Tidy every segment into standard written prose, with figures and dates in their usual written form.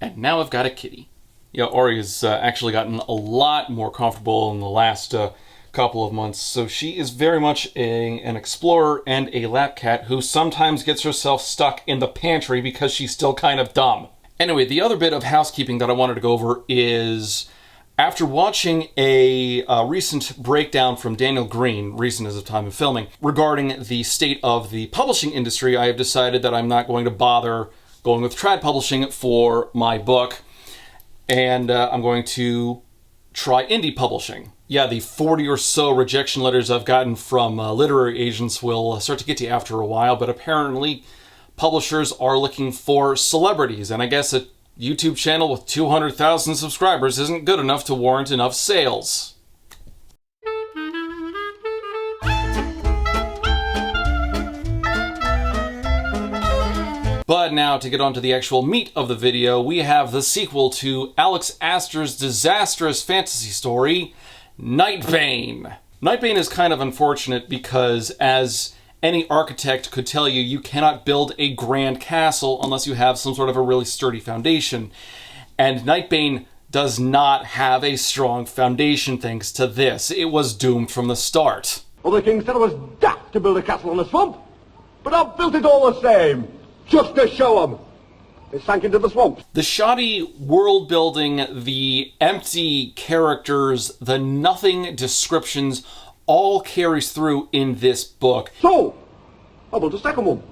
And now I've got a kitty. Yeah, Ori has actually gotten a lot more comfortable in the last couple of months, so she is very much an explorer and a lap cat who sometimes gets herself stuck in the pantry because she's still kind of dumb. Anyway, the other bit of housekeeping that I wanted to go over is, after watching a recent breakdown from Daniel Green, recent as of time of filming, regarding the state of the publishing industry, I have decided that I'm not going to bother going with trad publishing for my book, and I'm going to try indie publishing. Yeah, the 40 or so rejection letters I've gotten from literary agents will start to get to you after a while, but apparently publishers are looking for celebrities, and I guess a YouTube channel with 200,000 subscribers isn't good enough to warrant enough sales. But now, to get on to the actual meat of the video, we have the sequel to Alex Astor's disastrous fantasy story, Nightbane. Nightbane is kind of unfortunate because, as any architect could tell you, you cannot build a grand castle unless you have some sort of a really sturdy foundation. And Nightbane does not have a strong foundation thanks to this. It was doomed from the start. Other kings said it was daft to build a castle in a swamp, but I've built it all the same. Just to show them. They sank into the swamp. The shoddy world building, the empty characters, the nothing descriptions all carries through in this book. So, I built a second one.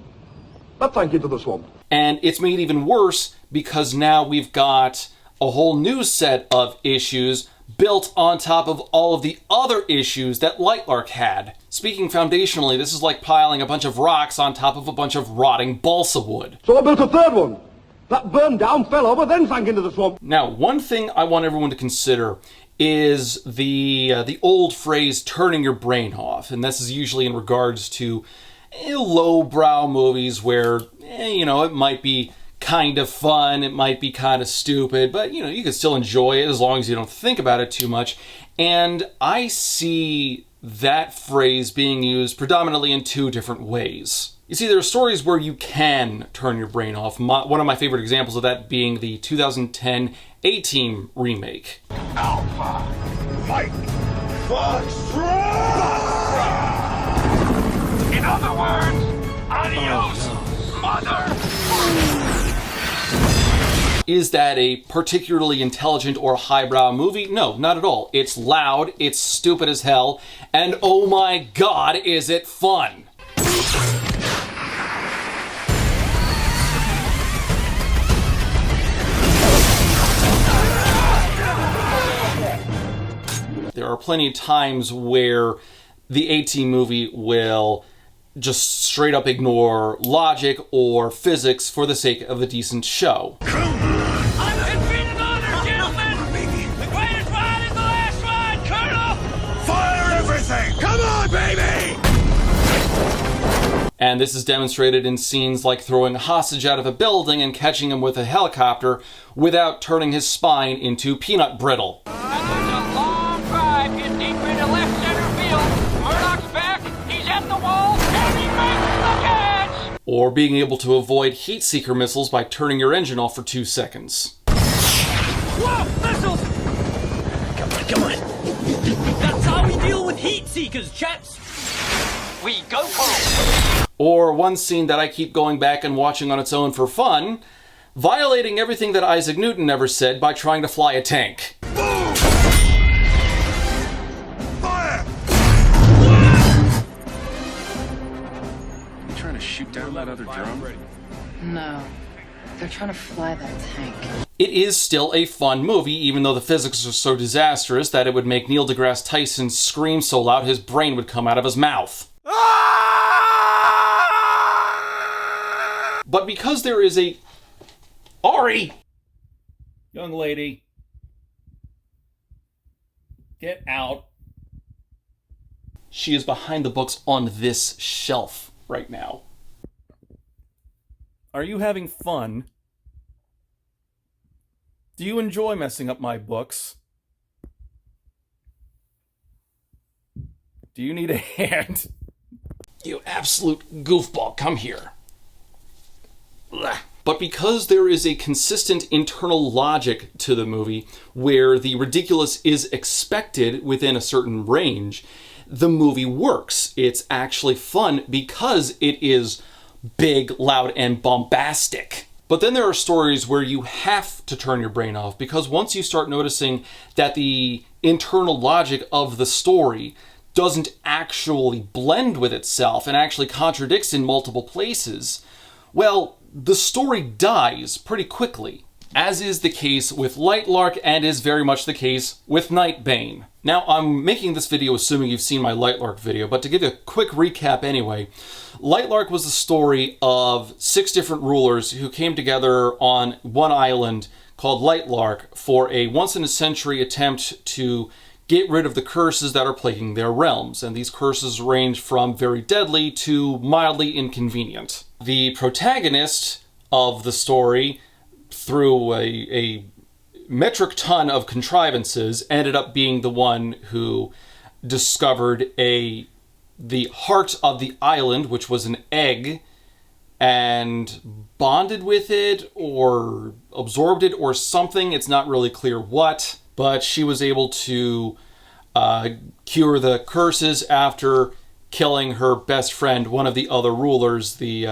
That sank into the swamp. And it's made even worse because now we've got a whole new set of issues built on top of all of the other issues that Lightlark had. Speaking foundationally, this is like piling a bunch of rocks on top of a bunch of rotting balsa wood. So I built a third one. That burned down, fell over, then sank into the swamp. Now, one thing I want everyone to consider is the old phrase, turning your brain off. And this is usually in regards to lowbrow movies where, it might be kind of fun, it might be kind of stupid, but you can still enjoy it as long as you don't think about it too much. And I see that phrase being used predominantly in two different ways. You see, there are stories where you can turn your brain off. One of my favorite examples of that being the 2010 A-Team remake. Alpha, fight, Foxtrot! In other words, adios, mother! Is that a particularly intelligent or highbrow movie? No, not at all. It's loud, it's stupid as hell, and oh my god, is it fun! There are plenty of times where the A-Team movie will just straight up ignore logic or physics for the sake of a decent show. Undefeated honor, gentlemen! The greatest ride is the last ride, Colonel! Fire everything! Come on, baby! And this is demonstrated in scenes like throwing a hostage out of a building and catching him with a helicopter without turning his spine into peanut brittle. Or being able to avoid heat seeker missiles by turning your engine off for 2 seconds. Whoa! Missiles! Come on. That's how we deal with heat seekers, chaps. We go for it. Or one scene that I keep going back and watching on its own for fun, violating everything that Isaac Newton ever said by trying to fly a tank. Boom! Fire! Trying to shoot down that other drone? No. They're trying to fly that tank. It is still a fun movie, even though the physics are so disastrous that it would make Neil deGrasse Tyson scream so loud his brain would come out of his mouth. But because there is a... Ari! Young lady. Get out. She is behind the books on this shelf right now. Are you having fun? Do you enjoy messing up my books? Do you need a hand? You absolute goofball, come here. Blah. But because there is a consistent internal logic to the movie where the ridiculous is expected within a certain range, the movie works. It's actually fun because it is big, loud, and bombastic. But then there are stories where you have to turn your brain off, because once you start noticing that the internal logic of the story doesn't actually blend with itself and actually contradicts in multiple places, well, the story dies pretty quickly, as is the case with Lightlark and is very much the case with Nightbane. Now, I'm making this video assuming you've seen my Lightlark video, but to give you a quick recap anyway, Lightlark was the story of 6 different rulers who came together on one island called Lightlark for a once-in-a-century attempt to get rid of the curses that are plaguing their realms, and these curses range from very deadly to mildly inconvenient. The protagonist of the story, through a metric ton of contrivances, ended up being the one who discovered the heart of the island, which was an egg, and bonded with it or absorbed it or something. It's not really clear what, but she was able to cure the curses after killing her best friend, one of the other rulers, the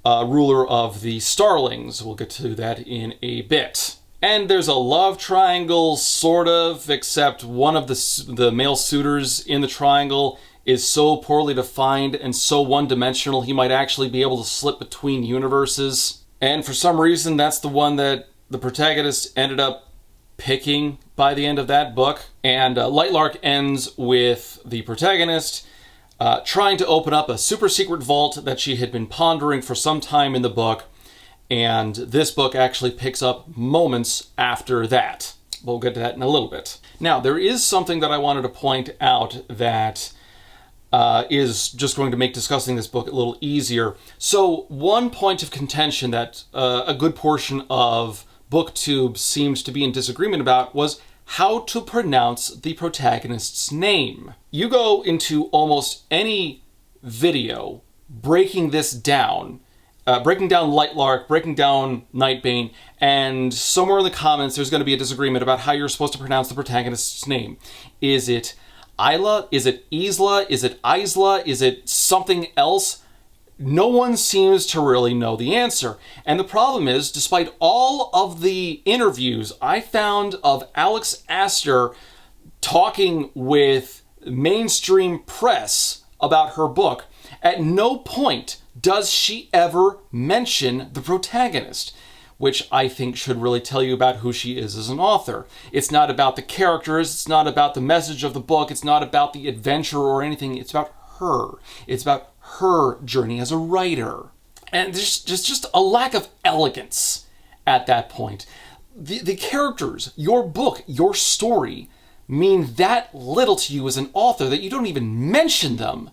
ruler of the Starlings. We'll get to that in a bit. And there's a love triangle, sort of, except one of the male suitors in the triangle is so poorly defined and so one-dimensional he might actually be able to slip between universes. And for some reason, that's the one that the protagonist ended up picking by the end of that book. And Lightlark ends with the protagonist trying to open up a super secret vault that she had been pondering for some time in the book. And this book actually picks up moments after that. We'll get to that in a little bit. Now, there is something that I wanted to point out that is just going to make discussing this book a little easier. So, one point of contention that a good portion of BookTube seems to be in disagreement about was how to pronounce the protagonist's name. You go into almost any video breaking this down, breaking down Lightlark, breaking down Nightbane, and somewhere in the comments there's going to be a disagreement about how you're supposed to pronounce the protagonist's name. Is it Isla? Is it Isla? Is it Isla? Is it something else? No one seems to really know the answer. And the problem is, despite all of the interviews I found of Alex Astor talking with mainstream press about her book, at no point does she ever mention the protagonist, which I think should really tell you about who she is as an author. It's not about the characters, it's not about the message of the book, it's not about the adventure or anything, it's about her. It's about her journey as a writer. And there's just a lack of elegance at that point. The characters, your book, your story, mean that little to you as an author that you don't even mention them.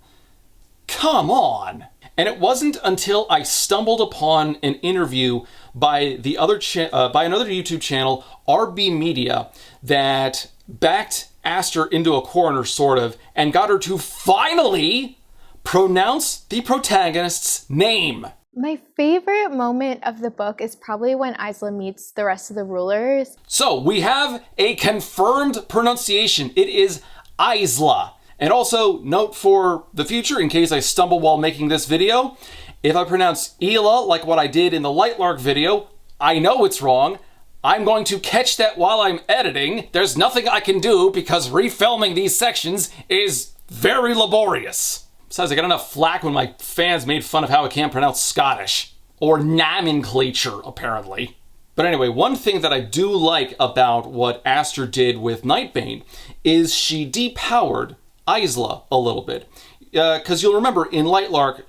Come on! And it wasn't until I stumbled upon an interview by another YouTube channel, RB Media, that backed Astor into a corner, sort of, and got her to finally pronounce the protagonist's name. My favorite moment of the book is probably when Isla meets the rest of the rulers. So we have a confirmed pronunciation. It is Isla. And also, note for the future, in case I stumble while making this video, if I pronounce Ela like what I did in the Lightlark video, I know it's wrong. I'm going to catch that while I'm editing. There's nothing I can do because refilming these sections is very laborious. Besides, I got enough flack when my fans made fun of how I can't pronounce Scottish. Or nomenclature, apparently. But anyway, one thing that I do like about what Astor did with Nightbane is she depowered Isla a little bit. Because you'll remember in Lightlark,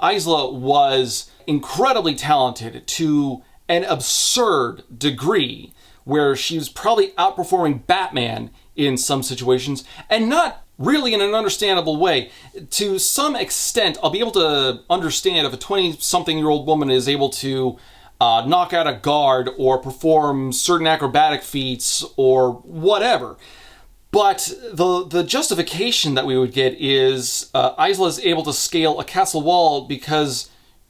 Isla was incredibly talented to an absurd degree, where she was probably outperforming Batman in some situations, and not really in an understandable way. To some extent, I'll be able to understand if a 20-something-year-old woman is able to knock out a guard or perform certain acrobatic feats or whatever. But the justification that we would get is Isla is able to scale a castle wall because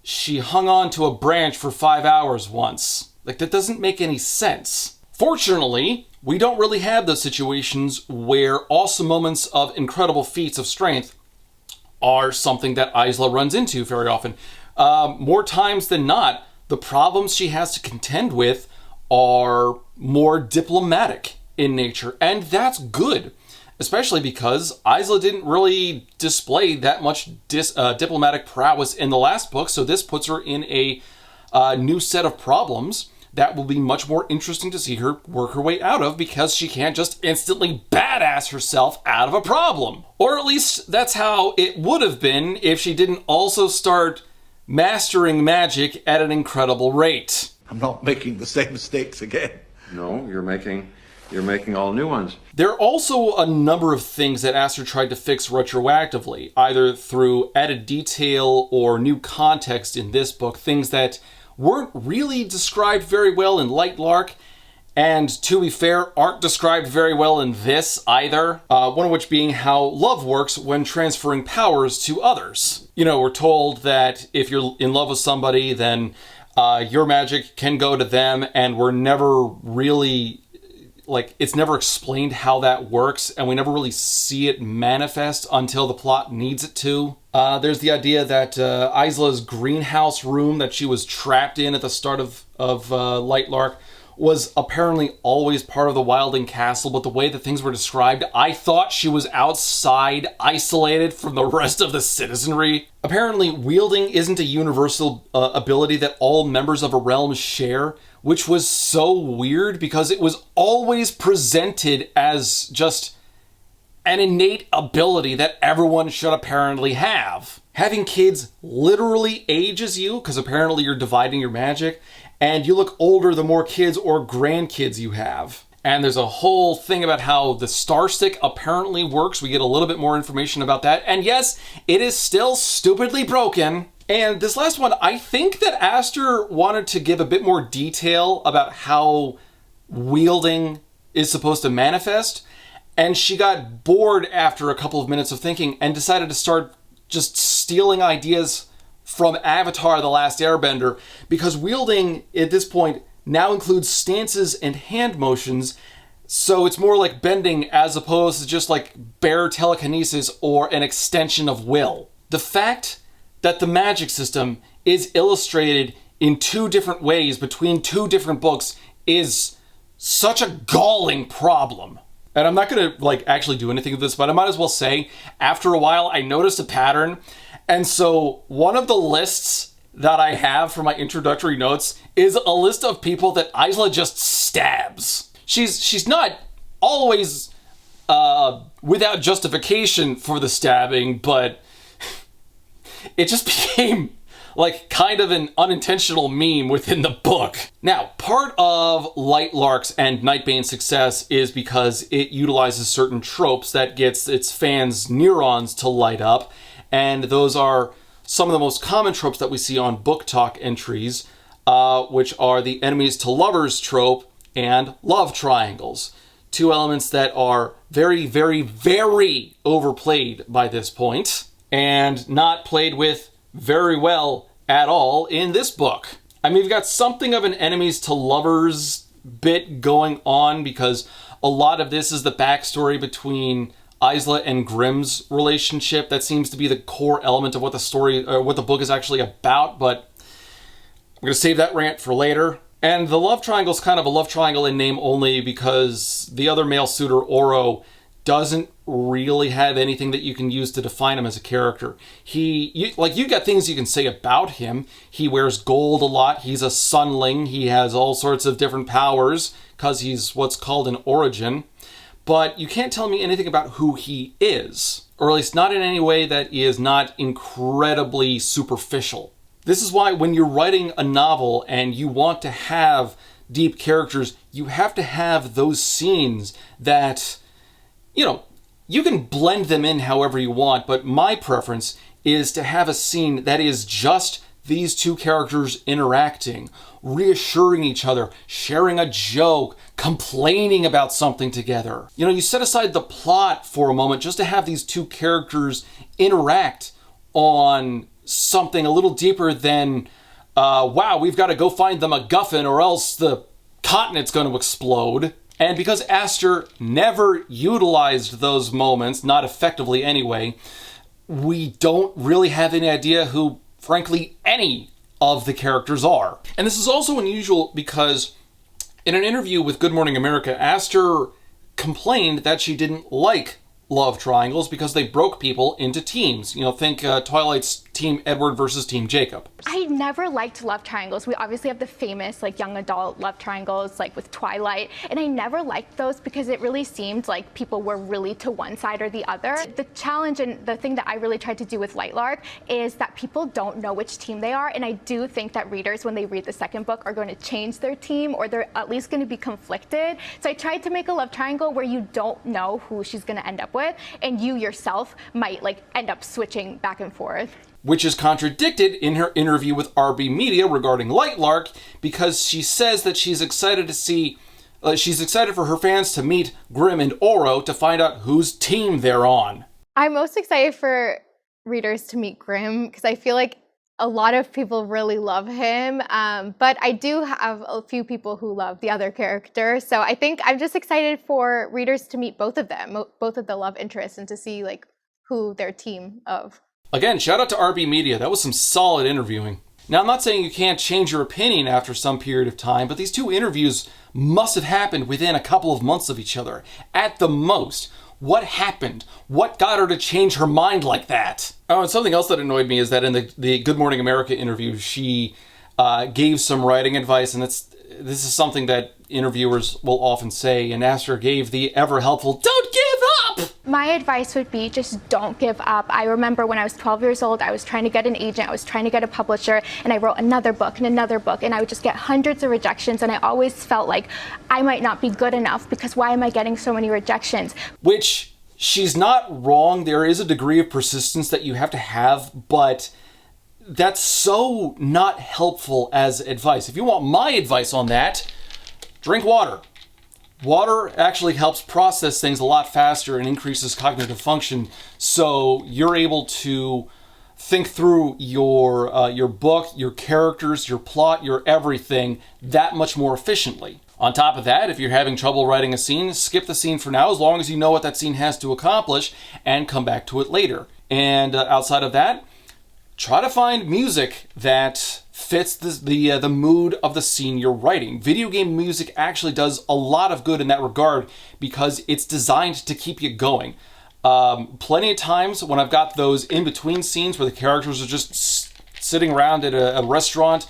she hung on to a branch for 5 hours once. Like, that doesn't make any sense. Fortunately, we don't really have those situations where awesome moments of incredible feats of strength are something that Isla runs into very often. More times than not, the problems she has to contend with are more diplomatic in nature, and that's good, especially because Isla didn't really display that much diplomatic prowess in the last book, so this puts her in a new set of problems that will be much more interesting to see her work her way out of, because she can't just instantly badass herself out of a problem. Or at least that's how it would have been if she didn't also start mastering magic at an incredible rate. I'm not making the same mistakes again. No, you're making all new ones. There are also a number of things that Aster tried to fix retroactively, either through added detail or new context in this book, things that weren't really described very well in Lightlark, and to be fair, aren't described very well in this either. One of which being how love works when transferring powers to others. You know, we're told that if you're in love with somebody, then your magic can go to them, and we're never really, like, it's never explained how that works, and we never really see it manifest until the plot needs it to. There's the idea that Isla's greenhouse room that she was trapped in at the start of Lightlark was apparently always part of the Wildling castle, but the way that things were described, I thought she was outside, isolated from the rest of the citizenry. Apparently, wielding isn't a universal ability that all members of a realm share, which was so weird because it was always presented as just an innate ability that everyone should apparently have. Having kids literally ages you, because apparently you're dividing your magic, and you look older the more kids or grandkids you have. And there's a whole thing about how the star stick apparently works. We get a little bit more information about that. And yes, it is still stupidly broken. And this last one, I think that Aster wanted to give a bit more detail about how wielding is supposed to manifest. And she got bored after a couple of minutes of thinking and decided to start just stealing ideas from Avatar: The Last Airbender, because wielding at this point now includes stances and hand motions, so it's more like bending as opposed to just like bare telekinesis or an extension of will. The fact that the magic system is illustrated in 2 different ways between 2 different books is such a galling problem. And I'm not going to like actually do anything with this, but I might as well say, after a while, I noticed a pattern. And so one of the lists that I have for my introductory notes is a list of people that Isla just stabs. She's not always without justification for the stabbing, but it just became like kind of an unintentional meme within the book. Now, part of Lightlark's and Nightbane's success is because it utilizes certain tropes that gets its fans' neurons to light up, and those are some of the most common tropes that we see on book talk entries, which are the enemies to lovers trope and love triangles. 2 elements that are very, very, very overplayed by this point, and not played with very well at all in this book. I mean, we've got something of an enemies to lovers bit going on, because a lot of this is the backstory between Isla and Grimm's relationship. That seems to be the core element of what the story, or what the book is actually about, but I'm going to save that rant for later. And the love triangle is kind of a love triangle in name only, because the other male suitor, Oro, doesn't really have anything that you can use to define him as a character. You got things you can say about him. He wears gold a lot. He's a sunling. He has all sorts of different powers because he's what's called an origin. But you can't tell me anything about who he is, or at least not in any way that is not incredibly superficial. This is why when you're writing a novel and you want to have deep characters, you have to have those scenes that, you know, you can blend them in however you want, but my preference is to have a scene that is just these 2 characters interacting, reassuring each other, sharing a joke, complaining about something together. You know, you set aside the plot for a moment just to have these 2 characters interact on something a little deeper than, wow, we've got to go find the MacGuffin or else the continent's going to explode. And because Aster never utilized those moments, not effectively anyway, we don't really have any idea who, frankly, any of the characters are. And this is also unusual because in an interview with Good Morning America, Aster complained that she didn't like love triangles because they broke people into teams. You know, think Twilight's Team Edward versus Team Jacob. I never liked love triangles. We obviously have the famous like young adult love triangles like with Twilight, and I never liked those because it really seemed like people were really to one side or the other. The challenge and the thing that I really tried to do with Lightlark is that people don't know which team they are, and I do think that readers, when they read the second book, are going to change their team, or they're at least going to be conflicted. So I tried to make a love triangle where you don't know who she's going to end up with, and you yourself might like end up switching back and forth. Which is contradicted in her interview with RB Media regarding Lightlark, because she says that she's excited to see, she's excited for her fans to meet Grimm and Oro to find out whose team they're on. I'm most excited for readers to meet Grimm because I feel like a lot of people really love him, but I do have a few people who love the other characters. So I think I'm just excited for readers to meet both of them, both of the love interests, and to see like who their team of. Again, shout out to RB Media. That was some solid interviewing. Now, I'm not saying you can't change your opinion after some period of time, but these two interviews must have happened within a couple of months of each other, at the most. What happened? What got her to change her mind like that? Oh, and something else that annoyed me is that in the Good Morning America interview, she gave some writing advice, and this is something that interviewers will often say, and Aster gave the ever-helpful, "Don't give up!" My advice would be just don't give up. I remember when I was 12 years old, I was trying to get an agent, I was trying to get a publisher, and I wrote another book, and I would just get hundreds of rejections, and I always felt like I might not be good enough because why am I getting so many rejections? Which, she's not wrong. There is a degree of persistence that you have to have, but that's so not helpful as advice. If you want my advice on that, drink water. Water actually helps process things a lot faster and increases cognitive function, so you're able to think through your book, your characters, your plot, your everything that much more efficiently. On top of that, if you're having trouble writing a scene, skip the scene for now as long as you know what that scene has to accomplish and come back to it later. And outside of that, try to find music that fits the mood of the scene you're writing. Video game music actually does a lot of good in that regard because it's designed to keep you going. Plenty of times when I've got those in-between scenes where the characters are just sitting around at a restaurant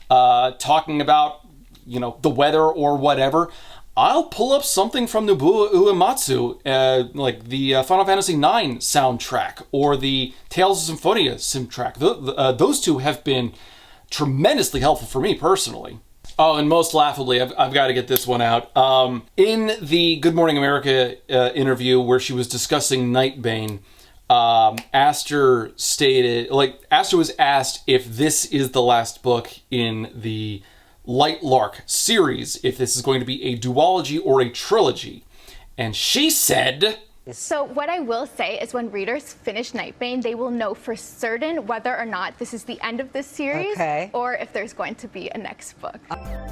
talking about, you know, the weather or whatever, I'll pull up something from Nobuo Uematsu, like the Final Fantasy IX soundtrack or the Tales of Symphonia soundtrack. Those two have been tremendously helpful for me personally. Oh, and most laughably, I've got to get this one out. In the Good Morning America interview where she was discussing Nightbane, Aster was asked if this is the last book in the Lightlark series, if this is going to be a duology or a trilogy. And she said... So what I will say is when readers finish Nightbane, they will know for certain whether or not this is the end of this series or if there's going to be a next book.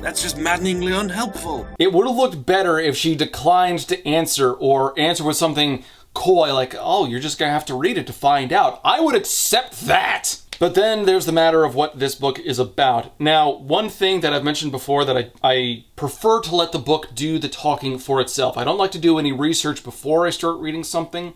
That's just maddeningly unhelpful. It would have looked better if she declined to answer or answer with something coy like, oh, you're just going to have to read it to find out. I would accept that. But then there's the matter of what this book is about. Now, one thing that I've mentioned before that I prefer to let the book do the talking for itself. I don't like to do any research before I start reading something.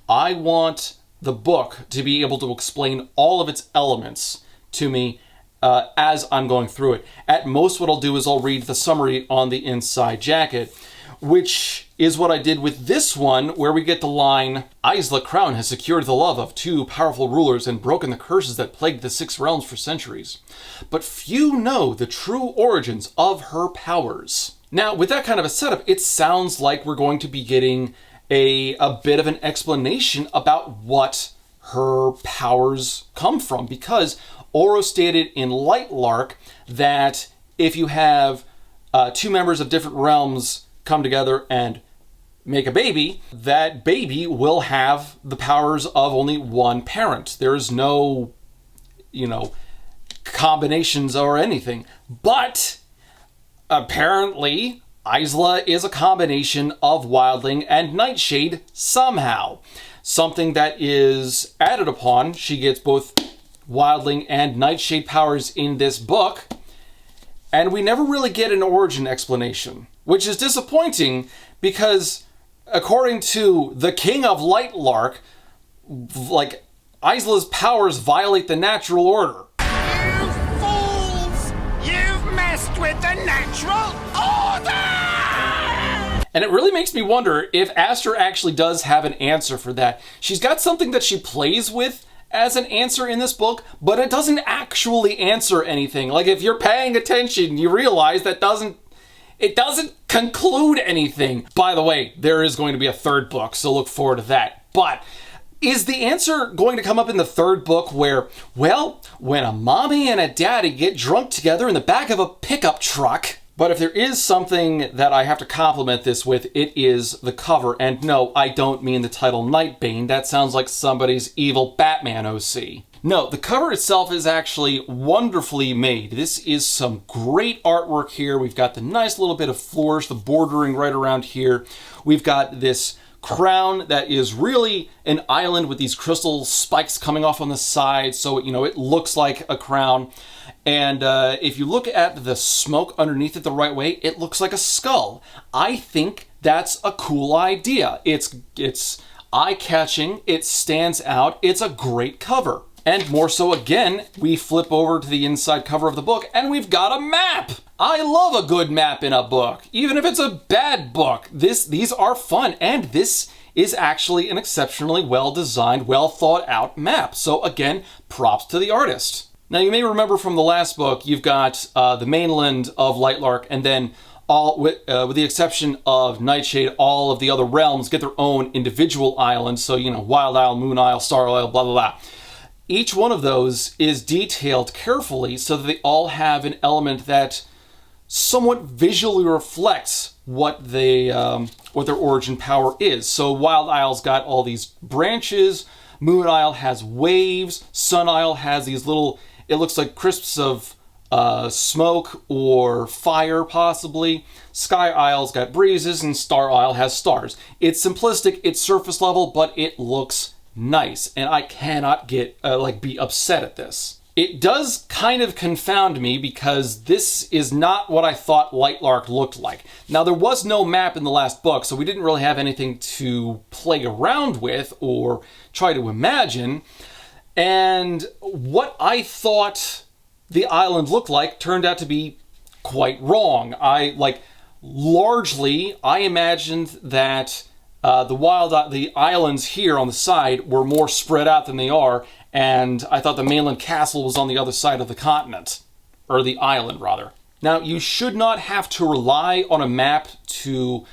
I want the book to be able to explain all of its elements to me as I'm going through it. At most, what I'll do is I'll read the summary on the inside jacket, which is what I did with this one, where we get the line, Isla Crown has secured the love of two powerful rulers and broken the curses that plagued the Six Realms for centuries. But few know the true origins of her powers. Now, with that kind of a setup, it sounds like we're going to be getting a bit of an explanation about what her powers come from, because Oro stated in Lightlark that if you have two members of different realms come together and make a baby, that baby will have the powers of only one parent. There's no combinations or anything. But apparently, Isla is a combination of Wildling and Nightshade somehow. Something that is added upon. She gets both Wildling and Nightshade powers in this book. And we never really get an origin explanation, which is disappointing because according to the King of Lightlark, like, Isla's powers violate the natural order. You fools! You've messed with the natural order! And it really makes me wonder if Aster actually does have an answer for that. She's got something that she plays with as an answer in this book, but it doesn't actually answer anything. Like, if you're paying attention, you realize that it doesn't conclude anything. By the way, there is going to be a third book, so look forward to that. But is the answer going to come up in the third book where, well, when a mommy and a daddy get drunk together in the back of a pickup truck? But if there is something that I have to compliment this with, it is the cover. And no, I don't mean the title Nightbane. That sounds like somebody's evil Batman OC. No, the cover itself is actually wonderfully made. This is some great artwork here. We've got the nice little bit of flourish, the bordering right around here. We've got this crown that is really an island with these crystal spikes coming off on the side, so it looks like a crown. And if you look at the smoke underneath it the right way, it looks like a skull. I think that's a cool idea. It's eye-catching, it stands out, it's a great cover. And more so again, we flip over to the inside cover of the book and we've got a map! I love a good map in a book, even if it's a bad book. These are fun, and this is actually an exceptionally well-designed, well-thought-out map. So again, props to the artist. Now, you may remember from the last book, you've got the mainland of Lightlark, and then all, with the exception of Nightshade, all of the other realms get their own individual islands. So, Wild Isle, Moon Isle, Star Isle, blah, blah, blah. Each one of those is detailed carefully so that they all have an element that somewhat visually reflects what their origin power is. So Wild Isle's got all these branches, Moon Isle has waves, Sun Isle has these little, it looks like crisps of smoke or fire possibly. Sky Isle's got breezes, and Star Isle has stars. It's simplistic, it's surface level, but it looks nice, and I cannot get be upset at this. It does kind of confound me because this is not what I thought Lightlark looked like. Now, there was no map in the last book, so we didn't really have anything to play around with or try to imagine. And what I thought the island looked like turned out to be quite wrong. Largely, I imagined that the islands here on the side were more spread out than they are, and I thought the mainland castle was on the other side of the continent, or the island rather. Now, you should not have to rely on a map to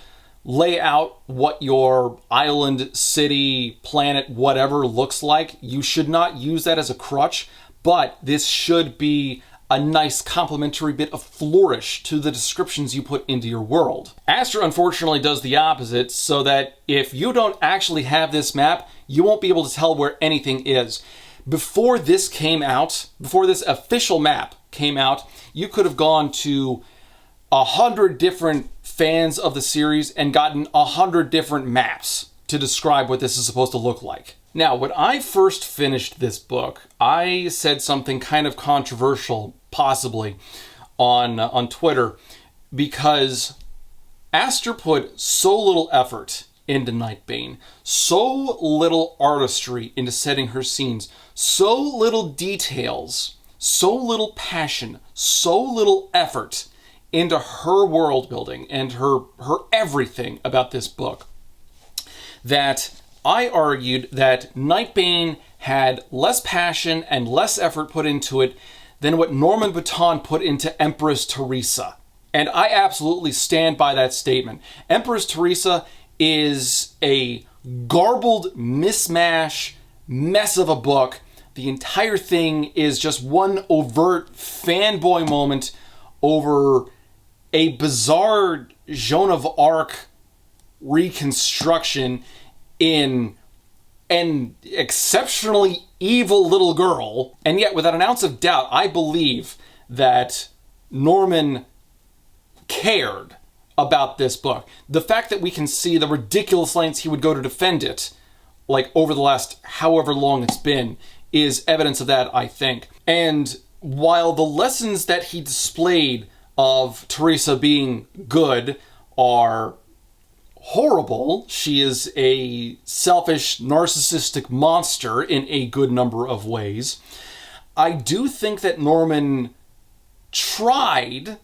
lay out what your island, city, planet, whatever looks like. You should not use that as a crutch, but this should be a nice complementary bit of flourish to the descriptions you put into your world. Aster unfortunately does the opposite, so that if you don't actually have this map, you won't be able to tell where anything is. Before this came out, before this official map came out, you could have gone to 100 different fans of the series and gotten 100 different maps to describe what this is supposed to look like. Now, when I first finished this book, I said something kind of controversial, possibly, on Twitter, because Aster put so little effort into Nightbane, so little artistry into setting her scenes, so little details, so little passion, so little effort into her world building and her everything about this book, that I argued that Nightbane had less passion and less effort put into it than what Norman Bouton put into Empress Teresa. And I absolutely stand by that statement. Empress Teresa is a garbled mishmash mess of a book. The entire thing is just one overt fanboy moment over a bizarre Joan of Arc reconstruction in an exceptionally evil little girl. And yet, without an ounce of doubt, I believe that Norman cared about this book. The fact that we can see the ridiculous lengths he would go to defend it, like over the last however long it's been, is evidence of that, I think. And while the lessons that he displayed of Teresa being good are horrible, she is a selfish, narcissistic monster in a good number of ways, I do think that Norman tried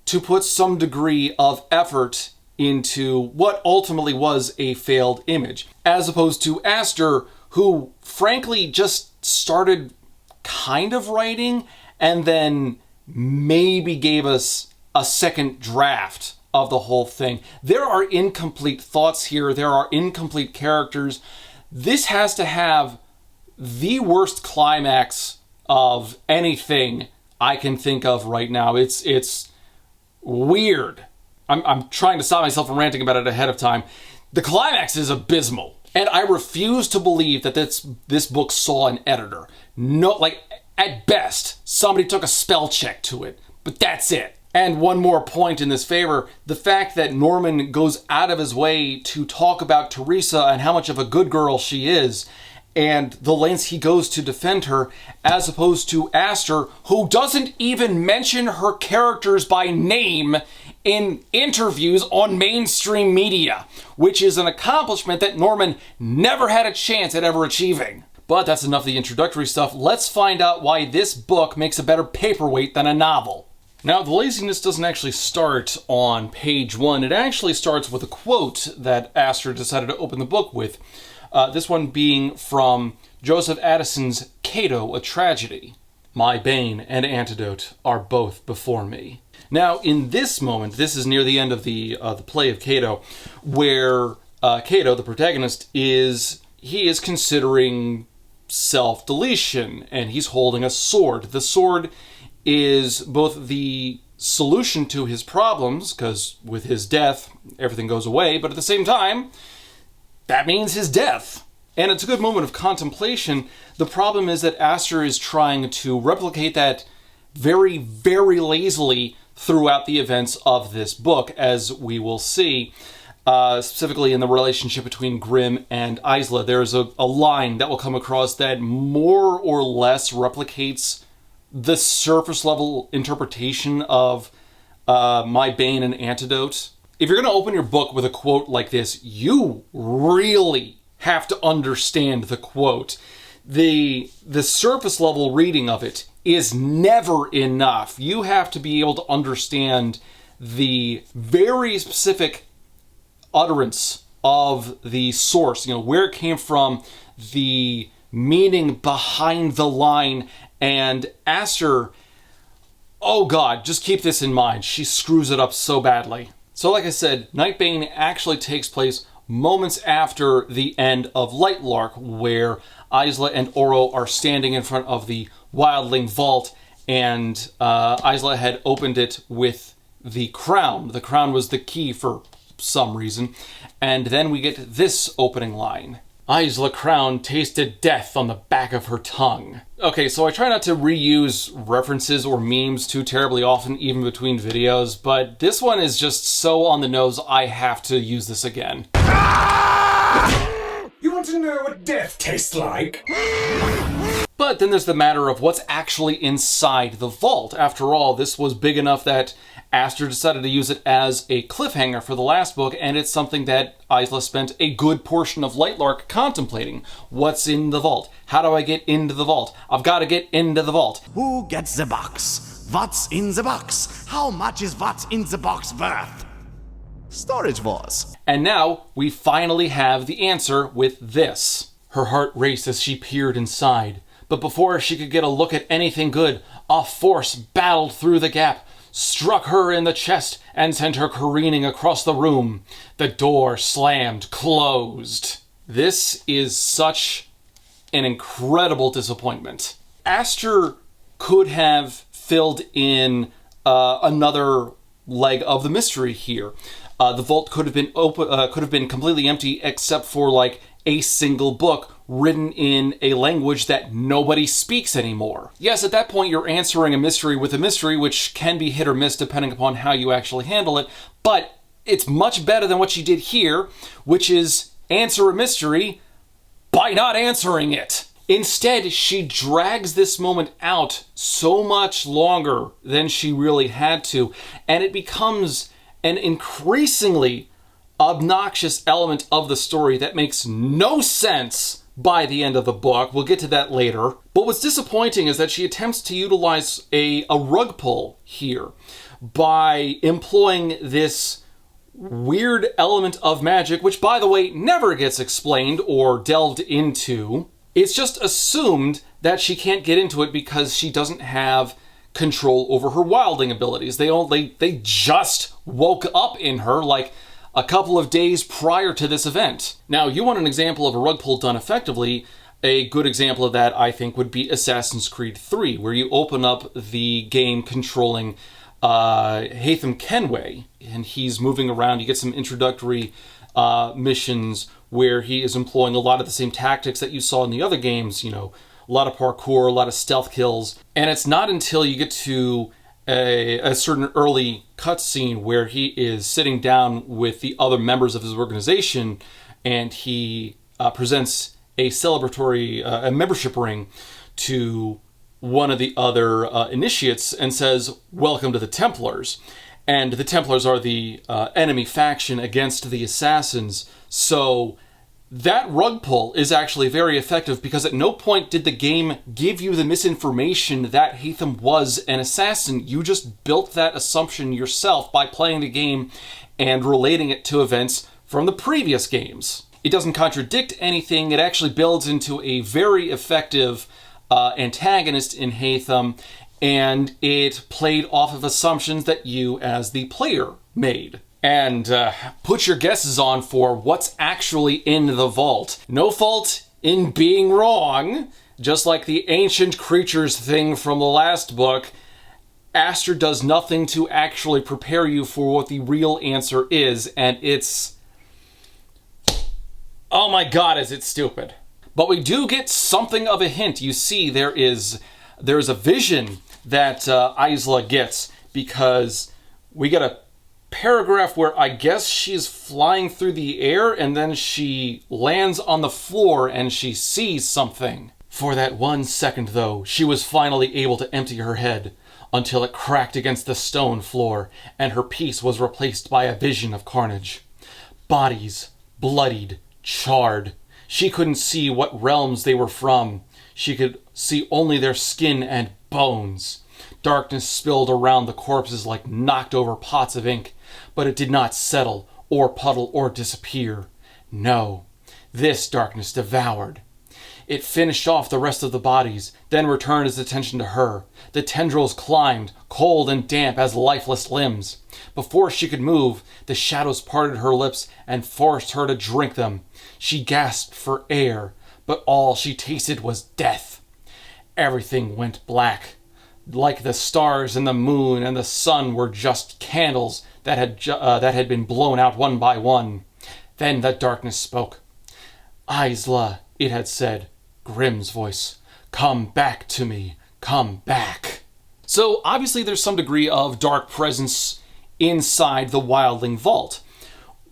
to put some degree of effort into what ultimately was a failed image, as opposed to Aster, who frankly just started kind of writing and then maybe gave us a second draft of the whole thing. There are incomplete thoughts here. There are incomplete characters. This has to have the worst climax of anything I can think of right now. It's weird. I'm trying to stop myself from ranting about it ahead of time. The climax is abysmal. And I refuse to believe that this book saw an editor. No, like, at best, somebody took a spell check to it. But that's it. And one more point in this favor, the fact that Norman goes out of his way to talk about Teresa and how much of a good girl she is, and the lengths he goes to defend her, as opposed to Aster, who doesn't even mention her characters by name in interviews on mainstream media, which is an accomplishment that Norman never had a chance at ever achieving. But that's enough of the introductory stuff. Let's find out why this book makes a better paperweight than a novel. Now, the laziness doesn't actually start on page 1. It actually starts with a quote that Aster decided to open the book with. This one being from Joseph Addison's Cato, a Tragedy. My bane and antidote are both before me. Now, in this moment, this is near the end of the play of Cato, where Cato, the protagonist, is considering self-deletion, and he's holding a sword. The sword is both the solution to his problems, because with his death, everything goes away, but at the same time, that means his death. And it's a good moment of contemplation. The problem is that Aster is trying to replicate that very, very lazily throughout the events of this book, as we will see, specifically in the relationship between Grimm and Isla. There's a line that will come across that more or less replicates the surface level interpretation of My Bane and Antidote. If you're going to open your book with a quote like this, you really have to understand the quote. The surface level reading of it is never enough. You have to be able to understand the very specific utterance of the source, where it came from, the meaning behind the line. And Aster, oh god, just keep this in mind. She screws it up so badly. So like I said, Nightbane actually takes place moments after the end of Lightlark, where Isla and Oro are standing in front of the Wildling vault, and Isla had opened it with the crown. The crown was the key for some reason. And then we get this opening line. Isla Crown tasted death on the back of her tongue. Okay, so I try not to reuse references or memes too terribly often, even between videos, but this one is just so on the nose, I have to use this again. You want to know what death tastes like? But then there's the matter of what's actually inside the vault. After all, this was big enough that Aster decided to use it as a cliffhanger for the last book, and it's something that Isla spent a good portion of Lightlark contemplating. What's in the vault? How do I get into the vault? I've got to get into the vault. Who gets the box? What's in the box? How much is what's in the box worth? Storage Wars. And now we finally have the answer with this. Her heart raced as she peered inside, but before she could get a look at anything good, a force battled through the gap, struck her in the chest, and sent her careening across the room. The door slammed closed. This is such an incredible disappointment. Aster could have filled in another leg of the mystery here. The vault could have been open, could have been completely empty except for like a single book written in a language that nobody speaks anymore. Yes, at that point you're answering a mystery with a mystery, which can be hit or miss depending upon how you actually handle it, but it's much better than what she did here, which is answer a mystery by not answering it. Instead, she drags this moment out so much longer than she really had to, and it becomes an increasingly obnoxious element of the story that makes no sense by the end of the book. We'll get to that later. But what's disappointing is that she attempts to utilize a rug pull here by employing this weird element of magic, which, by the way, never gets explained or delved into. It's just assumed that she can't get into it because she doesn't have control over her wildling abilities. They just woke up in her like a couple of days prior to this event. Now, you want an example of a rug pull done effectively. A good example of that, I think, would be Assassin's Creed 3, where you open up the game controlling Haytham Kenway, and he's moving around. You get some introductory missions where he is employing a lot of the same tactics that you saw in the other games, you know, a lot of parkour, a lot of stealth kills. And it's not until you get to a certain early cutscene where he is sitting down with the other members of his organization and he presents a celebratory a membership ring to one of the other initiates and says, "Welcome to the Templars." And the Templars are the enemy faction against the Assassins. So that rug pull is actually very effective because at no point did the game give you the misinformation that Haytham was an assassin. You just built that assumption yourself by playing the game and relating it to events from the previous games. It doesn't contradict anything. It actually builds into a very effective antagonist in Haytham, and it played off of assumptions that you as the player made. And put your guesses on for what's actually in the vault. No fault in being wrong. Just like the ancient creatures thing from the last book, Aster does nothing to actually prepare you for what the real answer is, and it's... oh my god, is it stupid. But we do get something of a hint. You see, there's a vision that Isla gets, because we get a paragraph where I guess she's flying through the air and then she lands on the floor and she sees something. For that 1 second, though, she was finally able to empty her head until it cracked against the stone floor and her peace was replaced by a vision of carnage. Bodies, bloodied, charred. She couldn't see what realms they were from. She could see only their skin and bones. Darkness spilled around the corpses like knocked over pots of ink, but it did not settle or puddle or disappear. No, this darkness devoured. It finished off the rest of the bodies, then returned its attention to her. The tendrils climbed, cold and damp as lifeless limbs. Before she could move, the shadows parted her lips and forced her to drink them. She gasped for air, but all she tasted was death. Everything went black. Like the stars and the moon and the sun were just candles that had been blown out one by one. Then the darkness spoke. "Isla," it had said, Grimm's voice, "come back to me, come back." So obviously there's some degree of dark presence inside the Wildling vault.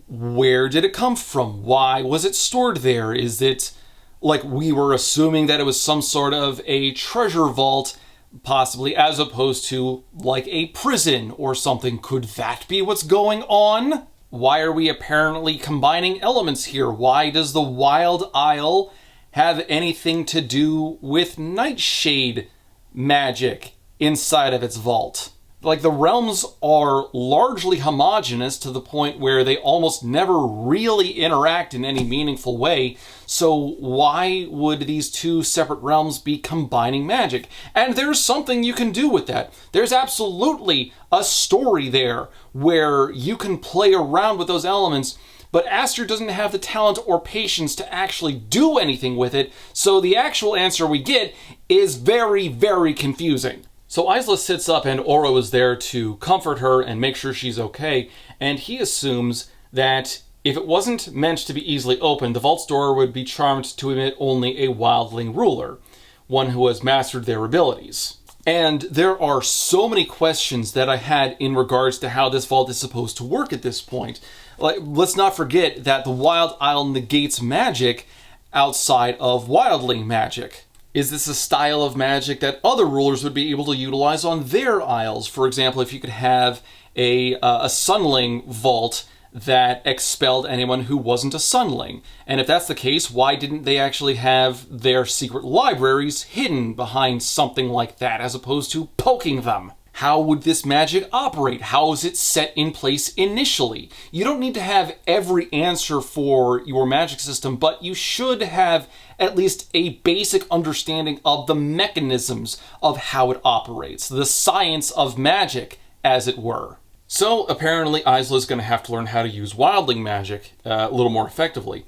Where did it come from? Why was it stored there? Is it like we were assuming that it was some sort of a treasure vault, possibly, as opposed to like a prison or something? Could that be what's going on? Why are we apparently combining elements here? Why does the Wild Isle have anything to do with Nightshade magic inside of its vault? Like, the realms are largely homogenous to the point where they almost never really interact in any meaningful way. So why would these two separate realms be combining magic? And there's something you can do with that. There's absolutely a story there where you can play around with those elements, but Aster doesn't have the talent or patience to actually do anything with it, so the actual answer we get is very, very confusing. So Isla sits up and Oro is there to comfort her and make sure she's okay, and he assumes that If it wasn't meant to be easily opened, the vault's door would be charmed to admit only a Wildling ruler, one who has mastered their abilities. And there are so many questions that I had in regards to how this vault is supposed to work at this point. Like, let's not forget that the Wild Isle negates magic outside of Wildling magic. Is this a style of magic that other rulers would be able to utilize on their isles? For example, if you could have a Sunling vault that expelled anyone who wasn't a Sunling. And if that's the case, why didn't they actually have their secret libraries hidden behind something like that, as opposed to poking them? How would this magic operate? How is it set in place initially? You don't need to have every answer for your magic system, but you should have at least a basic understanding of the mechanisms of how it operates, the science of magic, as it were. So apparently Isla's going to have to learn how to use Wildling magic a little more effectively,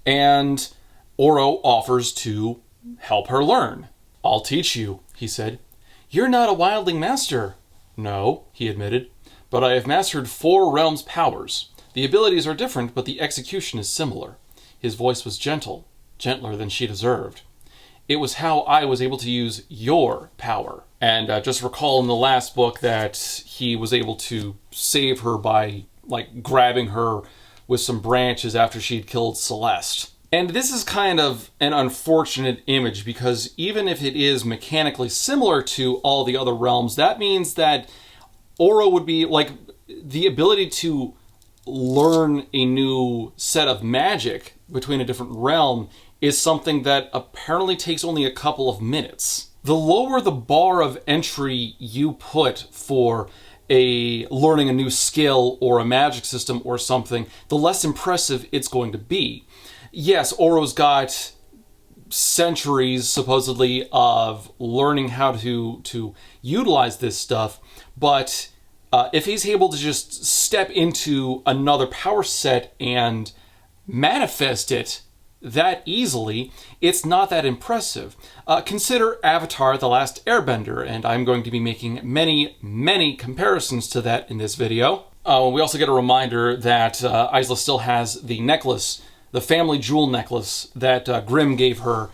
and Oro offers to help her learn. "I'll teach you," he said. "You're not a Wildling master." "No," he admitted, "but I have mastered 4 realms' powers. The abilities are different, but the execution is similar." His voice was gentle, gentler than she deserved. "It was how I was able to use your power." And just recall in the last book that he was able to save her by, like, grabbing her with some branches after she'd killed Celeste. And this is kind of an unfortunate image, because even if it is mechanically similar to all the other realms, that means that Oro would be, like, the ability to learn a new set of magic between a different realm is something that apparently takes only a couple of minutes. The lower the bar of entry you put for learning a new skill or a magic system or something, the less impressive it's going to be. Yes, Oro's got centuries, supposedly, of learning how to utilize this stuff, but if he's able to just step into another power set and manifest it that easily, it's not that impressive. Consider Avatar: The Last Airbender, and I'm going to be making many, many comparisons to that in this video. We also get a reminder that Isla still has the necklace, the family jewel necklace that Grimm gave her,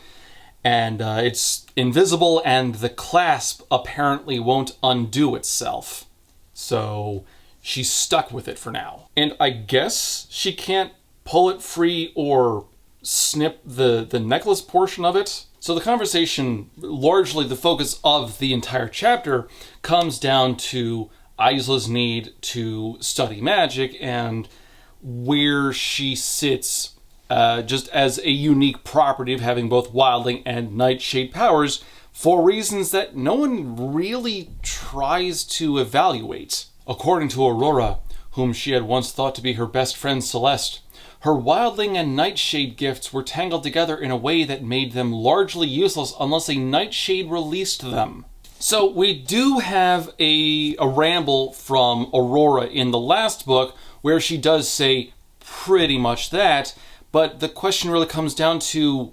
and it's invisible, and the clasp apparently won't undo itself. So she's stuck with it for now. And I guess she can't pull it free or snip the necklace portion of it. So the conversation, largely the focus of the entire chapter, comes down to Isla's need to study magic and where she sits just as a unique property of having both Wildling and Nightshade powers, for reasons that no one really tries to evaluate. According to Aurora, whom she had once thought to be her best friend Celeste, her Wildling and Nightshade gifts were tangled together in a way that made them largely useless unless a Nightshade released them. So we do have a ramble from Aurora in the last book where she does say pretty much that, but the question really comes down to,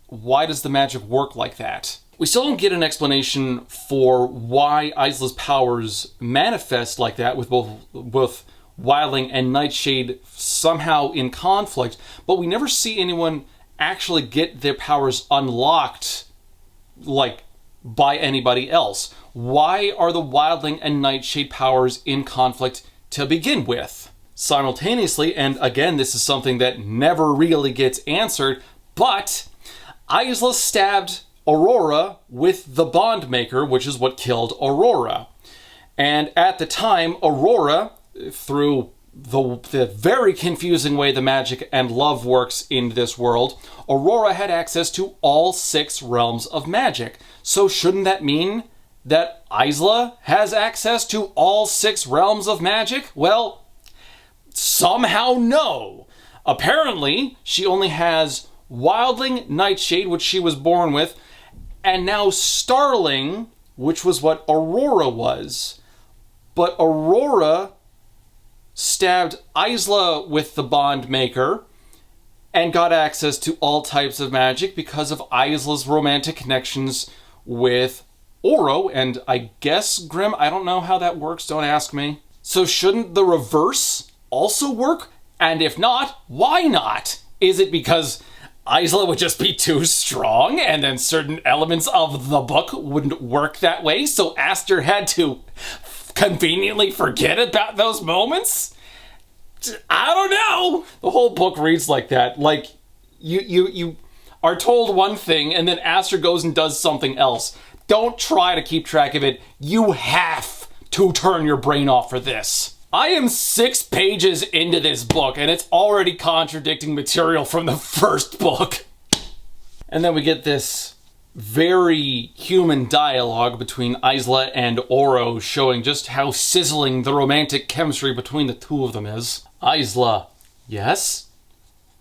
why does the magic work like that? We still don't get an explanation for why Isla's powers manifest like that with both Wildling and Nightshade somehow in conflict, but we never see anyone actually get their powers unlocked, like, by anybody else. Why are the Wildling and Nightshade powers in conflict to begin with? Simultaneously, and again, this is something that never really gets answered, but Isla stabbed Aurora with the Bondmaker, which is what killed Aurora. And at the time, Aurora, through the very confusing way the magic and love works in this world, Aurora had access to all 6 realms of magic. So shouldn't that mean that Isla has access to all 6 realms of magic? Well, somehow no. Apparently, she only has Wildling, Nightshade, which she was born with, and now Starling, which was what Aurora was. But Aurora stabbed Isla with the Bondmaker and got access to all types of magic because of Isla's romantic connections with Oro, and I guess Grimm. I don't know how that works, don't ask me. So shouldn't the reverse also work? And if not, why not? Is it because Isla would just be too strong and then certain elements of the book wouldn't work that way, so Aster had to conveniently forget about those moments? I don't know. The whole book reads like that. Like, you are told one thing and then Aster goes and does something else. Don't try to keep track of it. You have to turn your brain off for this. I am 6 pages into this book, and it's already contradicting material from the first book. And then we get this very human dialogue between Isla and Oro, showing just how sizzling the romantic chemistry between the two of them is. Isla, yes?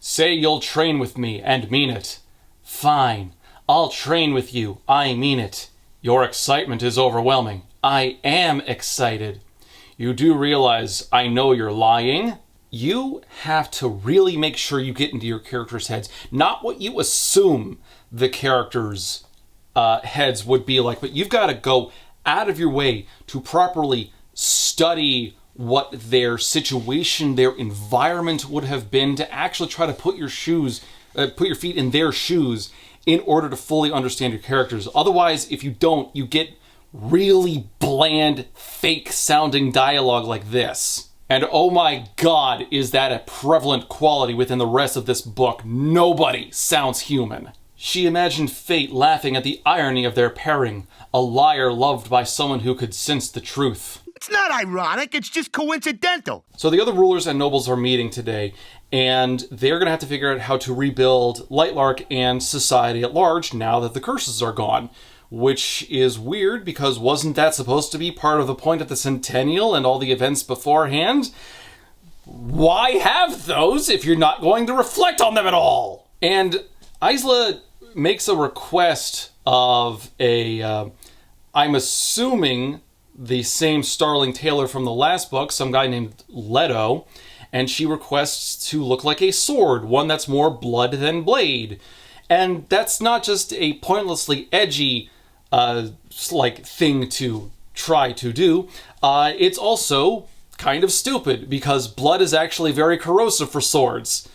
Say you'll train with me and mean it. Fine, I'll train with you, I mean it. Your excitement is overwhelming. I am excited. You do realize I know you're lying? You have to really make sure you get into your characters' heads. Not what you assume the characters' heads would be like, but you've got to go out of your way to properly study what their situation, their environment would have been, to actually try to put your feet in their shoes in order to fully understand your characters. Otherwise, if you don't, you get really bland, fake-sounding dialogue like this. And oh my god, is that a prevalent quality within the rest of this book. Nobody sounds human. She imagined fate laughing at the irony of their pairing, a liar loved by someone who could sense the truth. It's not ironic, it's just coincidental. So the other rulers and nobles are meeting today, and they're going to have to figure out how to rebuild Lightlark and society at large now that the curses are gone. Which is weird, because wasn't that supposed to be part of the point of the Centennial and all the events beforehand? Why have those if you're not going to reflect on them at all? And Isla makes a request of I'm assuming the same Starling tailor from the last book, some guy named Leto, and she requests to look like a sword, one that's more blood than blade. And that's not just a pointlessly edgy thing to try to do. It's also kind of stupid, because blood is actually very corrosive for swords.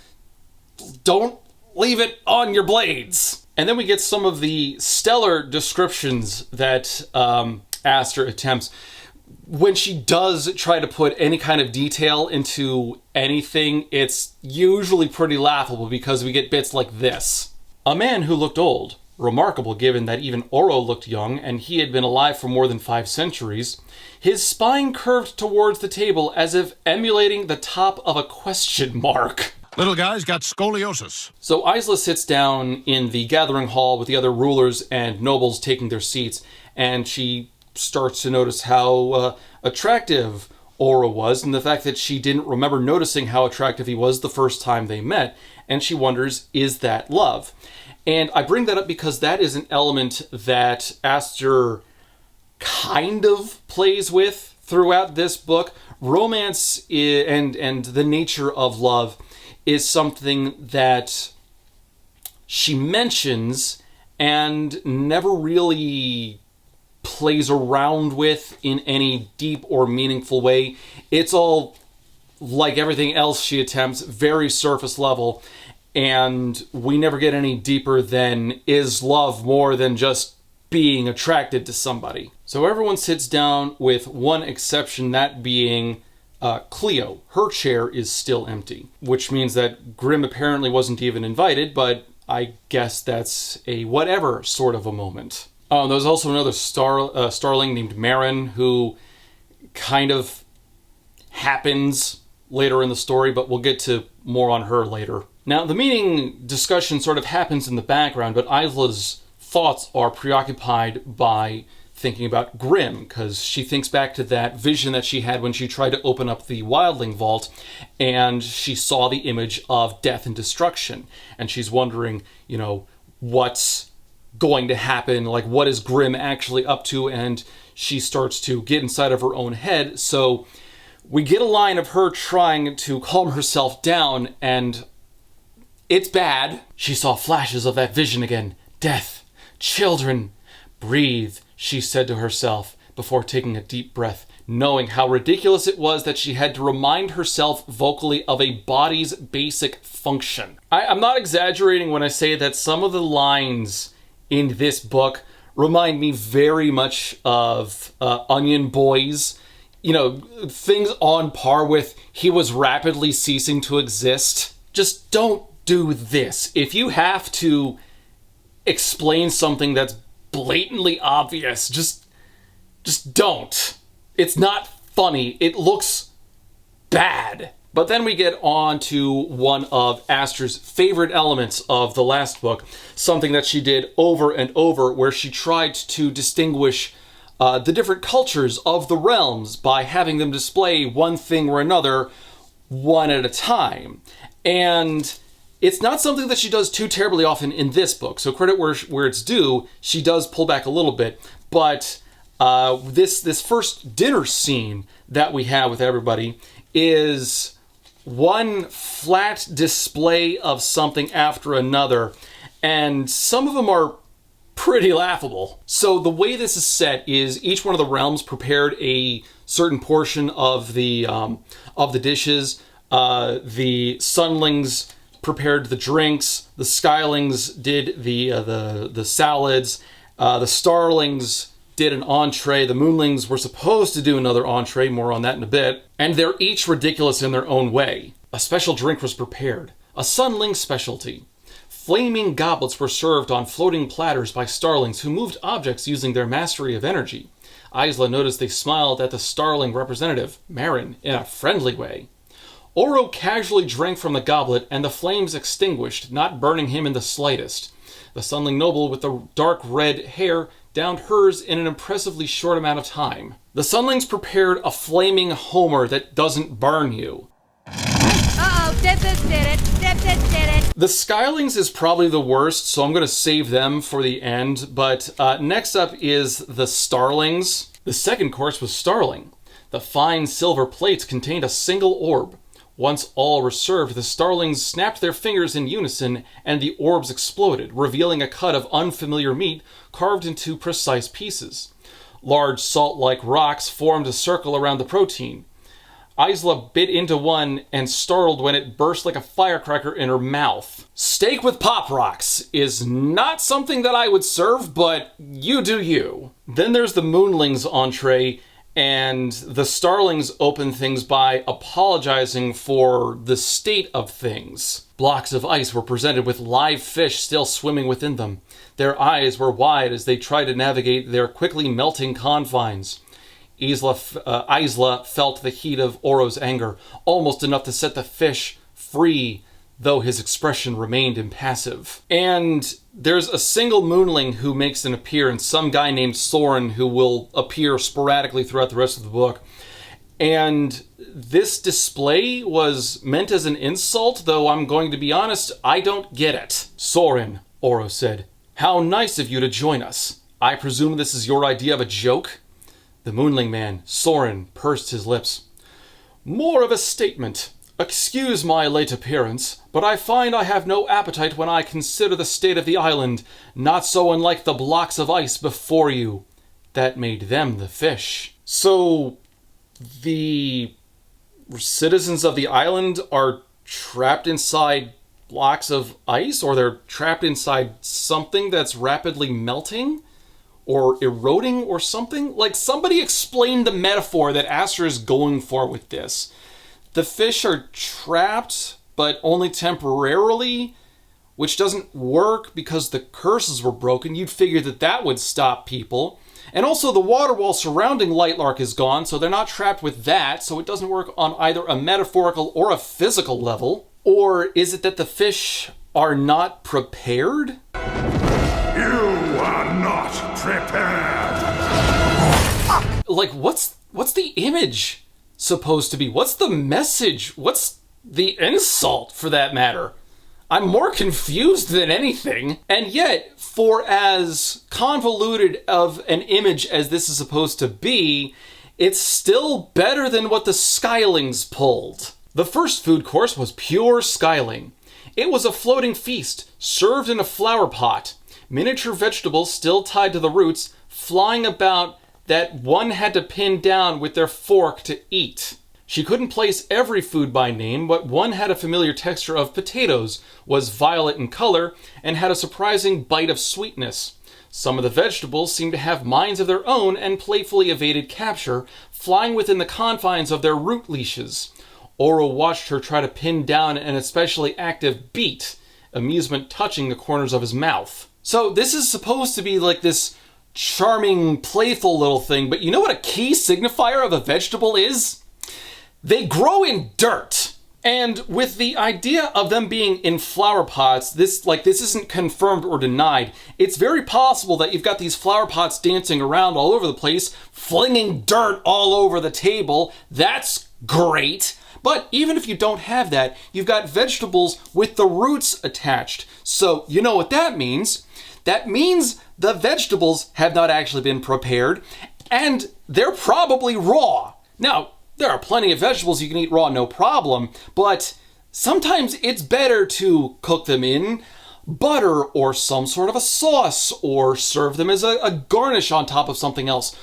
Don't leave it on your blades. And then we get some of the stellar descriptions that Aster attempts. When she does try to put any kind of detail into anything, it's usually pretty laughable, because we get bits like this. A man who looked old, remarkable given that even Oro looked young and he had been alive for more than 5 centuries, his spine curved towards the table as if emulating the top of a question mark. Little guy's got scoliosis. So Isla sits down in the gathering hall with the other rulers and nobles taking their seats, and she starts to notice how attractive Oro was, and the fact that she didn't remember noticing how attractive he was the first time they met, and she wonders, is that love? And I bring that up because that is an element that Aster kind of plays with throughout this book. Romance and the nature of love is something that she mentions and never really plays around with in any deep or meaningful way. It's all, like everything else she attempts, very surface level. And we never get any deeper than, is love more than just being attracted to somebody? So everyone sits down with one exception, that being Cleo. Her chair is still empty, which means that Grimm apparently wasn't even invited, but I guess that's a whatever sort of a moment. There's also another Starling named Marin, who kind of happens later in the story, but we'll get to more on her later. Now, the meeting discussion sort of happens in the background, but Isla's thoughts are preoccupied by thinking about Grimm, because she thinks back to that vision that she had when she tried to open up the Wildling vault, and she saw the image of death and destruction. And she's wondering, what's going to happen? Like, what is Grimm actually up to? And she starts to get inside of her own head. So we get a line of her trying to calm herself down, and it's bad. She saw flashes of that vision again. Death. Children. Breathe, she said to herself before taking a deep breath. knowing how ridiculous it was that she had to remind herself vocally of a body's basic function. I'm not exaggerating when I say that some of the lines in this book remind me very much of Onion Boys. You know, things on par with he was rapidly ceasing to exist. Just don't do this. If you have to explain something that's blatantly obvious, just don't. It's not funny. It looks bad. But then we get on to one of Aster's favorite elements of the last book, something that she did over and over, where she tried to distinguish the different cultures of the realms by having them display one thing or another one at a time. And it's not something that she does too terribly often in this book, so credit where it's due. She does pull back a little bit, but this first dinner scene that we have with everybody is one flat display of something after another, and some of them are pretty laughable. So the way this is set is each one of the realms prepared a certain portion of the dishes. The Sunlings prepared the drinks. The Skylings did the salads. The Starlings did an entree. The Moonlings were supposed to do another entree, more on that in a bit. And they're each ridiculous in their own way. A special drink was prepared, a Sunling specialty. Flaming goblets were served on floating platters by Starlings who moved objects using their mastery of energy. Isla noticed they smiled at the Starling representative, Marin, in a friendly way. Oro casually drank from the goblet, and the flames extinguished, not burning him in the slightest. The Sunling noble with the dark red hair downed hers in an impressively short amount of time. The Sunlings prepared a flaming Homer that doesn't burn you. Uh-oh, Dipsits did it. Dipsits did it. The Skylings is probably the worst, so I'm going to save them for the end. But next up is the Starlings. The second course was Starling. The fine silver plates contained a single orb. Once all were served, the Starlings snapped their fingers in unison, and the orbs exploded, revealing a cut of unfamiliar meat carved into precise pieces. Large salt-like rocks formed a circle around the protein. Isla bit into one and startled when it burst like a firecracker in her mouth. Steak with pop rocks is not something that I would serve, but you do you. Then there's the Moonlings entree, and the Starlings open things by apologizing for the state of things. Blocks of ice were presented with live fish still swimming within them. Their eyes were wide as they tried to navigate their quickly melting confines. Isla felt the heat of Oro's anger, almost enough to set the fish free, though his expression remained impassive. And there's a single Moonling who makes an appearance, some guy named Soren who will appear sporadically throughout the rest of the book. And this display was meant as an insult, though I'm going to be honest, I don't get it. Soren, Oro said, how nice of you to join us. I presume this is your idea of a joke? The Moonling man, Soren, pursed his lips. More of a statement. Excuse my late appearance, but I find I have no appetite when I consider the state of the island, not so unlike the blocks of ice before you. That made them the fish. So, the citizens of the island are trapped inside blocks of ice, or they're trapped inside something that's rapidly melting? Or eroding or something? Like, somebody explain the metaphor that Aster is going for with this. The fish are trapped, but only temporarily, which doesn't work because the curses were broken. You'd figure that that would stop people. And also the water wall surrounding Lightlark is gone, so they're not trapped with that, so it doesn't work on either a metaphorical or a physical level. Or is it that the fish are not prepared? You are not prepared. Like, what's the image supposed to be? What's the message? What's the insult, for that matter? I'm more confused than anything. And yet, for as convoluted of an image as this is supposed to be, it's still better than what the Skylings pulled. The first food course was pure Skyling. It was a floating feast, served in a flower pot. Miniature vegetables still tied to the roots, flying about that one had to pin down with their fork to eat. She couldn't place every food by name, but one had a familiar texture of potatoes, was violet in color, and had a surprising bite of sweetness. Some of the vegetables seemed to have minds of their own and playfully evaded capture, flying within the confines of their root leashes. Oro watched her try to pin down an especially active beet, amusement touching the corners of his mouth. So this is supposed to be like this charming, playful little thing, but you know what a key signifier of a vegetable is? They grow in dirt. And with the idea of them being in flower pots, this isn't confirmed or denied. It's very possible that you've got these flower pots dancing around all over the place, flinging dirt all over the table. That's great. But even if you don't have that, you've got vegetables with the roots attached. So you know what that means? That means the vegetables have not actually been prepared, and they're probably raw. Now, there are plenty of vegetables you can eat raw, no problem, but sometimes it's better to cook them in butter or some sort of a sauce, or serve them as a garnish on top of something else.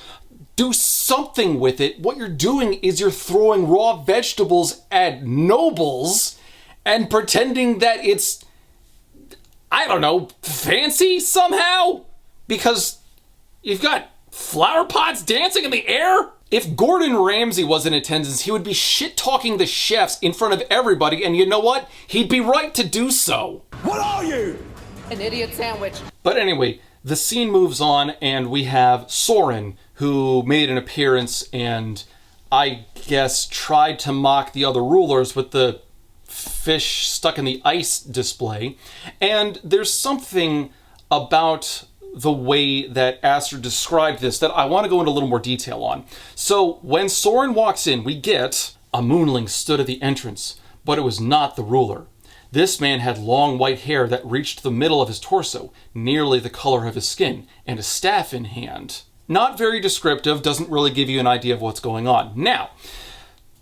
Do something with it. What you're doing is you're throwing raw vegetables at nobles and pretending that it's, I don't know, fancy somehow? Because you've got flower pots dancing in the air? If Gordon Ramsay was in attendance, he would be shit-talking the chefs in front of everybody, and you know what? He'd be right to do so. What are you? An idiot sandwich. But anyway, the scene moves on, and we have Soren, who made an appearance and, I guess, tried to mock the other rulers with the fish stuck in the ice display. And there's something about the way that Aster described this that I want to go into a little more detail on. So when Soren walks in, we get a moonling stood at the entrance, but it was not the ruler. This man had long white hair that reached the middle of his torso, nearly the color of his skin, and a staff in hand. Not very descriptive, doesn't really give you an idea of what's going on. Now,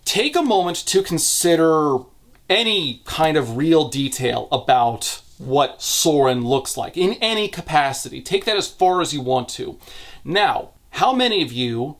take a moment to consider any kind of real detail about what Soren looks like in any capacity. Take that as far as you want to. Now, how many of you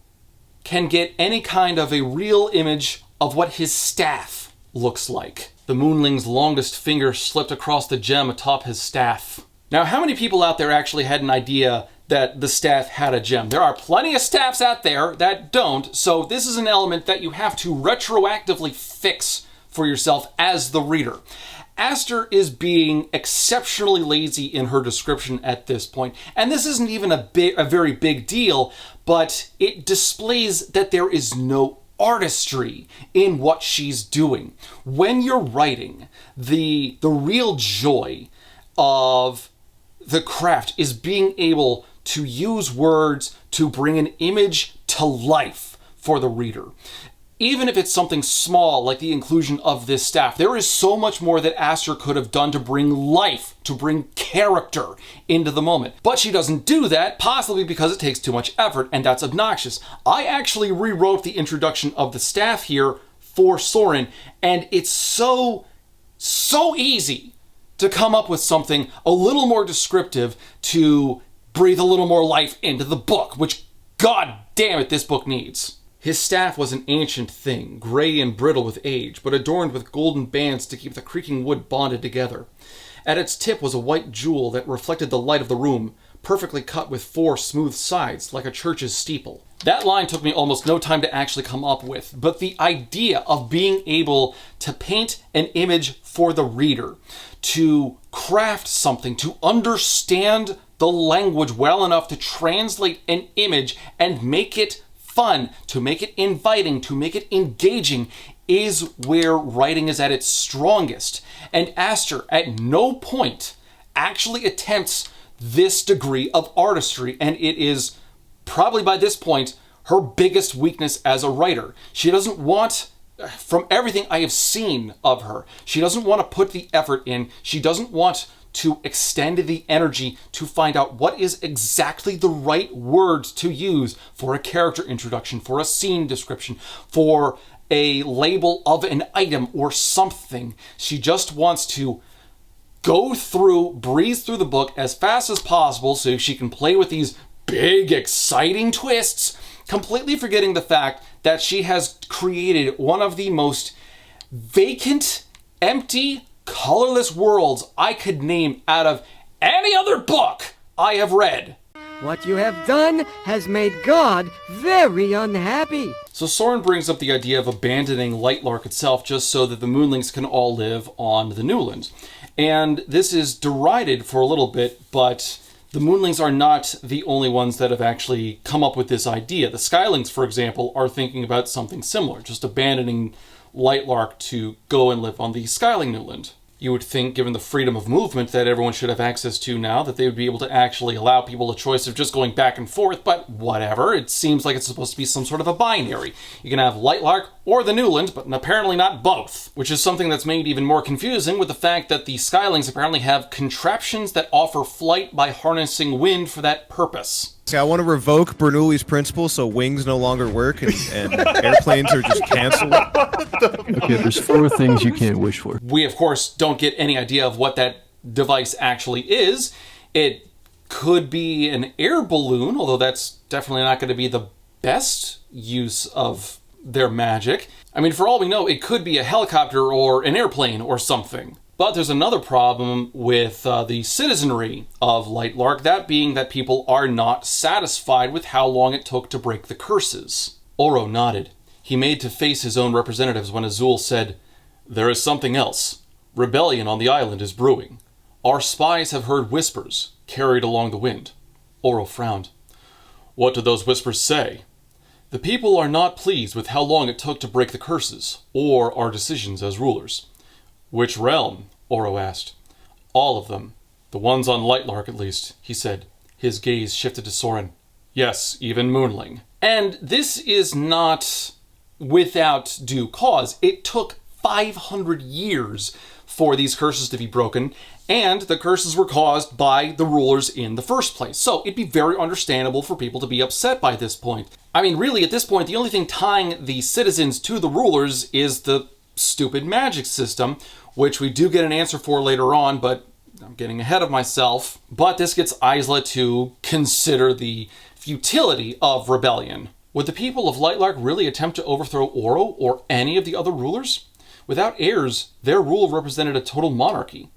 can get any kind of a real image of what his staff looks like? The moonling's longest finger slipped across the gem atop his staff. Now, how many people out there actually had an idea that the staff had a gem? There are plenty of staffs out there that don't, so this is an element that you have to retroactively fix for yourself as the reader. Aster is being exceptionally lazy in her description at this point, and this isn't even a very big deal, but it displays that there is no artistry in what she's doing. When you're writing, the real joy of the craft is being able to use words to bring an image to life for the reader. Even if it's something small like the inclusion of this staff, there is so much more that Aster could have done to bring life, to bring character into the moment. But she doesn't do that, possibly because it takes too much effort, and that's obnoxious. I actually rewrote the introduction of the staff here for Soren, and it's so easy to come up with something a little more descriptive to breathe a little more life into the book, which, god damn it, this book needs. His staff was an ancient thing, gray and brittle with age, but adorned with golden bands to keep the creaking wood bonded together. At its tip was a white jewel that reflected the light of the room, perfectly cut with 4 smooth sides, like a church's steeple. That line took me almost no time to actually come up with, but the idea of being able to paint an image for the reader, to craft something, to understand the language well enough to translate an image and make it fun, to make it inviting, to make it engaging, is where writing is at its strongest. And Aster at no point actually attempts this degree of artistry, and it is probably by this point her biggest weakness as a writer. She doesn't want, from everything I have seen of her, she doesn't want to put the effort in. She doesn't want to extend the energy to find out what is exactly the right words to use for a character introduction, for a scene description, for a label of an item or something. She just wants to go through, breeze through the book as fast as possible so she can play with these big, exciting twists completely forgetting the fact that she has created one of the most vacant, empty, colorless worlds I could name out of any other book I have read. What you have done has made God very unhappy. So Soren brings up the idea of abandoning Lightlark itself just so that the Moonlings can all live on the Newlands. And this is derided for a little bit, but the Moonlings are not the only ones that have actually come up with this idea. The Skylings, for example, are thinking about something similar, just abandoning Lightlark to go and live on the Skyling Newland. You would think, given the freedom of movement that everyone should have access to now, that they would be able to actually allow people a choice of just going back and forth, but whatever. It seems like it's supposed to be some sort of a binary. You can have Lightlark or the Newland, but apparently not both, which is something that's made even more confusing with the fact that the Skylings apparently have contraptions that offer flight by harnessing wind for that purpose. See, I want to revoke Bernoulli's principle so wings no longer work and airplanes are just canceled. Okay, there's 4 things you can't wish for. We, of course, don't get any idea of what that device actually is. It could be an air balloon, although that's definitely not going to be the best use of their magic. I mean, for all we know, it could be a helicopter or an airplane or something. But there's another problem with the citizenry of Lightlark, that being that people are not satisfied with how long it took to break the curses. Oro nodded. He made to face his own representatives when Azul said, "There is something else. Rebellion on the island is brewing. Our spies have heard whispers, carried along the wind." Oro frowned. "What do those whispers say?" "The people are not pleased with how long it took to break the curses, or our decisions as rulers." "Which realm?" Oro asked. "All of them. The ones on Lightlark, at least," he said. His gaze shifted to Soren. "Yes, even Moonling." And this is not without due cause. It took 500 years for these curses to be broken, and the curses were caused by the rulers in the first place. So it'd be very understandable for people to be upset by this point. I mean, really, at this point, the only thing tying the citizens to the rulers is the stupid magic system, which we do get an answer for later on, but I'm getting ahead of myself. But this gets Isla to consider the futility of rebellion. Would the people of Lightlark really attempt to overthrow Oro or any of the other rulers? Without heirs, their rule represented a total monarchy.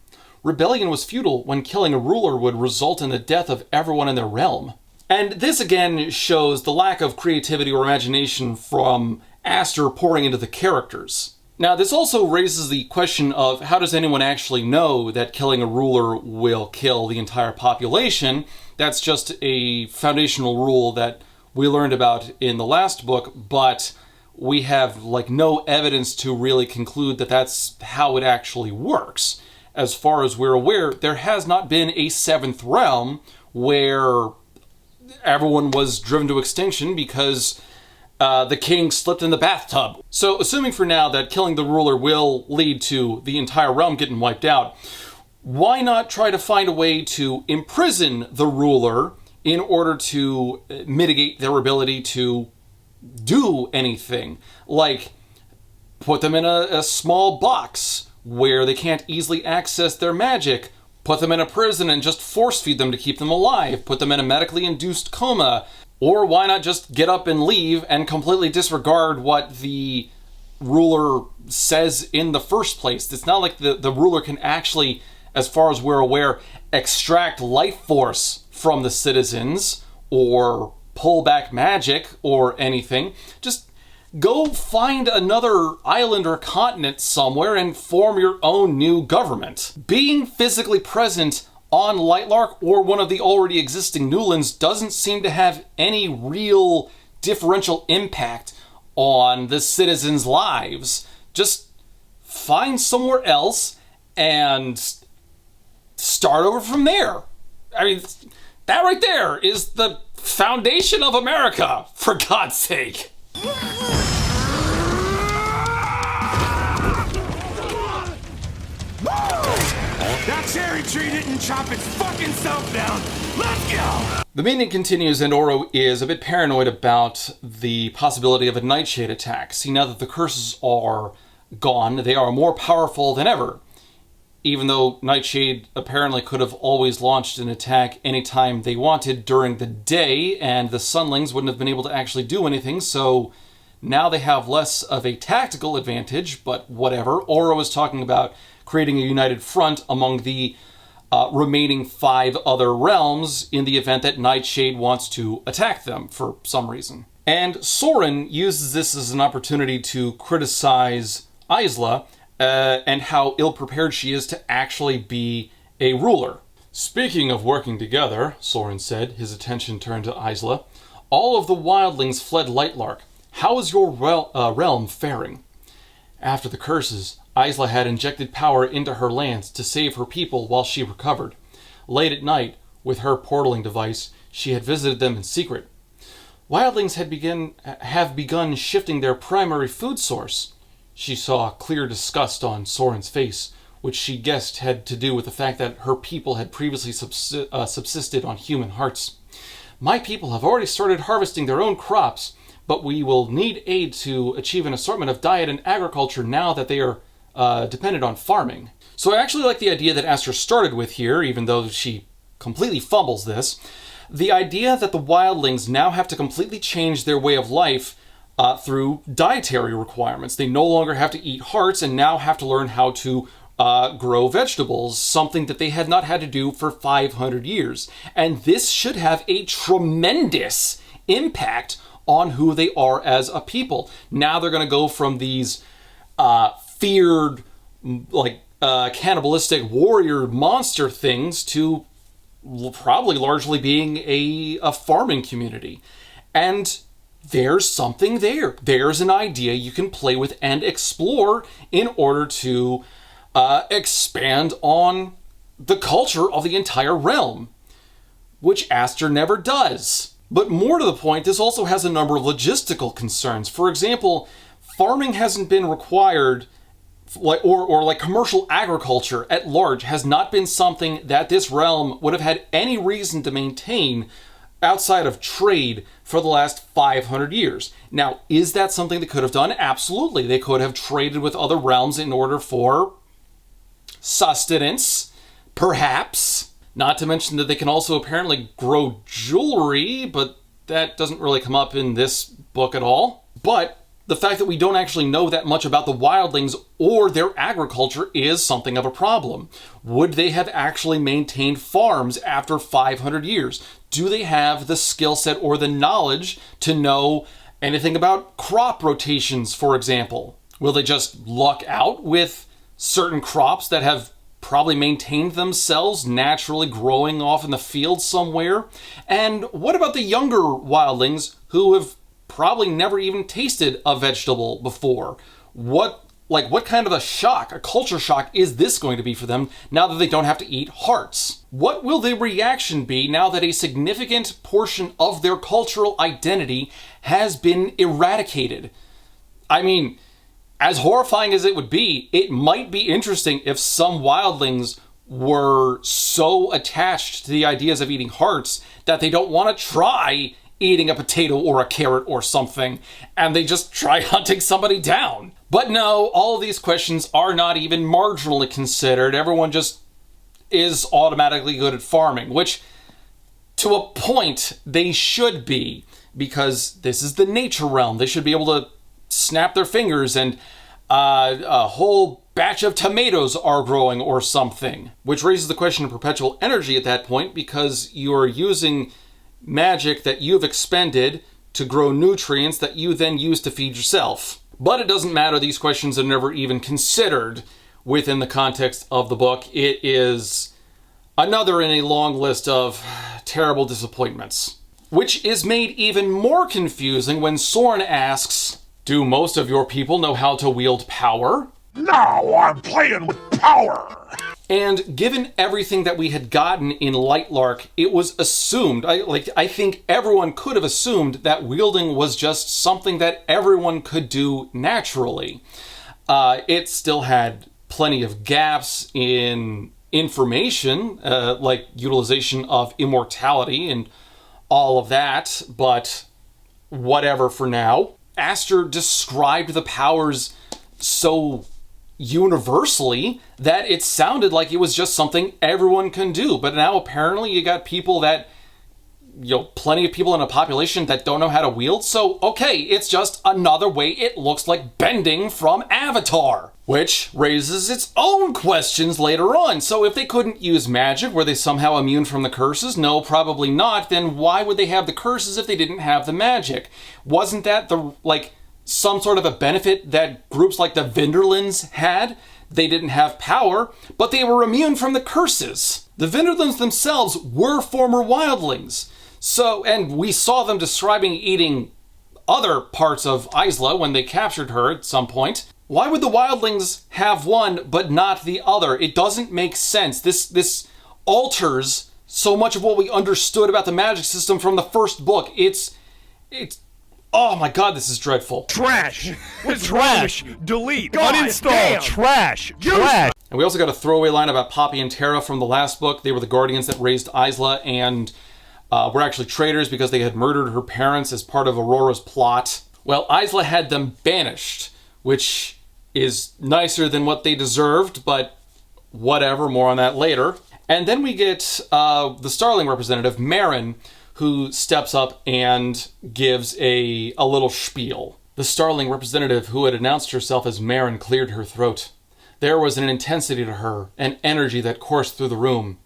Rebellion was futile when killing a ruler would result in the death of everyone in their realm. And this again shows the lack of creativity or imagination from Aster pouring into the characters. Now, this also raises the question of how does anyone actually know that killing a ruler will kill the entire population? That's just a foundational rule that we learned about in the last book, but we have no evidence to really conclude that that's how it actually works. As far as we're aware, there has not been a 7th realm where everyone was driven to extinction because the king slipped in the bathtub. So assuming for now that killing the ruler will lead to the entire realm getting wiped out, why not try to find a way to imprison the ruler in order to mitigate their ability to do anything? Like, put them in a small box where they can't easily access their magic, put them in a prison and just force feed them to keep them alive, put them in a medically induced coma, or why not just get up and leave and completely disregard what the ruler says in the first place? It's not like the ruler can actually, as far as we're aware, extract life force from the citizens or pull back magic or anything. Just go find another island or continent somewhere and form your own new government. Being physically present on Lightlark or one of the already existing Newlands doesn't seem to have any real differential impact on the citizens' lives. Just find somewhere else and start over from there. I mean, that right there is the foundation of America, for God's sake. That cherry tree didn't chop its fucking self down. Let's go! The meeting continues, and Oro is a bit paranoid about the possibility of a nightshade attack. See, now that the curses are gone, they are more powerful than ever. even though Nightshade apparently could have always launched an attack anytime they wanted during the day, and the Sunlings wouldn't have been able to actually do anything, so now they have less of a tactical advantage, but whatever. Aura was talking about creating a united front among the remaining 5 other realms in the event that Nightshade wants to attack them for some reason. And Soren uses this as an opportunity to criticize Isla and how ill-prepared she is to actually be a ruler. Speaking of working together, Soren said, his attention turned to Isla, all of the wildlings fled Lightlark. How is your realm faring? After the curses, Isla had injected power into her lands to save her people while she recovered. Late at night, with her portaling device, she had visited them in secret. Wildlings have begun shifting their primary food source. She saw clear disgust on Soren's face, which she guessed had to do with the fact that her people had previously subsisted on human hearts. My people have already started harvesting their own crops, but we will need aid to achieve an assortment of diet and agriculture now that they are dependent on farming. So I actually like the idea that Aster started with here, even though she completely fumbles this. The idea that the wildlings now have to completely change their way of life through dietary requirements. They no longer have to eat hearts and now have to learn how to grow vegetables, something that they had not had to do for 500 years. And this should have a tremendous impact on who they are as a people. Now they're going to go from these feared, cannibalistic warrior monster things to probably largely being a farming community. And there's something there. There's an idea you can play with and explore in order to expand on the culture of the entire realm, which Aster never does. But more to the point, this also has a number of logistical concerns. For example, farming hasn't been required, or commercial agriculture at large has not been something that this realm would have had any reason to maintain outside of trade for the last 500 years. Now, is that something they could have done? Absolutely. They could have traded with other realms in order for sustenance, perhaps. Not to mention that they can also apparently grow jewelry, but that doesn't really come up in this book at all. But the fact that we don't actually know that much about the wildlings or their agriculture is something of a problem. Would they have actually maintained farms after 500 years? Do they have the skill set or the knowledge to know anything about crop rotations, for example? Will they just luck out with certain crops that have probably maintained themselves naturally growing off in the field somewhere? And what about the younger wildlings who have probably never even tasted a vegetable before? What kind of a shock, a culture shock, is this going to be for them now that they don't have to eat hearts? What will the reaction be now that a significant portion of their cultural identity has been eradicated? I mean, as horrifying as it would be, it might be interesting if some wildlings were so attached to the ideas of eating hearts that they don't want to try eating a potato or a carrot or something, and they just try hunting somebody down. But no, all of these questions are not even marginally considered. Everyone just is automatically good at farming, which to a point they should be, because this is the nature realm. They should be able to snap their fingers and a whole batch of tomatoes are growing or something. Which raises the question of perpetual energy at that point, because you're using magic that you've expended to grow nutrients that you then use to feed yourself. But it doesn't matter. These questions are never even considered within the context of the book. It is another in a long list of terrible disappointments, which is made even more confusing when Soren asks, do most of your people know how to wield power? Now I'm playing with power! And given everything that we had gotten in Lightlark, it was assumed, I think everyone could have assumed that wielding was just something that everyone could do naturally. It still had plenty of gaps in information, like utilization of immortality and all of that, but whatever for now. Aster described the powers so universally that it sounded like it was just something everyone can do. But now apparently you got people that, plenty of people in a population that don't know how to wield. So, okay, it's just another way it looks like bending from Avatar, which raises its own questions later on. So if they couldn't use magic, were they somehow immune from the curses? No, probably not. Then why would they have the curses if they didn't have the magic? Wasn't that some sort of a benefit that groups like the Vinderlands had? They didn't have power, but they were immune from the curses. The Vinderlands themselves were former wildlings. So, and we saw them describing eating other parts of Isla when they captured her at some point. Why would the wildlings have one but not the other? It doesn't make sense. This alters so much of what we understood about the magic system from the first book. It's oh my god, this is dreadful. Trash! Trash! Delete! Uninstall! Trash! Trash! And we also got a throwaway line about Poppy and Terra from the last book. They were the guardians that raised Isla and were actually traitors because they had murdered her parents as part of Aurora's plot. Well, Isla had them banished, which is nicer than what they deserved, but whatever, more on that later. And then we get the Starling representative, Marin, who steps up and gives a little spiel. The Starling representative, who had announced herself as Marin, cleared her throat. There was an intensity to her, an energy that coursed through the room.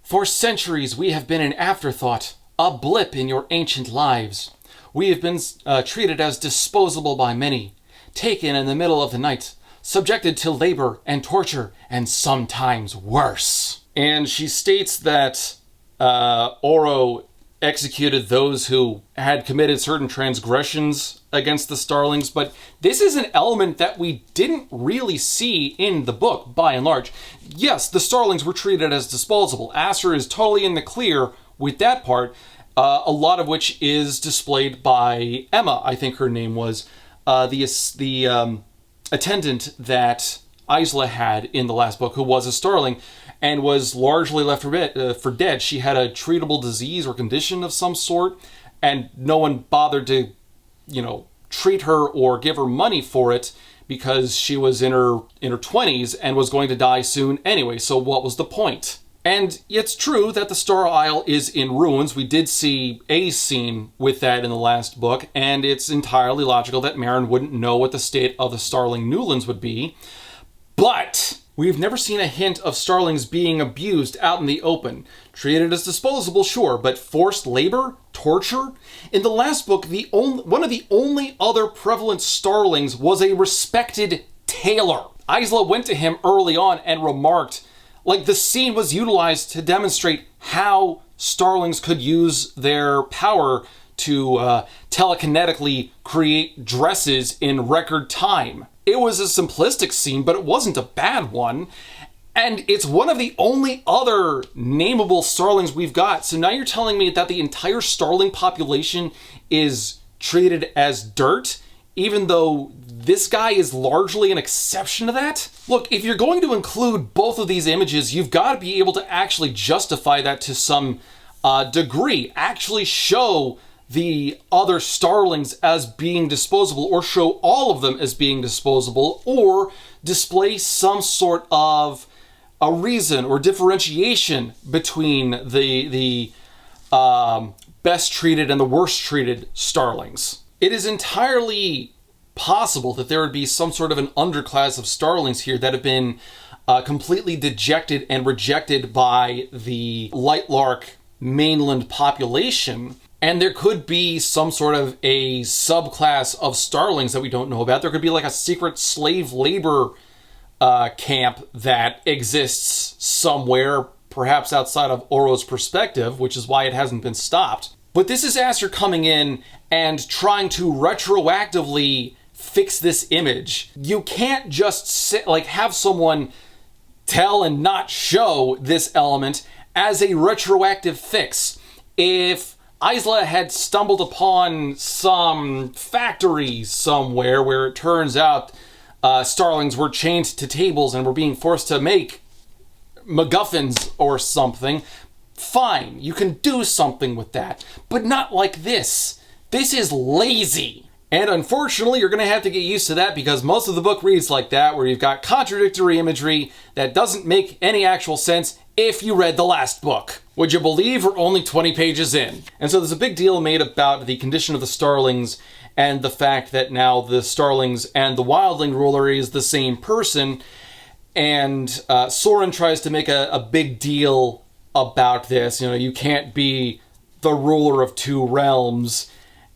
For centuries we have been an afterthought, a blip in your ancient lives. We have been treated as disposable by many, taken in the middle of the night, subjected to labor and torture, and sometimes worse. And she states that Oro executed those who had committed certain transgressions against the Starlings, but this is an element that we didn't really see in the book, by and large. Yes, the Starlings were treated as disposable. Aster is totally in the clear with that part, a lot of which is displayed by Emma, I think her name was, the attendant that Isla had in the last book, who was a Starling, and was largely left for dead. She had a treatable disease or condition of some sort, and no one bothered to, treat her or give her money for it because she was in her 20s and was going to die soon anyway, so what was the point? And it's true that the Star Isle is in ruins. We did see a scene with that in the last book, and it's entirely logical that Marin wouldn't know what the state of the Starling Newlands would be. But we've never seen a hint of Starlings being abused out in the open. Treated as disposable, sure, but forced labor? Torture? In the last book, one of the only other prevalent Starlings was a respected tailor. Isla went to him early on and remarked, the scene was utilized to demonstrate how Starlings could use their power to telekinetically create dresses in record time. It was a simplistic scene, but it wasn't a bad one. And it's one of the only other nameable Starlings we've got. So now you're telling me that the entire Starling population is treated as dirt, even though this guy is largely an exception to that? Look, if you're going to include both of these images, you've got to be able to actually justify that to some degree. Actually show the other Starlings as being disposable, or show all of them as being disposable, or display some sort of a reason or differentiation between the best treated and the worst treated Starlings. It is entirely possible that there would be some sort of an underclass of Starlings here that have been completely dejected and rejected by the Lightlark mainland population. And there could be some sort of a subclass of Starlings that we don't know about. There could be like a secret slave labor camp that exists somewhere, perhaps outside of Oro's perspective, which is why it hasn't been stopped. But this is Aster coming in and trying to retroactively fix this image. You can't just have someone tell and not show this element as a retroactive fix. If Isla had stumbled upon some factory somewhere where it turns out Starlings were chained to tables and were being forced to make MacGuffins or something, fine, you can do something with that. But not like this. This is lazy. And unfortunately, you're going to have to get used to that because most of the book reads like that, where you've got contradictory imagery that doesn't make any actual sense if you read the last book. Would you believe we're only 20 pages in? And so there's a big deal made about the condition of the Starlings and the fact that now the Starlings and the Wildling ruler is the same person. And Soren tries to make a big deal about this. You know, you can't be the ruler of two realms.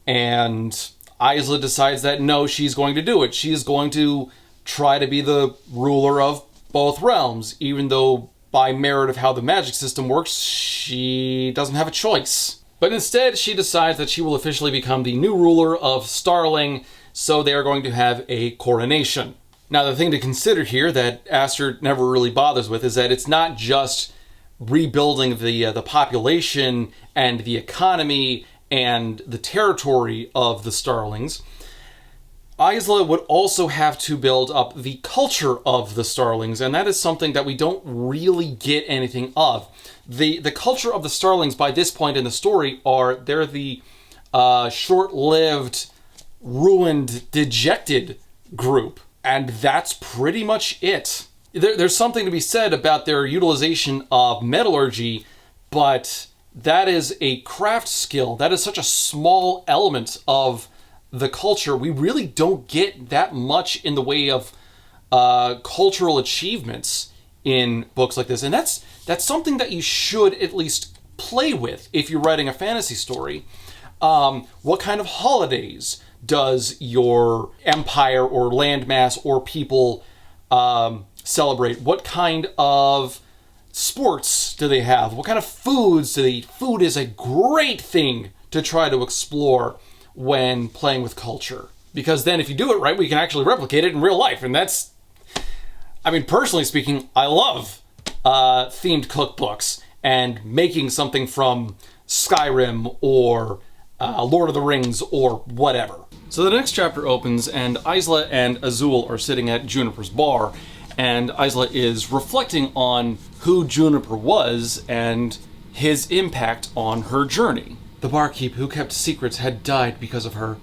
And Isla decides that no, she's going to do it. She's going to try to be the ruler of both realms, even though by merit of how the magic system works, she doesn't have a choice. But instead, she decides that she will officially become the new ruler of Starling, so they are going to have a coronation. Now, the thing to consider here that Aster never really bothers with is that it's not just rebuilding the population and the economy and the territory of the Starlings. Isla would also have to build up the culture of the Starlings, and that is something that we don't really get anything of. The culture of the Starlings by this point in the story they're the short-lived, ruined, dejected group, and that's pretty much it. There's something to be said about their utilization of metallurgy, but that is a craft skill. That is such a small element of the culture. We really don't get that much in the way of cultural achievements in books like this. And that's something that you should at least play with if you're writing a fantasy story. What kind of holidays does your empire or landmass or people celebrate? What kind of sports do they have? What kind of foods do they eat? Food is a great thing to try to explore when playing with culture. Because then if you do it right, we can actually replicate it in real life. And that's, I mean, personally speaking, I love themed cookbooks and making something from Skyrim or Lord of the Rings or whatever. So the next chapter opens and Isla and Azul are sitting at Juniper's bar, and Isla is reflecting on who Juniper was and his impact on her journey. The barkeep who kept secrets had died because of her.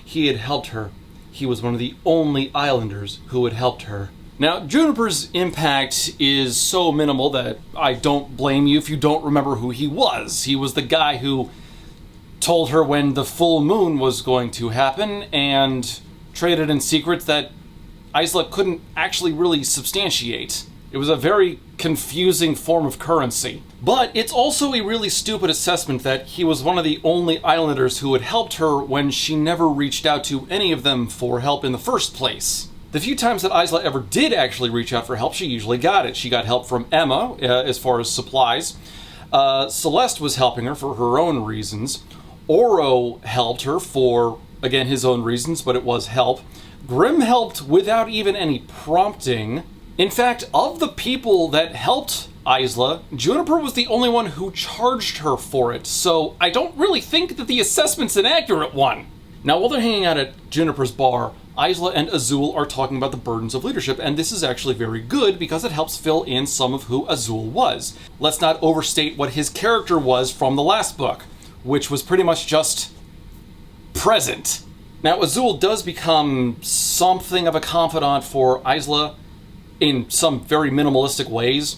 He had helped her. He was one of the only islanders who had helped her. Now, Juniper's impact is so minimal that I don't blame you if you don't remember who he was. He was the guy who told her when the full moon was going to happen and traded in secrets that Isla couldn't actually really substantiate. It was a very confusing form of currency. But it's also a really stupid assessment that he was one of the only islanders who had helped her when she never reached out to any of them for help in the first place. The few times that Isla ever did actually reach out for help, she usually got it. She got help from Emma as far as supplies. Celeste was helping her for her own reasons. Oro helped her for, again, his own reasons, but it was help. Grimm helped without even any prompting. In fact, of the people that helped Isla, Juniper was the only one who charged her for it, so I don't really think that the assessment's an accurate one. Now, while they're hanging out at Juniper's bar, Isla and Azul are talking about the burdens of leadership, and this is actually very good because it helps fill in some of who Azul was. Let's not overstate what his character was from the last book, which was pretty much just present. Now, Azul does become something of a confidant for Isla in some very minimalistic ways,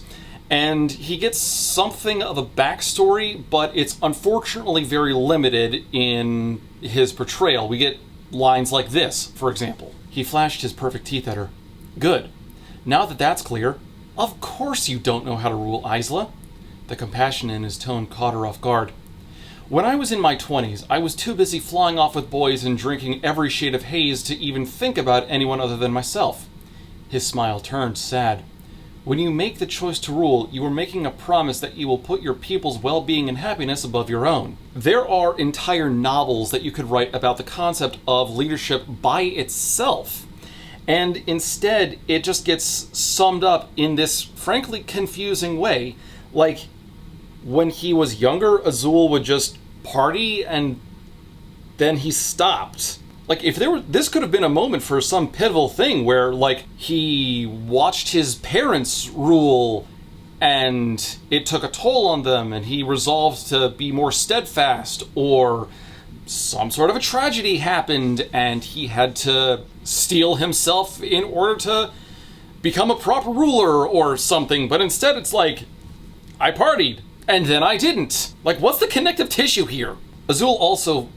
and he gets something of a backstory, but it's unfortunately very limited in his portrayal. We get lines like this, for example. He flashed his perfect teeth at her. Good. Now that that's clear, of course you don't know how to rule Isla. The compassion in his tone caught her off guard. When I was in my 20s, I was too busy flying off with boys and drinking every shade of haze to even think about anyone other than myself. His smile turned sad. When you make the choice to rule, you are making a promise that you will put your people's well-being and happiness above your own. There are entire novels that you could write about the concept of leadership by itself. And instead, it just gets summed up in this frankly confusing way. Like, when he was younger, Azul would just party and then he stopped. Like, if this could have been a moment for some pivotal thing where, like, he watched his parents rule and it took a toll on them and he resolved to be more steadfast, or some sort of a tragedy happened and he had to steel himself in order to become a proper ruler or something, but instead it's like, I partied, and then I didn't. Like, what's the connective tissue here? Azul also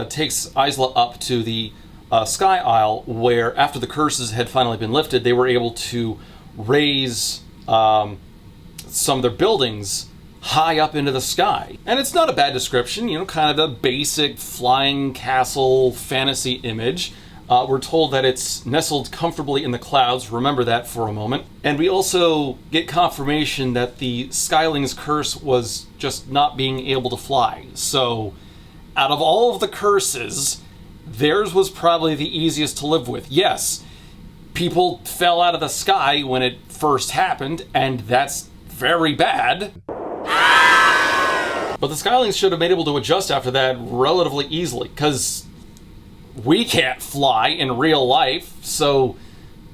takes Isla up to the Sky Isle, where after the curses had finally been lifted, they were able to raise some of their buildings high up into the sky. And it's not a bad description, you know, kind of a basic flying castle fantasy image. We're told that it's nestled comfortably in the clouds, remember that for a moment. And we also get confirmation that the Skyling's curse was just not being able to fly. So, out of all of the curses, theirs was probably the easiest to live with. Yes, people fell out of the sky when it first happened, and that's very bad. But the Skylings should have been able to adjust after that relatively easily, because we can't fly in real life, so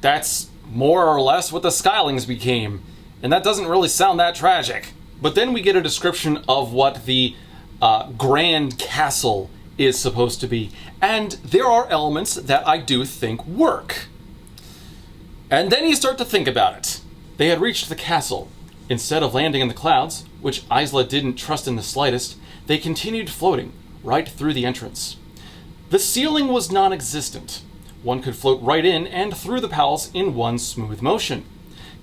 that's more or less what the Skylings became. And that doesn't really sound that tragic. But then we get a description of what the Grand Castle is supposed to be. And there are elements that I do think work. And then you start to think about it. They had reached the castle. Instead of landing in the clouds, which Isla didn't trust in the slightest, they continued floating right through the entrance. The ceiling was non-existent. One could float right in and through the palace in one smooth motion.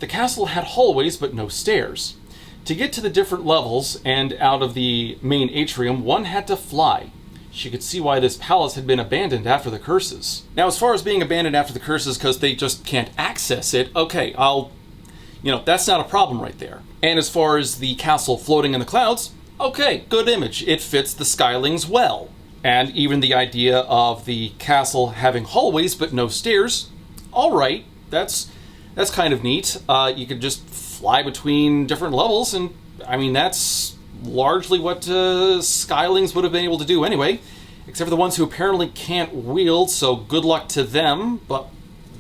The castle had hallways but no stairs. To get to the different levels and out of the main atrium, one had to fly. She could see why this palace had been abandoned after the curses. Now, as far as being abandoned after the curses because they just can't access it, okay, that's not a problem right there. And as far as the castle floating in the clouds, okay, good image. It fits the Skylings well. And even the idea of the castle having hallways but no stairs, all right, that's kind of neat. You could just fly between different levels, and I mean, that's largely what Skylings would have been able to do anyway, except for the ones who apparently can't wield, so good luck to them, but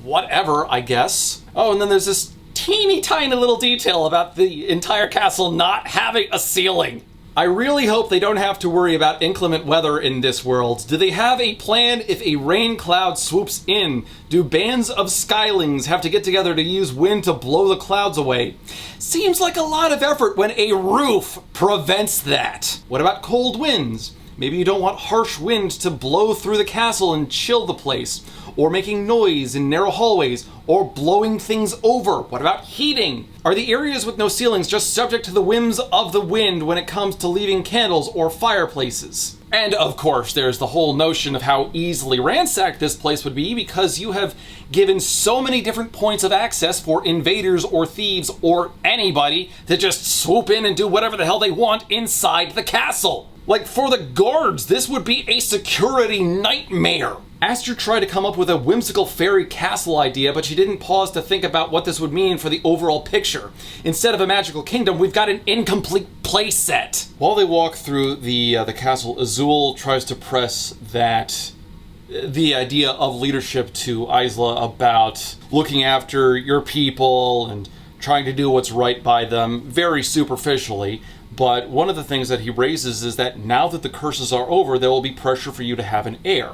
whatever, I guess. Oh, and then there's this teeny tiny little detail about the entire castle not having a ceiling. I really hope they don't have to worry about inclement weather in this world. Do they have a plan if a rain cloud swoops in? Do bands of Skylings have to get together to use wind to blow the clouds away? Seems like a lot of effort when a roof prevents that. What about cold winds? Maybe you don't want harsh wind to blow through the castle and chill the place, or making noise in narrow hallways, or blowing things over. What about heating? Are the areas with no ceilings just subject to the whims of the wind when it comes to leaving candles or fireplaces? And of course, there's the whole notion of how easily ransacked this place would be because you have given so many different points of access for invaders or thieves or anybody to just swoop in and do whatever the hell they want inside the castle. Like, for the guards, this would be a security nightmare. Aster tried to come up with a whimsical fairy castle idea, but she didn't pause to think about what this would mean for the overall picture. Instead of a magical kingdom, we've got an incomplete playset. While they walk through the castle, Azul tries to press the idea of leadership to Isla about looking after your people and trying to do what's right by them, very superficially. But one of the things that he raises is that now that the curses are over, there will be pressure for you to have an heir.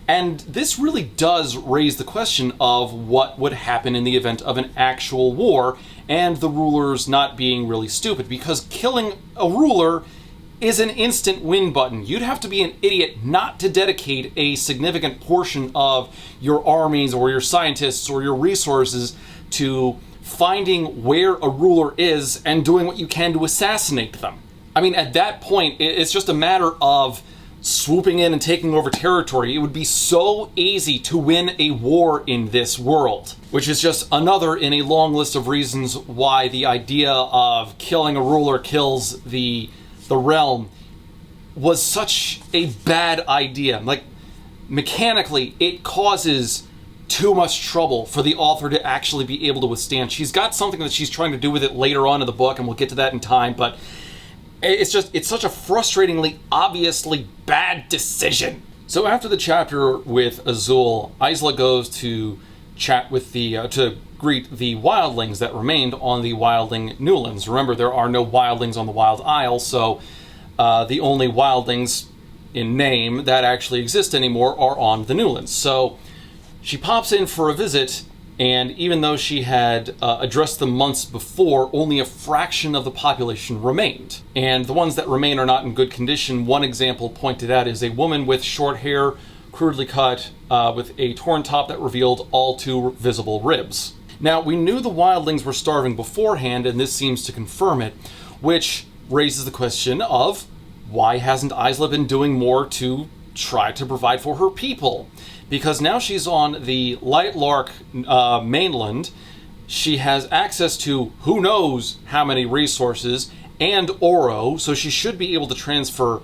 And this really does raise the question of what would happen in the event of an actual war and the rulers not being really stupid, because killing a ruler is an instant win button. You'd have to be an idiot not to dedicate a significant portion of your armies or your scientists or your resources to finding where a ruler is and doing what you can to assassinate them. I mean, at that point, it's just a matter of swooping in and taking over territory. It would be so easy to win a war in this world, which is just another in a long list of reasons why the idea of killing a ruler kills the realm was such a bad idea. Like, mechanically, it causes too much trouble for the author to actually be able to withstand. She's got something that she's trying to do with it later on in the book, and we'll get to that in time, but it's such a frustratingly, obviously bad decision. So after the chapter with Azul, Isla goes to chat with to greet the wildlings that remained on the Wildling Newlands. Remember, there are no wildlings on the Wild Isle, so the only wildlings in name that actually exist anymore are on the Newlands. So she pops in for a visit, and even though she had addressed them months before, only a fraction of the population remained. And the ones that remain are not in good condition. One example pointed out is a woman with short hair, crudely cut, with a torn top that revealed all 2 visible ribs. Now, we knew the Wildlings were starving beforehand, and this seems to confirm it, which raises the question of why hasn't Isla been doing more to try to provide for her people? Because now she's on the Lightlark mainland, she has access to who knows how many resources and oro, so she should be able to transfer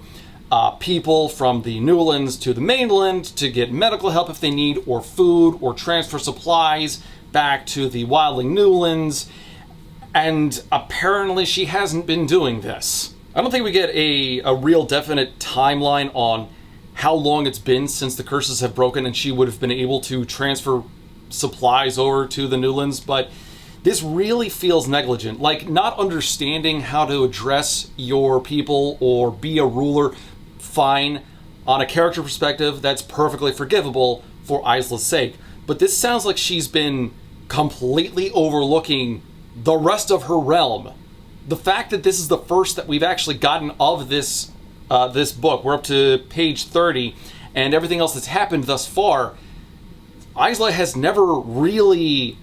people from the Newlands to the mainland to get medical help if they need, or food, or transfer supplies back to the Wildling Newlands, and apparently she hasn't been doing this. I don't think we get a real definite timeline on how long it's been since the curses have broken and she would have been able to transfer supplies over to the Newlands, but this really feels negligent. Like, not understanding how to address your people or be a ruler, fine. On a character perspective, that's perfectly forgivable for Isla's sake. But this sounds like she's been completely overlooking the rest of her realm. The fact that this is the first that we've actually gotten of this this book, we're up to page 30, and everything else that's happened thus far, Isla has never really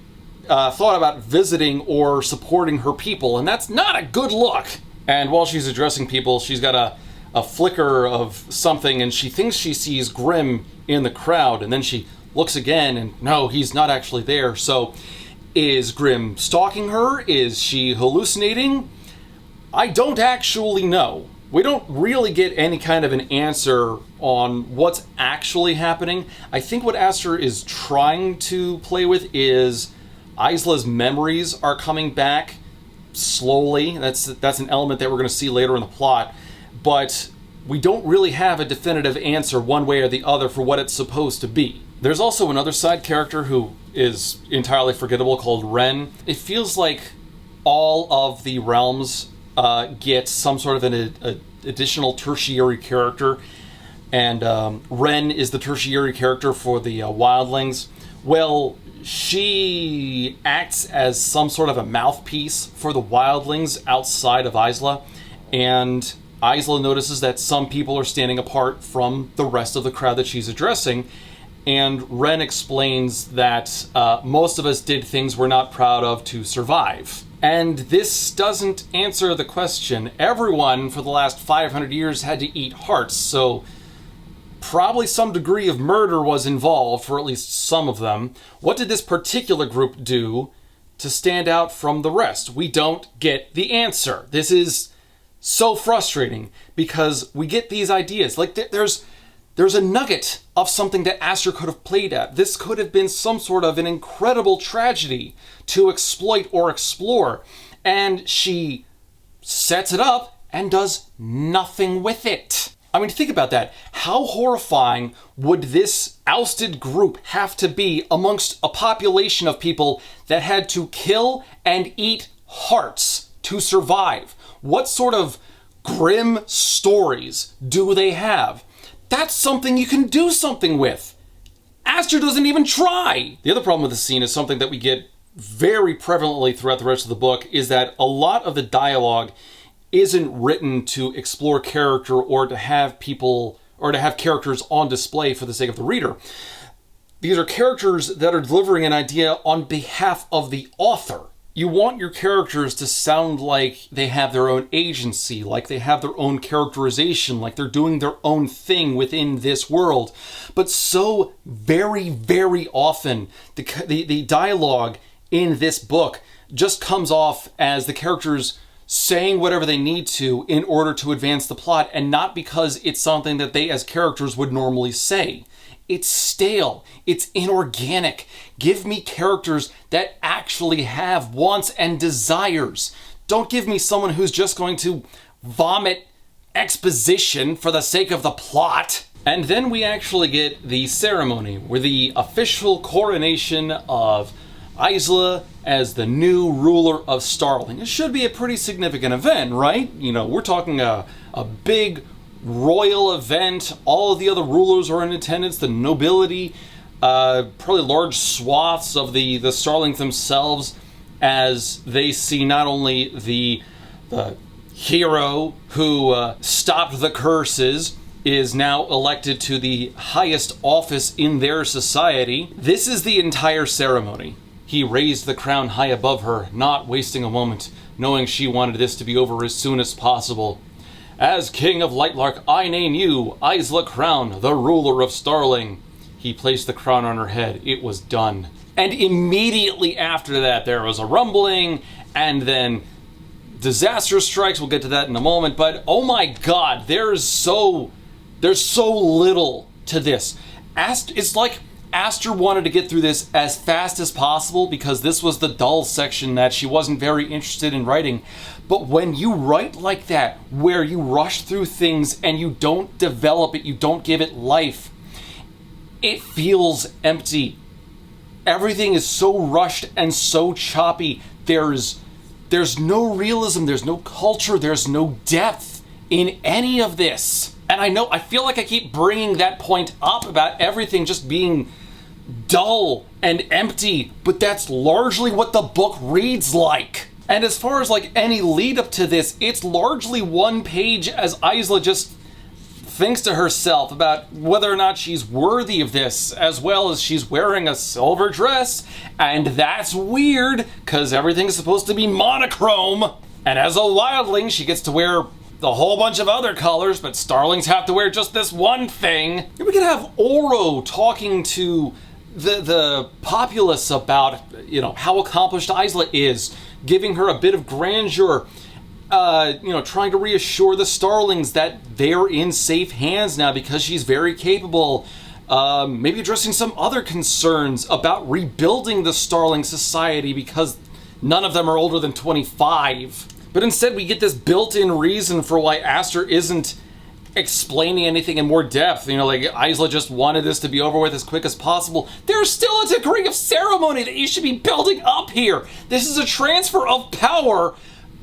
thought about visiting or supporting her people, and that's not a good look. And while she's addressing people, she's got a flicker of something, and she thinks she sees Grim in the crowd, and then she looks again, and no, he's not actually there. So is Grim stalking her? Is she hallucinating? I don't actually know. We don't really get any kind of an answer on what's actually happening. I think what Aster is trying to play with is Isla's memories are coming back slowly. That's an element that we're going to see later in the plot. But we don't really have a definitive answer one way or the other for what it's supposed to be. There's also another side character who is entirely forgettable called Ren. It feels like all of the realms get some sort of an additional tertiary character, and Ren is the tertiary character for the Wildlings. Well, she acts as some sort of a mouthpiece for the Wildlings outside of Isla, and Isla notices that some people are standing apart from the rest of the crowd that she's addressing, and Ren explains that most of us did things we're not proud of to survive. And this doesn't answer the question. Everyone for the last 500 years had to eat hearts, so probably some degree of murder was involved for at least some of them. What did this particular group do to stand out from the rest? We don't get the answer. This is so frustrating because we get these ideas. Like, there's a nugget of something that Aster could have played at. This could have been some sort of an incredible tragedy to exploit or explore. And she sets it up and does nothing with it. I mean, think about that. How horrifying would this ousted group have to be amongst a population of people that had to kill and eat hearts to survive? What sort of grim stories do they have? That's something you can do something with. Aster doesn't even try. The other problem with the scene is something that we get very prevalently throughout the rest of the book, is that a lot of the dialogue isn't written to explore character or to have people or to have characters on display for the sake of the reader. These are characters that are delivering an idea on behalf of the author. You want your characters to sound like they have their own agency, like they have their own characterization, like they're doing their own thing within this world. But so very, very often, the dialogue in this book just comes off as the characters saying whatever they need to in order to advance the plot, and not because it's something that they as characters would normally say. It's stale. It's inorganic. Give me characters that actually have wants and desires. Don't give me someone who's just going to vomit exposition for the sake of the plot. And then we actually get the ceremony, where the official coronation of Isla as the new ruler of Starling. It should be a pretty significant event, right? You know, we're talking a big royal event. All of the other rulers are in attendance, the nobility, probably large swaths of the Starlings themselves, as they see not only the hero who stopped the curses is now elected to the highest office in their society. This is the entire ceremony. He raised the crown high above her, not wasting a moment, knowing she wanted this to be over as soon as possible. As King of Lightlark, I name you, Isla Crown, the ruler of Starling. He placed the crown on her head. It was done. And immediately after that, there was a rumbling, and then disaster strikes. We'll get to that in a moment, but oh my god, there's so little to this. It's like Aster wanted to get through this as fast as possible because this was the dull section that she wasn't very interested in writing. But when you write like that, where you rush through things and you don't develop it, you don't give it life, it feels empty. Everything is so rushed and so choppy. There's no realism, there's no culture, there's no depth in any of this. And I feel like I keep bringing that point up about everything just being dull and empty, but that's largely what the book reads like. And as far as like any lead up to this, it's largely one page as Isla just thinks to herself about whether or not she's worthy of this, as well as she's wearing a silver dress, and that's weird, because everything's supposed to be monochrome. And as a wildling, she gets to wear a whole bunch of other colors, but starlings have to wear just this one thing. And we could have Oro talking to the populace about, how accomplished Isla is, giving her a bit of grandeur, trying to reassure the starlings that they're in safe hands now because she's very capable. Maybe addressing some other concerns about rebuilding the starling society because none of them are older than 25. But instead we get this built-in reason for why Aster isn't explaining anything in more depth. Like Isla just wanted this to be over with as quick as possible. There's still a degree of ceremony that you should be building up here. This is a transfer of power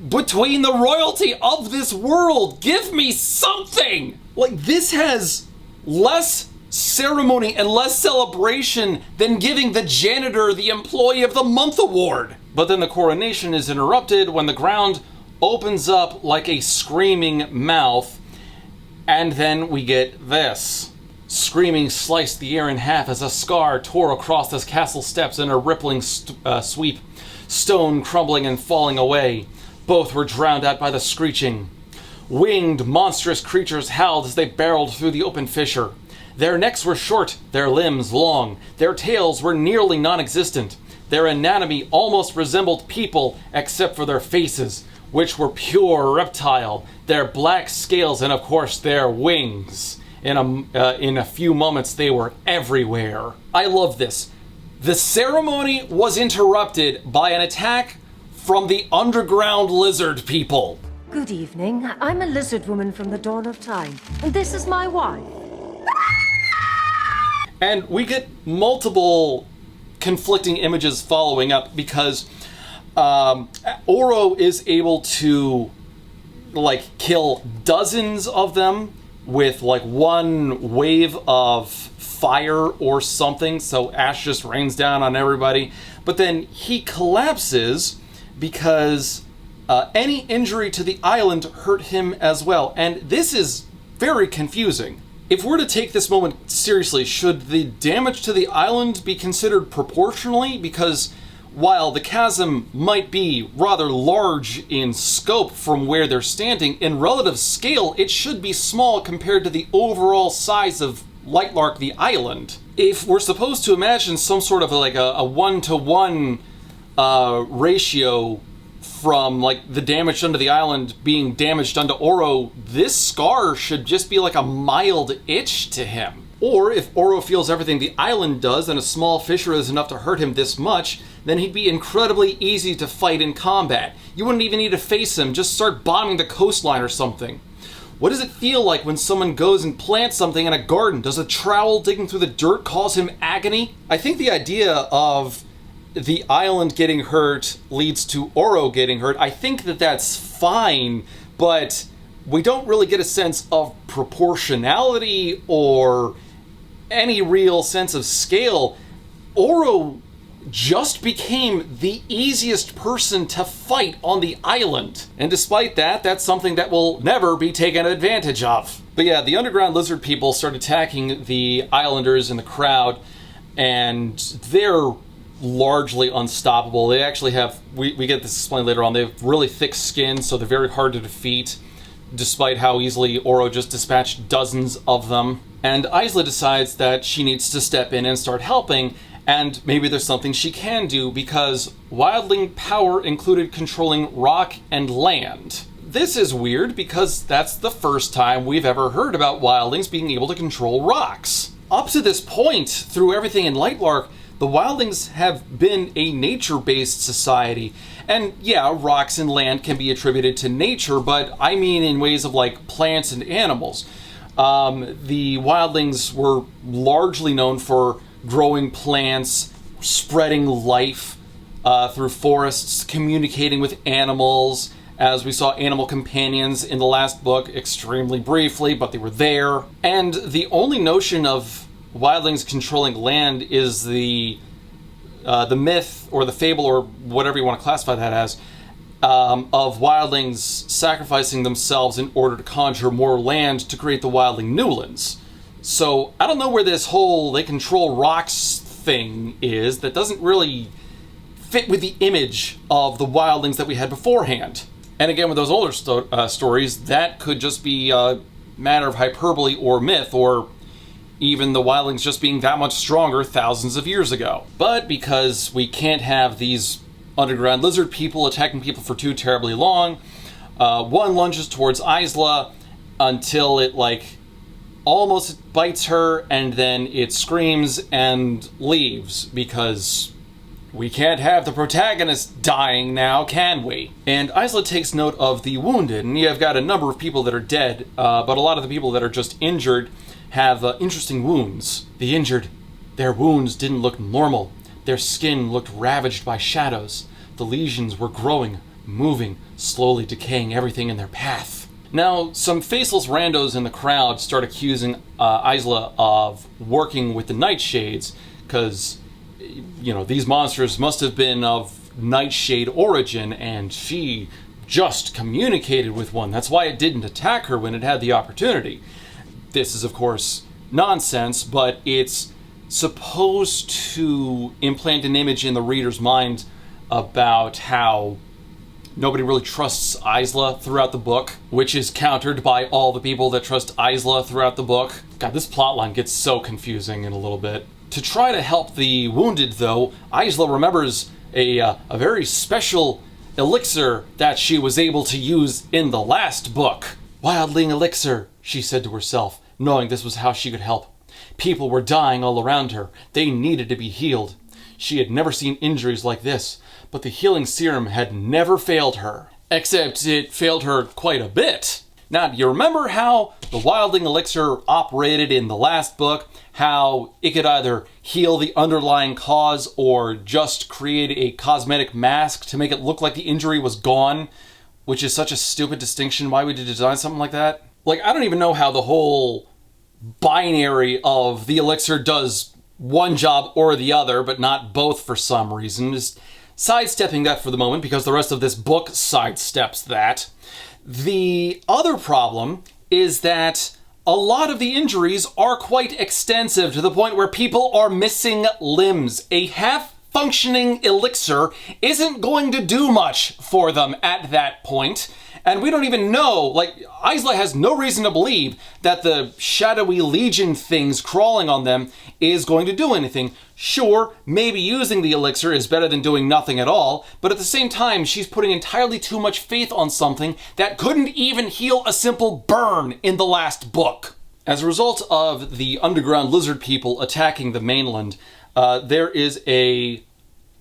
between the royalty of this world. Give me something! Like, this has less ceremony and less celebration than giving the janitor the Employee of the Month award. But then the coronation is interrupted when the ground opens up like a screaming mouth, and then we get this. Screaming sliced the air in half as a scar tore across the castle steps in a rippling sweep, stone crumbling and falling away. Both were drowned out by the screeching. Winged, monstrous creatures howled as they barreled through the open fissure. Their necks were short, their limbs long, their tails were nearly non-existent. Their anatomy almost resembled people, except for their faces, which were pure reptile, their black scales, and of course their wings. In a few moments, they were everywhere. I love this. The ceremony was interrupted by an attack from the underground lizard people. Good evening. I'm a lizard woman from the dawn of time, and this is my wife. And we get multiple conflicting images following up because Oro is able to kill dozens of them with one wave of fire or something, so ash just rains down on everybody. But then he collapses because any injury to the island hurt him as well. And this is very confusing. If we're to take this moment seriously, should the damage to the island be considered proportionally? Because while the chasm might be rather large in scope from where they're standing, in relative scale, it should be small compared to the overall size of Lightlark, the island. If we're supposed to imagine some sort of a one-to-one ratio from the damage done to the island being damage done to Oro, this scar should just be a mild itch to him. Or if Oro feels everything the island does and a small fissure is enough to hurt him this much, then he'd be incredibly easy to fight in combat. You wouldn't even need to face him, just start bombing the coastline or something. What does it feel like when someone goes and plants something in a garden? Does a trowel digging through the dirt cause him agony? I think the idea of the island getting hurt leads to Oro getting hurt. I think that that's fine, but we don't really get a sense of proportionality or any real sense of scale. Oro just became the easiest person to fight on the island. And despite that, that's something that will never be taken advantage of. But yeah, the underground lizard people start attacking the islanders in the crowd, and they're largely unstoppable. They actually have, we get this explained later on, they have really thick skin, so they're very hard to defeat, despite how easily Oro just dispatched dozens of them. And Isla decides that she needs to step in and start helping, and maybe there's something she can do, because Wildling power included controlling rock and land. This is weird, because that's the first time we've ever heard about Wildlings being able to control rocks. Up to this point, through everything in Lightlark, the Wildlings have been a nature-based society. And yeah, rocks and land can be attributed to nature, but I mean in ways of like plants and animals. The Wildlings were largely known for growing plants, spreading life through forests, communicating with animals, as we saw animal companions in the last book extremely briefly, but they were there. And the only notion of Wildlings controlling land is the myth or the fable or whatever you want to classify that as, of Wildlings sacrificing themselves in order to conjure more land to create the Wildling Newlands. So I don't know where this whole they control rocks thing is. That doesn't really fit with the image of the Wildlings that we had beforehand. And again, with those older stories, that could just be a matter of hyperbole or myth, or even the Wildlings just being that much stronger thousands of years ago. But because we can't have these underground lizard people attacking people for too terribly long, one lunges towards Isla until it almost bites her, and then it screams and leaves, because we can't have the protagonist dying now, can we? And Isla takes note of the wounded, and you've got a number of people that are dead, but a lot of the people that are just injured have interesting wounds. The injured, their wounds didn't look normal. Their skin looked ravaged by shadows. The lesions were growing, moving, slowly decaying everything in their path. Now, some faceless randos in the crowd start accusing Isla of working with the Nightshades, because, you know, these monsters must have been of Nightshade origin, and she just communicated with one. That's why it didn't attack her when it had the opportunity. This is, of course, nonsense, but it's supposed to implant an image in the reader's mind about how nobody really trusts Isla throughout the book, which is countered by all the people that trust Isla throughout the book. God, this plotline gets so confusing in a little bit. To try to help the wounded, though, Isla remembers a very special elixir that she was able to use in the last book. Wildling elixir, she said to herself, knowing this was how she could help. People were dying all around her. They needed to be healed. She had never seen injuries like this, but the healing serum had never failed her. Except it failed her quite a bit. Now, do you remember how the Wildling elixir operated in the last book? How it could either heal the underlying cause or just create a cosmetic mask to make it look like the injury was gone, which is such a stupid distinction. Why would you design something like that? Like, I don't even know how the whole binary of the elixir does one job or the other, but not both for some reason. Just sidestepping that for the moment, because the rest of this book sidesteps that. The other problem is that a lot of the injuries are quite extensive, to the point where people are missing limbs. A half-functioning elixir isn't going to do much for them at that point. And we don't even know, like, Isla has no reason to believe that the shadowy legion things crawling on them is going to do anything. Sure, maybe using the elixir is better than doing nothing at all, but at the same time, she's putting entirely too much faith on something that couldn't even heal a simple burn in the last book. As a result of the underground lizard people attacking the mainland, there is an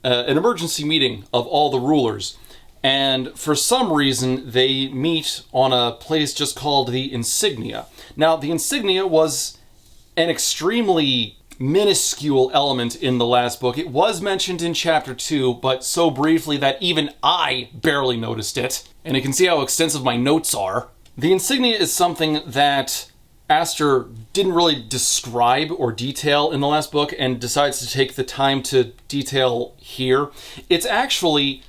emergency meeting of all the rulers. And for some reason, they meet on a place just called the Insignia. Now, the Insignia was an extremely minuscule element in the last book. It was mentioned in chapter 2, but so briefly that even I barely noticed it. And you can see how extensive my notes are. The insignia is something that Aster didn't really describe or detail in the last book and decides to take the time to detail here. It's actually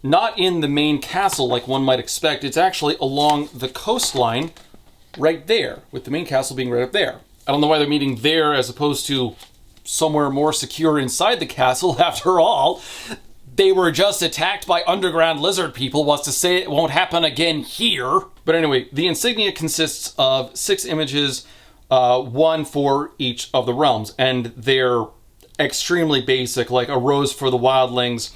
not in the main castle like one might expect. It's actually along the coastline right there, with the main castle being right up there. I don't know why they're meeting there as opposed to somewhere more secure inside the castle. After all, they were just attacked by underground lizard people. What's to say it won't happen again here? But anyway, the insignia consists of 6 images, 1 for each of the realms, and they're extremely basic, like a rose for the wildlings,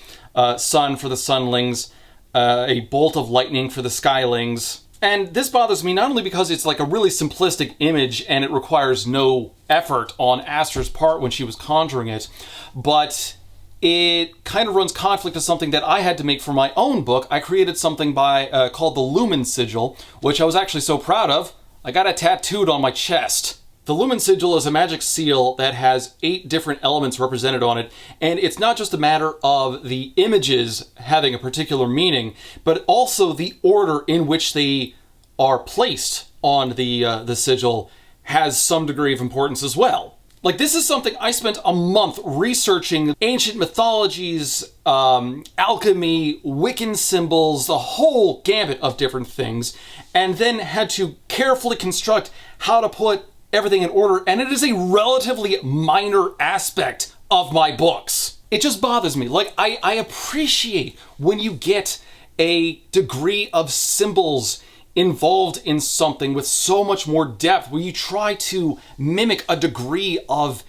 sun for the sunlings, a bolt of lightning for the skylings. And this bothers me not only because it's like a really simplistic image and it requires no effort on Aster's part when she was conjuring it, but it kind of runs conflict to something that I had to make for my own book. I created something called the Lumen Sigil, which I was actually so proud of, I got it tattooed on my chest. The Lumen Sigil is a magic seal that has 8 different elements represented on it, and it's not just a matter of the images having a particular meaning, but also the order in which they are placed on the sigil has some degree of importance as well. Like, this is something I spent a month researching: ancient mythologies, alchemy, Wiccan symbols, the whole gambit of different things, and then had to carefully construct how to put everything in order, and it is a relatively minor aspect of my books. It just bothers me. Like, I appreciate when you get a degree of symbols involved in something with so much more depth, where you try to mimic a degree of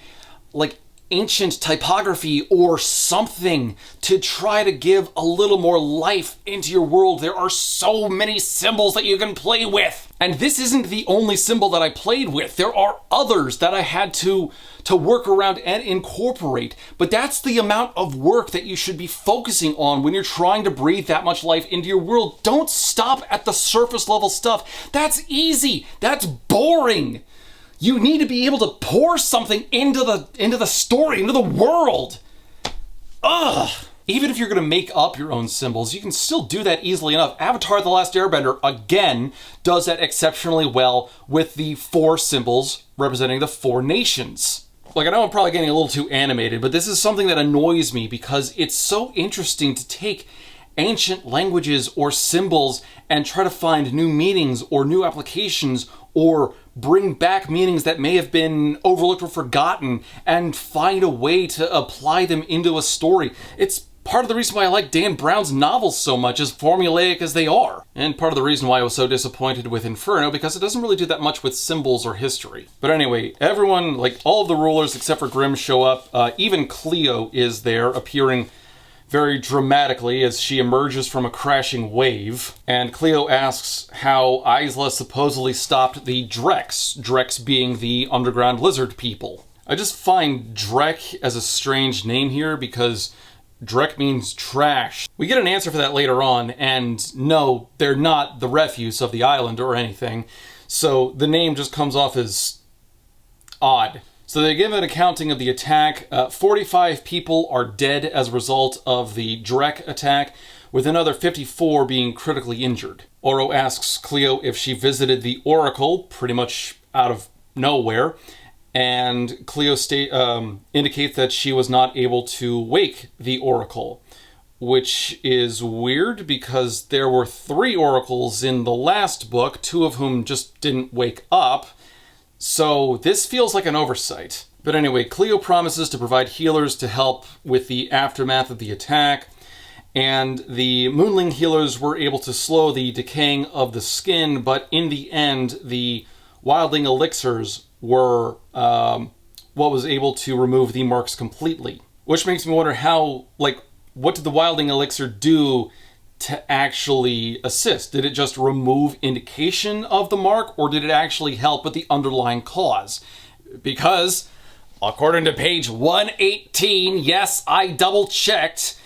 like ancient typography or something to try to give a little more life into your world. There are so many symbols that you can play with. And this isn't the only symbol that I played with. There are others that I had to work around and incorporate. But that's the amount of work that you should be focusing on when you're trying to breathe that much life into your world. Don't stop at the surface level stuff. That's easy. That's boring. You need to be able to pour something into the story, into the world. Ugh. Even if you're going to make up your own symbols, you can still do that easily enough. Avatar: The Last Airbender, again, does that exceptionally well with the 4 symbols representing the 4 nations. Like, I know I'm probably getting a little too animated, but this is something that annoys me because it's so interesting to take ancient languages or symbols and try to find new meanings or new applications or bring back meanings that may have been overlooked or forgotten and find a way to apply them into a story. It's part of the reason why I like Dan Brown's novels so much, as formulaic as they are. And part of the reason why I was so disappointed with Inferno, because it doesn't really do that much with symbols or history. But anyway, everyone, like all of the rulers except for Grimm, show up. Even Cleo is there, appearing very dramatically as she emerges from a crashing wave. And Cleo asks how Isla supposedly stopped the Drex, Drex being the underground lizard people. I just find Drek as a strange name here because Drek means trash. We get an answer for that later on, and no, they're not the refuse of the island or anything, so the name just comes off as odd. So they give an accounting of the attack. 45 people are dead as a result of the Drek attack, with another 54 being critically injured. Oro asks Cleo if she visited the Oracle, pretty much out of nowhere, and Cleo indicates that she was not able to wake the Oracle, which is weird because there were 3 Oracles in the last book, 2 of whom just didn't wake up. So this feels like an oversight. But anyway, Cleo promises to provide healers to help with the aftermath of the attack, and the Moonling healers were able to slow the decaying of the skin, but in the end, the Wildling elixirs were what was able to remove the marks completely. Which makes me wonder how, like, what did the Wildling elixir do to actually assist? Did it just remove indication of the mark, or did it actually help with the underlying cause? Because, according to page 118, yes, I double-checked,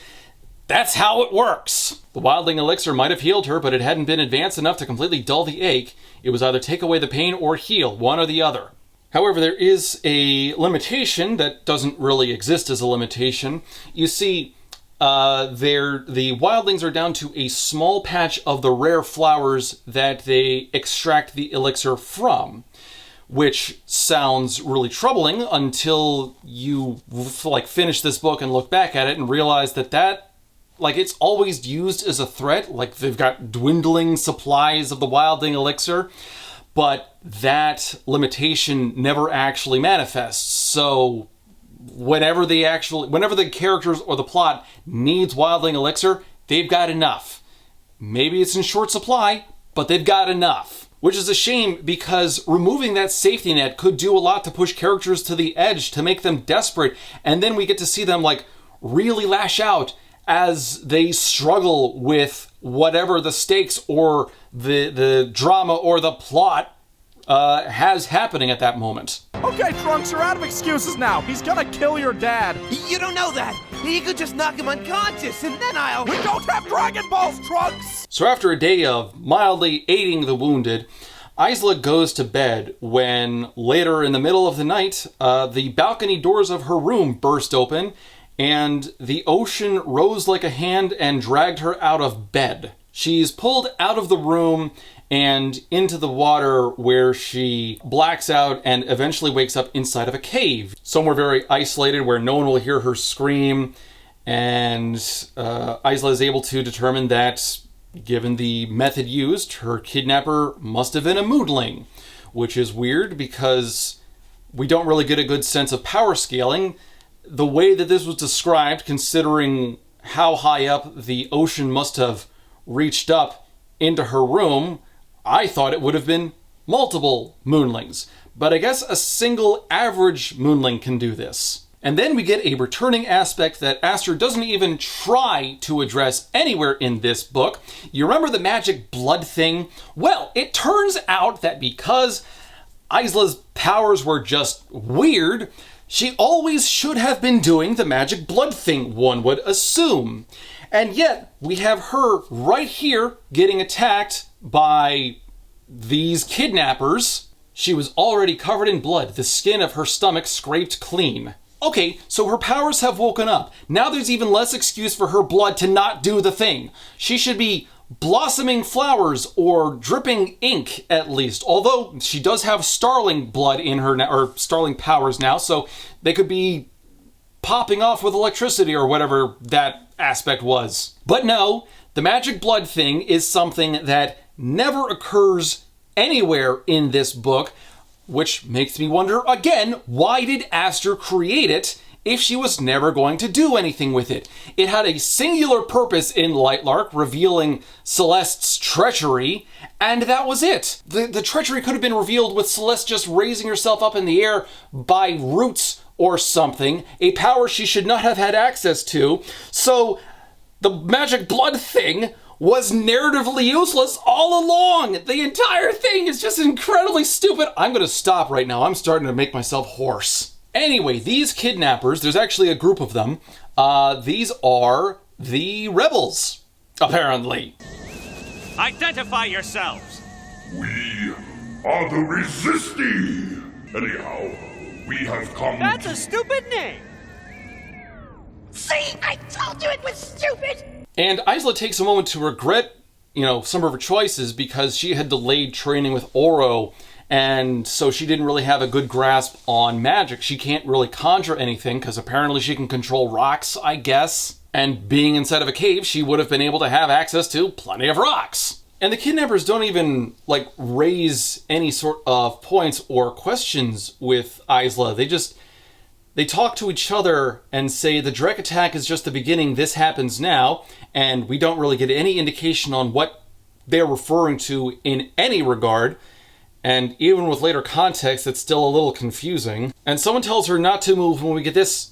that's how it works. The Wildling elixir might have healed her, but it hadn't been advanced enough to completely dull the ache. It was either take away the pain or heal, one or the other. However, there is a limitation that doesn't really exist as a limitation. You see, the wildlings are down to a small patch of the rare flowers that they extract the elixir from, which sounds really troubling until you finish this book and look back at it and realize that it's always used as a threat. Like, they've got dwindling supplies of the wildling elixir, but that limitation never actually manifests. So whenever the characters or the plot needs wildling elixir, they've got enough. Maybe it's in short supply, but they've got enough. Which is a shame, because removing that safety net could do a lot to push characters to the edge, to make them desperate, and then we get to see them really lash out as they struggle with whatever the stakes or the drama or the plot has happening at that moment. Okay, Trunks, you're out of excuses now. He's gonna kill your dad. You don't know that. He could just knock him unconscious, and then We don't have Dragon Balls, Trunks! So after a day of mildly aiding the wounded, Isla goes to bed when, later in the middle of the night, the balcony doors of her room burst open, and the ocean rose like a hand and dragged her out of bed. She's pulled out of the room and into the water, where she blacks out and eventually wakes up inside of a cave, somewhere very isolated where no one will hear her scream. And Isla is able to determine that, given the method used, her kidnapper must have been a moodling, which is weird because we don't really get a good sense of power scaling. The way that this was described, considering how high up the ocean must have reached up into her room, I thought it would have been multiple moonlings. But I guess a single average moonling can do this. And then we get a returning aspect that Aster doesn't even try to address anywhere in this book. You remember the magic blood thing? Well, it turns out that because Isla's powers were just weird, she always should have been doing the magic blood thing, one would assume. And yet, we have her right here getting attacked by these kidnappers. She was already covered in blood, the skin of her stomach scraped clean. Okay, so her powers have woken up. Now there's even less excuse for her blood to not do the thing. She should be blossoming flowers or dripping ink, at least. Although she does have Starling blood in her now, or Starling powers now, so they could be popping off with electricity or whatever that aspect was. But no, the magic blood thing is something that never occurs anywhere in this book, which makes me wonder again, why did Aster create it if she was never going to do anything with it? It had a singular purpose in Lightlark, revealing Celeste's treachery, and that was it. The treachery could have been revealed with Celeste just raising herself up in the air by roots or something, a power she should not have had access to. So the magic blood thing was narratively useless all along. The entire thing is just incredibly stupid. I'm gonna stop right now. I'm starting to make myself hoarse. Anyway, these kidnappers, there's actually a group of them. These are the rebels, apparently. Identify yourselves. We are the Resisti. Anyhow, we have come. That's a stupid name. See, I told you it was stupid. And Isla takes a moment to regret, some of her choices because she had delayed training with Oro, and so she didn't really have a good grasp on magic. She can't really conjure anything because apparently she can control rocks, I guess. And being inside of a cave, she would have been able to have access to plenty of rocks. And the kidnappers don't even, raise any sort of points or questions with Isla. They talk to each other and say the Drek attack is just the beginning, this happens now, and we don't really get any indication on what they're referring to in any regard, and even with later context, it's still a little confusing. And someone tells her not to move when we get this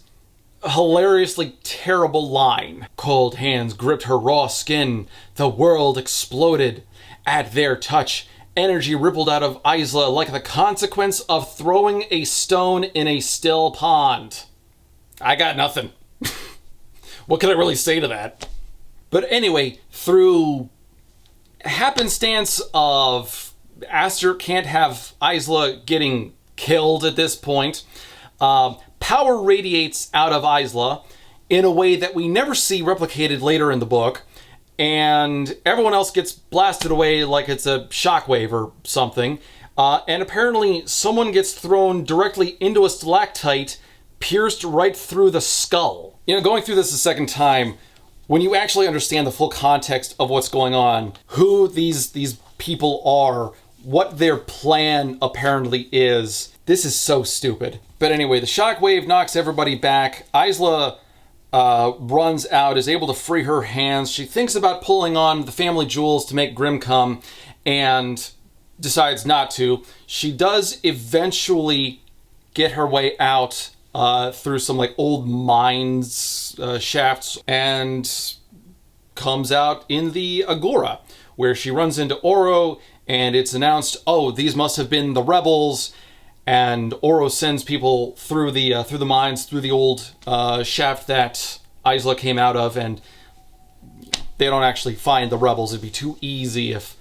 hilariously terrible line. Cold hands gripped her raw skin, the world exploded at their touch. Energy rippled out of Isla like the consequence of throwing a stone in a still pond. I got nothing. What can I really say to that? But anyway, through happenstance of Aster can't have Isla getting killed at this point, power radiates out of Isla, in a way that we never see replicated later in the book, and everyone else gets blasted away like it's a shockwave or something, and apparently someone gets thrown directly into a stalactite, pierced right through the skull. You know, going through this a second time, when you actually understand the full context of what's going on, who these people are, what their plan apparently is, this is so stupid. But anyway, the shockwave knocks everybody back. Isla runs out, is able to free her hands. She thinks about pulling on the family jewels to make Grim come, and decides not to. She does eventually get her way out through some like old mines shafts, and comes out in the Agora, where she runs into Oro, and it's announced, oh, these must have been the rebels. And Oro sends people through the mines, through the old shaft that Isla came out of, and they don't actually find the rebels. It'd be too easy if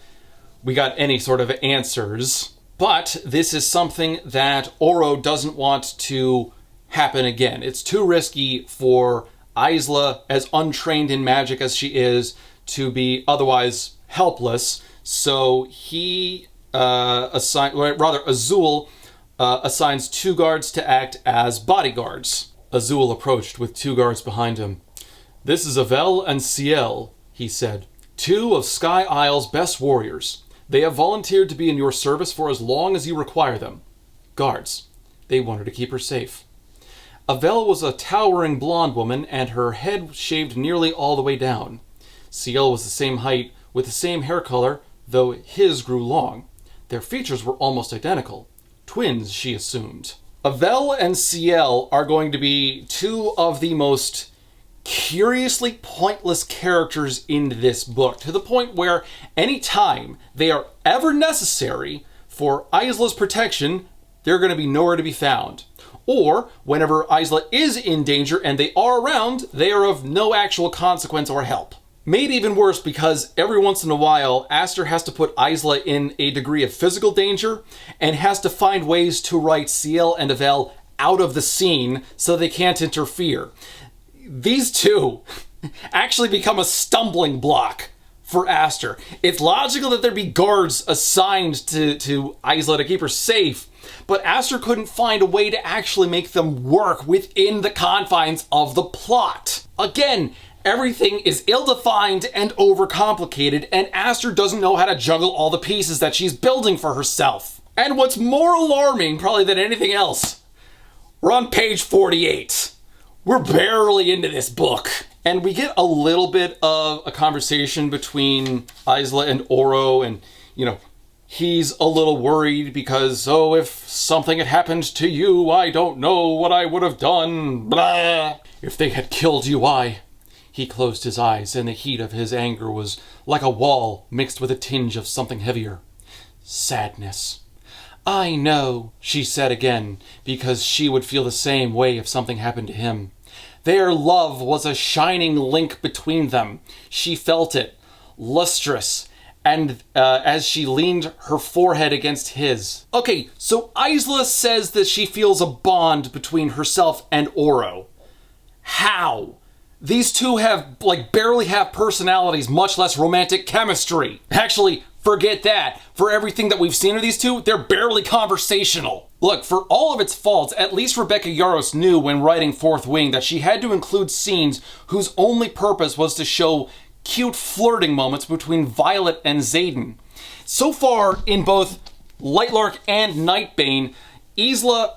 we got any sort of answers. But this is something that Oro doesn't want to happen again. It's too risky for Isla, as untrained in magic as she is, to be otherwise helpless. So he Azul assigns 2 guards to act as bodyguards. Azul approached with 2 guards behind him. "This is Avel and Ciel," he said, "2 of Sky Isle's best warriors. They have volunteered to be in your service for as long as you require them. Guards. They wanted to keep her safe." Avel was a towering blonde woman, and her head shaved nearly all the way down. Ciel was the same height, with the same hair color, though his grew long. Their features were almost identical. Twins, she assumed. Avel and Ciel are going to be 2 of the most curiously pointless characters in this book, to the point where any time they are ever necessary for Isla's protection, they're going to be nowhere to be found. Or, whenever Isla is in danger and they are around, they are of no actual consequence or help. Made even worse because every once in a while, Aster has to put Isla in a degree of physical danger and has to find ways to write Ciel and Avel out of the scene so they can't interfere. These 2 actually become a stumbling block for Aster. It's logical that there be guards assigned to Isla to keep her safe, but Aster couldn't find a way to actually make them work within the confines of the plot. Again, everything is ill-defined and overcomplicated, and Aster doesn't know how to juggle all the pieces that she's building for herself. And what's more alarming, probably than anything else, we're on page 48. We're barely into this book. And we get a little bit of a conversation between Isla and Oro, and, he's a little worried because, if something had happened to you, I don't know what I would have done, blah. If they had killed you, He closed his eyes, and the heat of his anger was like a wall mixed with a tinge of something heavier. Sadness. "I know," she said again, because she would feel the same way if something happened to him. Their love was a shining link between them. She felt it, lustrous, and as she leaned her forehead against his. Okay, so Isla says that she feels a bond between herself and Oro. How? These 2 barely have personalities, much less romantic chemistry. Actually, forget that. For everything that we've seen of these 2, they're barely conversational. Look, for all of its faults, at least Rebecca Yarros knew when writing Fourth Wing that she had to include scenes whose only purpose was to show cute flirting moments between Violet and Xaden. So far, in both Lightlark and Nightbane, Isla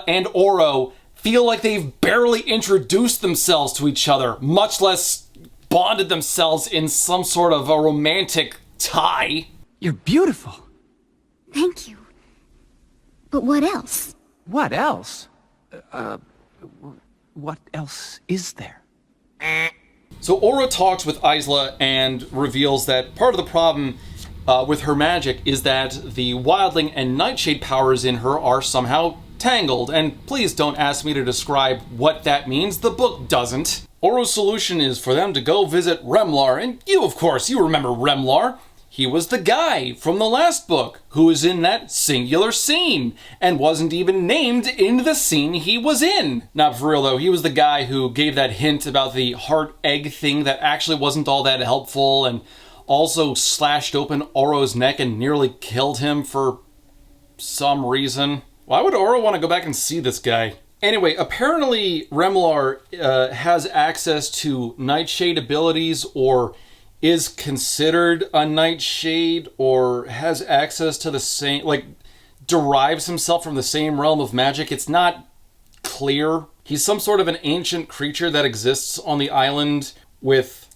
and Oro feel like they've barely introduced themselves to each other, much less bonded themselves in some sort of a romantic tie. You're beautiful. Thank you. But what else? What else? What else is there? So Oro talks with Isla and reveals that part of the problem with her magic is that the Wildling and Nightshade powers in her are somehow tangled, and please don't ask me to describe what that means, the book doesn't. Oro's solution is for them to go visit Remar, and you remember Remar. he was the guy from the last book who was in that singular scene and wasn't even named in the scene he was in. Not for real though, he was the guy who gave that hint about the heart egg thing that actually wasn't all that helpful, and also slashed open Oro's neck and nearly killed him for some reason. Why would Oro want to go back and see this guy? Anyway, apparently Remar has access to Nightshade abilities, or is considered a Nightshade, or has access to the same, like, derives himself from the same realm of magic. It's not clear. He's some sort of an ancient creature that exists on the island with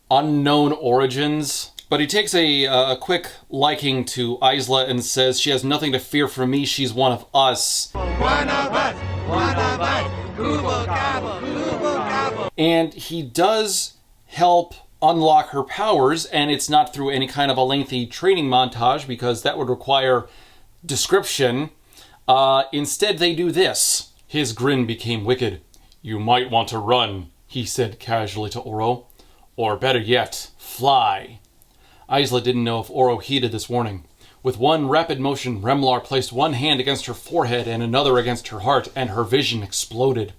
unknown origins. But he takes a quick liking to Isla and says, she has nothing to fear from me, she's one of us. One of us, Google gobble, Google gobble. And he does help unlock her powers, and it's not through any kind of a lengthy training montage, because that would require description. Instead, they do this. His grin became wicked. You might want to run, he said casually to Oro. Or better yet, fly. Isla didn't know if Oro heeded this warning. With one rapid motion, Remar placed one hand against her forehead and another against her heart, and her vision exploded.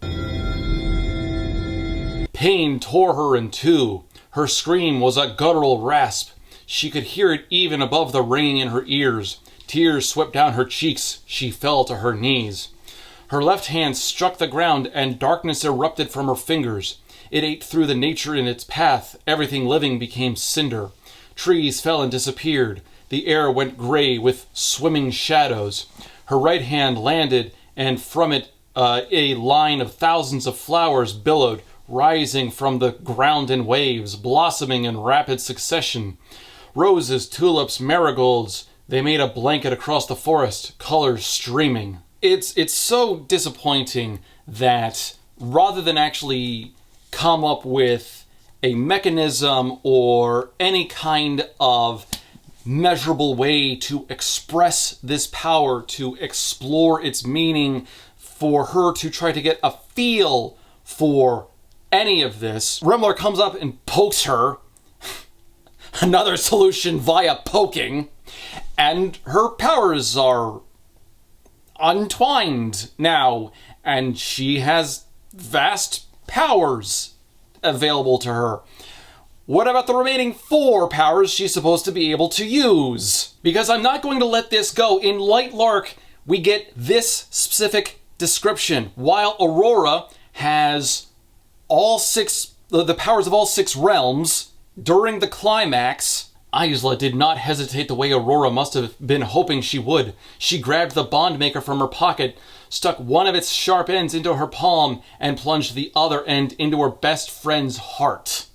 Pain tore her in two. Her scream was a guttural rasp. She could hear it even above the ringing in her ears. Tears swept down her cheeks. She fell to her knees. Her left hand struck the ground, and darkness erupted from her fingers. It ate through the nature in its path. Everything living became cinder. Trees fell and disappeared. The air went gray with swimming shadows. Her right hand landed, and from it a line of thousands of flowers billowed, rising from the ground in waves, blossoming in rapid succession. Roses, tulips, marigolds, they made a blanket across the forest, colors streaming. It's so disappointing that rather than actually come up with a mechanism or any kind of measurable way to express this power, to explore its meaning, for her to try to get a feel for any of this, Remar comes up and pokes her. Another solution via poking. And her powers are untwined now, and she has vast powers available to her. What about the remaining 4 powers she's supposed to be able to use? Because I'm not going to let this go. In Lightlark, we get this specific description. While Aurora has the powers of all 6 realms, during the climax, Isla did not hesitate the way Aurora must have been hoping she would. She grabbed the bond maker from her pocket, stuck one of its sharp ends into her palm, and plunged the other end into her best friend's heart.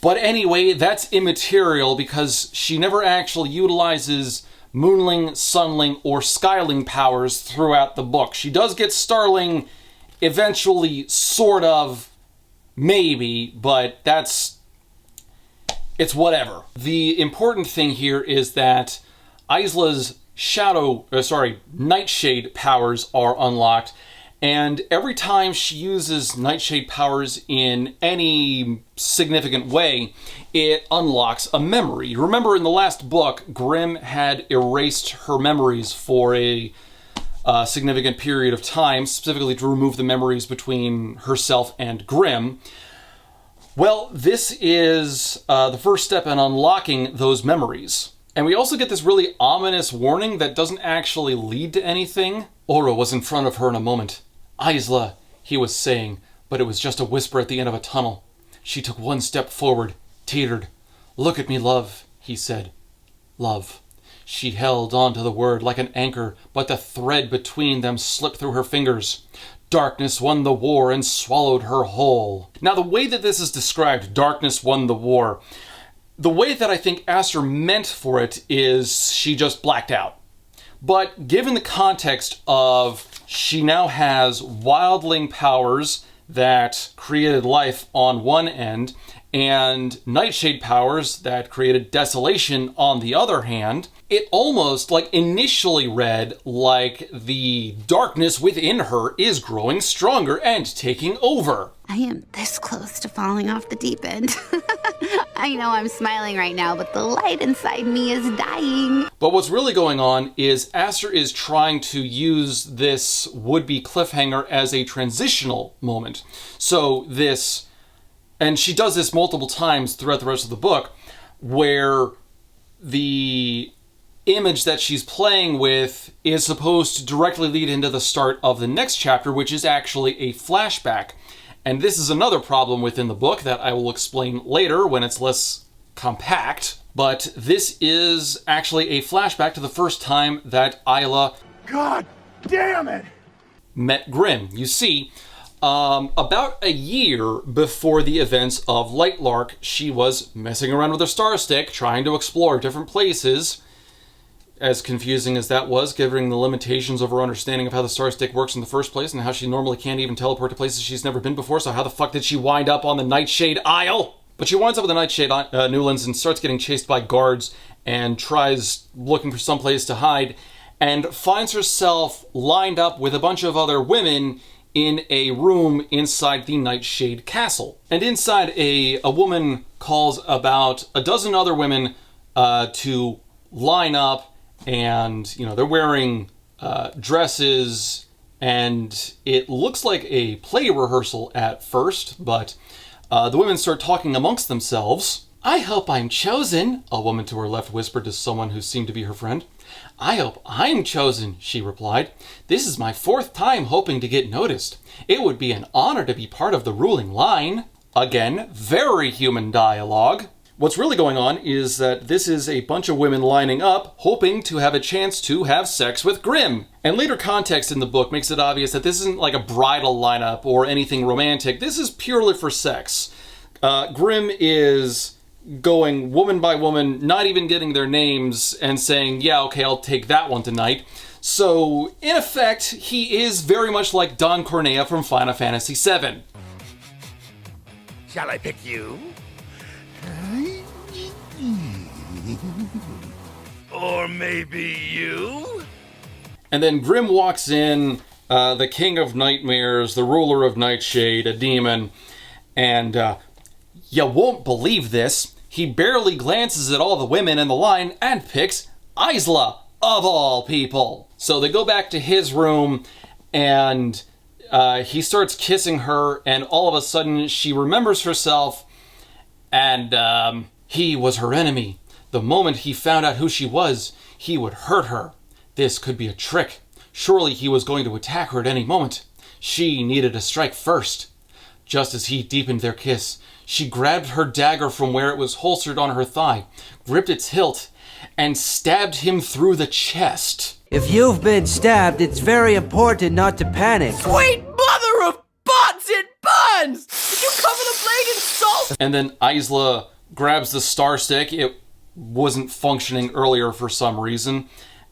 But anyway, that's immaterial because she never actually utilizes Moonling, Sunling, or Skyling powers throughout the book. She does get Starling eventually, sort of, maybe, but it's whatever. The important thing here is that Isla's Nightshade powers are unlocked, and every time she uses Nightshade powers in any significant way, it unlocks a memory. Remember in the last book, Grimm had erased her memories for a significant period of time, specifically to remove the memories between herself and Grimm. Well, this is the first step in unlocking those memories. And we also get this really ominous warning that doesn't actually lead to anything. Oro was in front of her in a moment. Isla, he was saying, but it was just a whisper at the end of a tunnel. She took one step forward, teetered. Look at me, love, he said. Love. She held on to the word like an anchor, but the thread between them slipped through her fingers. Darkness won the war and swallowed her whole. Now, the way that this is described, darkness won the war, the way that I think Aster meant for it is she just blacked out. But given the context of she now has Wildling powers that created life on one end, and Nightshade powers that created desolation on the other hand, it almost initially read like the darkness within her is growing stronger and taking over. I am this close to falling off the deep end. I know I'm smiling right now, but the light inside me is dying. But what's really going on is Aster is trying to use this would-be cliffhanger as a transitional moment. So this, and she does this multiple times throughout the rest of the book, where the image that she's playing with is supposed to directly lead into the start of the next chapter, which is actually a flashback. And this is another problem within the book that I will explain later when it's less compact. But this is actually a flashback to the first time that Isla, God damn it, met Grimm. You see, about a year before the events of Lightlark, she was messing around with her star stick, trying to explore different places. As confusing as that was, given the limitations of her understanding of how the star stick works in the first place and how she normally can't even teleport to places she's never been before, so how the fuck did she wind up on the Nightshade Isle? But she winds up with the Nightshade Newlands and starts getting chased by guards and tries looking for some place to hide and finds herself lined up with a bunch of other women in a room inside the Nightshade Castle. And inside, a woman calls about a dozen other women to line up. And, they're wearing dresses, and it looks like a play rehearsal at first, but the women start talking amongst themselves. "I hope I'm chosen," a woman to her left whispered to someone who seemed to be her friend. "I hope I'm chosen," she replied. "This is my 4th time hoping to get noticed. It would be an honor to be part of the ruling line." Again, very human dialogue. What's really going on is that this is a bunch of women lining up, hoping to have a chance to have sex with Grimm. And later context in the book makes it obvious that this isn't like a bridal lineup or anything romantic. This is purely for sex. Grimm is going woman by woman, not even getting their names, and saying, yeah, okay, I'll take that one tonight. So, in effect, he is very much like Don Cornea from Final Fantasy VII. Shall I pick you? Or maybe you? And then Grimm walks in, the King of Nightmares, the ruler of Nightshade, a demon, and you won't believe this. He barely glances at all the women in the line and picks Isla, of all people. So they go back to his room, and he starts kissing her, and all of a sudden she remembers herself, and he was her enemy. The moment he found out who she was, he would hurt her. This could be a trick. Surely he was going to attack her at any moment. She needed to strike first. Just as he deepened their kiss, she grabbed her dagger from where it was holstered on her thigh, gripped its hilt, and stabbed him through the chest. If you've been stabbed, it's very important not to panic. Sweet mother of buns and buns! Did you cover the blade in salt? And then Isla grabs the star stick. It wasn't functioning earlier for some reason,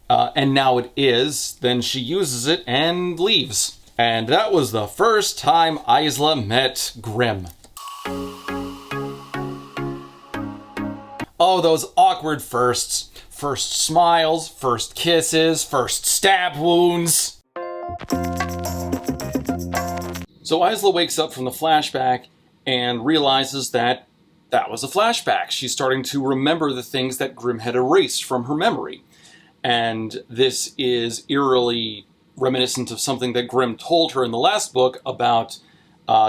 and now it is. Then she uses it and leaves. And that was the first time Isla met Grimm. Oh, those awkward firsts. First smiles, first kisses, first stab wounds. So Isla wakes up from the flashback and realizes that was a flashback. She's starting to remember the things that Grimm had erased from her memory. And this is eerily reminiscent of something that Grimm told her in the last book about,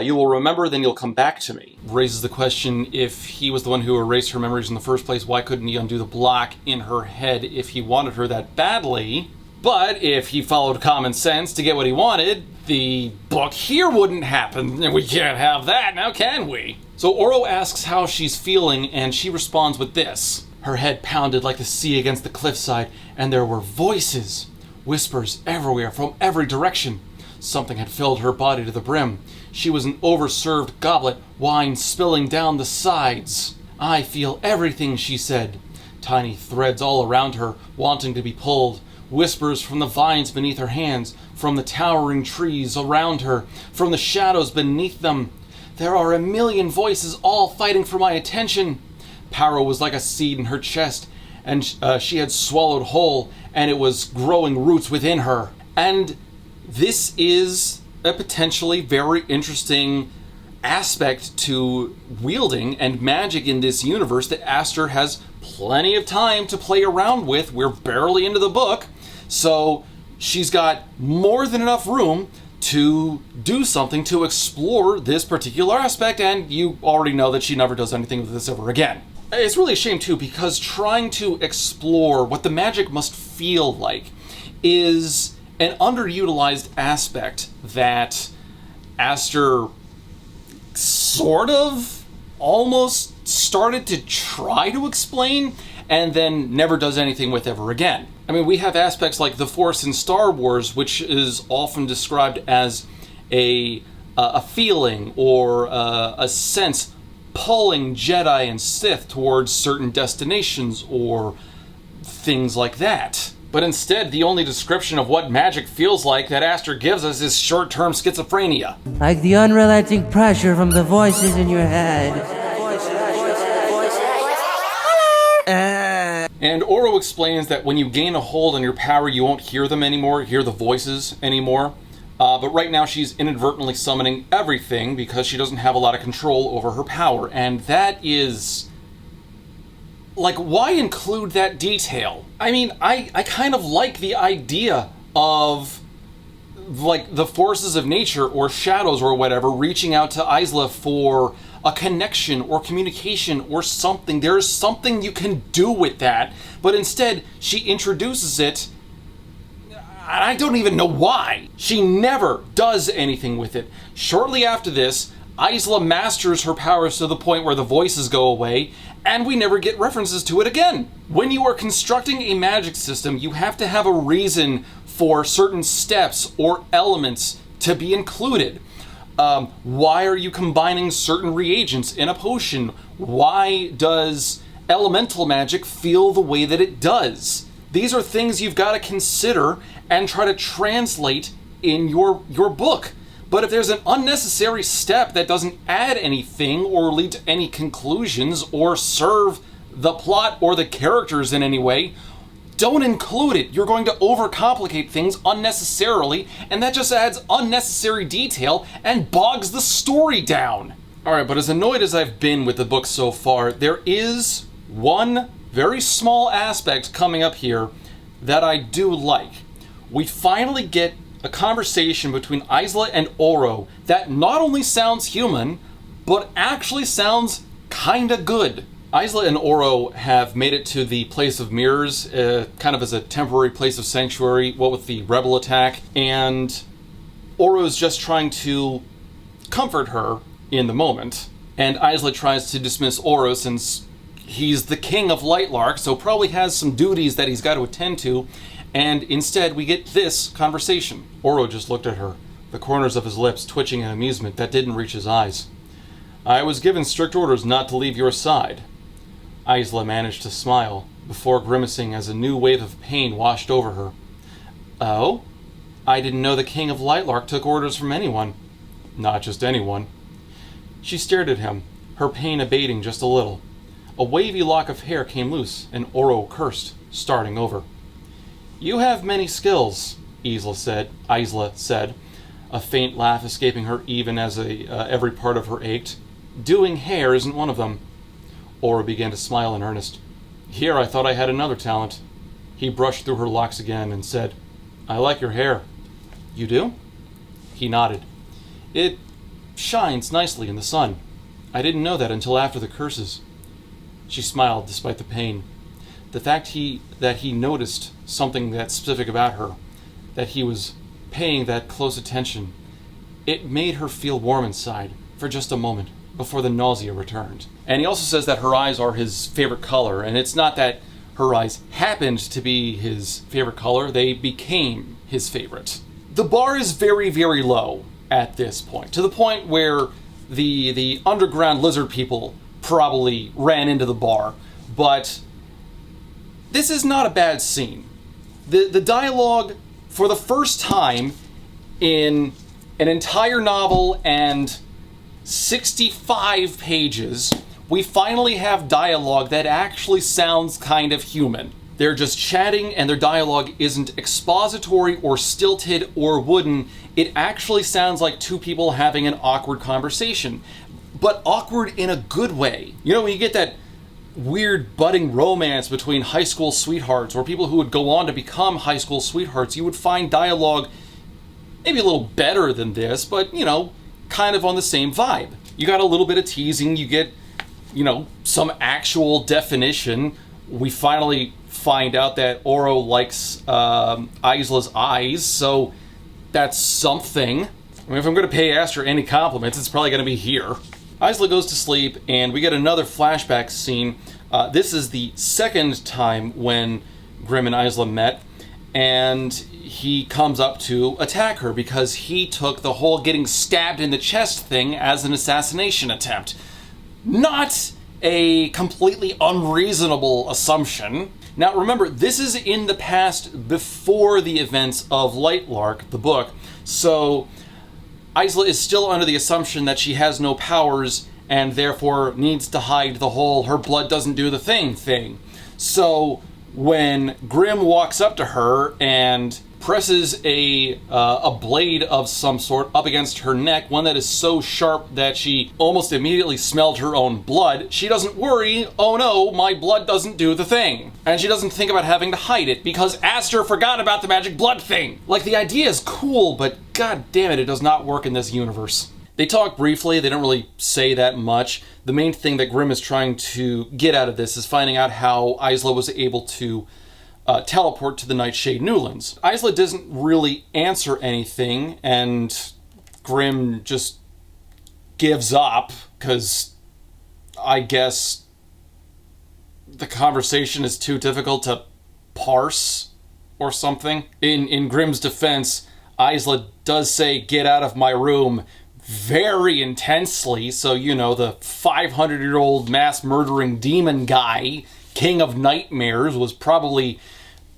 you will remember, then you'll come back to me. Raises the question, if he was the one who erased her memories in the first place, why couldn't he undo the block in her head if he wanted her that badly? But if he followed common sense to get what he wanted, the book here wouldn't happen. And we can't have that, now can we? So Oro asks how she's feeling, and she responds with this. Her head pounded like the sea against the cliffside, and there were voices, whispers everywhere from every direction. Something had filled her body to the brim. She was an overserved goblet, wine spilling down the sides. I feel everything, she said. Tiny threads all around her, wanting to be pulled. Whispers from the vines beneath her hands, from the towering trees around her, from the shadows beneath them. There are a million voices all fighting for my attention. Power was like a seed in her chest, and she had swallowed whole, and it was growing roots within her. And this is a potentially very interesting aspect to wielding and magic in this universe that Aster has plenty of time to play around with. We're barely into the book, so she's got more than enough room to do something to explore this particular aspect, and you already know that she never does anything with this ever again. It's really a shame too, because trying to explore what the magic must feel like is an underutilized aspect that Aster sort of almost started to try to explain and then never does anything with ever again. I mean, we have aspects like the Force in Star Wars, which is often described as a feeling or a sense pulling Jedi and Sith towards certain destinations or things like that. But instead, the only description of what magic feels like that Aster gives us is short-term schizophrenia. Like the unrelenting pressure from the voices in your head. And Oro explains that when you gain a hold on your power, you won't hear them anymore, hear the voices anymore. But right now she's inadvertently summoning everything because she doesn't have a lot of control over her power. And that is... like, why include that detail? I mean, I kind of like the idea of, like, the forces of nature or shadows or whatever reaching out to Isla for a connection or communication or something. There's something you can do with that, but instead she introduces it. I don't even know why. She never does anything with it. Shortly after this, Isla masters her powers to the point where the voices go away, and we never get references to it again. When you are constructing a magic system, you have to have a reason for certain steps or elements to be included. Why are you combining certain reagents in a potion? Why does elemental magic feel the way that it does? These are things you've got to consider and try to translate in your book. But if there's an unnecessary step that doesn't add anything or lead to any conclusions or serve the plot or the characters in any way, don't include it. You're going to overcomplicate things unnecessarily, and that just adds unnecessary detail and bogs the story down. Alright, but as annoyed as I've been with the book so far, there is one very small aspect coming up here that I do like. We finally get a conversation between Isla and Oro that not only sounds human, but actually sounds kinda good. Isla and Oro have made it to the Place of Mirrors, kind of as a temporary place of sanctuary, what with the rebel attack, and Oro's just trying to comfort her in the moment, and Isla tries to dismiss Oro since he's the king of Lightlark, so probably has some duties that he's got to attend to, and instead we get this conversation. Oro just looked at her, the corners of his lips twitching in amusement that didn't reach his eyes. I was given strict orders not to leave your side. Isla managed to smile, before grimacing as a new wave of pain washed over her. Oh? I didn't know the King of Lightlark took orders from anyone. Not just anyone. She stared at him, her pain abating just a little. A wavy lock of hair came loose, and Oro cursed, starting over. You have many skills, Isla said, a faint laugh escaping her even as every part of her ached. Doing hair isn't one of them. Oro began to smile in earnest. Here I thought I had another talent. He brushed through her locks again and said, I like your hair. You do? He nodded. It shines nicely in the sun. I didn't know that until after the curses. She smiled despite the pain. The fact that he noticed something that specific about her, that he was paying that close attention, it made her feel warm inside for just a moment before the nausea returned. And he also says that her eyes are his favorite color, and it's not that her eyes happened to be his favorite color, they became his favorite. The bar is very, very low at this point, to the point where the underground lizard people probably ran into the bar, but this is not a bad scene. The dialogue, for the first time in an entire novel and 65 pages, we finally have dialogue that actually sounds kind of human. They're just chatting, and their dialogue isn't expository or stilted or wooden. It actually sounds like two people having an awkward conversation, but awkward in a good way. You know, when you get that weird budding romance between high school sweethearts or people who would go on to become high school sweethearts, you would find dialogue maybe a little better than this, but, you know, kind of on the same vibe. You got a little bit of teasing, you get, you know, some actual definition. We finally find out that Oro likes Isla's eyes, so that's something. I mean, if I'm going to pay Aster any compliments, it's probably going to be here. Isla goes to sleep, and we get another flashback scene. This is the second time when Grim and Isla met, and he comes up to attack her because he took the whole getting stabbed in the chest thing as an assassination attempt. Not a completely unreasonable assumption. Now remember, this is in the past before the events of Lightlark, the book, so Isla is still under the assumption that she has no powers and therefore needs to hide the whole her blood doesn't do the thing. So when Grim walks up to her and presses a blade of some sort up against her neck, one that is so sharp that she almost immediately smelled her own blood, she doesn't worry, oh no, my blood doesn't do the thing. And she doesn't think about having to hide it because Aster forgot about the magic blood thing. Like, the idea is cool, but god damn it, it does not work in this universe. They talk briefly, they don't really say that much. The main thing that Grim is trying to get out of this is finding out how Isla was able to teleport to the Nightshade Newlands. Isla doesn't really answer anything, and Grim just gives up, because I guess the conversation is too difficult to parse or something. In Grim's defense, Isla does say, "Get out of my room," very intensely, so, you know, the 500-year-old mass-murdering demon guy, king of nightmares, was probably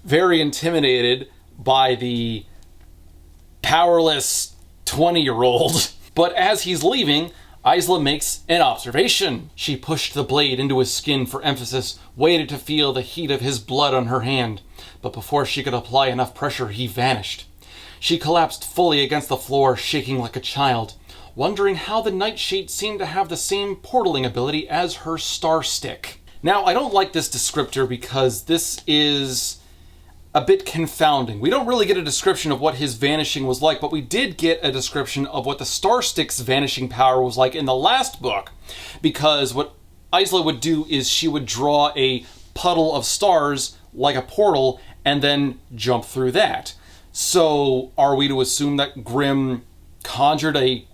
very intimidated by the powerless 20-year-old. But as he's leaving, Isla makes an observation. She pushed the blade into his skin for emphasis, waited to feel the heat of his blood on her hand, but before she could apply enough pressure, he vanished. She collapsed fully against the floor, shaking like a child, wondering how the Nightshade seemed to have the same portaling ability as her star stick. Now, I don't like this descriptor because this is a bit confounding. We don't really get a description of what his vanishing was like, but we did get a description of what the Star Stick's vanishing power was like in the last book, because what Isla would do is she would draw a puddle of stars like a portal and then jump through that. So are we to assume that Grim conjured a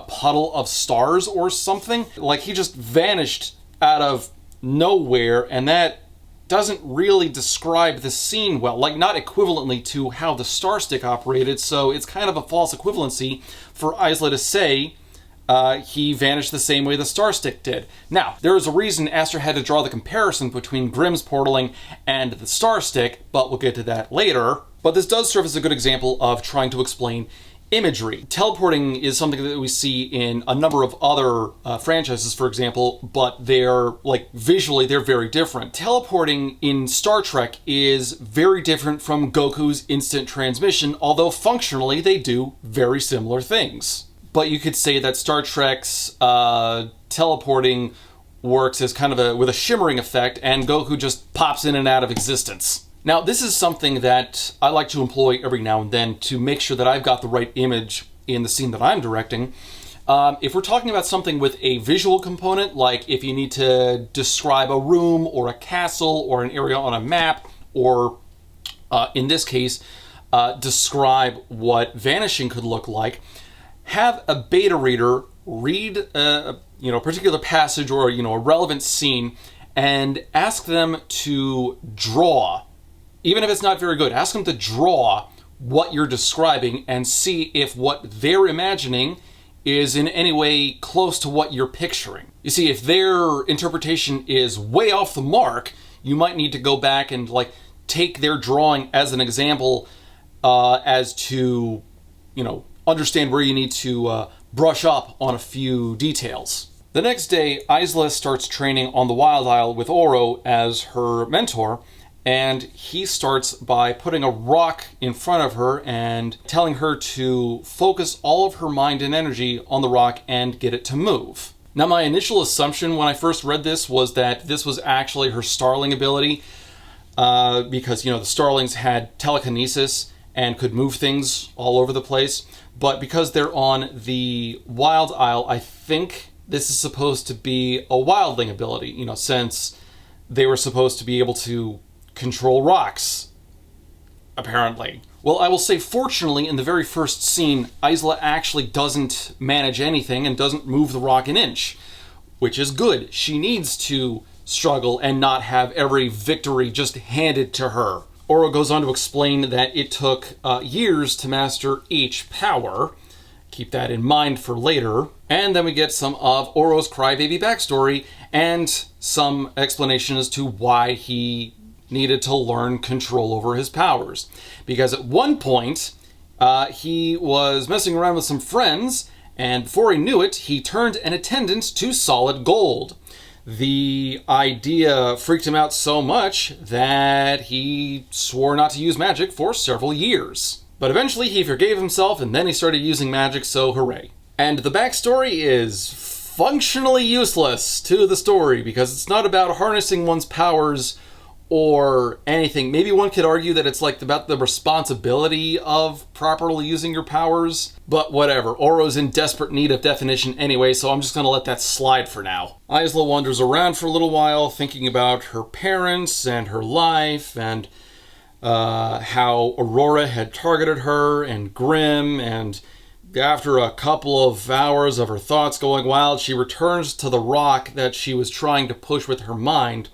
puddle of stars or something? Like, he just vanished out of nowhere, and that doesn't really describe the scene well, like not equivalently to how the Star Stick operated, so it's kind of a false equivalency for Isla to say he vanished the same way the Star Stick did. Now, there is a reason Aster had to draw the comparison between Grimm's portaling and the Star Stick, but we'll get to that later. But this does serve as a good example of trying to explain imagery. Teleporting is something that we see in a number of other franchises, for example, but they're, like, visually, they're very different. Teleporting in Star Trek is very different from Goku's instant transmission, although functionally they do very similar things. But you could say that Star Trek's teleporting works as kind of with a shimmering effect, and Goku just pops in and out of existence. Now, this is something that I like to employ every now and then to make sure that I've got the right image in the scene that I'm directing. If we're talking about something with a visual component, like if you need to describe a room or a castle or an area on a map, or in this case, describe what vanishing could look like, have a beta reader read a particular passage or a relevant scene and ask them to draw. Even if it's not very good, ask them to draw what you're describing and see if what they're imagining is in any way close to what you're picturing. You see, if their interpretation is way off the mark, you might need to go back and take their drawing as an example as to, understand where you need to brush up on a few details. The next day, Isla starts training on the Wild Isle with Oro as her mentor, and he starts by putting a rock in front of her and telling her to focus all of her mind and energy on the rock and get it to move. Now, my initial assumption when I first read this was that this was actually her Starling ability, because, the Starlings had telekinesis and could move things all over the place. But because they're on the Wild Isle, I think this is supposed to be a Wildling ability, since they were supposed to be able to control rocks, apparently. Well, I will say, fortunately, in the very first scene, Isla actually doesn't manage anything and doesn't move the rock an inch, which is good. She needs to struggle and not have every victory just handed to her. Oro goes on to explain that it took years to master each power. Keep that in mind for later. And then we get some of Oro's crybaby backstory and some explanation as to why he needed to learn control over his powers. Because at one point, he was messing around with some friends, and before he knew it, he turned an attendant to solid gold. The idea freaked him out so much that he swore not to use magic for several years. But eventually he forgave himself, and then he started using magic, so hooray. And the backstory is functionally useless to the story, because it's not about harnessing one's powers or anything. Maybe one could argue that it's like about the responsibility of properly using your powers, but whatever. Oro's in desperate need of definition anyway, so I'm just gonna let that slide for now. Isla wanders around for a little while, thinking about her parents and her life, and how Aurora had targeted her, and Grimm, and after a couple of hours of her thoughts going wild, she returns to the rock that she was trying to push with her mind,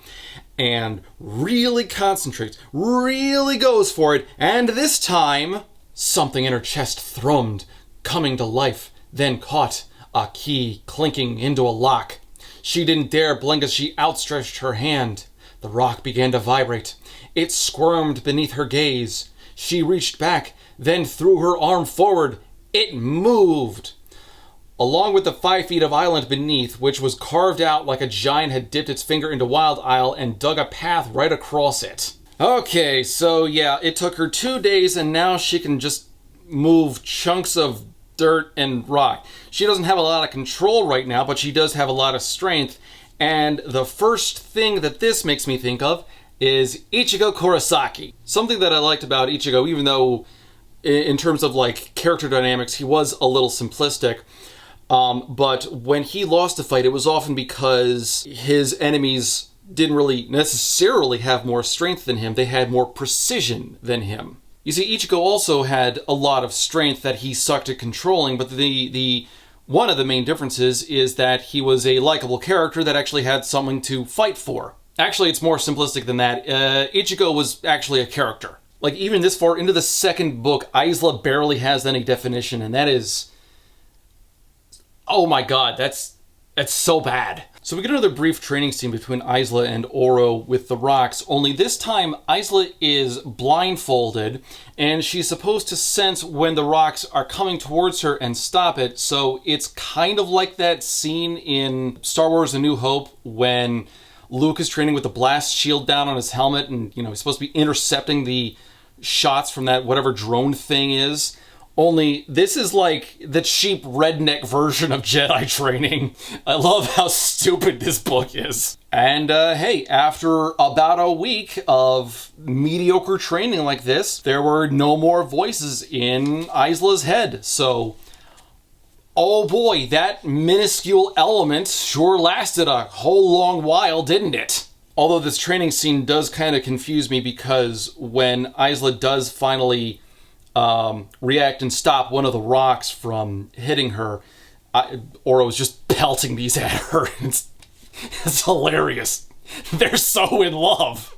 and really concentrates, really goes for it, and this time, something in her chest thrummed, coming to life, then caught a key clinking into a lock. She didn't dare blink as she outstretched her hand. The rock began to vibrate. It squirmed beneath her gaze. She reached back, then threw her arm forward. It moved! Along with the 5 feet of island beneath, which was carved out like a giant had dipped its finger into Wild Isle and dug a path right across it. Okay, so yeah, it took her 2 days, and now she can just move chunks of dirt and rock. She doesn't have a lot of control right now, but she does have a lot of strength, and the first thing that this makes me think of is Ichigo Kurosaki. Something that I liked about Ichigo, even though in terms of like character dynamics, he was a little simplistic, but when he lost a fight, it was often because his enemies didn't really necessarily have more strength than him. They had more precision than him. You see, Ichigo also had a lot of strength that he sucked at controlling, but the one of the main differences is that he was a likable character that actually had something to fight for. Actually, it's more simplistic than that. Ichigo was actually a character. Like, even this far into the second book, Isla barely has any definition, and that is... oh my god, that's so bad. So we get another brief training scene between Isla and Oro with the rocks, only this time Isla is blindfolded, and she's supposed to sense when the rocks are coming towards her and stop it, so it's kind of like that scene in Star Wars A New Hope when Luke is training with the blast shield down on his helmet, and, he's supposed to be intercepting the shots from that whatever drone thing is. Only this is like the cheap redneck version of Jedi training. I love how stupid this book is. And hey, after about a week of mediocre training like this, there were no more voices in Isla's head. So, oh boy, that minuscule element sure lasted a whole long while, didn't it? Although this training scene does kind of confuse me, because when Isla does finally react and stop one of the rocks from hitting her, Oro is just pelting these at her. It's hilarious. They're so in love.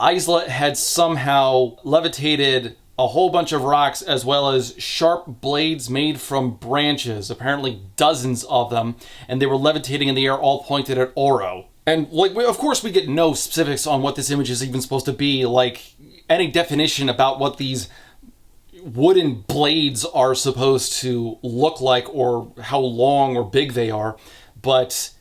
Isla had somehow levitated a whole bunch of rocks, as well as sharp blades made from branches, apparently dozens of them, and they were levitating in the air, all pointed at Oro. And, like, of course we get no specifics on what this image is even supposed to be. Like, any definition about what these wooden blades are supposed to look like or how long or big they are, but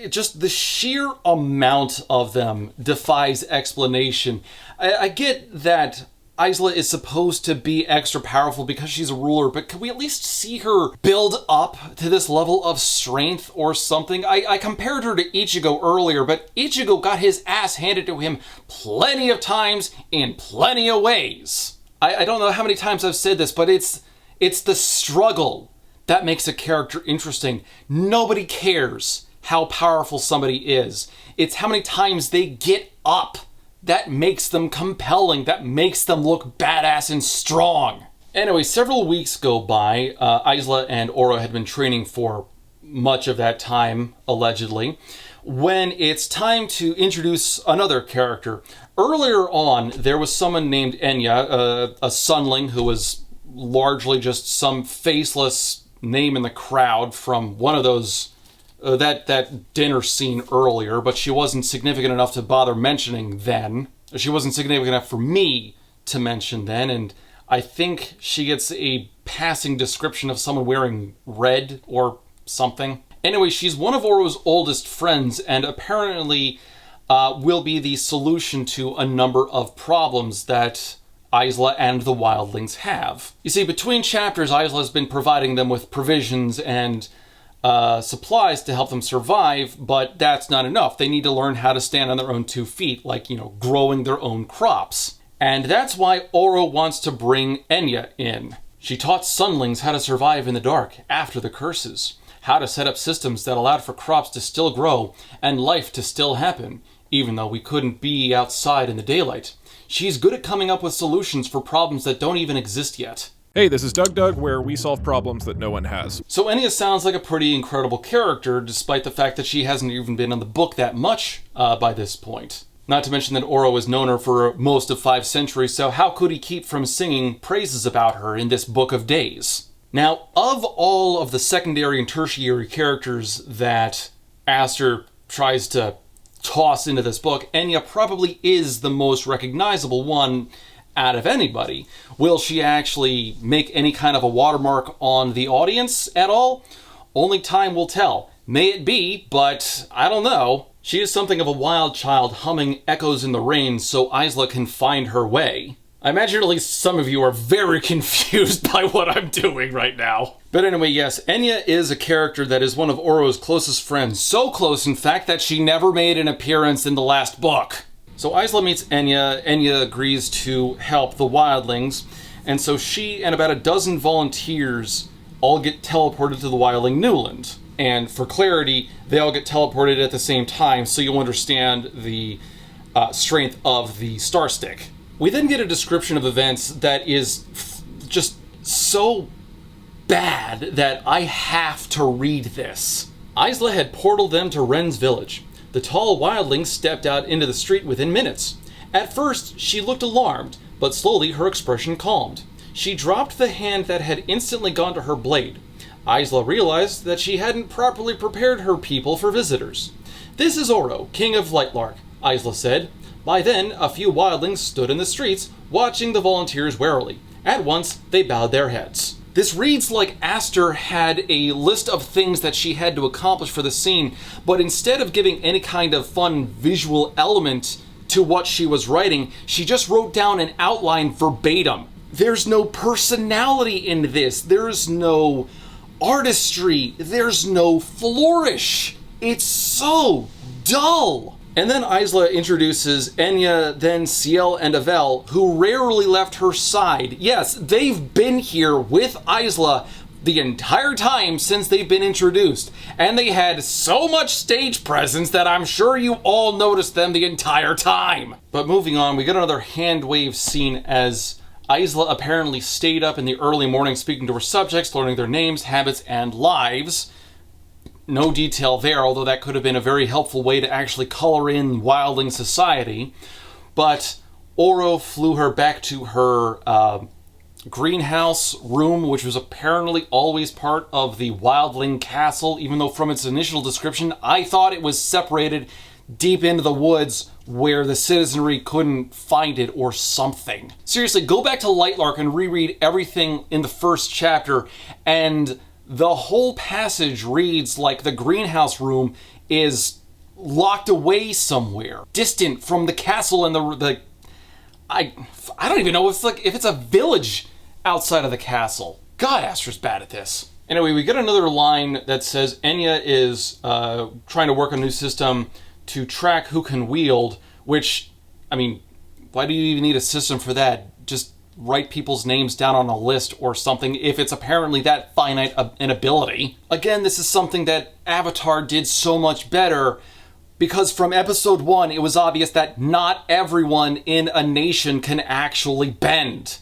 just the sheer amount of them defies explanation. I get that Isla is supposed to be extra powerful because she's a ruler, but can we at least see her build up to this level of strength or something? I compared her to Ichigo earlier, but Ichigo got his ass handed to him plenty of times in plenty of ways. I don't know how many times I've said this, but it's the struggle that makes a character interesting. Nobody cares how powerful somebody is. It's how many times they get up that makes them compelling, that makes them look badass and strong. Anyway, several weeks go by. Isla and Oro had been training for much of that time, allegedly, when it's time to introduce another character. Earlier on, there was someone named Enya, a Sunling who was largely just some faceless name in the crowd from one of those, that dinner scene earlier, but she wasn't significant enough to bother mentioning then. She wasn't significant enough for me to mention then, and I think she gets a passing description of someone wearing red or something. Anyway, she's one of Oro's oldest friends, and apparently will be the solution to a number of problems that Isla and the Wildlings have. You see, between chapters, Isla has been providing them with provisions and supplies to help them survive, but that's not enough. They need to learn how to stand on their own 2 feet, like, growing their own crops. And that's why Oro wants to bring Enya in. She taught Sunlings how to survive in the dark after the curses, how to set up systems that allowed for crops to still grow and life to still happen, even though we couldn't be outside in the daylight. She's good at coming up with solutions for problems that don't even exist yet. Hey, this is Doug, where we solve problems that no one has. So Enya sounds like a pretty incredible character, despite the fact that she hasn't even been in the book that much by this point. Not to mention that Oro has known her for most of 5 centuries, so how could he keep from singing praises about her in this book of days? Now, of all of the secondary and tertiary characters that Aster tries to toss into this book, Enya probably is the most recognizable one out of anybody. Will she actually make any kind of a watermark on the audience at all? Only time will tell. May it be, but I don't know. She is something of a wild child humming echoes in the rain so Isla can find her way. I imagine at least some of you are very confused by what I'm doing right now. But anyway, yes, Enya is a character that is one of Oro's closest friends. So close, in fact, that she never made an appearance in the last book. So Isla meets Enya. Enya agrees to help the Wildlings. And so she and about a dozen volunteers all get teleported to the Wildling Newland. And for clarity, they all get teleported at the same time, so you'll understand the strength of the Star Stick. We then get a description of events that is just so bad that I have to read this. Isla had portaled them to Ren's village. The tall Wildling stepped out into the street within minutes. At first, she looked alarmed, but slowly her expression calmed. She dropped the hand that had instantly gone to her blade. Isla realized that she hadn't properly prepared her people for visitors. "This is Oro, king of Lightlark," Isla said. By then, a few Wildlings stood in the streets, watching the volunteers warily. At once, they bowed their heads. This reads like Aster had a list of things that she had to accomplish for the scene, but instead of giving any kind of fun visual element to what she was writing, she just wrote down an outline verbatim. There's no personality in this. There's no artistry. There's no flourish. It's so dull. And then Isla introduces Enya, then Ciel and Avel, who rarely left her side. Yes, they've been here with Isla the entire time since they've been introduced. And they had so much stage presence that I'm sure you all noticed them the entire time. But moving on, we get another hand wave scene as Isla apparently stayed up in the early morning speaking to her subjects, learning their names, habits, and lives. No detail there, although that could have been a very helpful way to actually color in Wildling society. But Oro flew her back to her greenhouse room, which was apparently always part of the Wildling castle, even though from its initial description, I thought it was separated deep into the woods where the citizenry couldn't find it or something. Seriously, go back to Lightlark and reread everything in the first chapter, and the whole passage reads like the greenhouse room is locked away somewhere, distant from the castle and I don't even know if it's a village outside of the castle. God, Astra's bad at this. Anyway, we get another line that says Enya is trying to work a new system to track who can wield, which, I mean, why do you even need a system for that? Just write people's names down on a list or something if it's apparently that finite an ability. Again, this is something that Avatar did so much better, because from episode 1, it was obvious that not everyone in a nation can actually bend.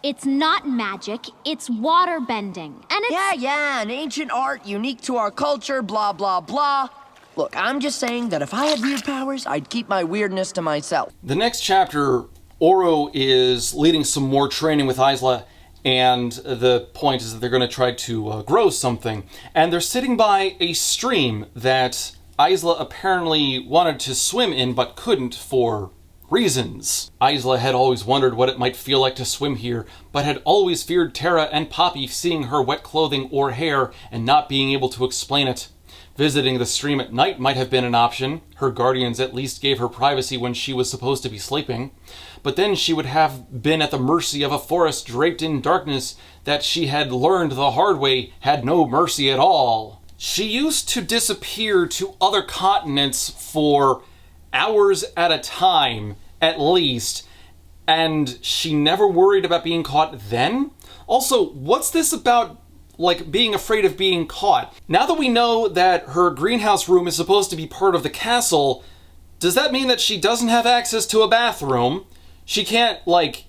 It's not magic, it's water bending. And it's... Yeah, an ancient art unique to our culture, blah, blah, blah. Look, I'm just saying that if I had weird powers, I'd keep my weirdness to myself. The next chapter, Oro is leading some more training with Isla, and the point is that they're going to try to grow something. And they're sitting by a stream that Isla apparently wanted to swim in but couldn't for reasons. Isla had always wondered what it might feel like to swim here, but had always feared Terra and Poppy seeing her wet clothing or hair and not being able to explain it. Visiting the stream at night might have been an option. Her guardians at least gave her privacy when she was supposed to be sleeping. But then she would have been at the mercy of a forest draped in darkness that she had learned the hard way had no mercy at all. She used to disappear to other continents for hours at a time, at least, and she never worried about being caught then? Also, what's this about, like, being afraid of being caught? Now that we know that her greenhouse room is supposed to be part of the castle, does that mean that she doesn't have access to a bathroom? She can't, like,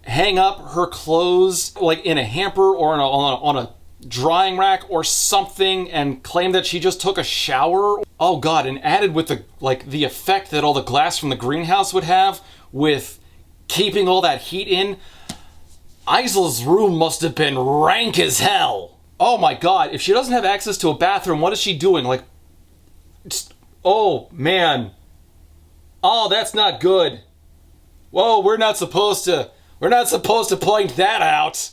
hang up her clothes, like, in a hamper or on a drying rack or something and claim that she just took a shower? Oh god, and added with the effect that all the glass from the greenhouse would have with keeping all that heat in, Isla's room must have been rank as hell. Oh my god, if she doesn't have access to a bathroom, what is she doing? Like, just, oh man. Oh, that's not good. Whoa, we're not supposed to point that out.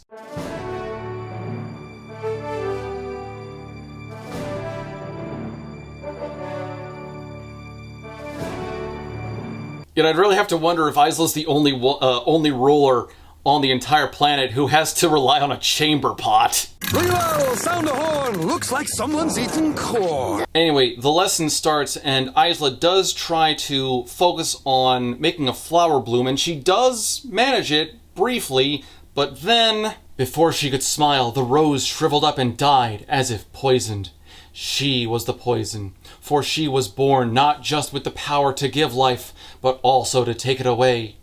Yet I'd really have to wonder if Isla's the only ruler on the entire planet who has to rely on a chamber pot. Reload! Sound a horn! Looks like someone's eating corn! Anyway, the lesson starts, and Isla does try to focus on making a flower bloom, and she does manage it briefly, but then, before she could smile, the rose shriveled up and died as if poisoned. She was the poison, for she was born not just with the power to give life, but also to take it away.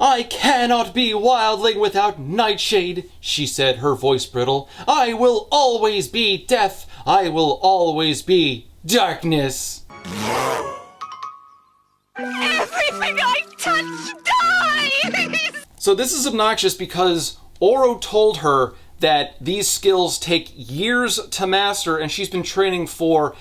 I cannot be Wildling without Nightshade, she said, her voice brittle. I will always be death. I will always be darkness. Everything I touch dies! So this is obnoxious because Oro told her that these skills take years to master, and she's been training for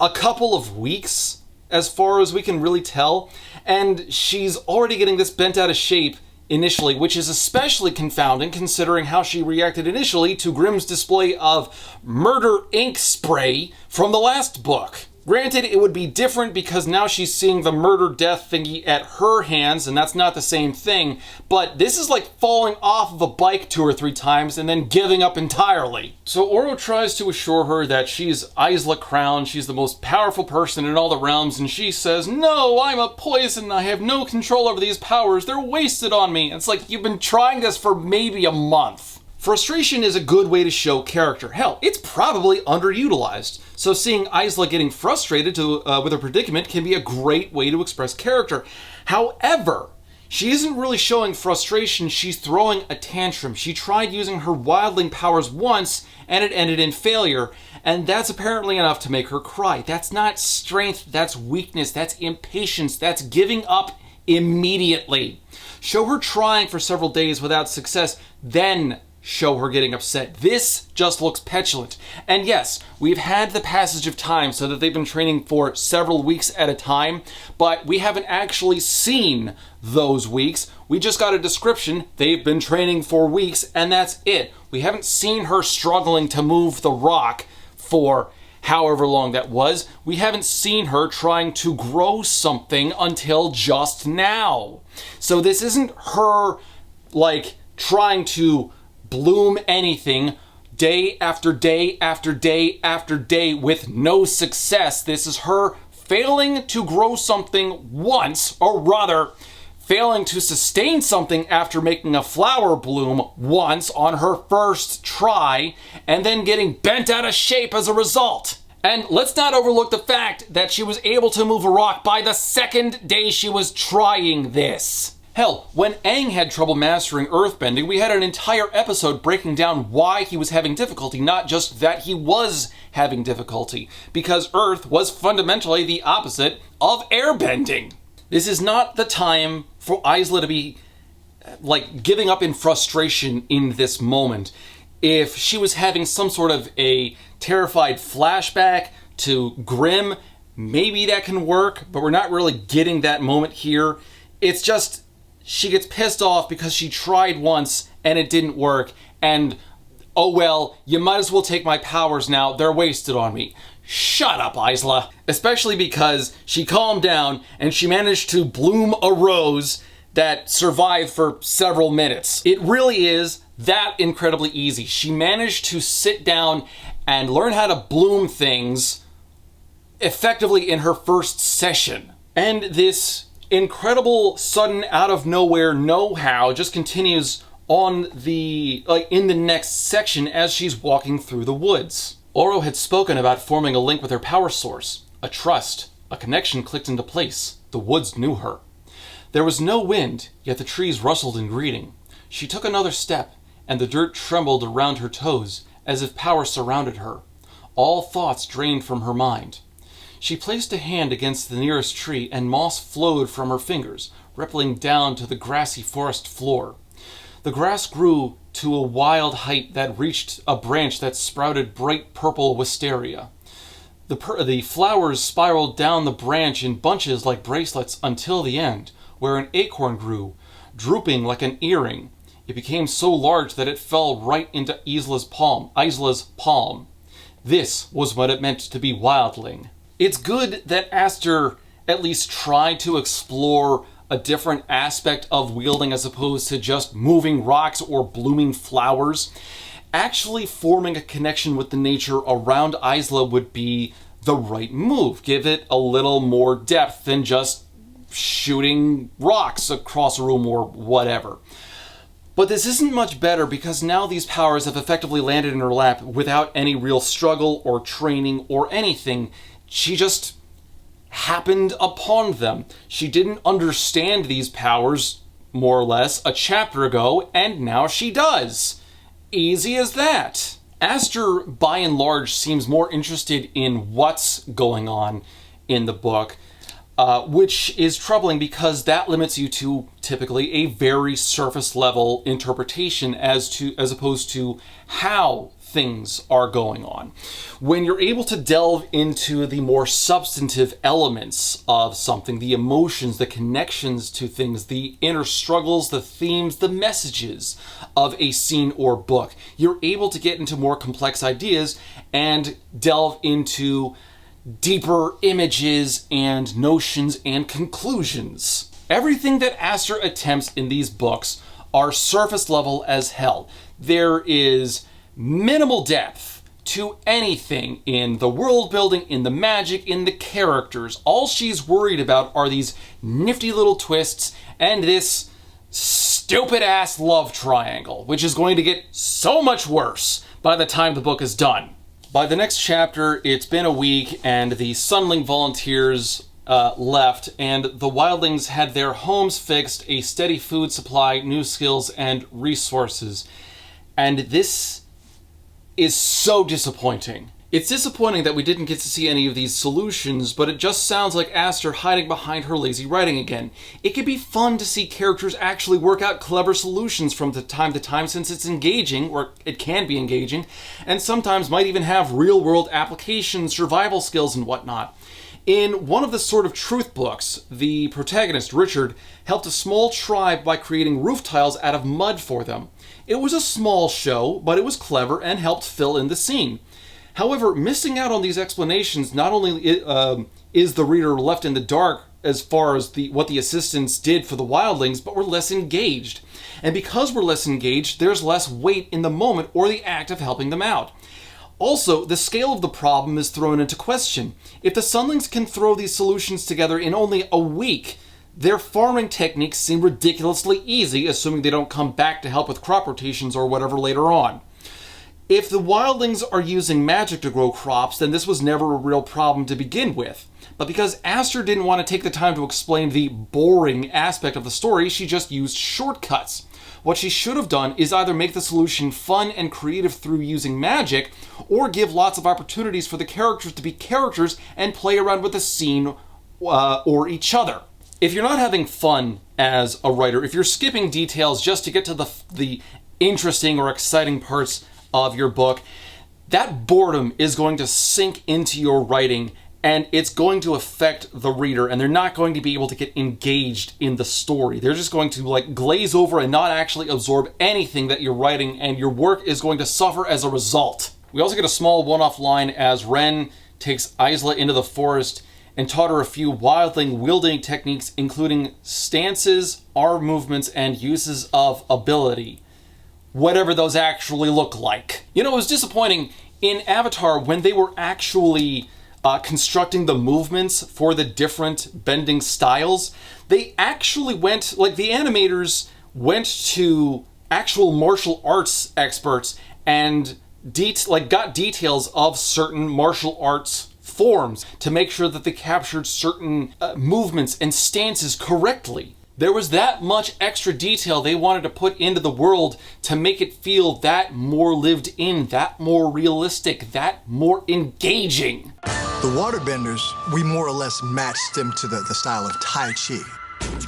a couple of weeks, as far as we can really tell, and she's already getting this bent out of shape initially, which is especially confounding considering how she reacted initially to Grimm's display of murder ink spray from the last book. Granted, it would be different because now she's seeing the murder death thingy at her hands, and that's not the same thing, but this is like falling off of a bike 2 or 3 times and then giving up entirely. So Oro tries to assure her that she's Isla Crown, she's the most powerful person in all the realms, and she says, no, I'm a poison, I have no control over these powers, they're wasted on me. It's like, you've been trying this for maybe a month. Frustration is a good way to show character. Hell, it's probably underutilized. So seeing Isla getting frustrated with a predicament can be a great way to express character. However, she isn't really showing frustration, she's throwing a tantrum. She tried using her Wildling powers once, and it ended in failure. And that's apparently enough to make her cry. That's not strength, that's weakness, that's impatience, that's giving up immediately. Show her trying for several days without success, then show her getting upset. This just looks petulant. And yes, we've had the passage of time so that they've been training for several weeks at a time, but we haven't actually seen those weeks. We just got a description. They've been training for weeks, and that's it. We haven't seen her struggling to move the rock for however long that was. We haven't seen her trying to grow something until just now. So this isn't her, like, trying to bloom anything day after day after day after day with no success. This is her failing to grow something once, or rather, failing to sustain something after making a flower bloom once on her first try, and then getting bent out of shape as a result. And let's not overlook the fact that she was able to move a rock by the second day she was trying this. Hell, when Aang had trouble mastering earthbending, we had an entire episode breaking down why he was having difficulty, not just that he was having difficulty, because Earth was fundamentally the opposite of airbending. This is not the time for Isla to be, like, giving up in frustration in this moment. If she was having some sort of a terrified flashback to Grimm, maybe that can work, but we're not really getting that moment here. It's just, she gets pissed off because she tried once and it didn't work, and oh well, you might as well take my powers now, they're wasted on me. Shut up, Isla. Especially because she calmed down and she managed to bloom a rose that survived for several minutes. It really is that incredibly easy. She managed to sit down and learn how to bloom things effectively in her first session. And this incredible, sudden, out of nowhere know-how just continues on the, in the next section as she's walking through the woods. Oro had spoken about forming a link with her power source. A trust, a connection clicked into place. The woods knew her. There was no wind, yet the trees rustled in greeting. She took another step, and the dirt trembled around her toes, as if power surrounded her. All thoughts drained from her mind. She placed a hand against the nearest tree, and moss flowed from her fingers, rippling down to the grassy forest floor. The grass grew to a wild height that reached a branch that sprouted bright purple wisteria. The flowers spiraled down the branch in bunches like bracelets until the end, where an acorn grew, drooping like an earring. It became so large that it fell right into Isla's palm. This was what it meant to be Wildling. It's good that Aster at least tried to explore a different aspect of wielding as opposed to just moving rocks or blooming flowers. Actually forming a connection with the nature around Isla would be the right move. Give it a little more depth than just shooting rocks across a room or whatever. But this isn't much better because now these powers have effectively landed in her lap without any real struggle or training or anything. She just happened upon them. She didn't understand these powers, more or less, a chapter ago, and now she does. Easy as that. Aster, by and large, seems more interested in what's going on in the book, which is troubling because that limits you to typically a very surface level interpretation as opposed to how things are going on. When you're able to delve into the more substantive elements of something, the emotions, the connections to things, the inner struggles, the themes, the messages of a scene or book, you're able to get into more complex ideas and delve into deeper images and notions and conclusions. Everything that Aster attempts in these books are surface level as hell. There is minimal depth to anything in the world building, in the magic, in the characters. All she's worried about are these nifty little twists and this stupid ass love triangle, which is going to get so much worse by the time the book is done. By the next chapter, it's been a week and the Sunling volunteers left, and the Wildlings had their homes fixed, a steady food supply, new skills, and resources. And this is so disappointing. It's disappointing that we didn't get to see any of these solutions, but it just sounds like Aster hiding behind her lazy writing again. It could be fun to see characters actually work out clever solutions from time to time, since it's engaging, or it can be engaging, and sometimes might even have real-world applications, survival skills, and whatnot. In one of the Sword of Truth books, the protagonist, Richard, helped a small tribe by creating roof tiles out of mud for them. It was a small show, but it was clever and helped fill in the scene. However, missing out on these explanations, not only is the reader left in the dark as far as what the assistants did for the Wildlings, but we're less engaged. And because we're less engaged, there's less weight in the moment or the act of helping them out. Also, the scale of the problem is thrown into question. If the Sunlings can throw these solutions together in only a week, their farming techniques seem ridiculously easy, assuming they don't come back to help with crop rotations or whatever later on. If the Wildlings are using magic to grow crops, then this was never a real problem to begin with. But because Aster didn't want to take the time to explain the boring aspect of the story, she just used shortcuts. What she should have done is either make the solution fun and creative through using magic, or give lots of opportunities for the characters to be characters and play around with the scene or each other. If you're not having fun as a writer, if you're skipping details just to get to the interesting or exciting parts of your book, that boredom is going to sink into your writing, and it's going to affect the reader, and they're not going to be able to get engaged in the story. They're just going to glaze over and not actually absorb anything that you're writing, and your work is going to suffer as a result. We also get a small one-off line as Ren takes Isla into the forest and taught her a few Wildling wielding techniques, including stances, arm movements, and uses of ability. Whatever those actually look like. You know, it was disappointing in Avatar when they were actually constructing the movements for the different bending styles. They actually went, the animators went to actual martial arts experts and got details of certain martial arts forms to make sure that they captured certain movements and stances correctly. There was that much extra detail they wanted to put into the world to make it feel that more lived in, that more realistic, that more engaging. The waterbenders, we more or less matched them to the style of Tai Chi.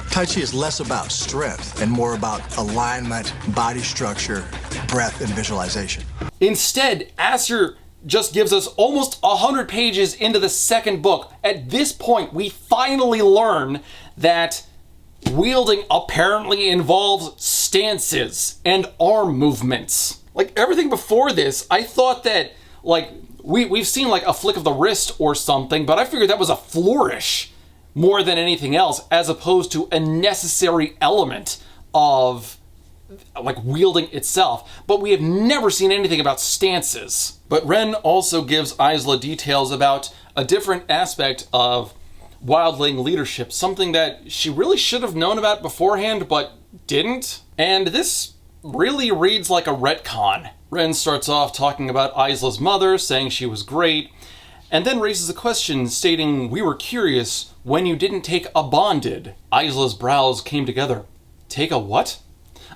Tai Chi is less about strength and more about alignment, body structure, breath, and visualization. Instead, Aster just gives us almost 100 pages into the second book. At this point, we finally learn that wielding apparently involves stances and arm movements. Everything before this, I thought that, we've seen a flick of the wrist or something, but I figured that was a flourish more than anything else, as opposed to a necessary element of wielding itself. But we have never seen anything about stances. But Ren also gives Isla details about a different aspect of Wildling leadership, something that she really should have known about beforehand, but didn't. And this really reads like a retcon. Ren starts off talking about Isla's mother, saying she was great, and then raises a question stating, "We were curious when you didn't take a bonded." Isla's brows came together. "Take a what?"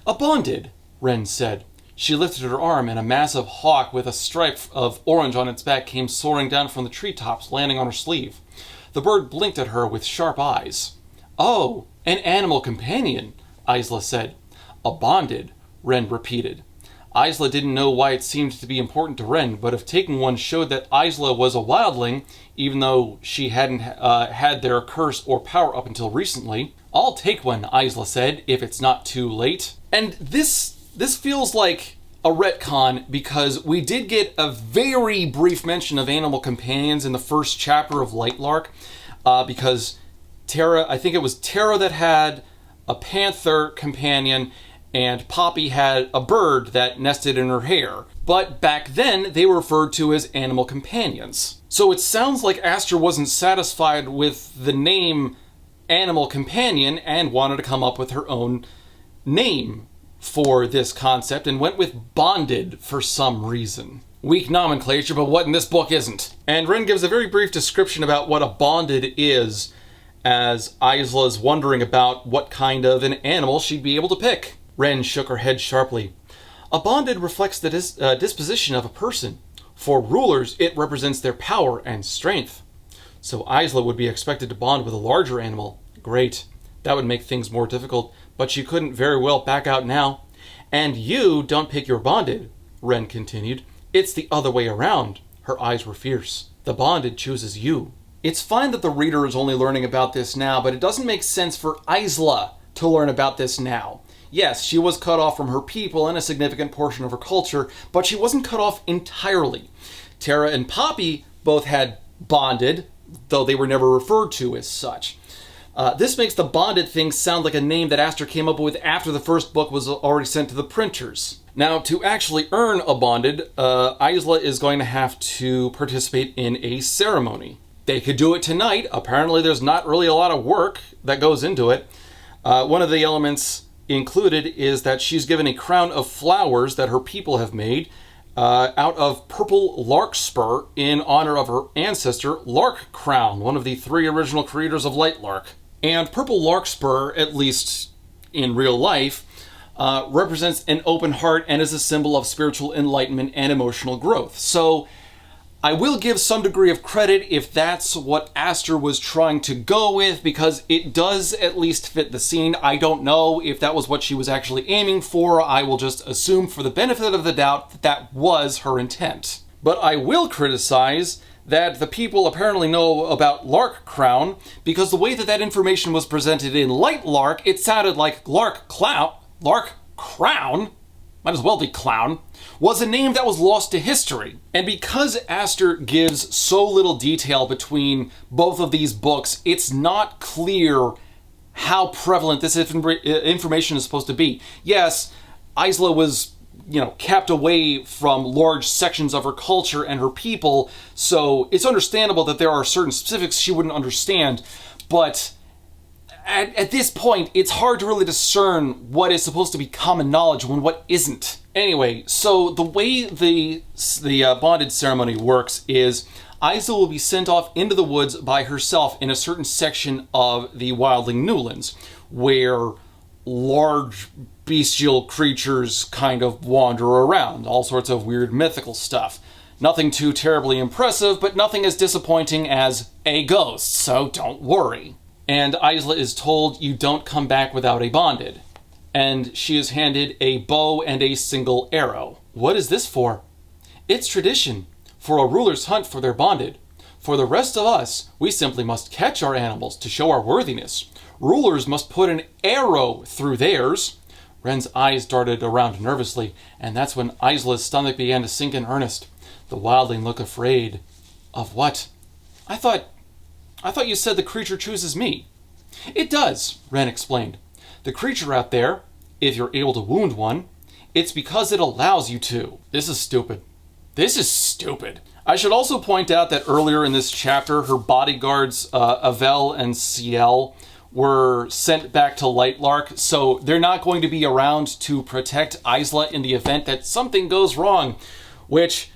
"A bonded," Ren said. She lifted her arm, and a massive hawk with a stripe of orange on its back came soaring down from the treetops, landing on her sleeve. The bird blinked at her with sharp eyes. "Oh, an animal companion," Isla said. "A bonded," Ren repeated. Isla didn't know why it seemed to be important to Ren, but if taking one showed that Isla was a Wildling, even though she hadn't had their curse or power up until recently. "I'll take one," Isla said, "if it's not too late." And this feels like a retcon, because we did get a very brief mention of animal companions in the first chapter of Lightlark, because I think it was Terra that had a panther companion, and Poppy had a bird that nested in her hair. But back then, they were referred to as animal companions. So it sounds like Aster wasn't satisfied with the name Animal Companion and wanted to come up with her own name for this concept, and went with bonded for some reason. Weak nomenclature, but what in this book isn't? And Ren gives a very brief description about what a bonded is, as Isla's wondering about what kind of an animal she'd be able to pick. Ren shook her head sharply. "A bonded reflects the disposition of a person, For rulers, it represents their power and strength. So Isla would be expected to bond with a larger animal. Great. That would make things more difficult, but she couldn't very well back out now. And you don't pick your bonded, Ren continued. It's the other way around. Her eyes were fierce. The bonded chooses you. It's fine that the reader is only learning about this now, but it doesn't make sense for Isla to learn about this now. Yes, she was cut off from her people and a significant portion of her culture, but she wasn't cut off entirely. Terra and Poppy both had bonded, though they were never referred to as such. This makes the bonded thing sound like a name that Aster came up with after the first book was already sent to the printers. Now, to actually earn a bonded, Isla is going to have to participate in a ceremony. They could do it tonight. Apparently there's not really a lot of work that goes into it. One of the elements included is that she's given a crown of flowers that her people have made out of purple larkspur in honor of her ancestor, Lark Crown, one of the 3 original creators of Lightlark. And purple larkspur, at least in real life, represents an open heart and is a symbol of spiritual enlightenment and emotional growth. So I will give some degree of credit if that's what Aster was trying to go with, because it does at least fit the scene. I don't know if that was what she was actually aiming for. I will just assume for the benefit of the doubt that that was her intent. But I will criticize that the people apparently know about Lark Crown, because the way that that information was presented in Lightlark, it sounded like Lark Crown, might as well be Clown, was a name that was lost to history. And because Aster gives so little detail between both of these books, it's not clear how prevalent this information is supposed to be. Yes, Isla was, kept away from large sections of her culture and her people, so it's understandable that there are certain specifics she wouldn't understand, but at this point, it's hard to really discern what is supposed to be common knowledge when what isn't. Anyway, so the way the bonded ceremony works is Isla will be sent off into the woods by herself in a certain section of the Wildling Newlands, where large bestial creatures kind of wander around, all sorts of weird mythical stuff. Nothing too terribly impressive, but nothing as disappointing as a ghost, so don't worry. And Isla is told you don't come back without a bonded. And she is handed a bow and a single arrow. What is this for? It's tradition, for a ruler's hunt for their bonded. For the rest of us, we simply must catch our animals to show our worthiness. Rulers must put an arrow through theirs. Ren's eyes darted around nervously, and that's when Isla's stomach began to sink in earnest. The wildling looked afraid. Of what? I thought you said the creature chooses me. It does, Ren explained. The creature out there, if you're able to wound one, it's because it allows you to. This is stupid. This is stupid. I should also point out that earlier in this chapter, her bodyguards, Avel and Ciel, were sent back to Lightlark, so they're not going to be around to protect Isla in the event that something goes wrong, which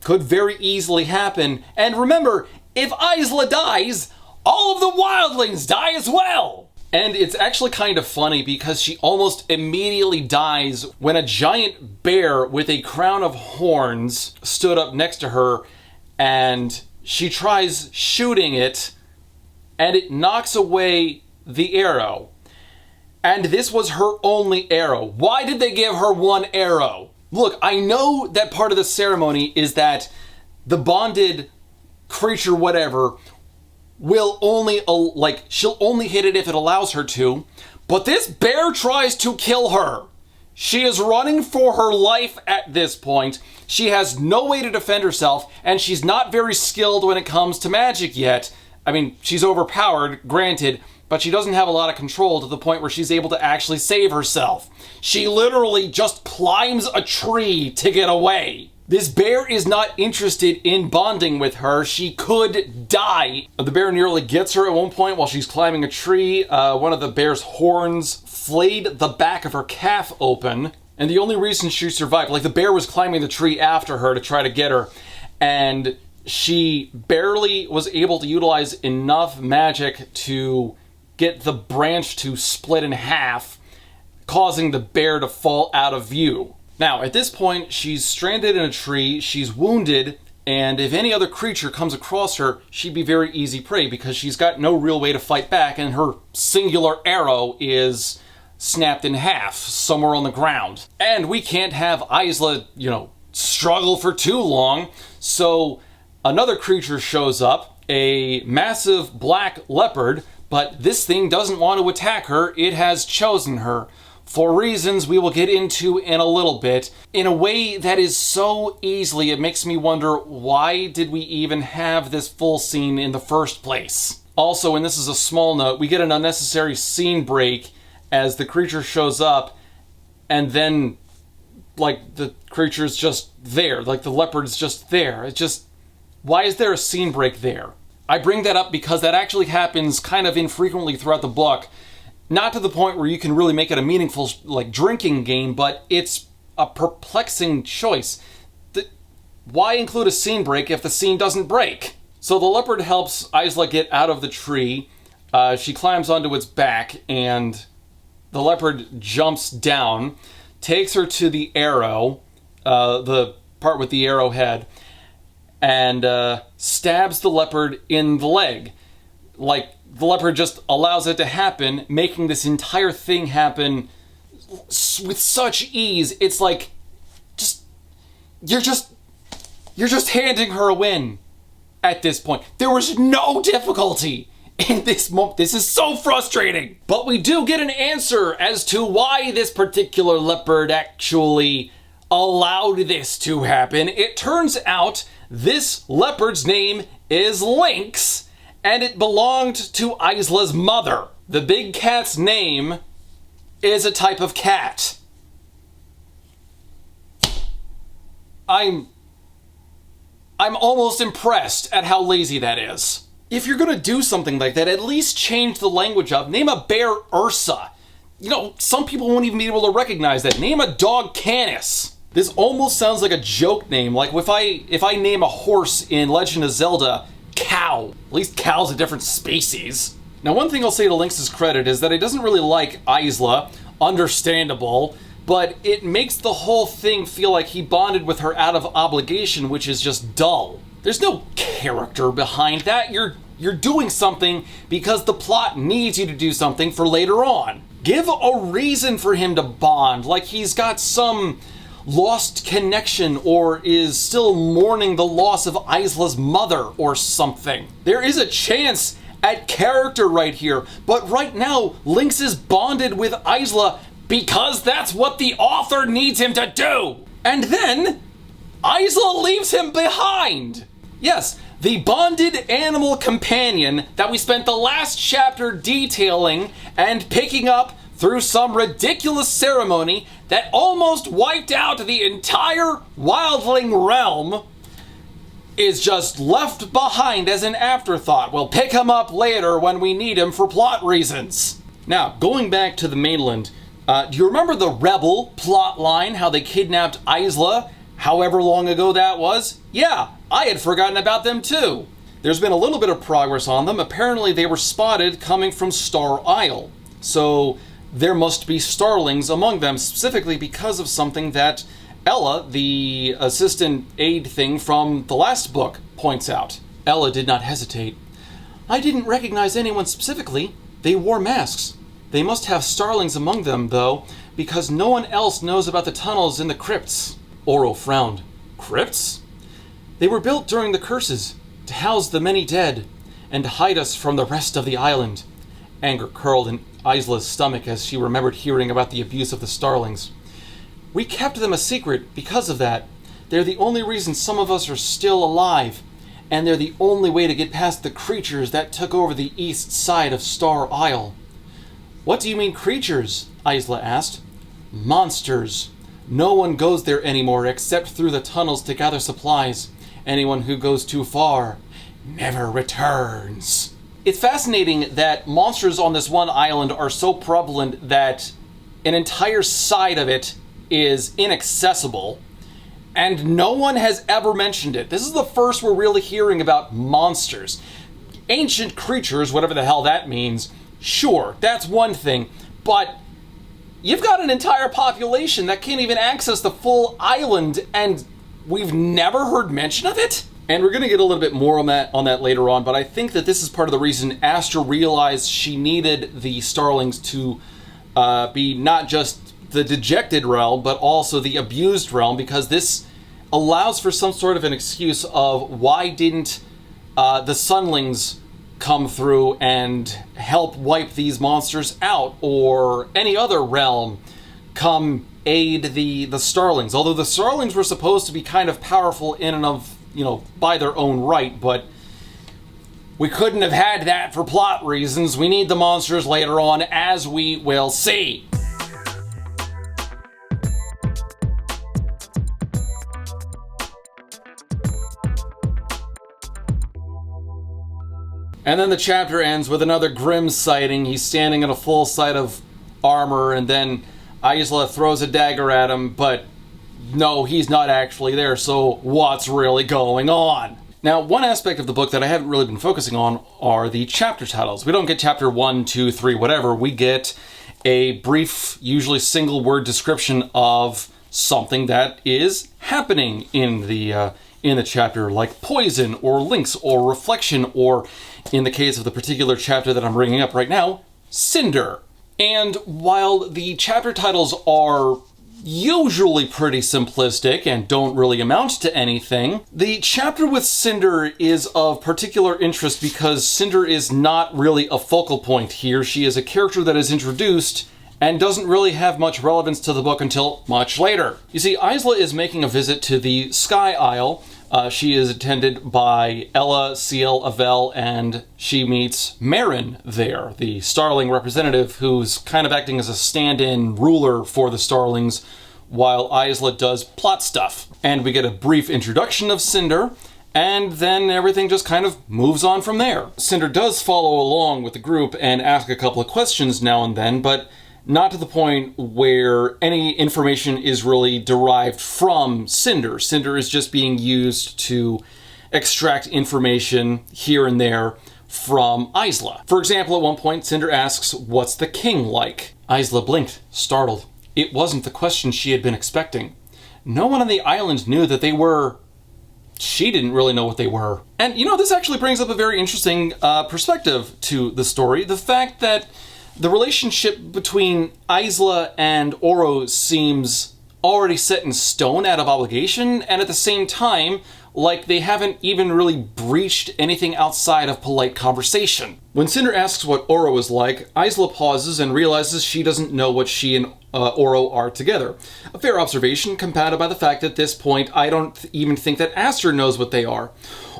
could very easily happen. And remember, if Isla dies, all of the wildlings die as well! And it's actually kind of funny because she almost immediately dies when a giant bear with a crown of horns stood up next to her, and she tries shooting it, and it knocks away the arrow. And this was her only arrow. Why did they give her one arrow? Look, I know that part of the ceremony is that the bonded creature whatever will only, she'll only hit it if it allows her to, but this bear tries to kill her. She is running for her life at this point. She has no way to defend herself, and she's not very skilled when it comes to magic yet. I mean, she's overpowered, granted, but she doesn't have a lot of control to the point where she's able to actually save herself. She literally just climbs a tree to get away. This bear is not interested in bonding with her. She could die. The bear nearly gets her at one point while she's climbing a tree. One of the bear's horns flayed the back of her calf open. And the only reason she survived, the bear was climbing the tree after her to try to get her. And she barely was able to utilize enough magic to get the branch to split in half, causing the bear to fall out of view. Now, at this point, she's stranded in a tree, she's wounded, And if any other creature comes across her, she'd be very easy prey because she's got no real way to fight back, and her singular arrow is snapped in half somewhere on the ground. And we can't have Isla, struggle for too long. So another creature shows up, a massive black leopard, but this thing doesn't want to attack her. It has chosen her for reasons we will get into in a little bit, in a way that is so easily, it makes me wonder, why did we even have this full scene in the first place? Also, and this is a small note, we get an unnecessary scene break as the creature shows up, and then, the creature's just there, the leopard's just there. It's just, why is there a scene break there? I bring that up because that actually happens kind of infrequently throughout the book. Not to the point where you can really make it a meaningful, drinking game, but it's a perplexing choice. Why include a scene break if the scene doesn't break? So the leopard helps Isla get out of the tree. She climbs onto its back, and the leopard jumps down, takes her to the arrow, the part with the arrowhead, and stabs the leopard in the leg. The leopard just allows it to happen, making this entire thing happen with such ease. It's you're just handing her a win at this point. There was no difficulty in this moment. This is so frustrating. But we do get an answer as to why this particular leopard actually allowed this to happen. It turns out this leopard's name is Lynx, and it belonged to Isla's mother. The big cat's name is a type of cat. I'm almost impressed at how lazy that is. If you're gonna do something like that, at least change the language up. Name a bear Ursa. Some people won't even be able to recognize that. Name a dog Canis. This almost sounds like a joke name. If I name a horse in Legend of Zelda Cow. At least Cow's a different species. Now, one thing I'll say to Lynx's credit is that it doesn't really like Isla. Understandable. But it makes the whole thing feel like he bonded with her out of obligation, which is just dull. There's no character behind that. You're doing something because the plot needs you to do something for later on. Give a reason for him to bond, like he's got some lost connection or is still mourning the loss of Isla's mother or something. There is a chance at character right here, but right now Lynx is bonded with Isla because that's what the author needs him to do. And then Isla leaves him behind. Yes, the bonded animal companion that we spent the last chapter detailing and picking up through some ridiculous ceremony that almost wiped out the entire Wildling realm is just left behind as an afterthought. We'll pick him up later when we need him for plot reasons. Now, going back to the mainland, do you remember the Rebel plot line, how they kidnapped Isla, however long ago that was? Yeah, I had forgotten about them too. There's been a little bit of progress on them. Apparently they were spotted coming from Star Isle. So there must be Starlings among them, specifically because of something that Ella, the assistant aide thing from the last book, points out. Ella did not hesitate. I didn't recognize anyone specifically. They wore masks. They must have Starlings among them, though, because no one else knows about the tunnels in the crypts. Oro frowned. Crypts? They were built during the curses, to house the many dead, and to hide us from the rest of the island. Anger curled in Isla's stomach as she remembered hearing about the abuse of the Starlings. We kept them a secret because of that. They're the only reason some of us are still alive, and they're the only way to get past the creatures that took over the east side of Star Isle. What do you mean creatures? Isla asked. Monsters. No one goes there anymore except through the tunnels to gather supplies. Anyone who goes too far never returns. It's fascinating that monsters on this one island are so prevalent that an entire side of it is inaccessible, and no one has ever mentioned it. This is the first we're really hearing about monsters. Ancient creatures, whatever the hell that means, sure, that's one thing, but you've got an entire population that can't even access the full island, and we've never heard mention of it? And we're going to get a little bit more on that later on, but I think that this is part of the reason Astra realized she needed the Starlings to be not just the dejected realm, but also the abused realm, because this allows for some sort of an excuse of why didn't the Sunlings come through and help wipe these monsters out, or any other realm come aid the Starlings. Although the Starlings were supposed to be kind of powerful in and of, by their own right, but we couldn't have had that for plot reasons. We need the monsters later on, as we will see. And then the chapter ends with another grim sighting. He's standing in a full sight of armor, and then Isla throws a dagger at him, but no, he's not actually there, so what's really going on? Now, one aspect of the book that I haven't really been focusing on are the chapter titles. We don't get chapter 1, 2, 3, whatever. We get a brief, usually single-word description of something that is happening in the chapter, like poison, or Lynx, or reflection, or, in the case of the particular chapter that I'm bringing up right now, Cinder. And while the chapter titles are usually pretty simplistic and don't really amount to anything, the chapter with Cinder is of particular interest because Cinder is not really a focal point here. She is a character that is introduced and doesn't really have much relevance to the book until much later. You see, Isla is making a visit to the Sky Isle. She is attended by Ella, Ciel, Avel, and she meets Marin there, the Starling representative, who's kind of acting as a stand-in ruler for the Starlings, while Isla does plot stuff. And we get a brief introduction of Cinder, and then everything just kind of moves on from there. Cinder does follow along with the group and ask a couple of questions now and then, but not to the point where any information is really derived from Cinder. Cinder is just being used to extract information here and there from Isla. For example, at one point, Cinder asks, "What's the king like?" Isla blinked, startled. It wasn't the question she had been expecting. No one on the island knew that they were... She didn't really know what they were. And, this actually brings up a very interesting perspective to the story. The fact that the relationship between Isla and Oro seems already set in stone out of obligation, and at the same time, like they haven't even really breached anything outside of polite conversation. When Cinder asks what Oro is like, Isla pauses and realizes she doesn't know what she and Oro are together. A fair observation, compounded by the fact that at this point I don't even think that Aster knows what they are.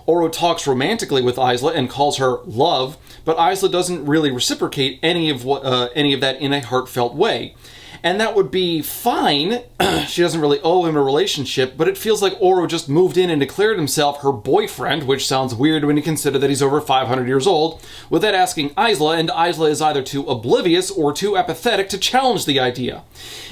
Oro talks romantically with Isla and calls her love, but Isla doesn't really reciprocate any of that in a heartfelt way. And that would be fine. She doesn't really owe him a relationship, but it feels like Oro just moved in and declared himself her boyfriend, which sounds weird when you consider that he's over 500 years old, without asking Isla, and Isla is either too oblivious or too apathetic to challenge the idea.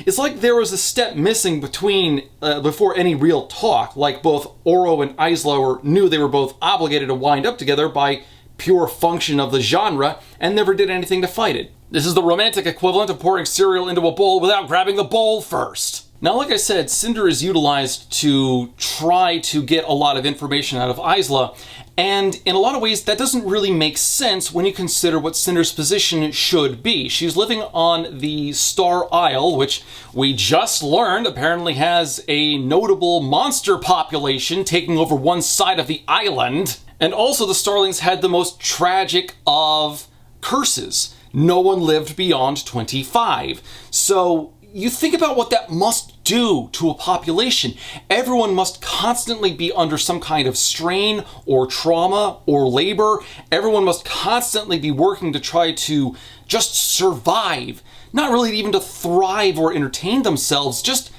It's like there was a step missing before any real talk, like both Oro and Isla knew they were both obligated to wind up together by pure function of the genre, and never did anything to fight it. This is the romantic equivalent of pouring cereal into a bowl without grabbing the bowl first. Now, like I said, Cinder is utilized to try to get a lot of information out of Isla, and in a lot of ways that doesn't really make sense when you consider what Cinder's position should be. She's living on the Star Isle, which we just learned apparently has a notable monster population taking over one side of the island. And also the Starlings had the most tragic of curses. No one lived beyond 25. So you think about what that must do to a population. Everyone must constantly be under some kind of strain or trauma or labor. Everyone must constantly be working to try to just survive. Not really even to thrive or entertain themselves, just,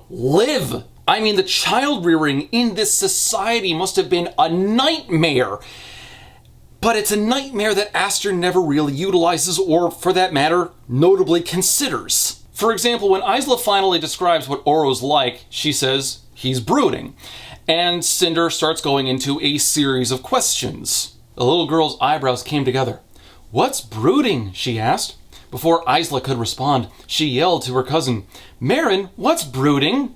live. I mean, the child rearing in this society must have been a nightmare. But it's a nightmare that Aster never really utilizes, or for that matter, notably considers. For example, when Isla finally describes what Oro's like, she says he's brooding. And Cinder starts going into a series of questions. The little girl's eyebrows came together. "What's brooding?" she asked. Before Isla could respond, she yelled to her cousin, "Marin, what's brooding?"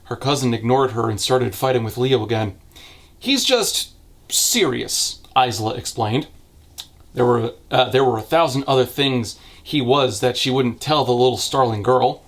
Her cousin ignored her and started fighting with Leo again. He's just serious, Isla explained. There were 1,000 other things he was that she wouldn't tell the little Starling girl.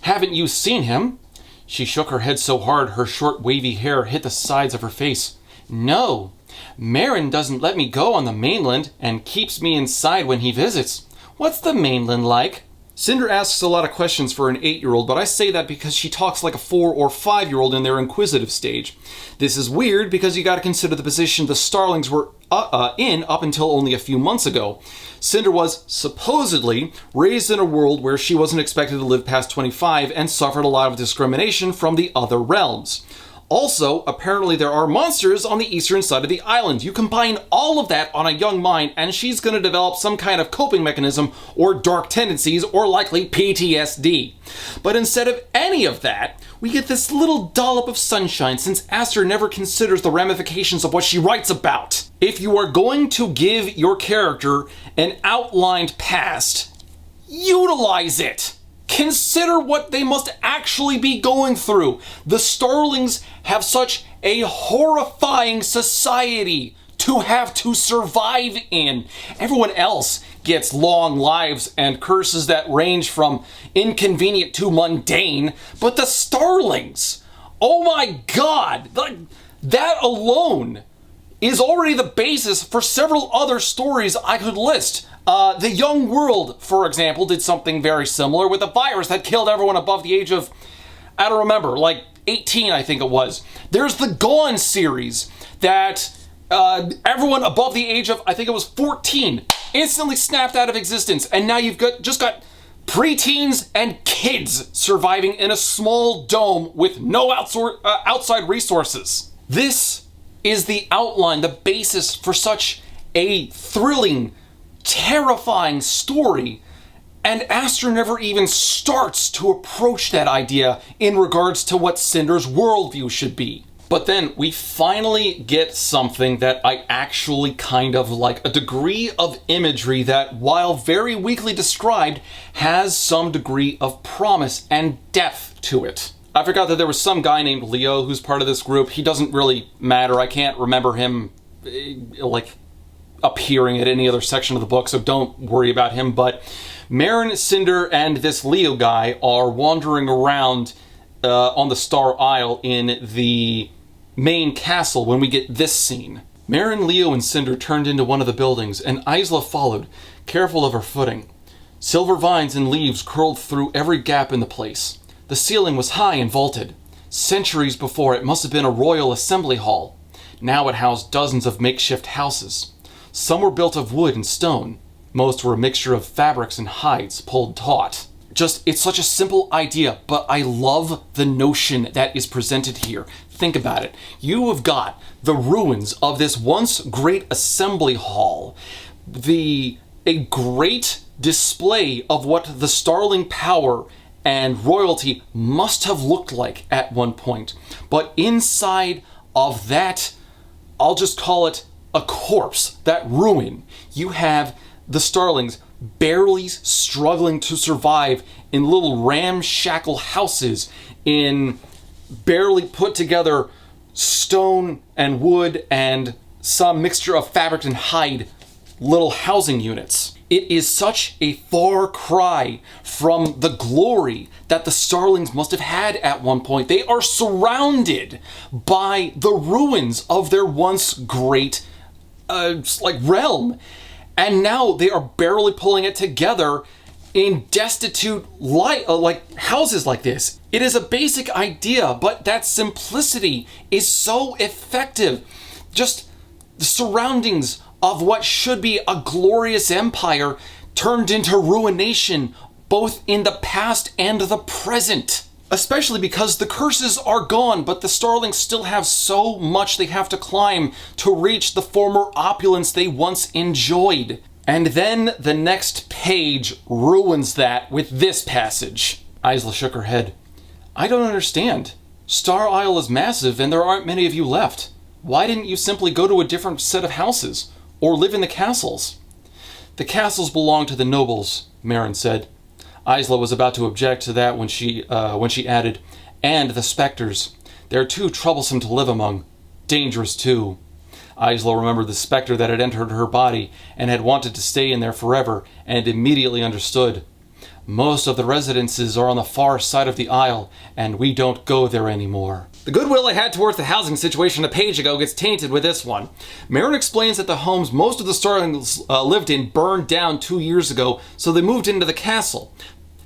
Haven't you seen him? She shook her head so hard her short wavy hair hit the sides of her face. No. Marin doesn't let me go on the mainland and keeps me inside when he visits. What's the mainland like? Cinder asks a lot of questions for an 8-year-old, but I say that because she talks like a 4 or 5-year-old in their inquisitive stage. This is weird because you gotta consider the position the Starlings were in up until only a few months ago. Cinder was, supposedly, raised in a world where she wasn't expected to live past 25 and suffered a lot of discrimination from the other realms. Also, apparently there are monsters on the eastern side of the island. You combine all of that on a young mind and she's going to develop some kind of coping mechanism or dark tendencies or likely PTSD. But instead of any of that, we get this little dollop of sunshine since Aster never considers the ramifications of what she writes about. If you are going to give your character an outlined past, utilize it. Consider what they must actually be going through. The Starlings have such a horrifying society to have to survive in. Everyone else gets long lives and curses that range from inconvenient to mundane, but the Starlings, oh my god, that alone is already the basis for several other stories I could list. The Young World, for example, did something very similar with a virus that killed everyone above the age of, I don't remember, like 18 I think it was. There's the Gone series that everyone above the age of, I think it was 14, instantly snapped out of existence, and now you've just got preteens and kids surviving in a small dome with no outside resources. This is the outline, the basis for such a thrilling, terrifying story, and Aster never even starts to approach that idea in regards to what Cinder's worldview should be. But then we finally get something that I actually kind of like, a degree of imagery that, while very weakly described, has some degree of promise and depth to it. I forgot that there was some guy named Leo who's part of this group. He doesn't really matter. I can't remember him, like, appearing at any other section of the book, so don't worry about him. But Marin, Cinder, and this Leo guy are wandering around on the Star Isle in the main castle when we get this scene. Marin, Leo, and Cinder turned into one of the buildings, and Isla followed, careful of her footing. Silver vines and leaves curled through every gap in the place. The ceiling was high and vaulted. Centuries before, it must have been a royal assembly hall. Now it housed dozens of makeshift houses. Some were built of wood and stone. Most were a mixture of fabrics and hides pulled taut. It's such a simple idea, but I love the notion that is presented here. Think about it. You have got the ruins of this once great assembly hall, a great display of what the Starling power and royalty must have looked like at one point. But inside of that, I'll just call it a corpse, that ruin, you have the Starlings barely struggling to survive in little ramshackle houses, in barely put together stone and wood and some mixture of fabric and hide little housing units. It is such a far cry from the glory that the Starlings must have had at one point. They are surrounded by the ruins of their once great realm, and now they are barely pulling it together in destitute houses like this. It is a basic idea, but that simplicity is so effective. Just the surroundings of what should be a glorious empire turned into ruination, both in the past and the present. Especially because the curses are gone, but the Starlings still have so much they have to climb to reach the former opulence they once enjoyed. And then the next page ruins that with this passage. Isla shook her head. I don't understand. Star Isle is massive and there aren't many of you left. Why didn't you simply go to a different set of houses? Or live in the castles? The castles belong to the nobles, Marin said. Isla was about to object to that when she added, and the specters. They're too troublesome to live among. dangerous too. Isla remembered the specter that had entered her body and had wanted to stay in there forever, and immediately understood. Most of the residences are on the far side of the aisle, and we don't go there anymore. The goodwill I had towards the housing situation a page ago gets tainted with this one. Marin explains that the homes most of the Starlings lived in burned down 2 years ago, so they moved into the castle.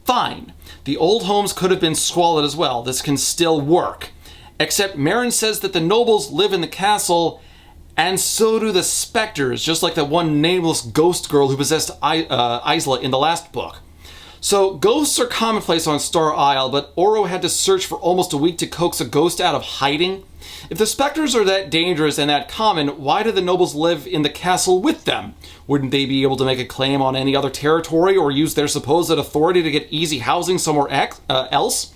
Fine. The old homes could have been squalid as well. This can still work. Except Marin says that the nobles live in the castle, and so do the specters, just like the one nameless ghost girl who possessed Isla in the last book. So ghosts are commonplace on Star Isle, but Oro had to search for almost a week to coax a ghost out of hiding. If the specters are that dangerous and that common, why do the nobles live in the castle with them? Wouldn't they be able to make a claim on any other territory or use their supposed authority to get easy housing somewhere else?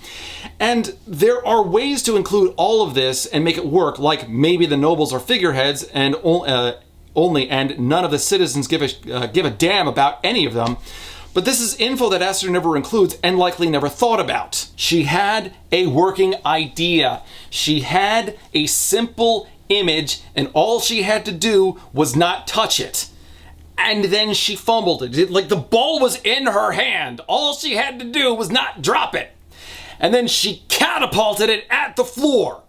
And there are ways to include all of this and make it work, like maybe the nobles are figureheads and only, and none of the citizens give a damn about any of them. But this is info that Aster never includes and likely never thought about. She had a working idea. She had a simple image, and all she had to do was not touch it. And then she fumbled it. Like the ball was in her hand. All she had to do was not drop it. And then she catapulted it at the floor.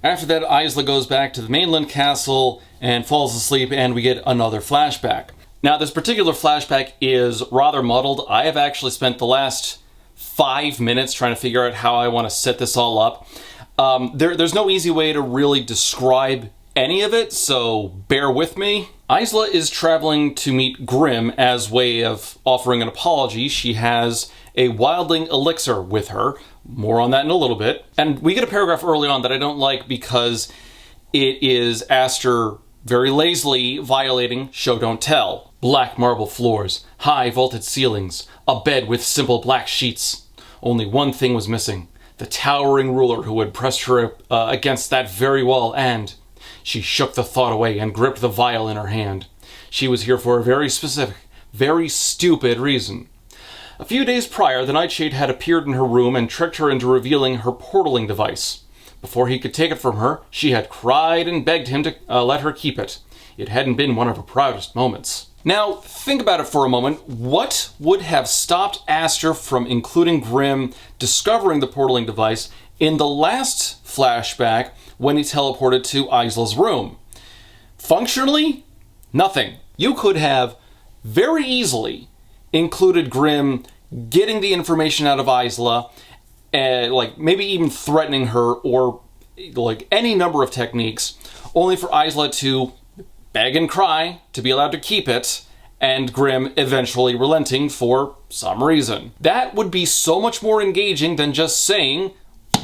After that, Isla goes back to the mainland castle and falls asleep, and we get another flashback. Now, this particular flashback is rather muddled. I have actually spent the last 5 minutes trying to figure out how I want to set this all up. There's no easy way to really describe any of it, so bear with me. Isla is traveling to meet Grim as way of offering an apology. She has a Wildling elixir with her. More on that in a little bit. And we get a paragraph early on that I don't like because it is Aster very lazily violating show don't tell. Black marble floors, high vaulted ceilings, a bed with simple black sheets. Only one thing was missing. The towering ruler who had pressed her against that very wall, and she shook the thought away and gripped the vial in her hand. She was here for a very specific, very stupid reason. A few days prior, the Nightshade had appeared in her room and tricked her into revealing her portaling device. Before he could take it from her, she had cried and begged him to let her keep it. It hadn't been one of her proudest moments. Now, think about it for a moment. What would have stopped Aster from including Grim discovering the portaling device in the last flashback when he teleported to Isla's room? Functionally, nothing. You could have very easily included Grim getting the information out of Isla, and like maybe even threatening her, or like any number of techniques, only for Isla to beg and cry to be allowed to keep it, and Grim eventually relenting for some reason. That would be so much more engaging than just saying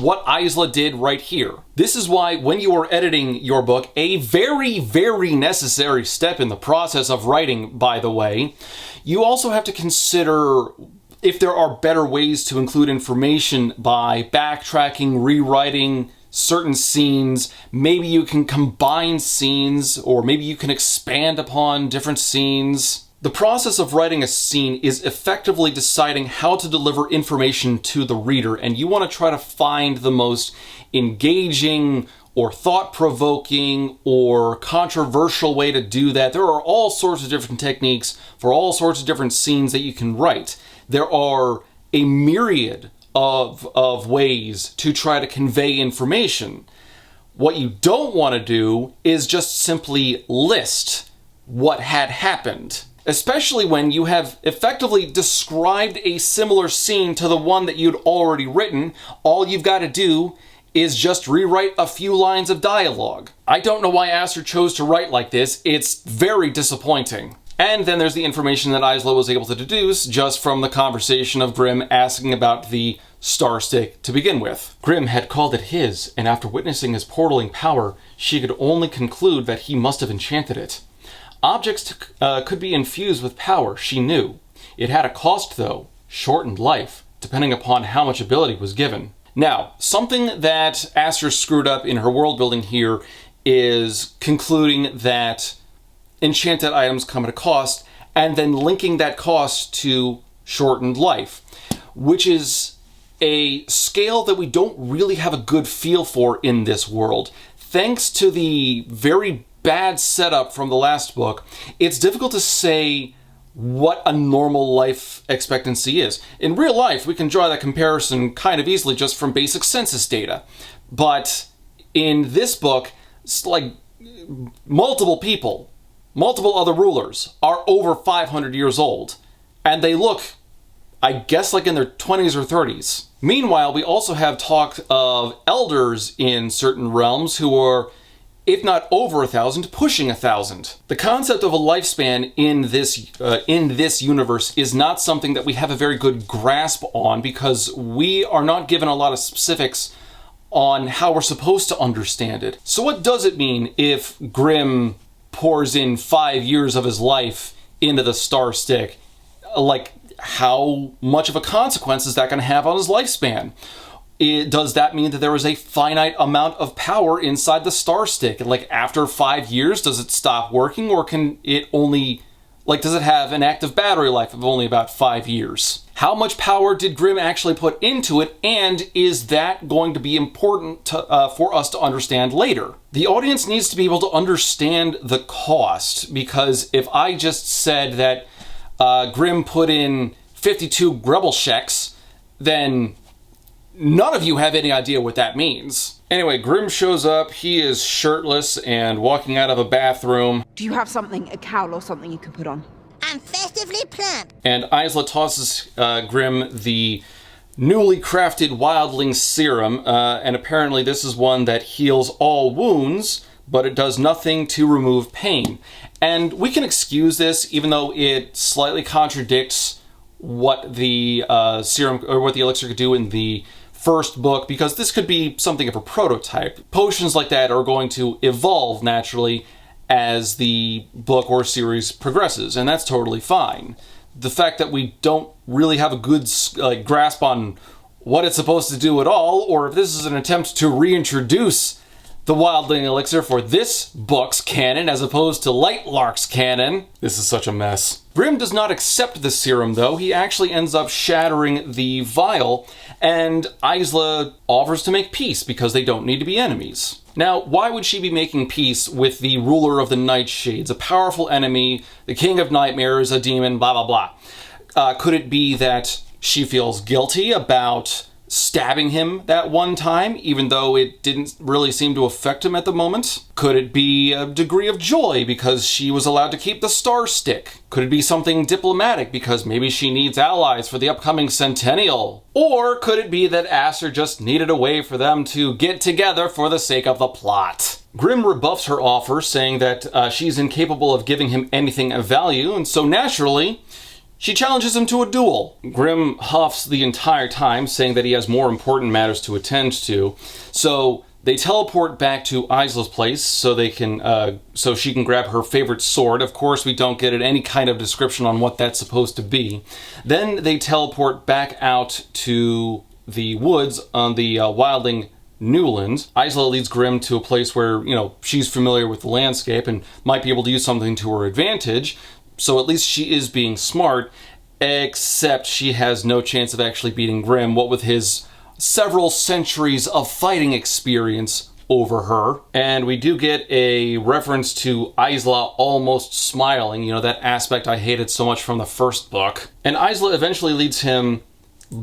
what Isla did right here. This is why when you are editing your book, a very, very necessary step in the process of writing, by the way, you also have to consider if there are better ways to include information by backtracking, rewriting certain scenes. Maybe you can combine scenes, or maybe you can expand upon different scenes. The process of writing a scene is effectively deciding how to deliver information to the reader, and you want to try to find the most engaging or thought-provoking or controversial way to do that. There are all sorts of different techniques for all sorts of different scenes that you can write. There are a myriad of ways to try to convey information. What you don't want to do is just simply list what had happened, especially when you have effectively described a similar scene to the one that you'd already written. All you've got to do is just rewrite a few lines of dialogue. I don't know why Aster chose to write like this. It's very disappointing. And then there's the information that Isla was able to deduce just from the conversation of Grim asking about the star stick to begin with. Grim had called it his, and after witnessing his portaling power, she could only conclude that he must have enchanted it. Objects could be infused with power, she knew. It had a cost, though, shortened life, depending upon how much ability was given. Now, something that Aster screwed up in her world building here is concluding that enchanted items come at a cost, and then linking that cost to shortened life, which is a scale that we don't really have a good feel for in this world. Thanks to the very bad setup from the last book, it's difficult to say what a normal life expectancy is. In real life, we can draw that comparison kind of easily just from basic census data. But in this book, it's like multiple people, multiple other rulers are over 500 years old. And they look, I guess, like in their 20s or 30s. Meanwhile, we also have talk of elders in certain realms who are, if not over 1,000, pushing 1,000. The concept of a lifespan in this universe is not something that we have a very good grasp on because we are not given a lot of specifics on how we're supposed to understand it. So what does it mean if Grimm pours in 5 years of his life into the Star Stick? Like, how much of a consequence is that going to have on his lifespan? Does that mean that there is a finite amount of power inside the Star Stick? Like, after 5 years, does it stop working, or can it only, like, does it have an active battery life of only about 5 years? How much power did Grimm actually put into it, and is that going to be important for us to understand later? The audience needs to be able to understand the cost, because if I just said that Grimm put in 52 rebel checks, then none of you have any idea what that means. Anyway, Grimm shows up. He is shirtless and walking out of a bathroom. Do you have something, a cowl or something you can put on? I'm festively plump. And Isla tosses Grimm the newly crafted Wildling serum, and apparently this is one that heals all wounds, but it does nothing to remove pain. And we can excuse this, even though it slightly contradicts what the serum or what the elixir could do in the first book, because this could be something of a prototype. Potions like that are going to evolve naturally as the book or series progresses, and that's totally fine. The fact that we don't really have a good grasp on what it's supposed to do at all, or if this is an attempt to reintroduce the Wildling elixir for this book's canon as opposed to Lightlark's canon. This is such a mess. Grimm does not accept the serum, though. He actually ends up shattering the vial, and Isla offers to make peace because they don't need to be enemies. Now, why would she be making peace with the ruler of the Nightshades, a powerful enemy, the king of nightmares, a demon, blah, blah, blah? Could it be that she feels guilty about stabbing him that one time, even though it didn't really seem to affect him at the moment? Could it be a degree of joy because she was allowed to keep the Star Stick? Could it be something diplomatic because maybe she needs allies for the upcoming centennial? Or could it be that Aster just needed a way for them to get together for the sake of the plot? Grimm rebuffs her offer, saying that she's incapable of giving him anything of value, and so naturally, she challenges him to a duel. Grimm huffs the entire time, saying that he has more important matters to attend to. So they teleport back to Isla's place so they can, so she can grab her favorite sword. Of course, we don't get any kind of description on what that's supposed to be. Then they teleport back out to the woods on the Wildling Newland. Isla leads Grimm to a place where, she's familiar with the landscape and might be able to use something to her advantage. So at least she is being smart, except she has no chance of actually beating Grimm, what with his several centuries of fighting experience over her. And we do get a reference to Isla almost smiling, that aspect I hated so much from the first book. And Isla eventually leads him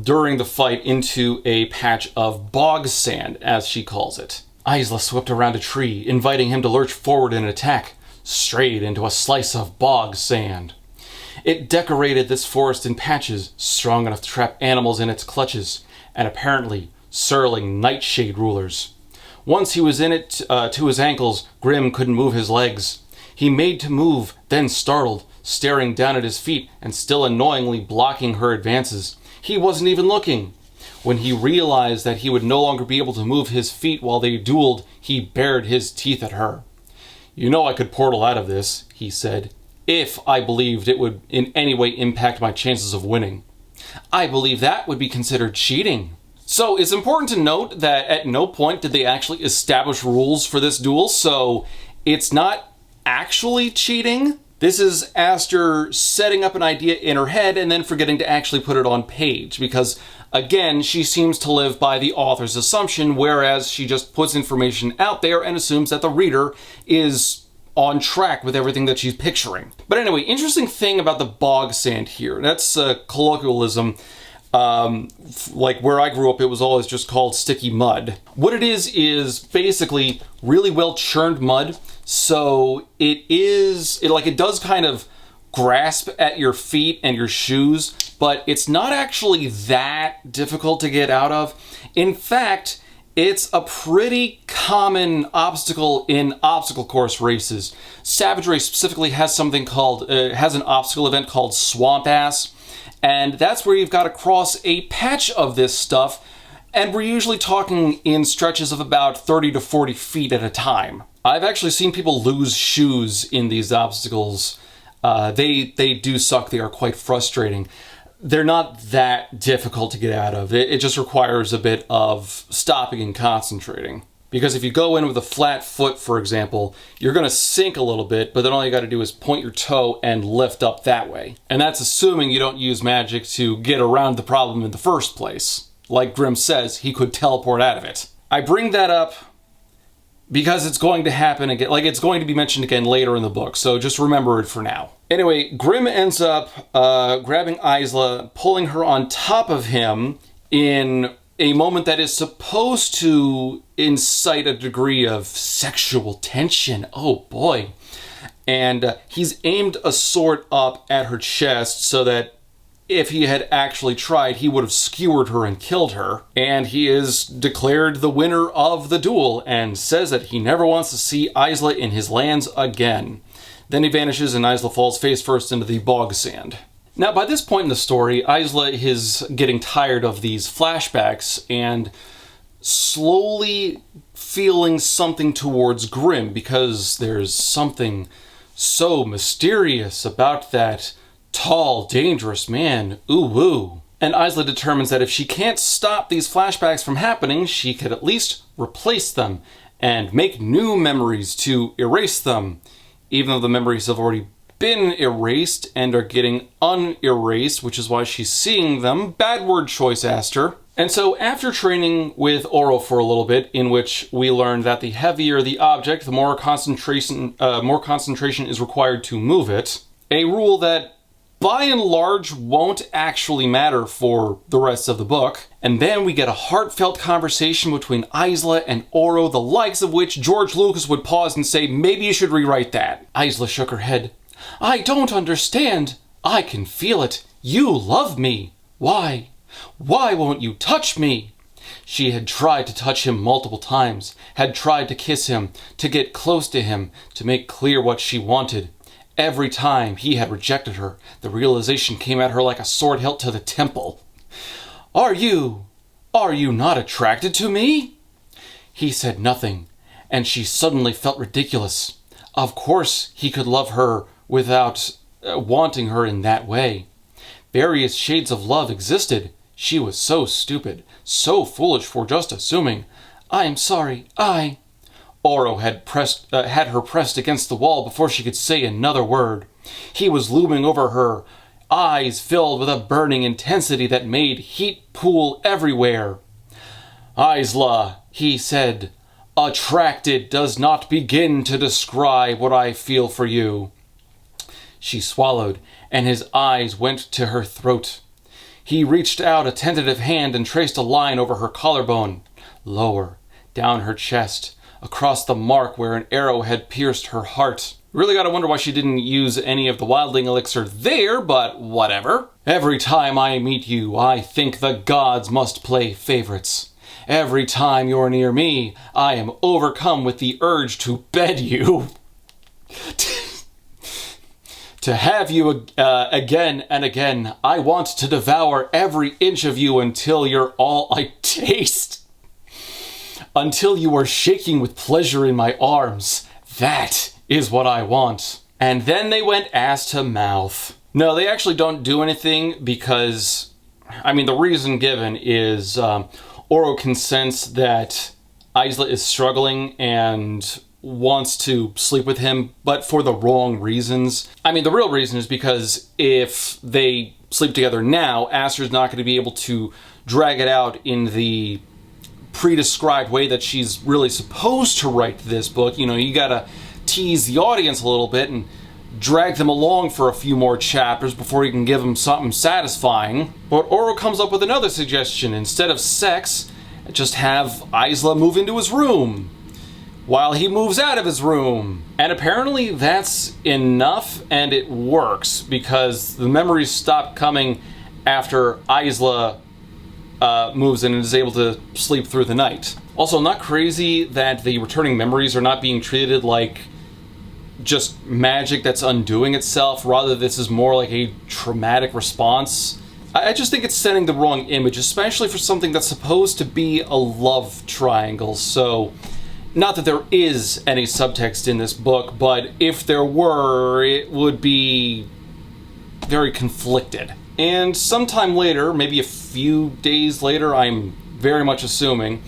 during the fight into a patch of bog sand, as she calls it. Isla swept around a tree, inviting him to lurch forward and attack, strayed into a slice of bog sand. It decorated this forest in patches strong enough to trap animals in its clutches, and apparently surling nightshade rulers. Once he was in it to his ankles, Grimm couldn't move his legs. He made to move, then startled, staring down at his feet and still annoyingly blocking her advances. He wasn't even looking. When he realized that he would no longer be able to move his feet while they dueled, he bared his teeth at her. I could portal out of this, he said, if I believed it would in any way impact my chances of winning. I believe that would be considered cheating. So it's important to note that at no point did they actually establish rules for this duel, so it's not actually cheating. This is Aster setting up an idea in her head and then forgetting to actually put it on page, because again, she seems to live by the author's assumption, whereas she just puts information out there and assumes that the reader is on track with everything that she's picturing. But anyway, interesting thing about the bog sand here, that's a colloquialism. Like where I grew up, it was always just called sticky mud. What it is basically really well churned mud. So it does kind of grasp at your feet and your shoes, but it's not actually that difficult to get out of. In fact, it's a pretty common obstacle in obstacle course races. Savage Race specifically has something called, has an obstacle event called Swamp Ass. And that's where you've got to cross a patch of this stuff, and we're usually talking in stretches of about 30 to 40 feet at a time. I've actually seen people lose shoes in these obstacles. They do suck. They are quite frustrating. They're not that difficult to get out of. It just requires a bit of stopping and concentrating. Because if you go in with a flat foot, for example, you're going to sink a little bit, but then all you got to do is point your toe and lift up that way. And that's assuming you don't use magic to get around the problem in the first place. Like Grimm says, he could teleport out of it. I bring that up because it's going to happen again, like it's going to be mentioned again later in the book, so just remember it for now. Anyway, Grimm ends up grabbing Isla, pulling her on top of him in a moment that is supposed to incite a degree of sexual tension. Oh boy. And he's aimed a sword up at her chest so that if he had actually tried, he would have skewered her and killed her. And he is declared the winner of the duel and says that he never wants to see Isla in his lands again. Then he vanishes and Isla falls face first into the bog sand. Now, by this point in the story, Isla is getting tired of these flashbacks and slowly feeling something towards Grimm, because there's something so mysterious about that tall, dangerous man. Ooh woo. And Isla determines that if she can't stop these flashbacks from happening, she could at least replace them and make new memories to erase them, even though the memories have already been erased and are getting unerased, which is why she's seeing them. Bad word choice, Aster. And so after training with Oro for a little bit, in which we learned that the heavier the object, the more concentration is required to move it, a rule that by and large won't actually matter for the rest of the book. And then we get a heartfelt conversation between Isla and Oro, the likes of which George Lucas would pause and say, maybe you should rewrite that. Isla shook her head. I don't understand. I can feel it. You love me. Why? Why won't you touch me? She had tried to touch him multiple times, had tried to kiss him, to get close to him, to make clear what she wanted. Every time he had rejected her, the realization came at her like a sword hilt to the temple. Are you not attracted to me? He said nothing, and she suddenly felt ridiculous. Of course he could love her without wanting her in that way. Various shades of love existed. She was so stupid, so foolish for just assuming. I am sorry, Oro had her pressed against the wall before she could say another word. He was looming over her, eyes filled with a burning intensity that made heat pool everywhere. Isla, he said, attracted does not begin to describe what I feel for you. She swallowed, and his eyes went to her throat. He reached out a tentative hand and traced a line over her collarbone, lower, down her chest, across the mark where an arrow had pierced her heart. Really gotta wonder why she didn't use any of the Wildling elixir there, but whatever. Every time I meet you, I think the gods must play favorites. Every time you're near me, I am overcome with the urge to bed you. To have you again and again. I want to devour every inch of you until you're all I taste. Until you are shaking with pleasure in my arms. That is what I want. And then they went ass to mouth. No, they actually don't do anything because, the reason given is Oro can sense that Isla is struggling and wants to sleep with him, but for the wrong reasons. I mean, the real reason is because if they sleep together now, Aster's not going to be able to drag it out in the pre-described way that she's really supposed to write this book. You know, you gotta tease the audience a little bit and drag them along for a few more chapters before you can give them something satisfying. But Oro comes up with another suggestion. Instead of sex, just have Isla move into his room while he moves out of his room. And apparently that's enough, and it works, because the memories stop coming after Isla moves in and is able to sleep through the night. Also, not crazy that the returning memories are not being treated like just magic that's undoing itself. Rather, this is more like a traumatic response. I just think it's sending the wrong image, especially for something that's supposed to be a love triangle. So, not that there is any subtext in this book, but if there were, it would be very conflicted. And sometime later, maybe a few days later, I'm very much assuming,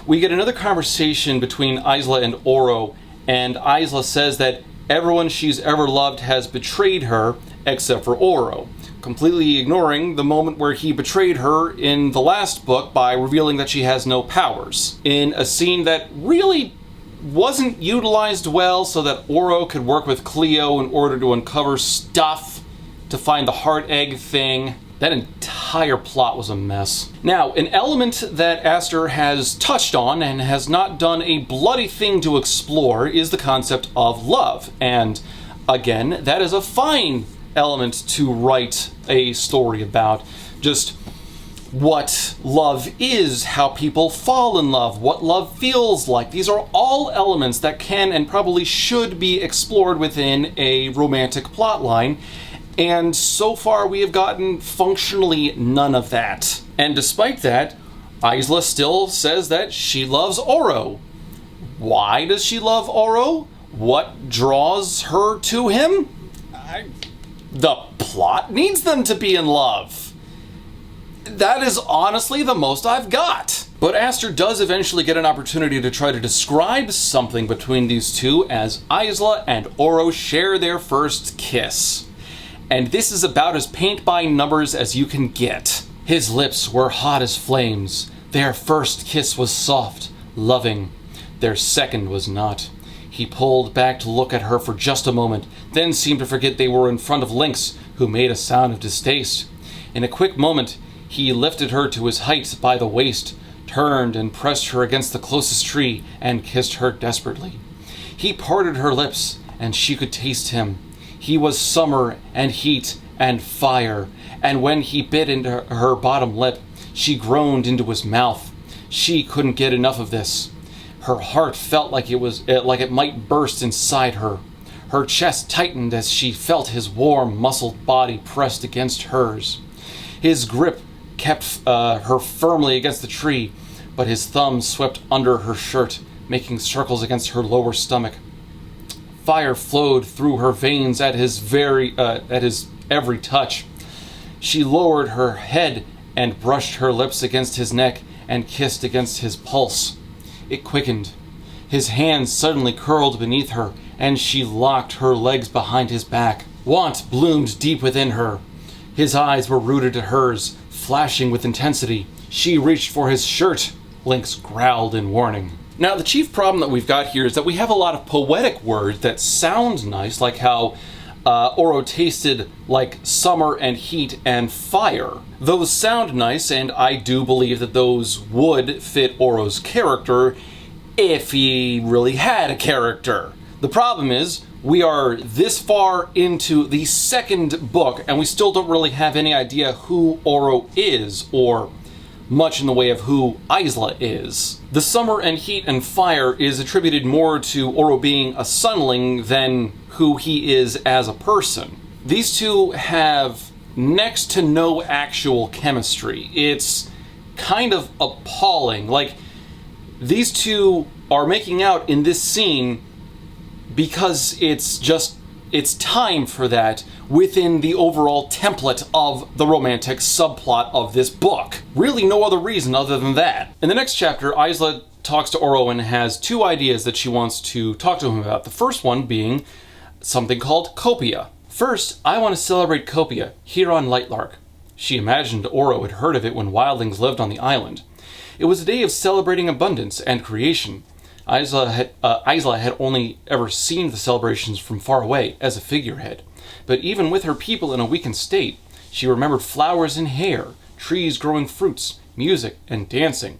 we get another conversation between Isla and Oro, and Isla says that everyone she's ever loved has betrayed her, except for Oro, completely ignoring the moment where he betrayed her in the last book by revealing that she has no powers, in a scene that really wasn't utilized well so that Oro could work with Cleo in order to uncover stuff to find the heart egg thing. That entire plot was a mess. Now, an element that Aster has touched on and has not done a bloody thing to explore is the concept of love. And again, that is a fine element to write a story about. Just what love is, how people fall in love, what love feels like. These are all elements that can and probably should be explored within a romantic plotline. And so far we have gotten functionally none of that. And despite that, Isla still says that she loves Oro. Why does she love Oro? What draws her to him? The plot needs them to be in love. That is honestly the most I've got. But Aster does eventually get an opportunity to try to describe something between these two as Isla and Oro share their first kiss. And this is about as paint by numbers as you can get. His lips were hot as flames. Their first kiss was soft, loving. Their second was not. He pulled back to look at her for just a moment, then seemed to forget they were in front of Lynx, who made a sound of distaste. In a quick moment, he lifted her to his height by the waist, turned and pressed her against the closest tree, and kissed her desperately. He parted her lips, and she could taste him. He was summer and heat and fire, and when he bit into her bottom lip, she groaned into his mouth. She couldn't get enough of this. Her heart felt like it might burst inside her. Her chest tightened as she felt his warm, muscled body pressed against hers. His grip kept her firmly against the tree, but his thumb swept under her shirt, making circles against her lower stomach. Fire flowed through her veins at his every touch. She lowered her head and brushed her lips against his neck and kissed against his pulse. It quickened. His hands suddenly curled beneath her, and she locked her legs behind his back. Want bloomed deep within her. His eyes were rooted to hers, flashing with intensity. She reached for his shirt. Lynx growled in warning. Now, the chief problem that we've got here is that we have a lot of poetic words that sound nice, like how Oro tasted like summer and heat and fire. Those sound nice, and I do believe that those would fit Oro's character if he really had a character. The problem is, we are this far into the second book, and we still don't really have any idea who Oro is, or much in the way of who Isla is. The summer and heat and fire is attributed more to Oro being a sunling than who he is as a person. These two have next to no actual chemistry. It's kind of appalling. Like, these two are making out in this scene because it's time for that within the overall template of the romantic subplot of this book. Really no other reason other than that. In the next chapter, Isla talks to Oro and has two ideas that she wants to talk to him about. The first one being something called Copia. First, I want to celebrate Copia here on Lightlark. She imagined Oro had heard of it when wildlings lived on the island. It was a day of celebrating abundance and creation. Isla had only ever seen the celebrations from far away as a figurehead, but even with her people in a weakened state, she remembered flowers and hair, trees growing fruits, music and dancing.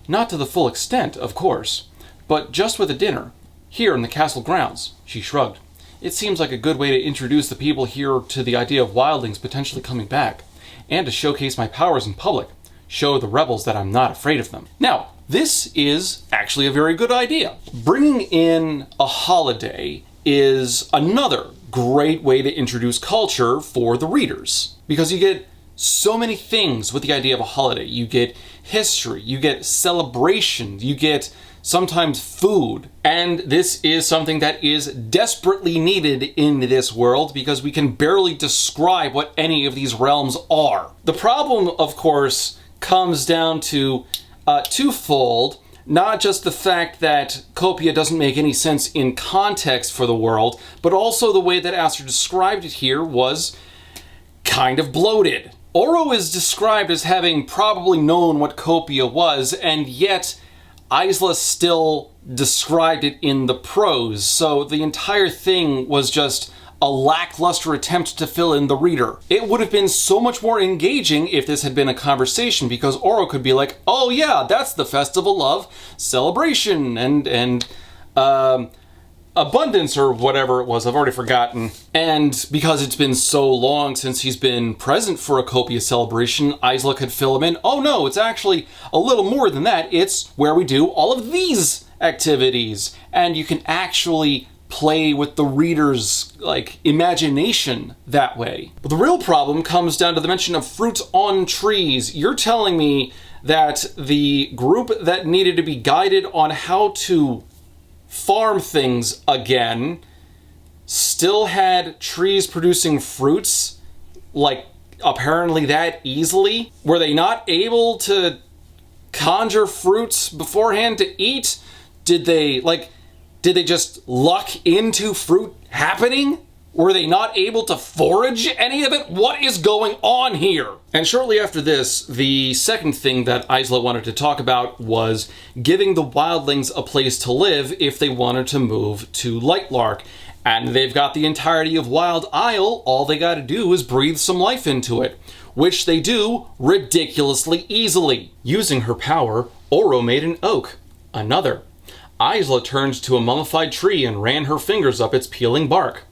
Not to the full extent, of course, but just with a dinner, here in the castle grounds. She shrugged. It seems like a good way to introduce the people here to the idea of wildlings potentially coming back, and to showcase my powers in public, show the rebels that I'm not afraid of them. Now, this is actually a very good idea. Bringing in a holiday is another great way to introduce culture for the readers, because you get so many things with the idea of a holiday. You get history, you get celebration, you get sometimes food, and this is something that is desperately needed in this world because we can barely describe what any of these realms are. The problem, of course, comes down to twofold. Not just the fact that Copia doesn't make any sense in context for the world, but also the way that Aster described it here was kind of bloated. Oro is described as having probably known what Copia was, and yet Isla still described it in the prose, so the entire thing was just a lackluster attempt to fill in the reader. It would have been so much more engaging if this had been a conversation, because Oro could be like, oh yeah, that's the festival of celebration and abundance or whatever it was, I've already forgotten. And because it's been so long since he's been present for a Copia celebration, Isla could fill him in. Oh no, it's actually a little more than that. It's where we do all of these activities. And you can actually play with the reader's imagination that way. But the real problem comes down to the mention of fruits on trees. You're telling me that the group that needed to be guided on how to farm things again still had trees producing fruits, apparently that easily? Were they not able to conjure fruits beforehand to eat? Did they just luck into fruit happening? Were they not able to forage any of it? What is going on here? And shortly after this, the second thing that Isla wanted to talk about was giving the wildlings a place to live if they wanted to move to Lightlark. And they've got the entirety of Wild Isle. All they gotta do is breathe some life into it, which they do ridiculously easily. Using her power, Oro made an oak, another. Isla turned to a mummified tree and ran her fingers up its peeling bark.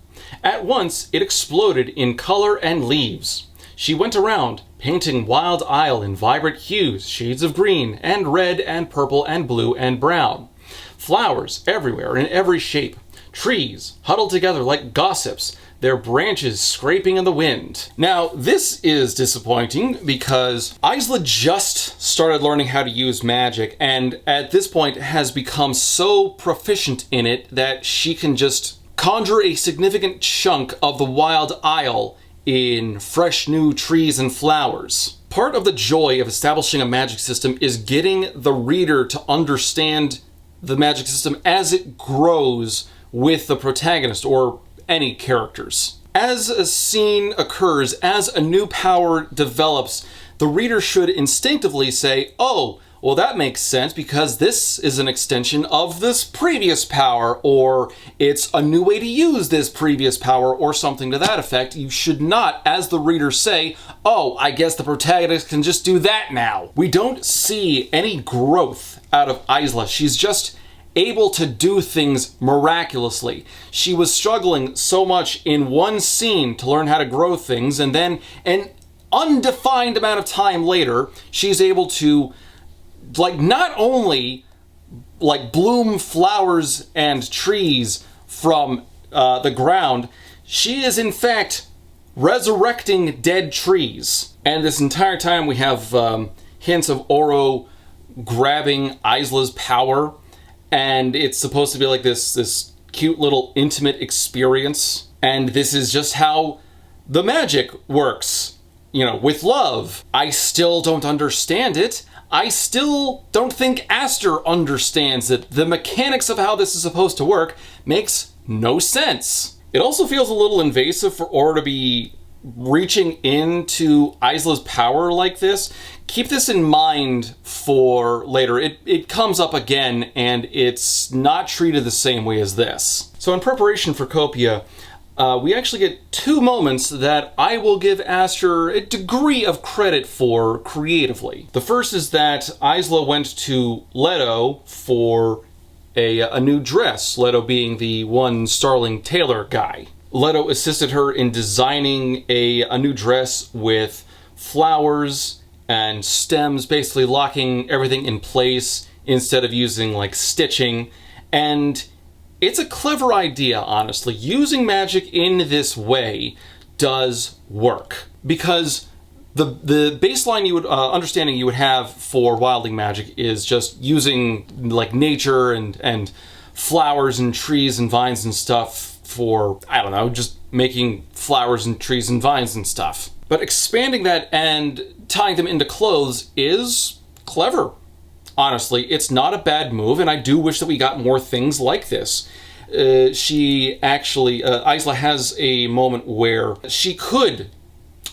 At once, it exploded in color and leaves. She went around, painting Wild Isle in vibrant hues, shades of green, and red, and purple, and blue, and brown. Flowers everywhere, in every shape. Trees, huddled together like gossips, their branches scraping in the wind. Now, this is disappointing because Isla just started learning how to use magic, and at this point has become so proficient in it that she can just conjure a significant chunk of the Wild Isle in fresh new trees and flowers. Part of the joy of establishing a magic system is getting the reader to understand the magic system as it grows with the protagonist or any characters. As a scene occurs, as a new power develops, the reader should instinctively say, oh, well, that makes sense because this is an extension of this previous power, or it's a new way to use this previous power, or something to that effect. You should not, as the reader, say, oh, I guess the protagonist can just do that now. We don't see any growth out of Isla. She's just able to do things miraculously. She was struggling so much in one scene to learn how to grow things, and then an undefined amount of time later, she's able to not only bloom flowers and trees from the ground, she is in fact resurrecting dead trees. And this entire time we have hints of Oro grabbing Isla's power, and it's supposed to be like this cute little intimate experience. And this is just how the magic works. with love. I still don't understand it. I still don't think Aster understands it. The mechanics of how this is supposed to work makes no sense. It also feels a little invasive for Aura to be reaching into Isla's power like this. Keep this in mind for later. It comes up again, and it's not treated the same way as this. So in preparation for Copia, we actually get 2 moments that I will give Aster a degree of credit for creatively. The first is that Isla went to Leto for a new dress, Leto being the one Starling tailor guy. Leto assisted her in designing a new dress with flowers and stems, basically locking everything in place instead of using like stitching. And it's a clever idea, honestly. Using magic in this way does work, because the baseline understanding you would have for Wildling magic is just using like nature and flowers and trees and vines and stuff for, I don't know, just making flowers and trees and vines and stuff. But expanding that and tying them into clothes is clever. Honestly, it's not a bad move, and I do wish that we got more things like this. Isla has a moment where she could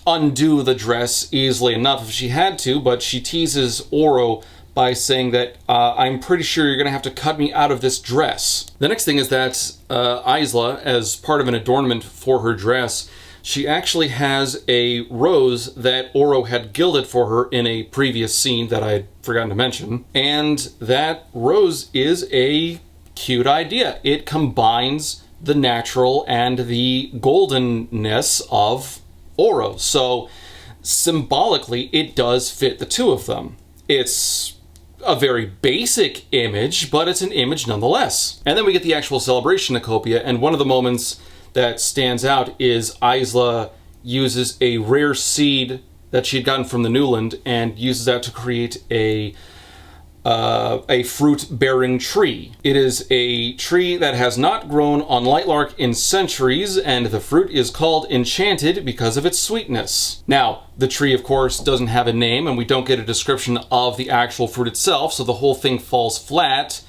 undo the dress easily enough if she had to, but she teases Oro by saying that, I'm pretty sure you're gonna have to cut me out of this dress. The next thing is that Isla, as part of an adornment for her dress, she actually has a rose that Oro had gilded for her in a previous scene that I had forgotten to mention. And that rose is a cute idea. It combines the natural and the goldenness of Oro. So symbolically, it does fit the two of them. It's a very basic image, but it's an image nonetheless. And then we get the actual celebration of Copia, and one of the moments that stands out is Isla uses a rare seed that she'd gotten from the Newland and uses that to create a fruit-bearing tree. It is a tree that has not grown on Lightlark in centuries, and the fruit is called Enchanted because of its sweetness. Now, the tree, of course, doesn't have a name, and we don't get a description of the actual fruit itself, so the whole thing falls flat.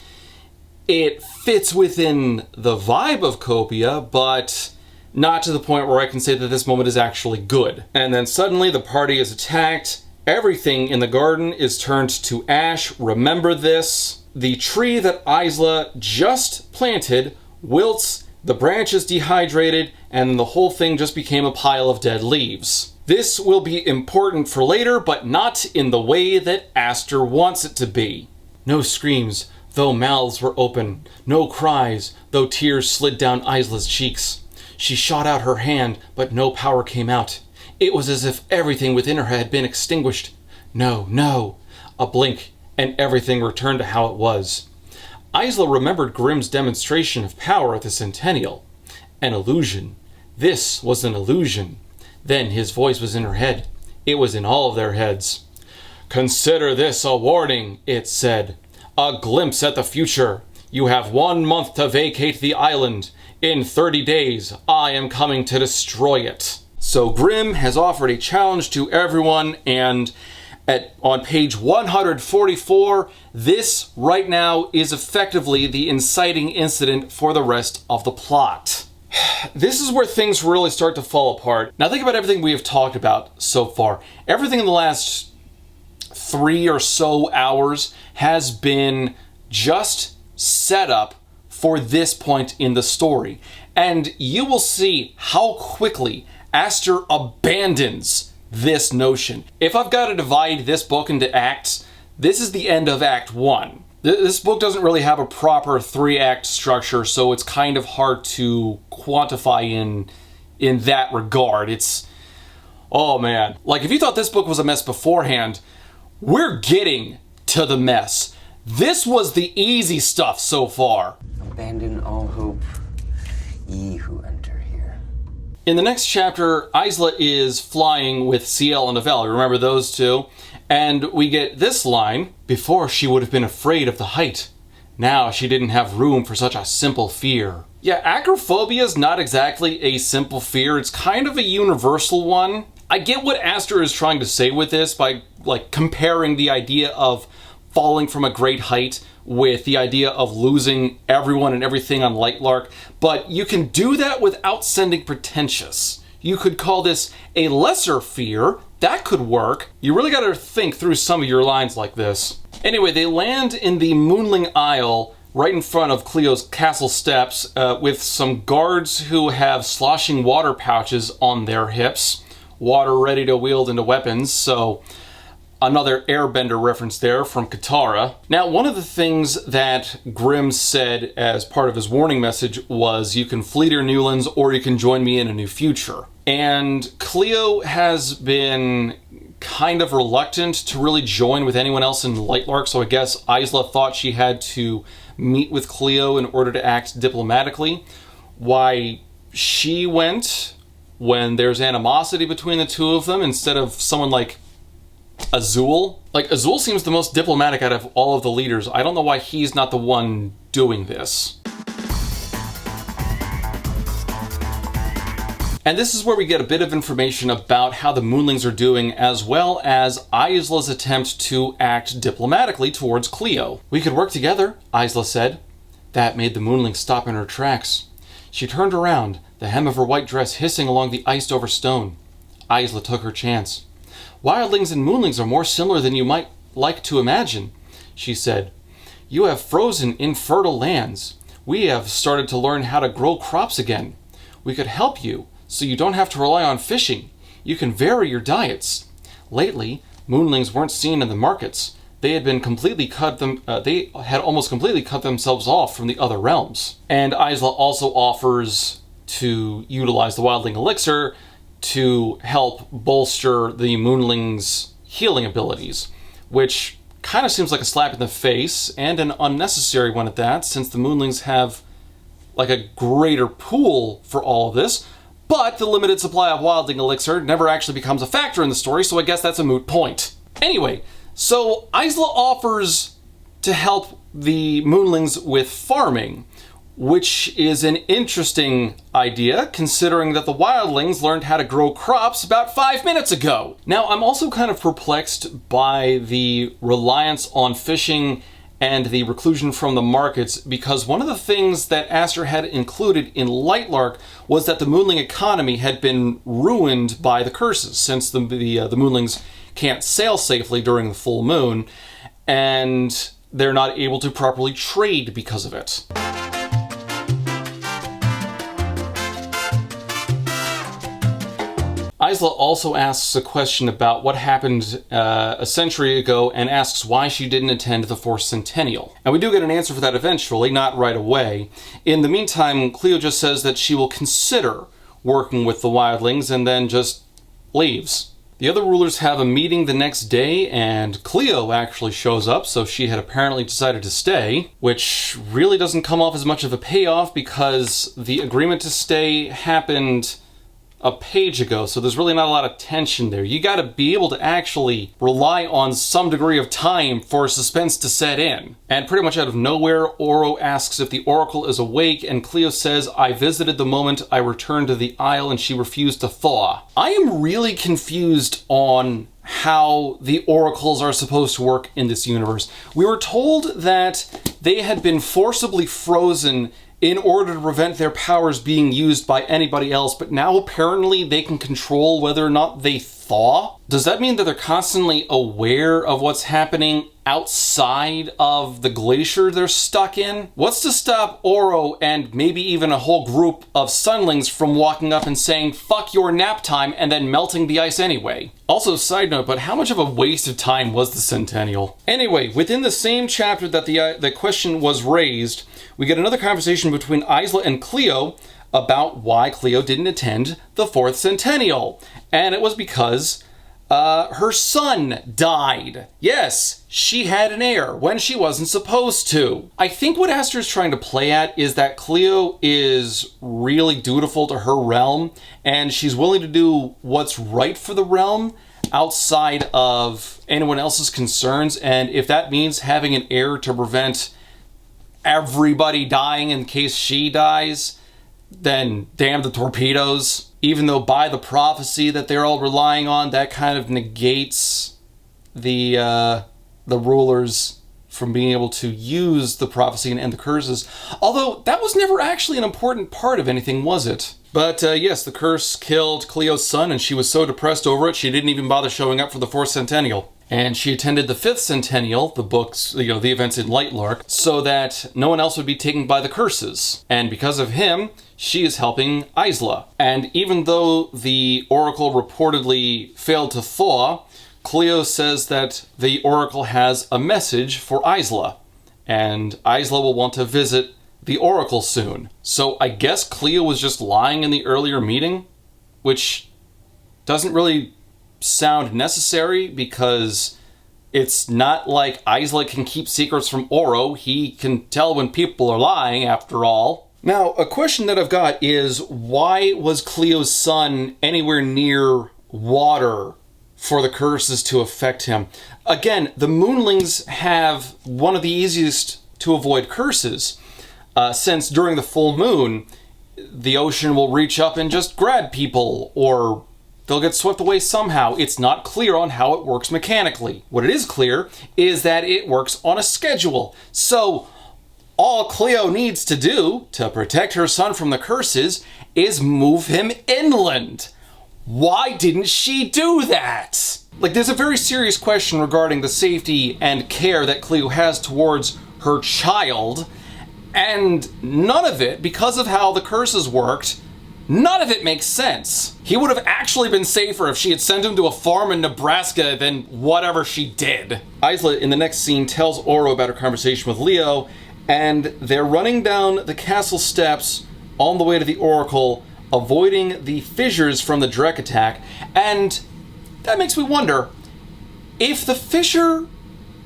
It fits within the vibe of Copia, but not to the point where I can say that this moment is actually good. And then suddenly the party is attacked. Everything in the garden is turned to ash. Remember this. The tree that Isla just planted wilts, the branch is dehydrated, and the whole thing just became a pile of dead leaves. This will be important for later, but not in the way that Aster wants it to be. No screams, though mouths were open. No cries, though tears slid down Isla's cheeks. She shot out her hand, but no power came out. It was as if everything within her had been extinguished. No. A blink, and everything returned to how it was. Isla remembered Grimm's demonstration of power at the Centennial. An illusion. This was an illusion. Then his voice was in her head. It was in all of their heads. Consider this a warning, it said. A glimpse at the future. You have 1 month to vacate the island. In 30 days, I am coming to destroy it. So Grimm has offered a challenge to everyone, and on page 144, this right now is effectively the inciting incident for the rest of the plot. This is where things really start to fall apart. Now think about everything we have talked about so far. Everything in the last 3 or so hours has been just set up for this point in the story. And you will see how quickly Aster abandons this notion. If I've got to divide this book into acts, this is the end of Act 1. This book doesn't really have a proper 3-act structure, so it's kind of hard to quantify in that regard. It's, oh man. Like, if you thought this book was a mess beforehand, we're getting to the mess. This was the easy stuff so far. Abandon all hope, ye who enter here. In the next chapter, Isla is flying with Ciel and Avelle. Remember those two? And we get this line, before she would have been afraid of the height. Now she didn't have room for such a simple fear. Yeah, acrophobia is not exactly a simple fear. It's kind of a universal one. I get what Aster is trying to say with this by, like, comparing the idea of falling from a great height with the idea of losing everyone and everything on Lightlark, but you can do that without sounding pretentious. You could call this a lesser fear. That could work. You really gotta think through some of your lines like this. Anyway, they land in the Moonling Isle right in front of Cleo's castle steps with some guards who have sloshing water pouches on their hips. Water ready to wield into weapons, so another airbender reference there from Katara. Now, one of the things that Grimm said as part of his warning message was, you can flee to your Newlands or you can join me in a new future. And Cleo has been kind of reluctant to really join with anyone else in Lightlark, so I guess Isla thought she had to meet with Cleo in order to act diplomatically. Why she went when there's animosity between the two of them instead of someone like Azul. Like, Azul seems the most diplomatic out of all of the leaders. I don't know why he's not the one doing this. And this is where we get a bit of information about how the Moonlings are doing, as well as Isla's attempt to act diplomatically towards Cleo. We could work together, Isla said. That made the Moonling stop in her tracks. She turned around, the hem of her white dress hissing along the iced-over stone. Isla took her chance. Wildlings and Moonlings are more similar than you might like to imagine, she said. You have frozen infertile lands. We have started to learn how to grow crops again. We could help you, so you don't have to rely on fishing. You can vary your diets. Lately, Moonlings weren't seen in the markets. They had almost completely cut themselves off from the other realms. And Isla also offers to utilize the Wildling elixir to help bolster the Moonlings' healing abilities, which kind of seems like a slap in the face, and an unnecessary one at that, since the Moonlings have like a greater pool for all of this. But the limited supply of Wildling elixir never actually becomes a factor in the story, so I guess that's a moot point. Anyway, so Isla offers to help the Moonlings with farming, which is an interesting idea, considering that the Wildlings learned how to grow crops about 5 minutes ago. Now, I'm also kind of perplexed by the reliance on fishing and the reclusion from the markets, because one of the things that Aster had included in Lightlark was that the Moonling economy had been ruined by the curses, since the Moonlings can't sail safely during the full moon, and they're not able to properly trade because of it. Isla also asks a question about what happened a century ago and asks why she didn't attend the 4th Centennial. And we do get an answer for that eventually, not right away. In the meantime, Cleo just says that she will consider working with the Wildlings and then just leaves. The other rulers have a meeting the next day, and Cleo actually shows up, so she had apparently decided to stay, which really doesn't come off as much of a payoff because the agreement to stay happened a page ago, so there's really not a lot of tension there. You gotta be able to actually rely on some degree of time for suspense to set in. And pretty much out of nowhere, Oro asks if the Oracle is awake, and Cleo says, I visited the moment I returned to the Isle and she refused to thaw. I am really confused on how the oracles are supposed to work in this universe. We were told that they had been forcibly frozen in order to prevent their powers being used by anybody else, but now apparently they can control whether or not they thaw? Does that mean that they're constantly aware of what's happening outside of the glacier they're stuck in? What's to stop Oro and maybe even a whole group of Sunlings from walking up and saying, fuck your nap time, and then melting the ice anyway? Also, side note, but how much of a waste of time was the Centennial? Anyway, within the same chapter that the question was raised, we get another conversation between Isla and Cleo about why Cleo didn't attend the 4th Centennial. And it was because her son died. Yes, she had an heir when she wasn't supposed to. I think what Aster is trying to play at is that Cleo is really dutiful to her realm, and she's willing to do what's right for the realm outside of anyone else's concerns, and if that means having an heir to prevent everybody dying in case she dies, then damn the torpedoes. Even though by the prophecy that they're all relying on, that kind of negates the rulers from being able to use the prophecy and end the curses. Although that was never actually an important part of anything, was it? But yes, the curse killed Cleo's son, and she was so depressed over it, she didn't even bother showing up for the 4th centennial. And she attended the 5th centennial, the books, the events in Lightlark, so that no one else would be taken by the curses. And because of him, she is helping Isla. And even though the Oracle reportedly failed to thaw, Cleo says that the Oracle has a message for Isla. And Isla will want to visit the Oracle soon. So I guess Cleo was just lying in the earlier meeting, which doesn't really sound necessary because it's not like Isla can keep secrets from Oro. He can tell when people are lying, after all. Now, a question that I've got is, why was Cleo's son anywhere near water for the curses to affect him? Again, the Moonlings have one of the easiest to avoid curses, since during the full moon, the ocean will reach up and just grab people, or they'll get swept away somehow. It's not clear on how it works mechanically. What it is clear is that it works on a schedule. So all Cleo needs to do to protect her son from the curses is move him inland. Why didn't she do that? Like, there's a very serious question regarding the safety and care that Cleo has towards her child, and none of it, because of how the curses worked, none of it makes sense. He would have actually been safer if she had sent him to a farm in Nebraska than whatever she did. Isla, in the next scene, tells Oro about her conversation with Leo, and they're running down the castle steps on the way to the Oracle, avoiding the fissures from the Drek attack. And that makes me wonder, if the fissure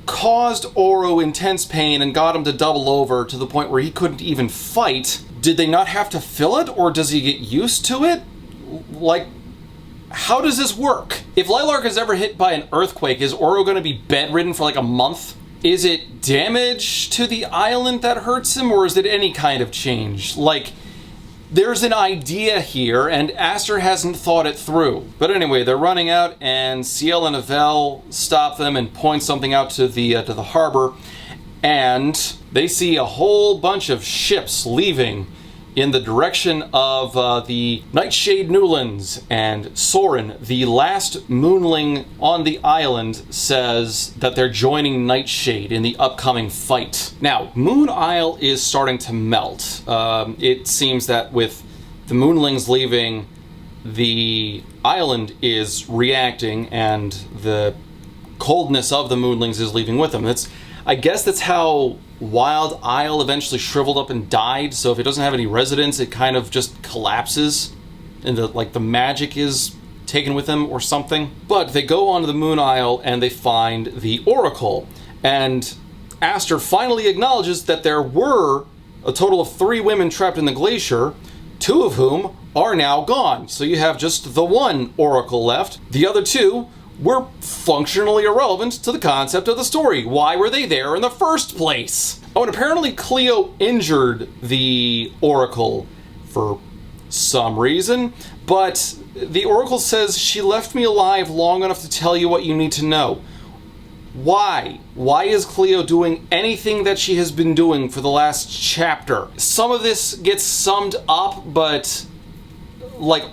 caused Oro intense pain and got him to double over to the point where he couldn't even fight, did they not have to fill it, or does he get used to it? Like, how does this work? If Lightlark is ever hit by an earthquake, is Oro going to be bedridden for like a month? Is it damage to the island that hurts him, or is it any kind of change? Like, there's an idea here, and Aster hasn't thought it through. But anyway, they're running out, and Ciel and Avel stop them and point something out to the harbor, and they see a whole bunch of ships leaving in the direction of the Nightshade Newlands, and Soren, the last Moonling on the island, says that they're joining Nightshade in the upcoming fight. Now, Moon Isle is starting to melt. It seems that with the Moonlings leaving, the island is reacting, and the coldness of the Moonlings is leaving with them. I guess that's how Wild Isle eventually shriveled up and died, so if it doesn't have any residents, it kind of just collapses, and the magic is taken with them or something. But they go onto the Moon Isle and they find the Oracle, and Aster finally acknowledges that there were a total of 3 women trapped in the glacier, 2 of whom are now gone. So you have just the one Oracle left. The other 2 were functionally irrelevant to the concept of the story. Why were they there in the first place? Oh, and apparently Cleo injured the Oracle for some reason, but the Oracle says she left me alive long enough to tell you what you need to know. Why? Why is Cleo doing anything that she has been doing for the last chapter? Some of this gets summed up, but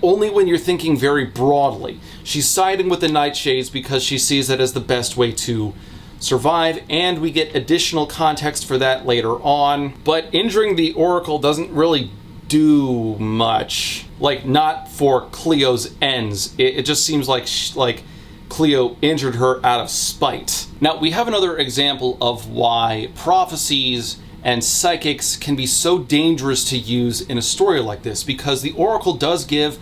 only when you're thinking very broadly. She's siding with the Nightshades because she sees it as the best way to survive, and we get additional context for that later on. But injuring the Oracle doesn't really do much. Not for Cleo's ends. It just seems like Cleo injured her out of spite. Now, we have another example of why prophecies and psychics can be so dangerous to use in a story like this, because the Oracle does give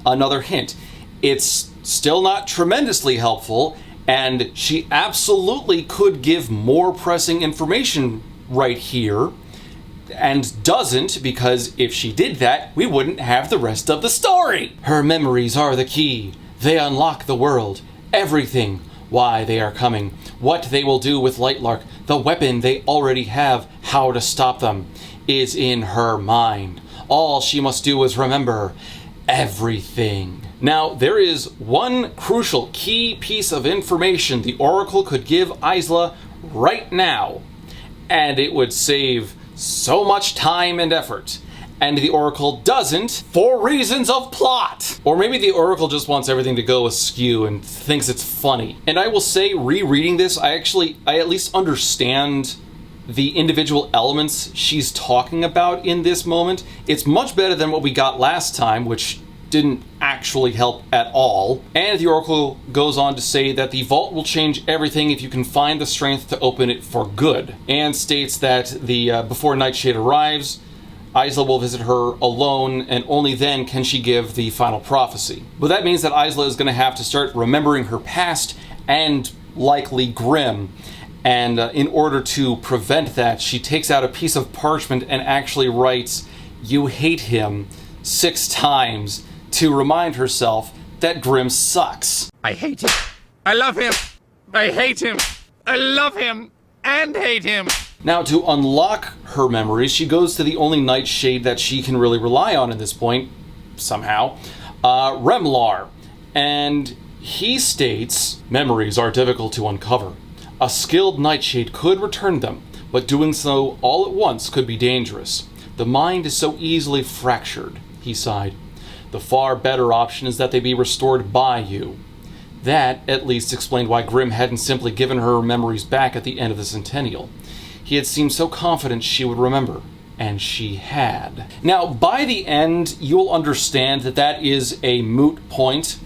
another hint. It's still not tremendously helpful, and she absolutely could give more pressing information right here, and doesn't, because if she did that, we wouldn't have the rest of the story. Her memories are the key. They unlock the world. Everything. Why they are coming. What they will do with Lightlark. The weapon they already have. How to stop them. Is in her mind. All she must do is remember everything. Now, there is one crucial key piece of information the Oracle could give Isla right now, and it would save so much time and effort. And the Oracle doesn't for reasons of plot. Or maybe the Oracle just wants everything to go askew and thinks it's funny. And I will say, rereading this, I at least understand the individual elements she's talking about in this moment. It's much better than what we got last time, which didn't actually help at all. And the Oracle goes on to say that the vault will change everything if you can find the strength to open it for good. And states that before Nightshade arrives, Isla will visit her alone, and only then can she give the final prophecy. But that means that Isla is going to have to start remembering her past and likely Grimm. And in order to prevent that, she takes out a piece of parchment and actually writes, "You hate him," 6 times to remind herself that Grimm sucks. I hate him. I love him. I hate him. I love him and hate him. Now, to unlock her memories, she goes to the only Nightshade that she can really rely on at this point, somehow, Remar. And he states, memories are difficult to uncover. A skilled Nightshade could return them, but doing so all at once could be dangerous. The mind is so easily fractured, he sighed. The far better option is that they be restored by you. That, at least, explained why Grimm hadn't simply given her memories back at the end of the Centennial. He had seemed so confident she would remember, and she had. Now, by the end, you'll understand that that is a moot point,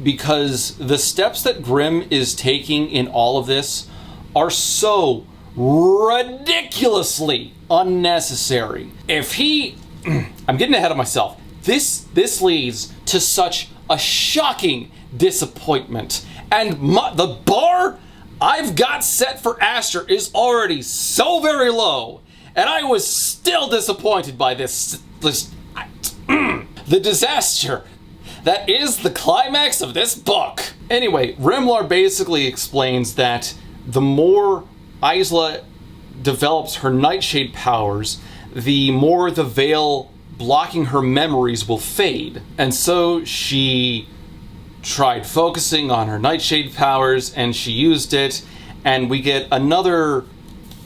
because the steps that Grimm is taking in all of this are so ridiculously unnecessary. If he... I'm getting ahead of myself. This leads to such a shocking disappointment. And the bar I've got set for Aster is already so very low, and I was still disappointed by this the disaster that is the climax of this book. Anyway, Remar basically explains that the more Isla develops her Nightshade powers, the more the veil blocking her memories will fade. And so she tried focusing on her Nightshade powers, and she used it, and we get another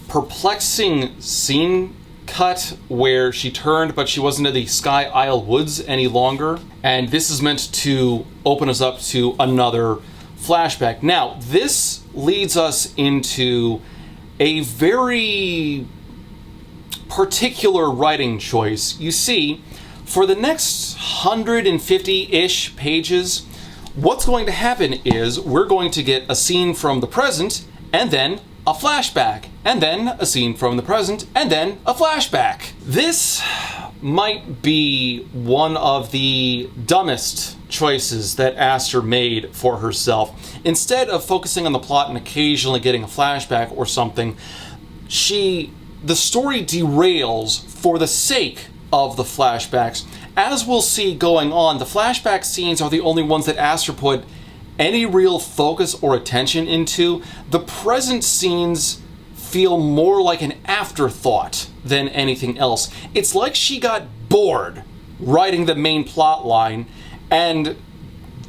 perplexing scene cut where she turned, but she wasn't in the Sky Isle Woods any longer, and this is meant to open us up to another flashback. Now, this leads us into a very particular writing choice. You see, for the next 150-ish pages, what's going to happen is we're going to get a scene from the present, and then a flashback, and then a scene from the present, and then a flashback. This might be one of the dumbest choices that Aster made for herself. Instead of focusing on the plot and occasionally getting a flashback or something, the story derails for the sake of the flashbacks. As we'll see going on, the flashback scenes are the only ones that Aster put any real focus or attention into. The present scenes feel more like an afterthought than anything else. It's like she got bored writing the main plot line and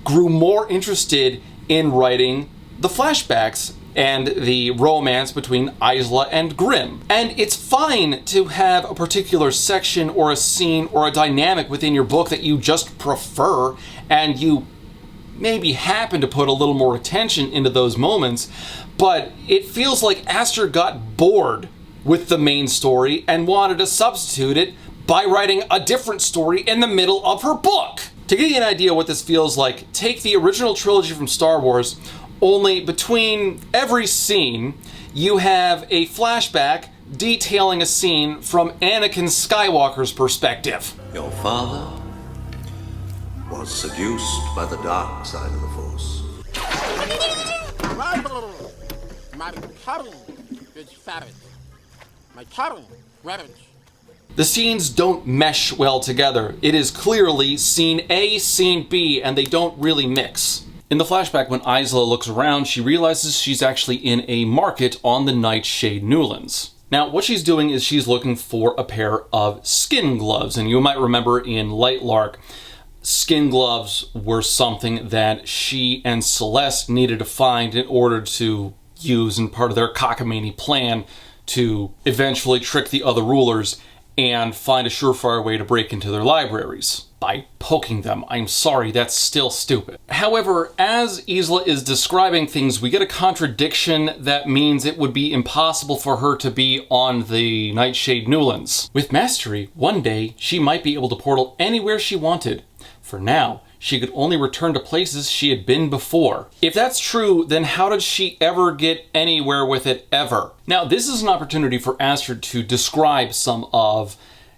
grew more interested in writing the flashbacks and the romance between Isla and Grimm. And it's fine to have a particular section or a scene or a dynamic within your book that you just prefer, and you maybe happen to put a little more attention into those moments, but it feels like Aster got bored with the main story and wanted to substitute it by writing a different story in the middle of her book. To give you an idea what this feels like, take the original trilogy from Star Wars, only between every scene, you have a flashback detailing a scene from Anakin Skywalker's perspective. Your father was seduced by the dark side of the Force. The scenes don't mesh well together. It is clearly scene A, scene B, and they don't really mix. In the flashback, when Isla looks around, she realizes she's actually in a market on the Nightshade Newlands. Now, what she's doing is she's looking for a pair of skin gloves, and you might remember in Lightlark, skin gloves were something that she and Celeste needed to find in order to use in part of their cockamamie plan to eventually trick the other rulers and find a surefire way to break into their libraries by poking them. I'm sorry, that's still stupid. However, as Isla is describing things, we get a contradiction that means it would be impossible for her to be on the Nightshade Newlands. With mastery, one day she might be able to portal anywhere she wanted. For now, she could only return to places she had been before. If that's true, then how did she ever get anywhere with it ever? Now, this is an opportunity for Astrid to describe some of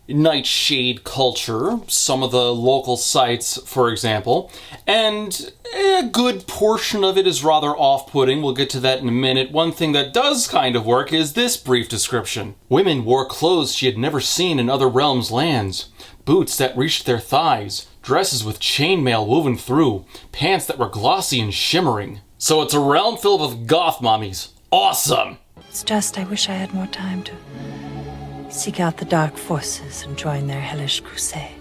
Nightshade culture, some of the local sites, for example, and a good portion of it is rather off-putting. We'll get to that in a minute. One thing that does kind of work is this brief description. Women wore clothes she had never seen in other realms' lands, boots that reached their thighs, dresses with chainmail woven through, pants that were glossy and shimmering. So it's a realm filled with goth mommies. Awesome! It's just I wish I had more time to seek out the dark forces and join their hellish crusade.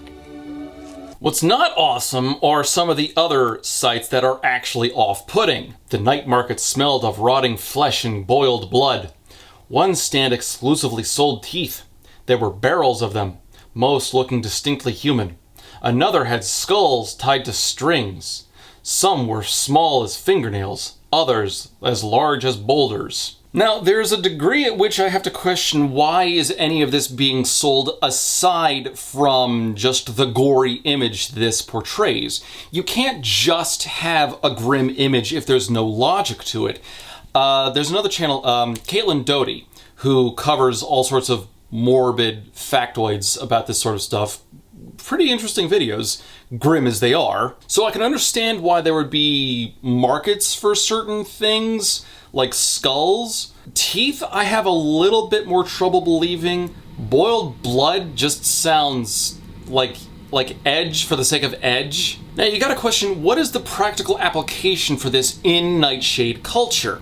What's not awesome are some of the other sites that are actually off-putting. The night market smelled of rotting flesh and boiled blood. One stand exclusively sold teeth. There were barrels of them, most looking distinctly human. Another had skulls tied to strings. Some were small as fingernails, others as large as boulders. Now, there's a degree at which I have to question why is any of this being sold aside from just the gory image this portrays. You can't just have a grim image if there's no logic to it. There's another channel, Caitlin Doty, who covers all sorts of morbid factoids about this sort of stuff. Pretty interesting videos, grim as they are. So I can understand why there would be markets for certain things, like skulls. Teeth, I have a little bit more trouble believing. Boiled blood just sounds like edge for the sake of edge. Now you gotta question, what is the practical application for this in Nightshade culture?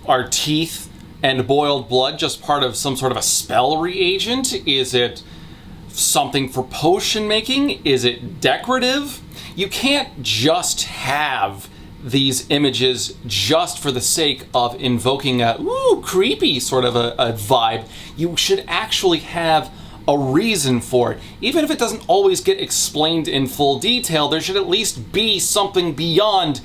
Are teeth and boiled blood just part of some sort of a spell reagent? Is it something for potion making? Is it decorative? You can't just have these images just for the sake of invoking a creepy sort of a vibe. You should actually have a reason for it. Even if it doesn't always get explained in full detail, there should at least be something beyond,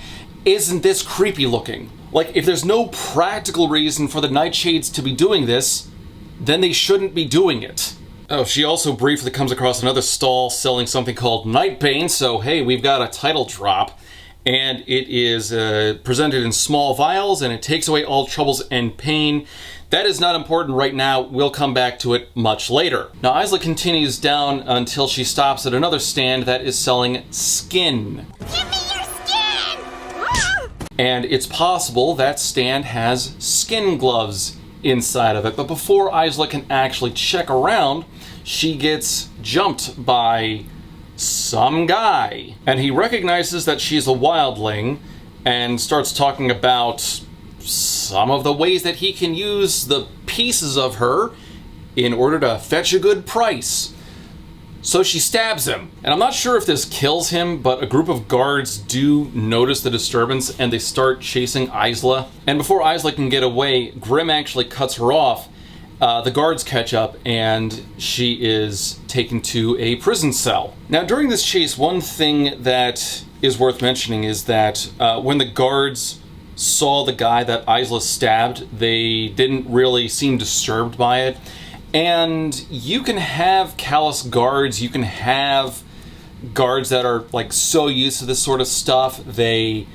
isn't this creepy looking? Like, if there's no practical reason for the Nightshades to be doing this, then they shouldn't be doing it. Oh, she also briefly comes across another stall selling something called Nightbane, so hey, we've got a title drop. And it is presented in small vials, and it takes away all troubles and pain. That is not important right now. We'll come back to it much later. Now, Isla continues down until she stops at another stand that is selling skin. Give me your skin! And it's possible that stand has skin gloves inside of it. But before Isla can actually check around, she gets jumped by some guy, and he recognizes that she's a wildling and starts talking about some of the ways that he can use the pieces of her in order to fetch a good price. So she stabs him, and I'm not sure if this kills him, but a group of guards do notice the disturbance and they start chasing Isla. And before Isla can get away, Grim actually cuts her off. The guards catch up, and she is taken to a prison cell. Now, during this chase, one thing that is worth mentioning is that when the guards saw the guy that Isla stabbed, they didn't really seem disturbed by it. And you can have callous guards, you can have guards that are like so used to this sort of stuff, they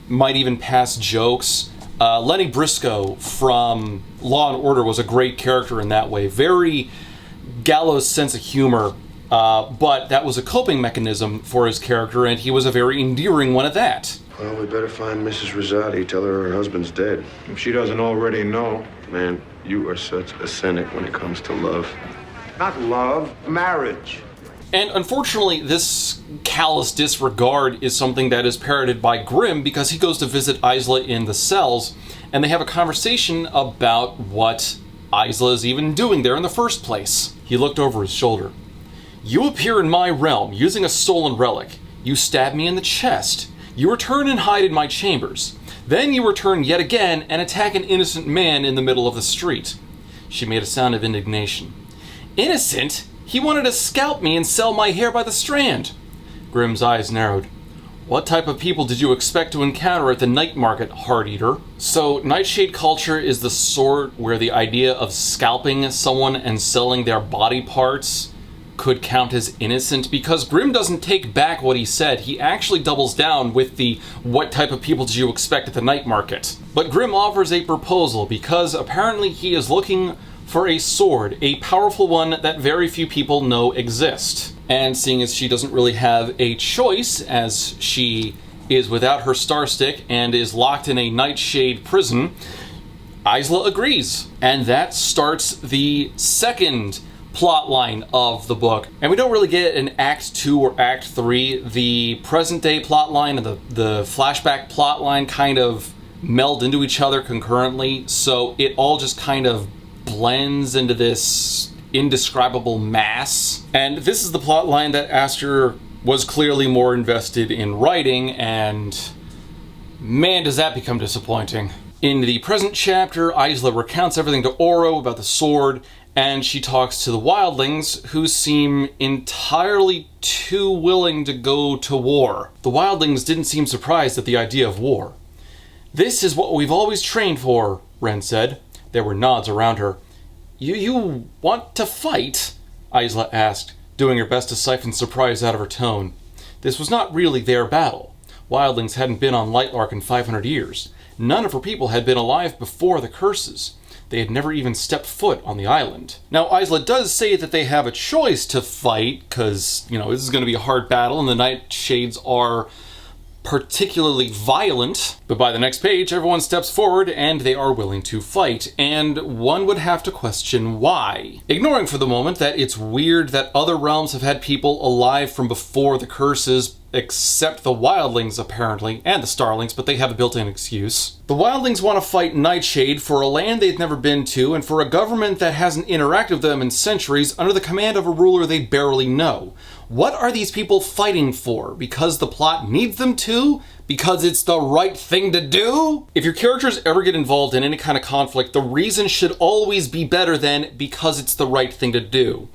might even pass jokes. Lenny Briscoe from Law and Order was a great character in that way. Very gallows sense of humor, but that was a coping mechanism for his character, and he was a very endearing one at that. Well, we better find Mrs. Rosati, tell her husband's dead. If she doesn't already know. Man, you are such a cynic when it comes to love. Not love, marriage. And unfortunately, this callous disregard is something that is parroted by Grimm because he goes to visit Isla in the cells, and they have a conversation about what Isla is even doing there in the first place. He looked over his shoulder. You appear in my realm using a stolen relic. You stab me in the chest. You return and hide in my chambers. Then you return yet again and attack an innocent man in the middle of the street. She made a sound of indignation. Innocent? He wanted to scalp me and sell my hair by the strand. Grimm's eyes narrowed. What type of people did you expect to encounter at the night market, Heart Eater? So, Nightshade culture is the sort where the idea of scalping someone and selling their body parts could count as innocent, because Grimm doesn't take back what he said. He actually doubles down with the what type of people did you expect at the night market. But Grimm offers a proposal because apparently he is looking for a sword, a powerful one that very few people know exist. And seeing as she doesn't really have a choice, as she is without her star stick and is locked in a Nightshade prison, Isla agrees. And that starts the second plot line of the book. And we don't really get an Act 2 or Act 3. The present day plot line and the flashback plot line kind of meld into each other concurrently, so it all just kind of blends into this indescribable mass. And this is the plot line that Aster was clearly more invested in writing, and man, does that become disappointing. In the present chapter, Isla recounts everything to Oro about the sword, and she talks to the Wildlings, who seem entirely too willing to go to war. The Wildlings didn't seem surprised at the idea of war. This is what we've always trained for, Ren said. There were nods around her. You want to fight? Isla asked, doing her best to siphon surprise out of her tone. This was not really their battle. Wildlings hadn't been on Lightlark in 500 years. None of her people had been alive before the curses. They had never even stepped foot on the island. Now, Isla does say that they have a choice to fight, because, this is going to be a hard battle, and the Nightshades are particularly violent. But by the next page, everyone steps forward, and they are willing to fight. And one would have to question why. Ignoring for the moment that it's weird that other realms have had people alive from before the curses, except the Wildlings, apparently, and the Starlings, but they have a built-in excuse. The Wildlings want to fight Nightshade for a land they've never been to, and for a government that hasn't interacted with them in centuries under the command of a ruler they barely know. What are these people fighting for? Because the plot needs them to? Because it's the right thing to do? If your characters ever get involved in any kind of conflict, the reason should always be better than because it's the right thing to do.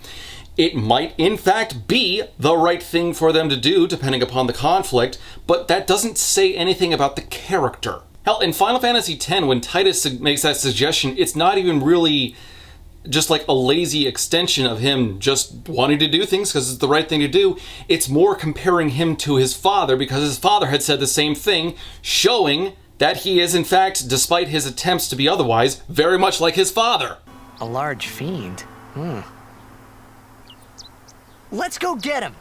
It might, in fact, be the right thing for them to do, depending upon the conflict, but that doesn't say anything about the character. Hell, in Final Fantasy X, when Titus makes that suggestion, it's not even really just like a lazy extension of him just wanting to do things because it's the right thing to do. It's more comparing him to his father, because his father had said the same thing, showing that he is, in fact, despite his attempts to be otherwise, very much like his father. A large fiend? Let's go get him!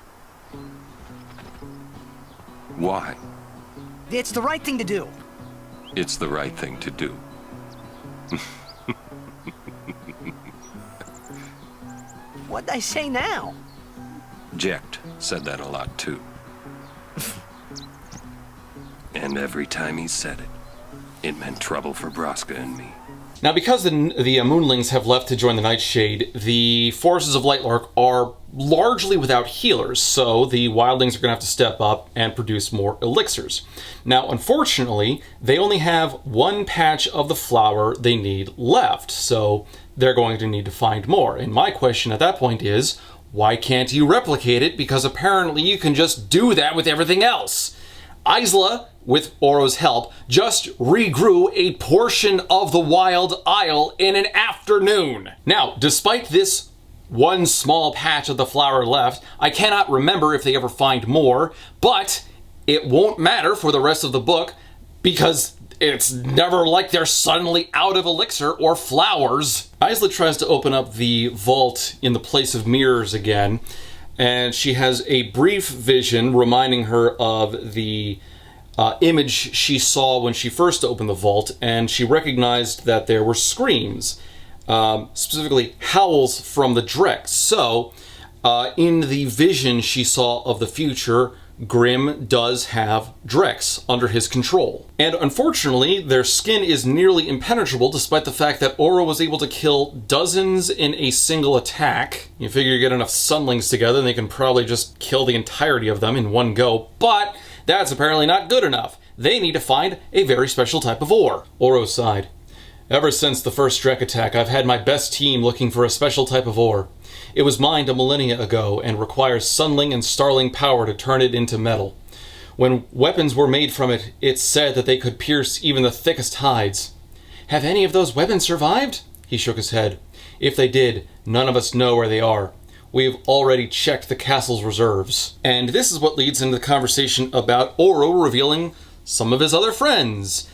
Why? It's the right thing to do. It's the right thing to do. What'd I say now? Jecht said that a lot too. And every time he said it, it meant trouble for Braska and me. Now, because the Moonlings have left to join the Nightshade, the forces of Lightlark are largely without healers, so the Wildlings are going to have to step up and produce more elixirs. Now, unfortunately, they only have one patch of the flower they need left, so they're going to need to find more. And my question at that point is, why can't you replicate it? Because apparently you can just do that with everything else. Isla, with Oro's help, just regrew a portion of the Wild Isle in an afternoon. Now, despite this one small patch of the flower left, I cannot remember if they ever find more, but it won't matter for the rest of the book, because it's never like they're suddenly out of elixir or flowers. Isla tries to open up the vault in the place of mirrors again, and she has a brief vision reminding her of the image she saw when she first opened the vault, and she recognized that there were screams, specifically howls from the Drek. So, in the vision she saw of the future, Grim does have Drex under his control. And unfortunately, their skin is nearly impenetrable despite the fact that Oro was able to kill dozens in a single attack. You figure you get enough Sunlings together and they can probably just kill the entirety of them in one go, but that's apparently not good enough. They need to find a very special type of ore. Oro sighed. Ever since the first Drek attack, I've had my best team looking for a special type of ore. It was mined a millennia ago and requires Sunling and Starling power to turn it into metal. When weapons were made from it, it's said that they could pierce even the thickest hides. Have any of those weapons survived? He shook his head. If they did, none of us know where they are. We've already checked the castle's reserves. And this is what leads into the conversation about Oro revealing some of his other friends,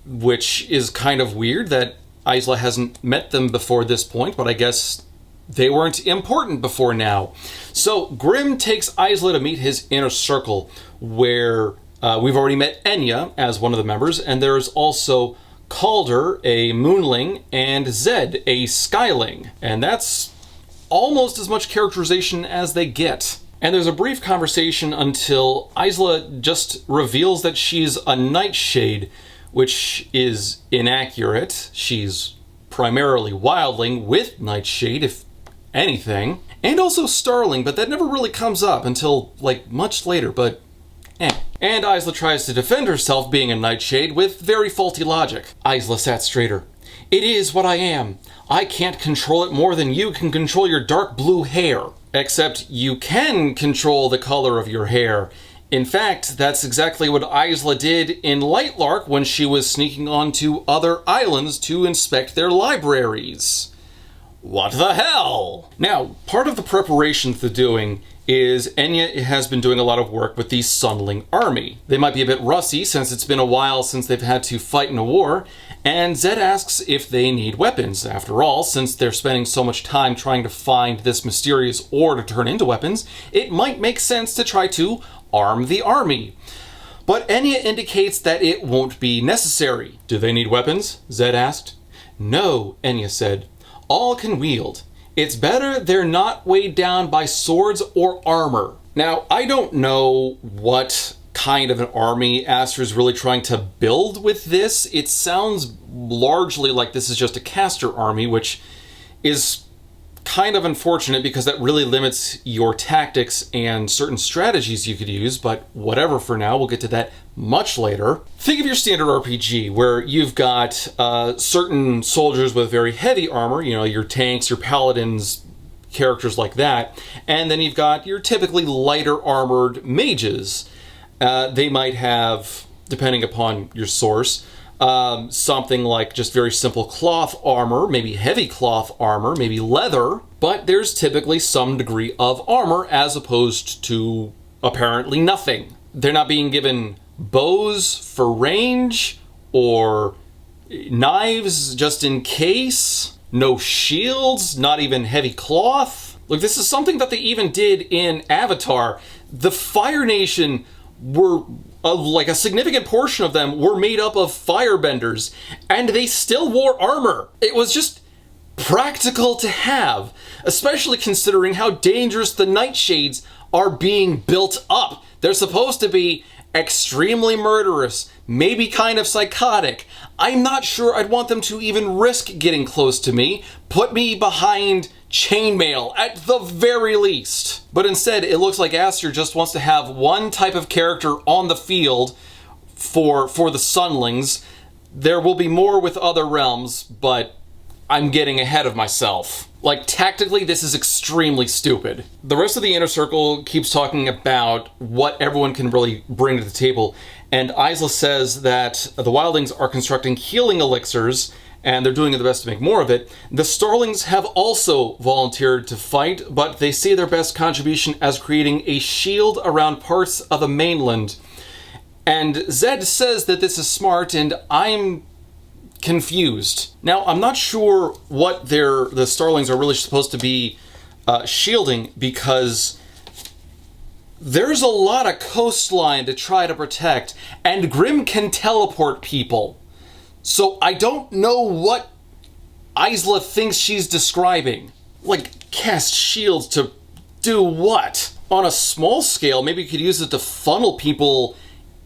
which is kind of weird that Isla hasn't met them before this point, but I guess they weren't important before now. So Grim takes Isla to meet his inner circle, where we've already met Enya as one of the members, and there's also Calder, a Moonling, and Zed, a Skyling. And that's almost as much characterization as they get. And there's a brief conversation until Isla just reveals that she's a Nightshade, which is inaccurate. She's primarily Wildling with Nightshade, if anything. And also Starling, but that never really comes up until, like, much later, but And Isla tries to defend herself being a Nightshade with very faulty logic. Isla sat straighter. It is what I am. I can't control it more than you can control your dark blue hair. Except you can control the color of your hair. In fact, that's exactly what Isla did in Lightlark when she was sneaking onto other islands to inspect their libraries. What the hell? Now, part of the preparation they're doing is Enya has been doing a lot of work with the Sunling army. They might be a bit rusty since it's been a while since they've had to fight in a war, and Zed asks if they need weapons. After all, since they're spending so much time trying to find this mysterious ore to turn into weapons, it might make sense to try to arm the army. But Enya indicates that it won't be necessary. Do they need weapons? Zed asked. No, Enya said. All can wield. It's better they're not weighed down by swords or armor. Now, I don't know what kind of an army Aster's really trying to build with this. It sounds largely like this is just a caster army, which is kind of unfortunate because that really limits your tactics and certain strategies you could use, but whatever for now, we'll get to that much later. Think of your standard RPG where you've got certain soldiers with very heavy armor, you know, your tanks, your paladins, characters like that, and then you've got your typically lighter armored mages. They might have, depending upon your source, something like just very simple cloth armor, maybe heavy cloth armor, maybe leather, but there's typically some degree of armor as opposed to apparently nothing. They're not being given bows for range or knives just in case, no shields, not even heavy cloth. Look, this is something that they even did in Avatar. The Fire Nation were like a significant portion of them were made up of firebenders, and they still wore armor. It was just practical to have, especially considering how dangerous the Nightshades are being built up. They're supposed to be extremely murderous, maybe kind of psychotic. I'm not sure I'd want them to even risk getting close to me. Put me behind chainmail at the very least. But instead, it looks like Aster just wants to have one type of character on the field for the Sunlings. There will be more with other realms, but I'm getting ahead of myself. Like, tactically, this is extremely stupid. The rest of the inner circle keeps talking about what everyone can really bring to the table, and Isla says that the Wildlings are constructing healing elixirs, and they're doing their best to make more of it. The Starlings have also volunteered to fight, but they see their best contribution as creating a shield around parts of the mainland. And Zed says that this is smart, and I'm confused. Now, I'm not sure what the Starlings are really supposed to be shielding, because there's a lot of coastline to try to protect, and Grim can teleport people. So I don't know what Isla thinks she's describing. Like, cast shields to do what? On a small scale, maybe you could use it to funnel people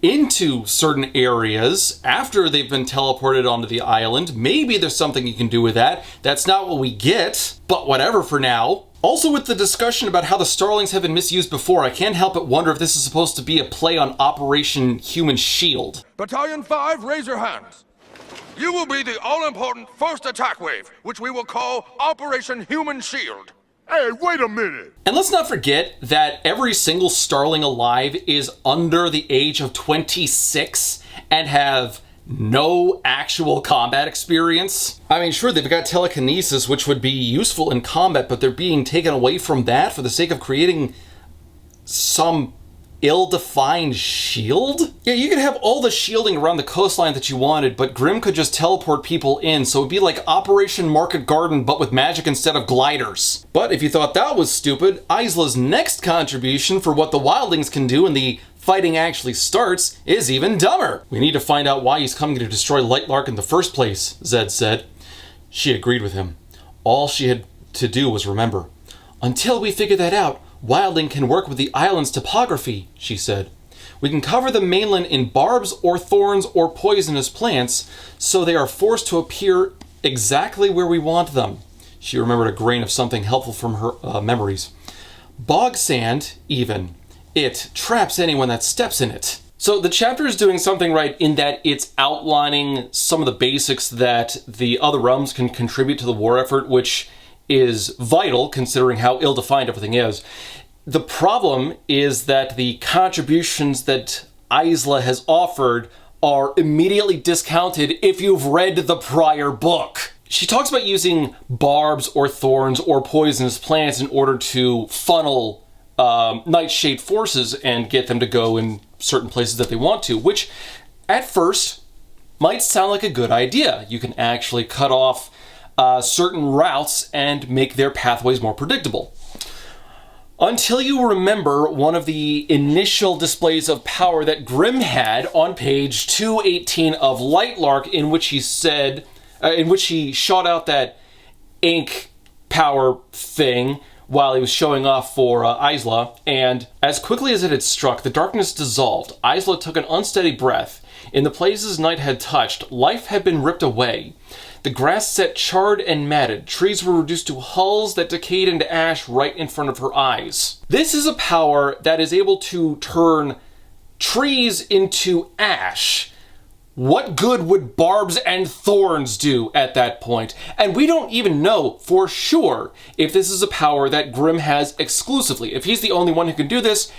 into certain areas after they've been teleported onto the island. Maybe there's something you can do with that. That's not what we get, but whatever for now. Also, with the discussion about how the Starlings have been misused before, I can't help but wonder if this is supposed to be a play on Operation Human Shield. Battalion 5, raise your hands. You will be the all-important first attack wave, which we will call Operation Human Shield. Hey, wait a minute! And let's not forget that every single Starling alive is under the age of 26 and have no actual combat experience. I mean, sure, they've got telekinesis, which would be useful in combat, but they're being taken away from that for the sake of creating some ill-defined shield? Yeah, you could have all the shielding around the coastline that you wanted, but Grimm could just teleport people in, so it'd be like Operation Market Garden, but with magic instead of gliders. But if you thought that was stupid, Isla's next contribution for what the Wildlings can do when the fighting actually starts is even dumber. We need to find out why he's coming to destroy Lightlark in the first place, Zed said. She agreed with him. All she had to do was remember. Until we figure that out, Wildling can work with the island's topography, she said. We can cover the mainland in barbs or thorns or poisonous plants, so they are forced to appear exactly where we want them. She remembered a grain of something helpful from her memories. Bog sand, even. It traps anyone that steps in it. So the chapter is doing something right in that it's outlining some of the basics that the other realms can contribute to the war effort, which is vital considering how ill-defined everything is. The problem is that the contributions that Isla has offered are immediately discounted if you've read the prior book. She talks about using barbs or thorns or poisonous plants in order to funnel Nightshade forces and get them to go in certain places that they want to, which at first might sound like a good idea. You can actually cut off certain routes and make their pathways more predictable. Until you remember one of the initial displays of power that Grimm had on page 218 of Lightlark, in which he shot out that ink power thing while he was showing off for Isla, and as quickly as it had struck, the darkness dissolved. Isla took an unsteady breath. In the places night had touched, life had been ripped away. The grass set charred and matted. Trees were reduced to hulls that decayed into ash right in front of her eyes. This is a power that is able to turn trees into ash. What good would barbs and thorns do at that point? And we don't even know for sure if this is a power that Grimm has exclusively. If he's the only one who can do this,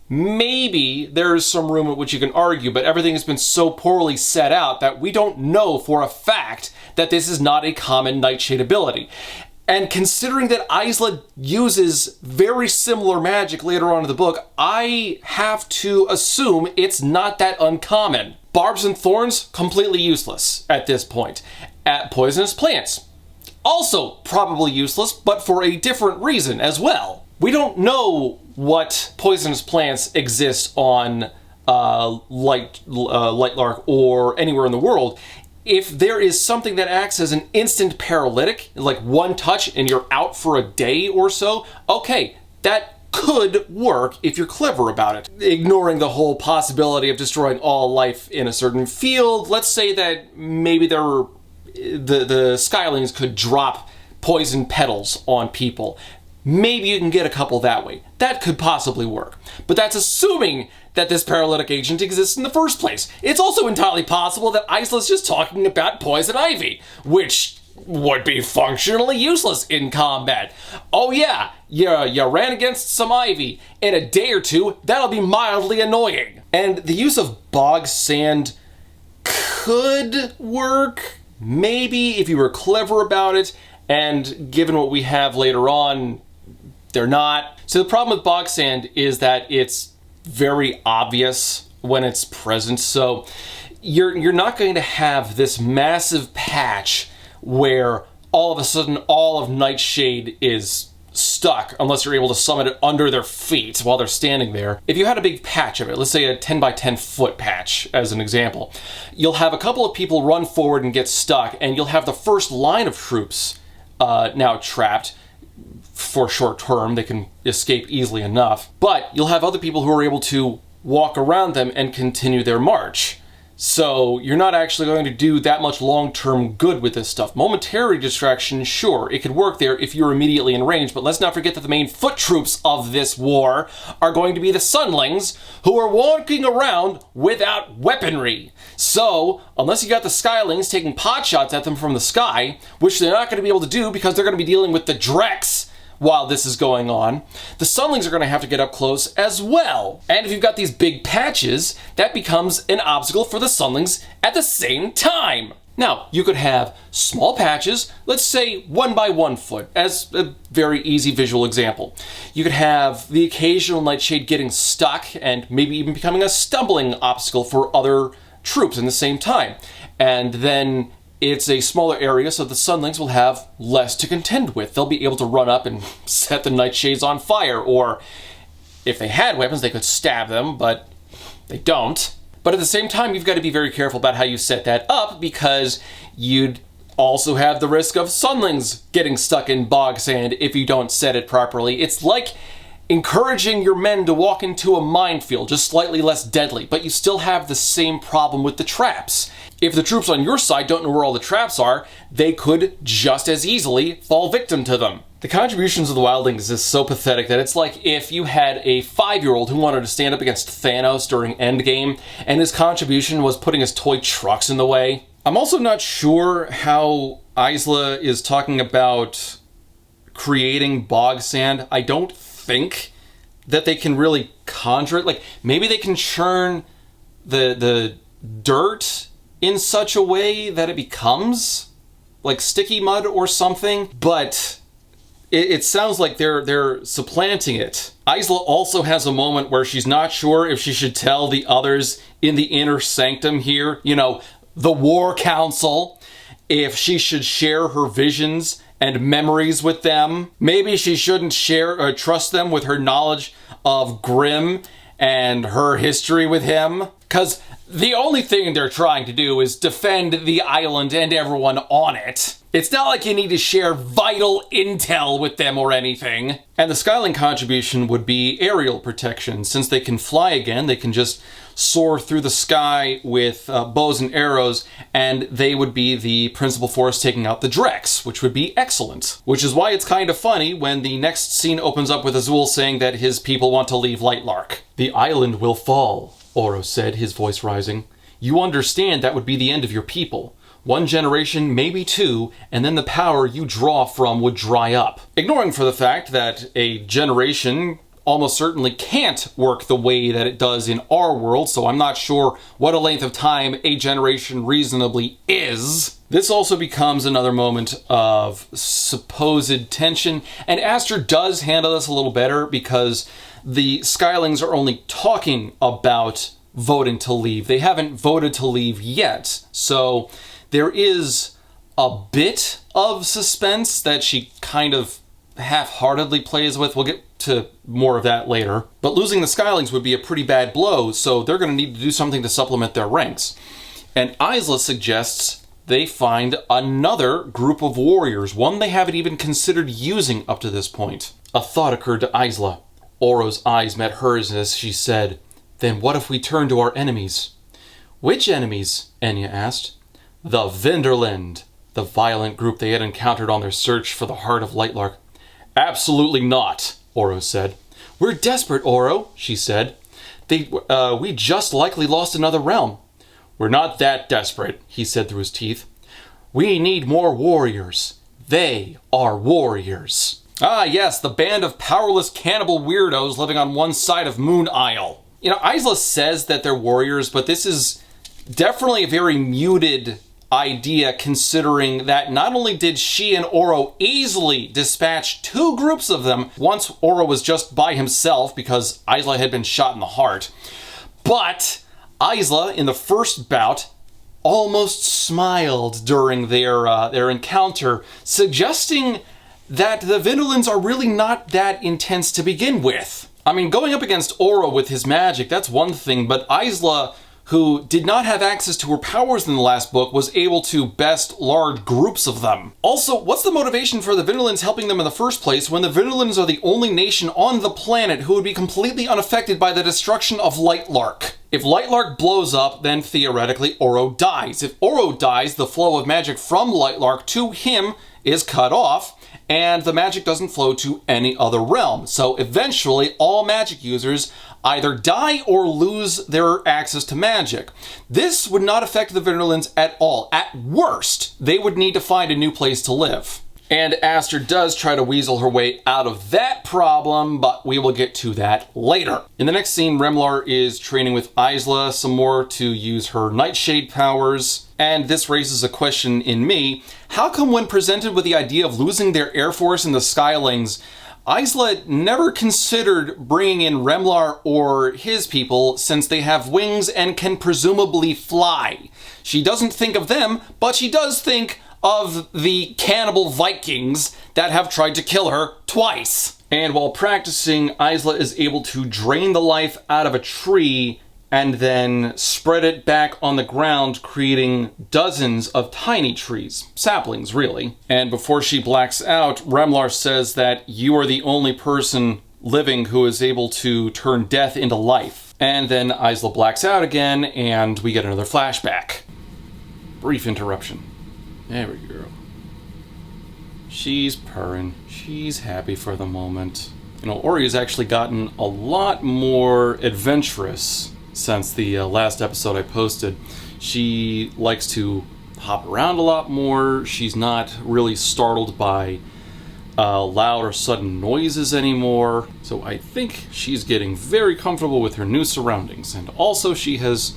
maybe there's some room at which you can argue, but everything has been so poorly set out that we don't know for a fact that this is not a common Nightshade ability. And considering that Isla uses very similar magic later on in the book, I have to assume it's not that uncommon. Barbs and thorns, completely useless at this point. At poisonous plants, also probably useless, but for a different reason as well. We don't know what poisonous plants exist on Lightlark or anywhere in the world. If there is something that acts as an instant paralytic, like one touch and you're out for a day or so, okay, that could work if you're clever about it. Ignoring the whole possibility of destroying all life in a certain field, let's say that maybe the Skylings could drop poison petals on people. Maybe you can get a couple that way. That could possibly work. But that's assuming that this paralytic agent exists in the first place. It's also entirely possible that Isla's just talking about poison ivy, which would be functionally useless in combat. Oh yeah, you ran against some ivy. In a day or two, that'll be mildly annoying. And the use of bog sand could work, maybe, if you were clever about it, and given what we have later on, they're not. So the problem with bog sand is that it's very obvious when it's present. So you're not going to have this massive patch where all of a sudden all of Nightshade is stuck unless you're able to summon it under their feet while they're standing there. If you had a big patch of it, let's say a 10 by 10 foot patch as an example, you'll have a couple of people run forward and get stuck, and you'll have the first line of troops now trapped. for short term. They can escape easily enough. But you'll have other people who are able to walk around them and continue their march. So you're not actually going to do that much long-term good with this stuff. Momentary distraction, sure, it could work there if you're immediately in range, but let's not forget that the main foot troops of this war are going to be the Sunlings, who are walking around without weaponry. So, unless you got the Skylings taking pot shots at them from the sky, which they're not going to be able to do because they're going to be dealing with the Drex while this is going on, the Sunlings are going to have to get up close as well. And if you've got these big patches, that becomes an obstacle for the Sunlings at the same time. Now, you could have small patches, let's say 1 by 1 foot, as a very easy visual example. You could have the occasional Nightshade getting stuck and maybe even becoming a stumbling obstacle for other troops in the same time. And then it's a smaller area, so the Sunlings will have less to contend with. They'll be able to run up and set the Nightshades on fire, or if they had weapons, they could stab them, but they don't. But at the same time, you've got to be very careful about how you set that up, because you'd also have the risk of Sunlings getting stuck in bog sand if you don't set it properly. It's like encouraging your men to walk into a minefield, just slightly less deadly, but you still have the same problem with the traps. If the troops on your side don't know where all the traps are, they could just as easily fall victim to them. The contributions of the Wildlings is so pathetic that it's like if you had a 5-year-old who wanted to stand up against Thanos during Endgame, and his contribution was putting his toy trucks in the way. I'm also not sure how Isla is talking about creating bog sand. I don't think that they can really conjure it. Like, maybe they can churn the dirt in such a way that it becomes like sticky mud or something, but it sounds like they're supplanting it. Isla also has a moment where she's not sure if she should tell the others in the inner sanctum here, you know, the War Council, if she should share her visions and memories with them. Maybe she shouldn't share or trust them with her knowledge of Grimm and her history with him, because the only thing they're trying to do is defend the island and everyone on it. It's not like you need to share vital intel with them or anything. And the Skyling contribution would be aerial protection. Since they can fly again, they can just soar through the sky with bows and arrows, and they would be the principal force taking out the Drex, which would be excellent. Which is why it's kind of funny when the next scene opens up with Azul saying that his people want to leave Lightlark. "The island will fall," Oro said, his voice rising. "You understand that would be the end of your people. 1 generation, maybe 2, and then the power you draw from would dry up." Ignoring for the fact that a generation almost certainly can't work the way that it does in our world, so I'm not sure what a length of time a generation reasonably is. This also becomes another moment of supposed tension, and Aster does handle this a little better because the Skylings are only talking about voting to leave. They haven't voted to leave yet, so there is a bit of suspense that she kind of half-heartedly plays with. We'll get to more of that later. But losing the Skylings would be a pretty bad blow, so they're going to need to do something to supplement their ranks. And Isla suggests they find another group of warriors, one they haven't even considered using up to this point. A thought occurred to Isla. Oro's eyes met hers as she said, "Then what if we turn to our enemies?" "Which enemies?" Enya asked. "The Vinderland," the violent group they had encountered on their search for the heart of Lightlark. "Absolutely not," Oro said. "We're desperate, Oro," she said. We just likely lost another realm." "We're not that desperate," he said through his teeth. "We need more warriors. They are warriors." Ah, yes, the band of powerless cannibal weirdos living on one side of Moon Isle. You know, Isla says that they're warriors, but this is definitely a very muted idea, considering that not only did she and Oro easily dispatch 2 groups of them once Oro was just by himself because Isla had been shot in the heart, but Isla, in the first bout, almost smiled during their encounter, suggesting that the Vinderlands are really not that intense to begin with. I mean, going up against Oro with his magic, that's one thing, but Isla, who did not have access to her powers in the last book, was able to best large groups of them. Also, what's the motivation for the Vinderlands helping them in the first place when the Vinderlands are the only nation on the planet who would be completely unaffected by the destruction of Lightlark? If Lightlark blows up, then theoretically Oro dies. If Oro dies, the flow of magic from Lightlark to him is cut off, and the magic doesn't flow to any other realm. So eventually, all magic users either die or lose their access to magic. This would not affect the Vinderlands at all. At worst, they would need to find a new place to live. And Aster does try to weasel her way out of that problem, but we will get to that later. In the next scene, Remar is training with Isla some more to use her Nightshade powers. And this raises a question in me. How come when presented with the idea of losing their air force in the Skylings, Isla never considered bringing in Remar or his people since they have wings and can presumably fly? She doesn't think of them, but she does think of the cannibal Vikings that have tried to kill her twice. And while practicing, Isla is able to drain the life out of a tree and then spread it back on the ground, creating dozens of tiny trees. Saplings, really. And before she blacks out, Remar says that you are the only person living who is able to turn death into life. And then Isla blacks out again, and we get another flashback. Brief interruption. There we go. She's purring. She's happy for the moment. You know, Ori has actually gotten a lot more adventurous since the last episode I posted. She likes to hop around a lot more. She's not really startled by loud or sudden noises anymore. So I think she's getting very comfortable with her new surroundings. And also she has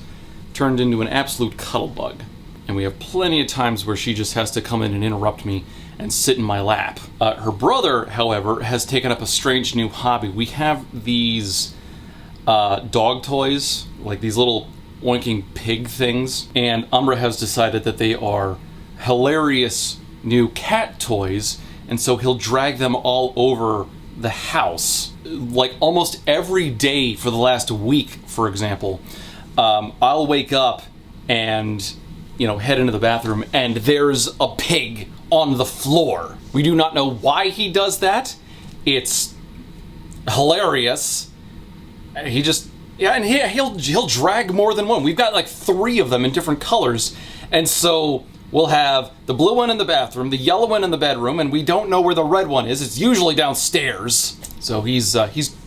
turned into an absolute cuddlebug. And we have plenty of times where she just has to come in and interrupt me and sit in my lap. Her brother, however, has taken up a strange new hobby. We have these dog toys, like these little oinking pig things, and Umbra has decided that they are hilarious new cat toys, and so he'll drag them all over the house. Like almost every day for the last week, for example, I'll wake up and head into the bathroom, and there's a pig on the floor. We do not know why he does that. It's hilarious. He just, and he'll drag more than one. We've got like 3 of them in different colors, and so we'll have the blue one in the bathroom, the yellow one in the bedroom, and we don't know where the red one is. It's usually downstairs. So he's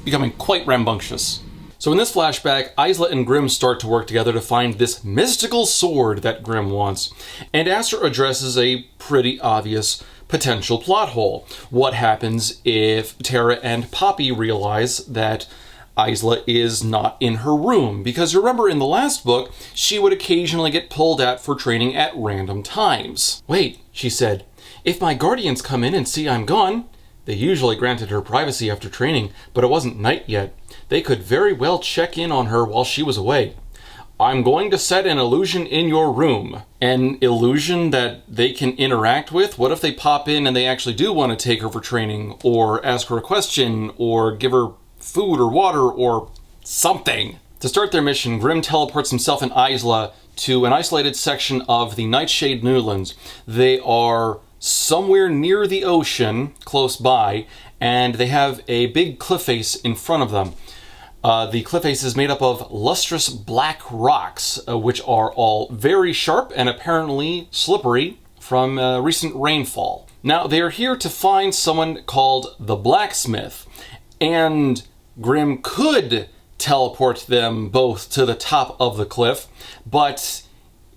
becoming quite rambunctious. So in this flashback, Isla and Grimm start to work together to find this mystical sword that Grimm wants. And Aster addresses a pretty obvious potential plot hole. What happens if Tara and Poppy realize that Isla is not in her room? Because remember, in the last book, she would occasionally get pulled out for training at random times. Wait, she said, if my guardians come in and see I'm gone, they usually granted her privacy after training, but it wasn't night yet. They could very well check in on her while she was away. I'm going to set an illusion in your room. An illusion that they can interact with? What if they pop in and they actually do want to take her for training, or ask her a question, or give her food or water, or something? To start their mission, Grimm teleports himself and Isla to an isolated section of the Nightshade Newlands. They are somewhere near the ocean, close by, and they have a big cliff face in front of them. The cliff face is made up of lustrous black rocks, which are all very sharp and apparently slippery from recent rainfall. Now, they are here to find someone called the Blacksmith, and Grimm could teleport them both to the top of the cliff, but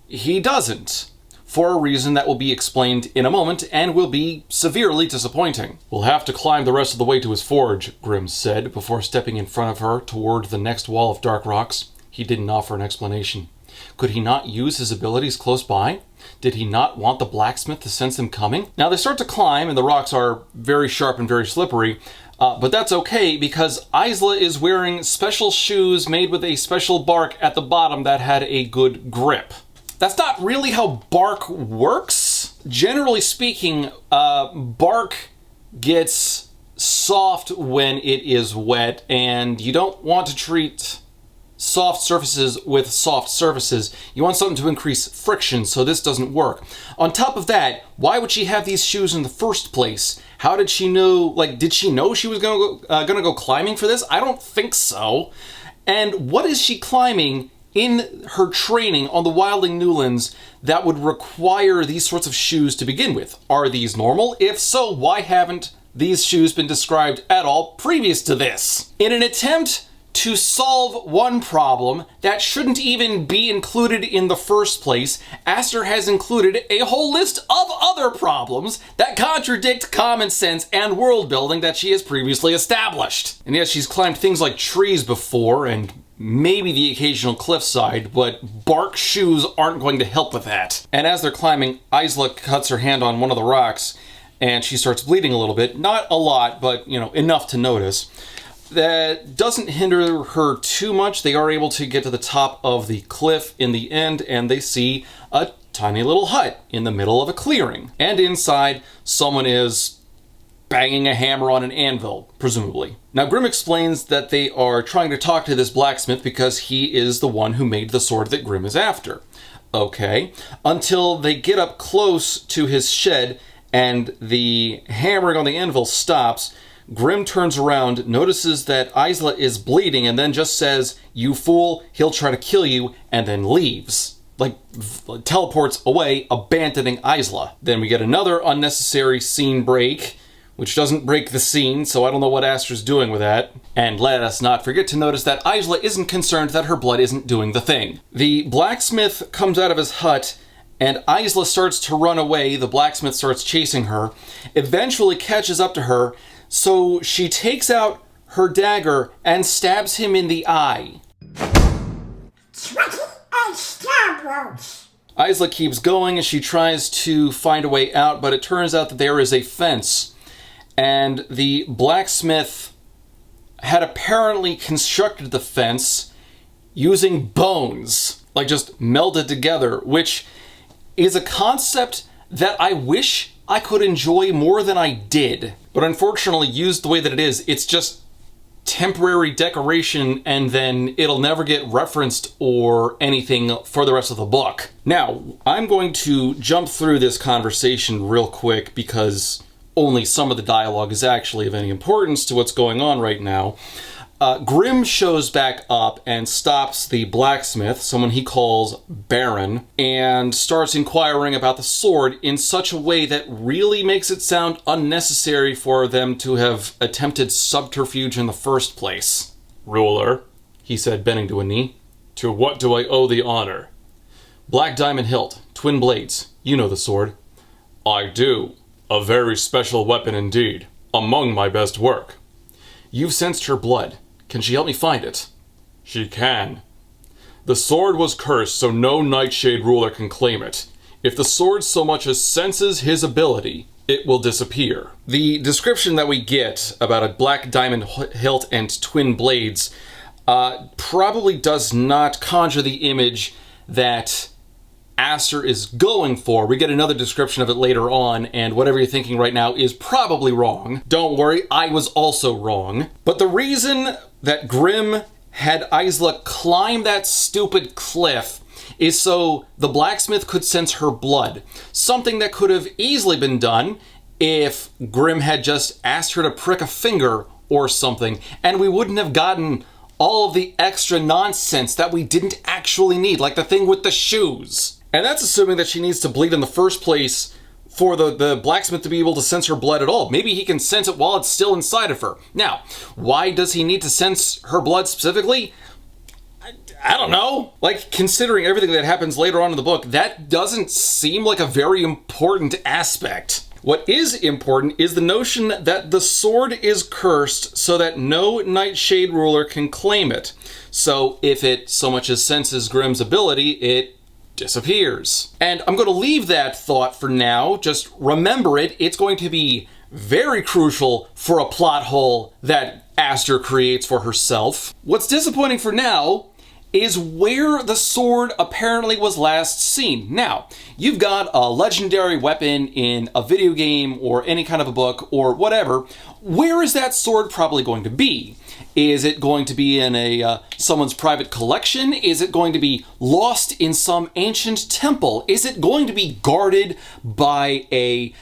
he doesn't, for a reason that will be explained in a moment and will be severely disappointing. We'll have to climb the rest of the way to his forge, Grimm said, before stepping in front of her toward the next wall of dark rocks. He didn't offer an explanation. Could he not use his abilities close by? Did he not want the blacksmith to sense them coming? Now they start to climb, and the rocks are very sharp and very slippery, but that's okay because Isla is wearing special shoes made with a special bark at the bottom that had a good grip. That's not really how bark works. Generally speaking, bark gets soft when it is wet, and you don't want to treat soft surfaces with soft surfaces. You want something to increase friction, so this doesn't work. On top of that, why would she have these shoes in the first place? How did she know, like, did she know she was gonna go climbing for this? I don't think so. And what is she climbing in her training on the Wildling Newlands that would require these sorts of shoes to begin with? Are these normal? If so, why haven't these shoes been described at all previous to this? In an attempt to solve one problem that shouldn't even be included in the first place, Aster has included a whole list of other problems that contradict common sense and world building that she has previously established. And yes, she's climbed things like trees before and maybe the occasional cliffside, but bark shoes aren't going to help with that. And as they're climbing, Isla cuts her hand on one of the rocks and she starts bleeding a little bit. Not a lot, but enough to notice. That doesn't hinder her too much. They are able to get to the top of the cliff in the end, and they see a tiny little hut in the middle of a clearing. And inside, someone is banging a hammer on an anvil, presumably. Now, Grimm explains that they are trying to talk to this blacksmith because he is the one who made the sword that Grimm is after. Okay, until they get up close to his shed and the hammering on the anvil stops. Grimm turns around, notices that Isla is bleeding, and then just says, "You fool, he'll try to kill you," and then leaves. Like, teleports away, abandoning Isla. Then we get another unnecessary scene break, which doesn't break the scene, so I don't know what Aster's doing with that. And let us not forget to notice that Isla isn't concerned that her blood isn't doing the thing. The blacksmith comes out of his hut, and Isla starts to run away. The blacksmith starts chasing her, eventually catches up to her, so she takes out her dagger and stabs him in the eye. Isla keeps going and she tries to find a way out, but it turns out that there is a fence. And the blacksmith had apparently constructed the fence using bones, like just melded together, which is a concept that I wish I could enjoy more than I did. But unfortunately, used the way that it is, it's just temporary decoration and then it'll never get referenced or anything for the rest of the book. Now, I'm going to jump through this conversation real quick because only some of the dialogue is actually of any importance to what's going on right now. Grimm shows back up and stops the blacksmith, someone he calls Baron, and starts inquiring about the sword in such a way that really makes it sound unnecessary for them to have attempted subterfuge in the first place. "Ruler," he said, bending to a knee, "to what do I owe the honor?" "Black diamond hilt, twin blades. You know the sword." "I do. A very special weapon indeed. Among my best work." "You've sensed her blood. Can she help me find it?" "She can. The sword was cursed, so no Nightshade ruler can claim it. If the sword so much as senses his ability, it will disappear." The description that we get about a black diamond hilt and twin blades probably does not conjure the image that Aster is going for. We get another description of it later on, and whatever you're thinking right now is probably wrong. Don't worry, I was also wrong. But the reason that Grimm had Isla climb that stupid cliff is so the blacksmith could sense her blood. Something that could have easily been done if Grimm had just asked her to prick a finger or something, and we wouldn't have gotten all of the extra nonsense that we didn't actually need, like the thing with the shoes. And that's assuming that she needs to bleed in the first place for the blacksmith to be able to sense her blood at all. Maybe he can sense it while it's still inside of her. Now, why does he need to sense her blood specifically? I don't know. Like, considering everything that happens later on in the book, that doesn't seem like a very important aspect. What is important is the notion that the sword is cursed so that no Nightshade ruler can claim it. So if it so much as senses Grimm's ability, it disappears. And I'm going to leave that thought for now. Just remember it. It's going to be very crucial for a plot hole that Aster creates for herself. What's disappointing for now is where the sword apparently was last seen. Now, you've got a legendary weapon in a video game or any kind of a book or whatever. Where is that sword probably going to be? Is it going to be in someone's private collection? Is it going to be lost in some ancient temple? Is it going to be guarded by a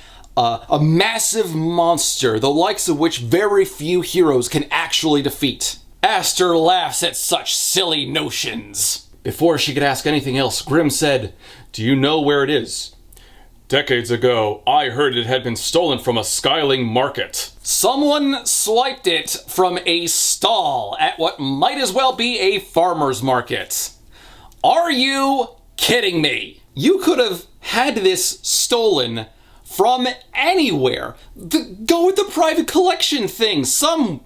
massive monster, the likes of which very few heroes can actually defeat? Aster laughs at such silly notions. Before she could ask anything else, Grimm said, "Do you know where it is?" "Decades ago, I heard it had been stolen from a Starling market." "Someone swiped it from a stall at what might as well be a farmer's market." "Are you kidding me? You could have had this stolen from anywhere. Go with the private collection thing. Some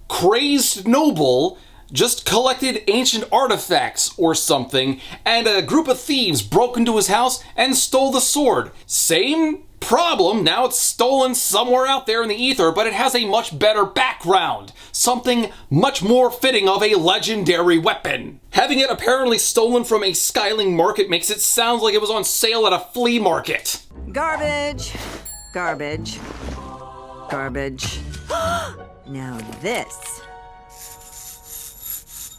crazed noble just collected ancient artifacts or something, and a group of thieves broke into his house and stole the sword. Same problem, now it's stolen somewhere out there in the ether, but it has a much better background. Something much more fitting of a legendary weapon. Having it apparently stolen from a Starling market makes it sound like it was on sale at a flea market. Garbage. Garbage. Garbage. Now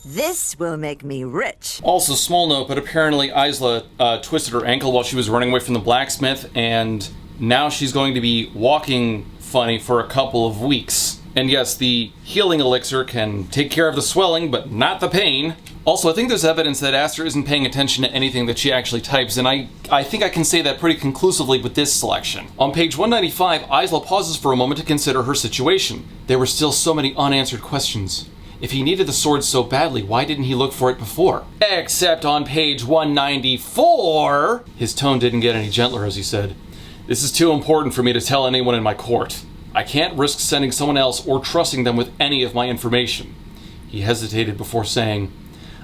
this will make me rich. Also, small note, but apparently Isla twisted her ankle while she was running away from the blacksmith, and now she's going to be walking funny for a couple of weeks. And yes, the healing elixir can take care of the swelling, but not the pain. Also, I think there's evidence that Aster isn't paying attention to anything that she actually types, and I think I can say that pretty conclusively with this selection. On page 195, Isla pauses for a moment to consider her situation. There were still so many unanswered questions. If he needed the sword so badly, why didn't he look for it before? Except on page 194, his tone didn't get any gentler as he said, "This is too important for me to tell anyone in my court. I can't risk sending someone else or trusting them with any of my information." He hesitated before saying,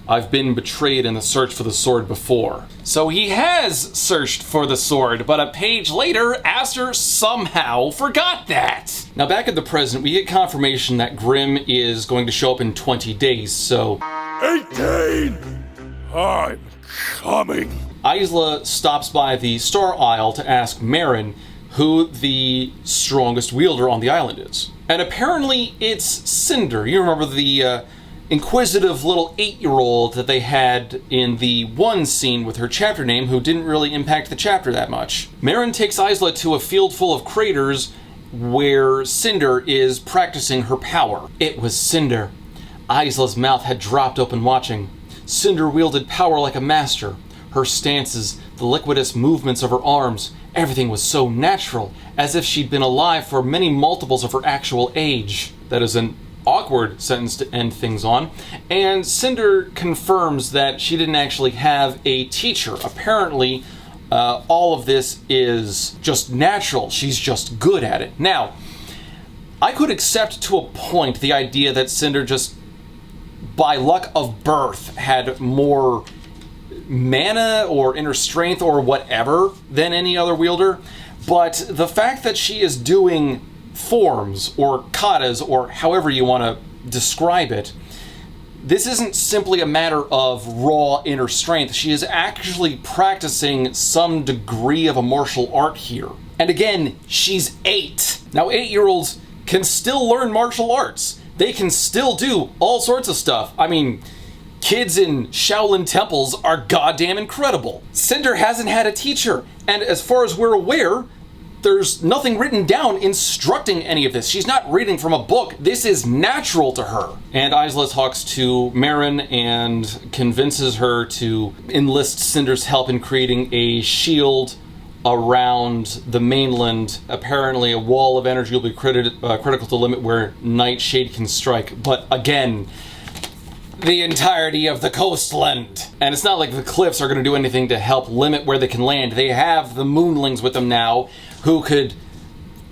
"I've been betrayed in the search for the sword before." So he has searched for the sword, but a page later, Aster somehow forgot that. Now back at the present, we get confirmation that Grimm is going to show up in 20 days, so... 18! I'm coming. Isla stops by the Star Isle to ask Marin who the strongest wielder on the island is. And apparently it's Cinder. You remember the inquisitive little 8-year-old that they had in the one scene with her chapter name who didn't really impact the chapter that much. Marin takes Isla to a field full of craters where Cinder is practicing her power. It was Cinder. Isla's mouth had dropped open watching. Cinder wielded power like a master. Her stances, the liquidous movements of her arms, everything was so natural, as if she'd been alive for many multiples of her actual age. That is an awkward sentence to end things on, and Cinder confirms that she didn't actually have a teacher. Apparently, all of this is just natural. She's just good at it. Now, I could accept to a point the idea that Cinder just, by luck of birth, had more mana or inner strength or whatever than any other wielder, but the fact that she is doing forms or katas or however you want to describe it, this isn't simply a matter of raw inner strength. She is actually practicing some degree of a martial art here. And again, she's 8. Now 8-year-olds can still learn martial arts. They can still do all sorts of stuff. I mean, kids in Shaolin temples are goddamn incredible. Cinder hasn't had a teacher, and as far as we're aware, there's nothing written down instructing any of this. She's not reading from a book. This is natural to her. And Isla talks to Marin and convinces her to enlist Cinder's help in creating a shield around the mainland. Apparently a wall of energy will be critical to limit where Nightshade can strike. But again, the entirety of the coastland. And it's not like the cliffs are going to do anything to help limit where they can land. They have the moonlings with them now, who could,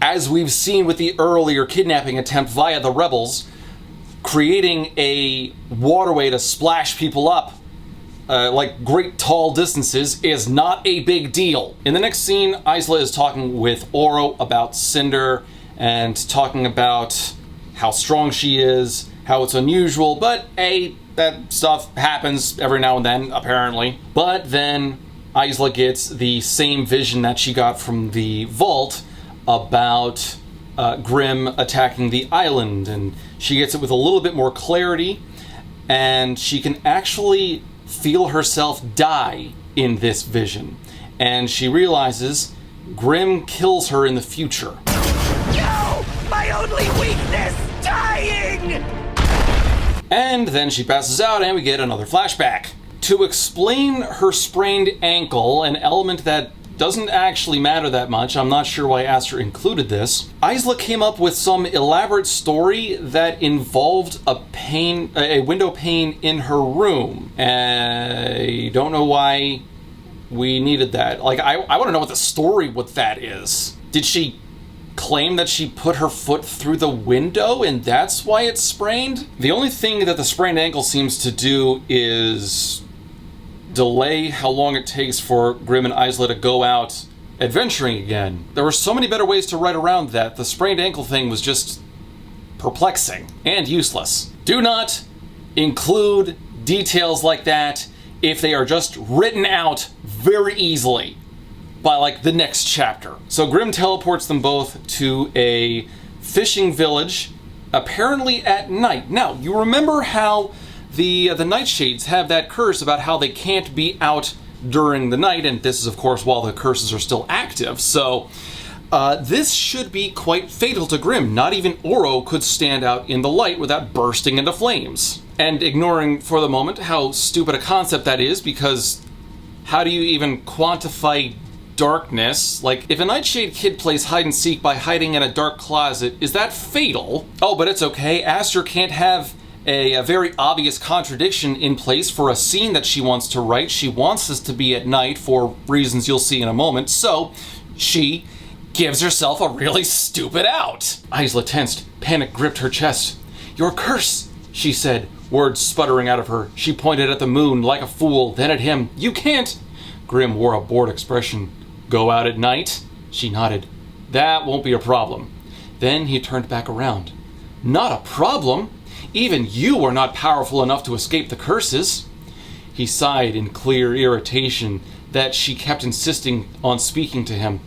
as we've seen with the earlier kidnapping attempt via the rebels, creating a waterway to splash people up like great tall distances is not a big deal. In the next scene, Isla is talking with Oro about Cinder and talking about how strong she is, how it's unusual, but a that stuff happens every now and then, apparently. But then Isla gets the same vision that she got from the vault about Grimm attacking the island, and she gets it with a little bit more clarity, and she can actually feel herself die in this vision. And she realizes Grimm kills her in the future. No! My only weakness! Dying! And then she passes out and we get another flashback. To explain her sprained ankle, an element that doesn't actually matter that much, I'm not sure why Aster included this, Isla came up with some elaborate story that involved a window pane in her room. I don't know why we needed that. Like, I want to know what the story with that is. Did she claim that she put her foot through the window and that's why it's sprained? The only thing that the sprained ankle seems to do is delay how long it takes for Grimm and Isla to go out adventuring again. There were so many better ways to write around that. The sprained ankle thing was just perplexing and useless. Do not include details like that if they are just written out very easily by like the next chapter. So Grimm teleports them both to a fishing village, apparently at night. Now, you remember how the Nightshades have that curse about how they can't be out during the night, and this is of course while the curses are still active, so this should be quite fatal to Grimm. Not even Oro could stand out in the light without bursting into flames. And ignoring for the moment how stupid a concept that is, because how do you even quantify darkness? Like, if a Nightshade kid plays hide and seek by hiding in a dark closet, is that fatal? Oh, but it's okay. Aster can't have a very obvious contradiction in place for a scene that she wants to write. She wants this to be at night for reasons you'll see in a moment, so she gives herself a really stupid out. Isla tensed. Panic gripped her chest. "Your curse," she said, words sputtering out of her. She pointed at the moon like a fool, then at him. "You can't." Grimm wore a bored expression. "Go out at night?" She nodded. "That won't be a problem." Then he turned back around. "Not a problem? Even you are not powerful enough to escape the curses." He sighed in clear irritation that she kept insisting on speaking to him.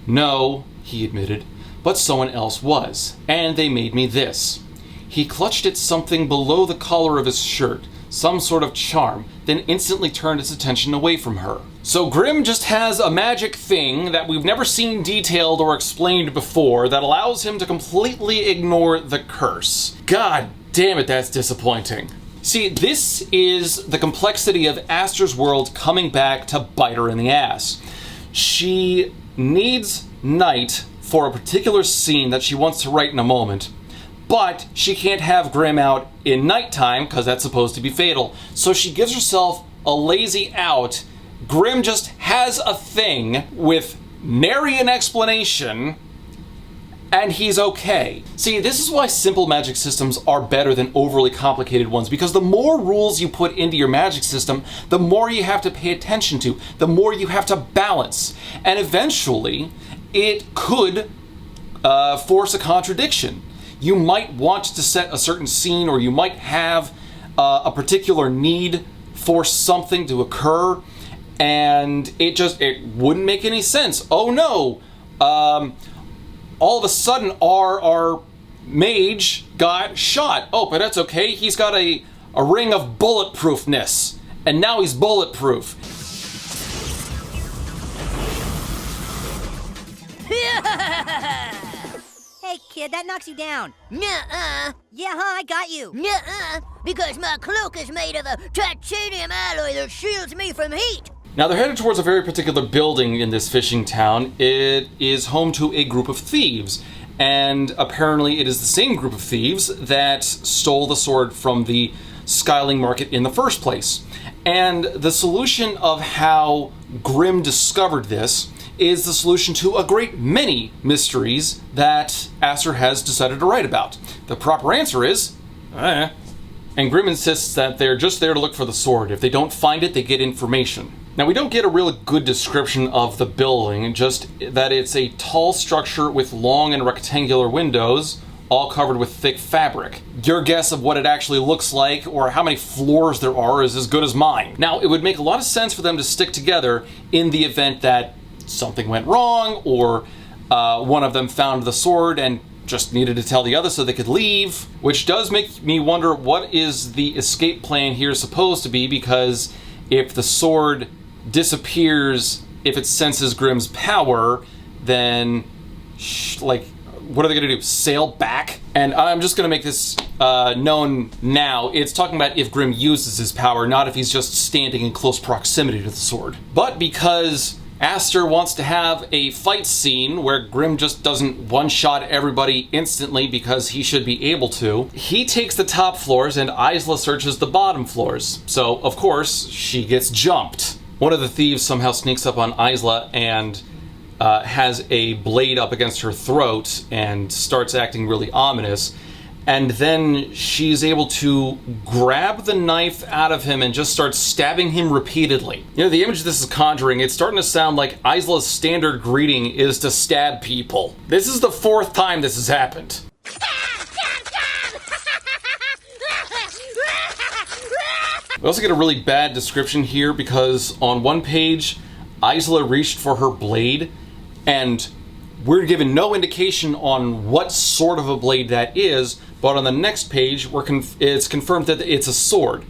"No," he admitted, "but someone else was, and they made me this." He clutched at something below the collar of his shirt, some sort of charm, then instantly turned his attention away from her. So Grimm just has a magic thing that we've never seen detailed or explained before that allows him to completely ignore the curse. God damn it, that's disappointing. See, this is the complexity of Aster's world coming back to bite her in the ass. She needs night for a particular scene that she wants to write in a moment, but she can't have Grimm out in nighttime because that's supposed to be fatal. So she gives herself a lazy out. Grimm just has a thing with nary an explanation, and he's okay. See, this is why simple magic systems are better than overly complicated ones, because the more rules you put into your magic system, the more you have to pay attention to, the more you have to balance, and eventually it could force a contradiction. You might want to set a certain scene, or you might have a particular need for something to occur, and it wouldn't make any sense. Oh no, all of a sudden our mage got shot. Oh, but that's okay. He's got a ring of bulletproofness, and now he's bulletproof. Hey kid, that knocks you down. Nuh-uh. Yeah, I got you. Nuh-uh, because my cloak is made of a titanium alloy that shields me from heat. Now they're headed towards a very particular building in this fishing town. It is home to a group of thieves, and apparently it is the same group of thieves that stole the sword from the Starling market in the first place. And the solution of how Grimm discovered this is the solution to a great many mysteries that Aster has decided to write about. The proper answer is, And Grimm insists that they're just there to look for the sword. If they don't find it, they get information. Now, we don't get a really good description of the building, just that it's a tall structure with long and rectangular windows, all covered with thick fabric. Your guess of what it actually looks like or how many floors there are is as good as mine. Now, it would make a lot of sense for them to stick together in the event that something went wrong, or one of them found the sword and just needed to tell the other so they could leave, which does make me wonder what is the escape plan here supposed to be, because if the sword disappears, if it senses Grimm's power, then like, what are they gonna do? Sail back? And I'm just gonna make this known now. It's talking about if Grimm uses his power, not if he's just standing in close proximity to the sword. But because Aster wants to have a fight scene where Grimm just doesn't one-shot everybody instantly because he should be able to, he takes the top floors and Isla searches the bottom floors. So, of course, she gets jumped. One of the thieves somehow sneaks up on Isla and has a blade up against her throat and starts acting really ominous. And then she's able to grab the knife out of him and just start stabbing him repeatedly. You know, the image this is conjuring, it's starting to sound like Isla's standard greeting is to stab people. This is the 4th time this has happened. We also get a really bad description here because on one page, Isla reached for her blade, and we're given no indication on what sort of a blade that is, but on the next page, it's confirmed that it's a sword.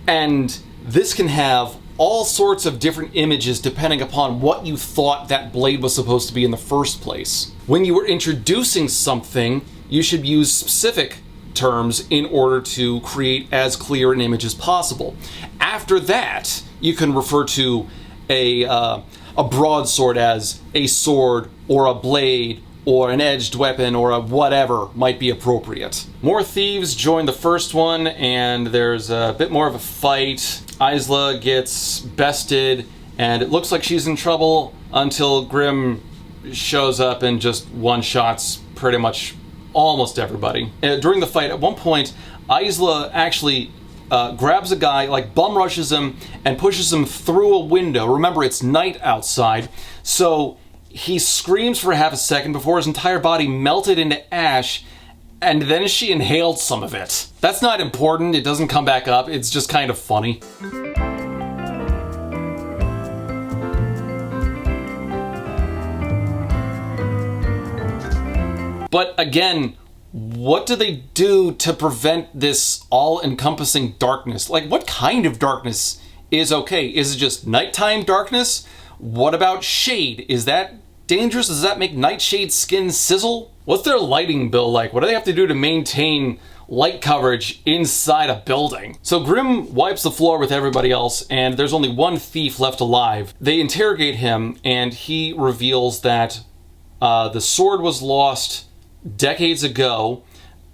And this can have all sorts of different images depending upon what you thought that blade was supposed to be in the first place. When you were introducing something, you should use specific terms in order to create as clear an image as possible. After that, you can refer to a broadsword as a sword or a blade or an edged weapon or a whatever might be appropriate. More thieves join the first one, and there's a bit more of a fight. Isla gets bested, and it looks like she's in trouble until Grimm shows up and just one-shots pretty much almost everybody. During the fight, at one point, Isla actually grabs a guy, like bum rushes him and pushes him through a window. Remember, it's night outside, so he screams for half a second before his entire body melted into ash, and then she inhaled some of it. That's not important, it doesn't come back up, it's just kind of funny. But again, what do they do to prevent this all-encompassing darkness? Like, what kind of darkness is okay? Is it just nighttime darkness? What about shade? Is that dangerous? Does that make Nightshade's skin sizzle? What's their lighting bill like? What do they have to do to maintain light coverage inside a building? So Grimm wipes the floor with everybody else, and there's only one thief left alive. They interrogate him, and he reveals that the sword was lost decades ago.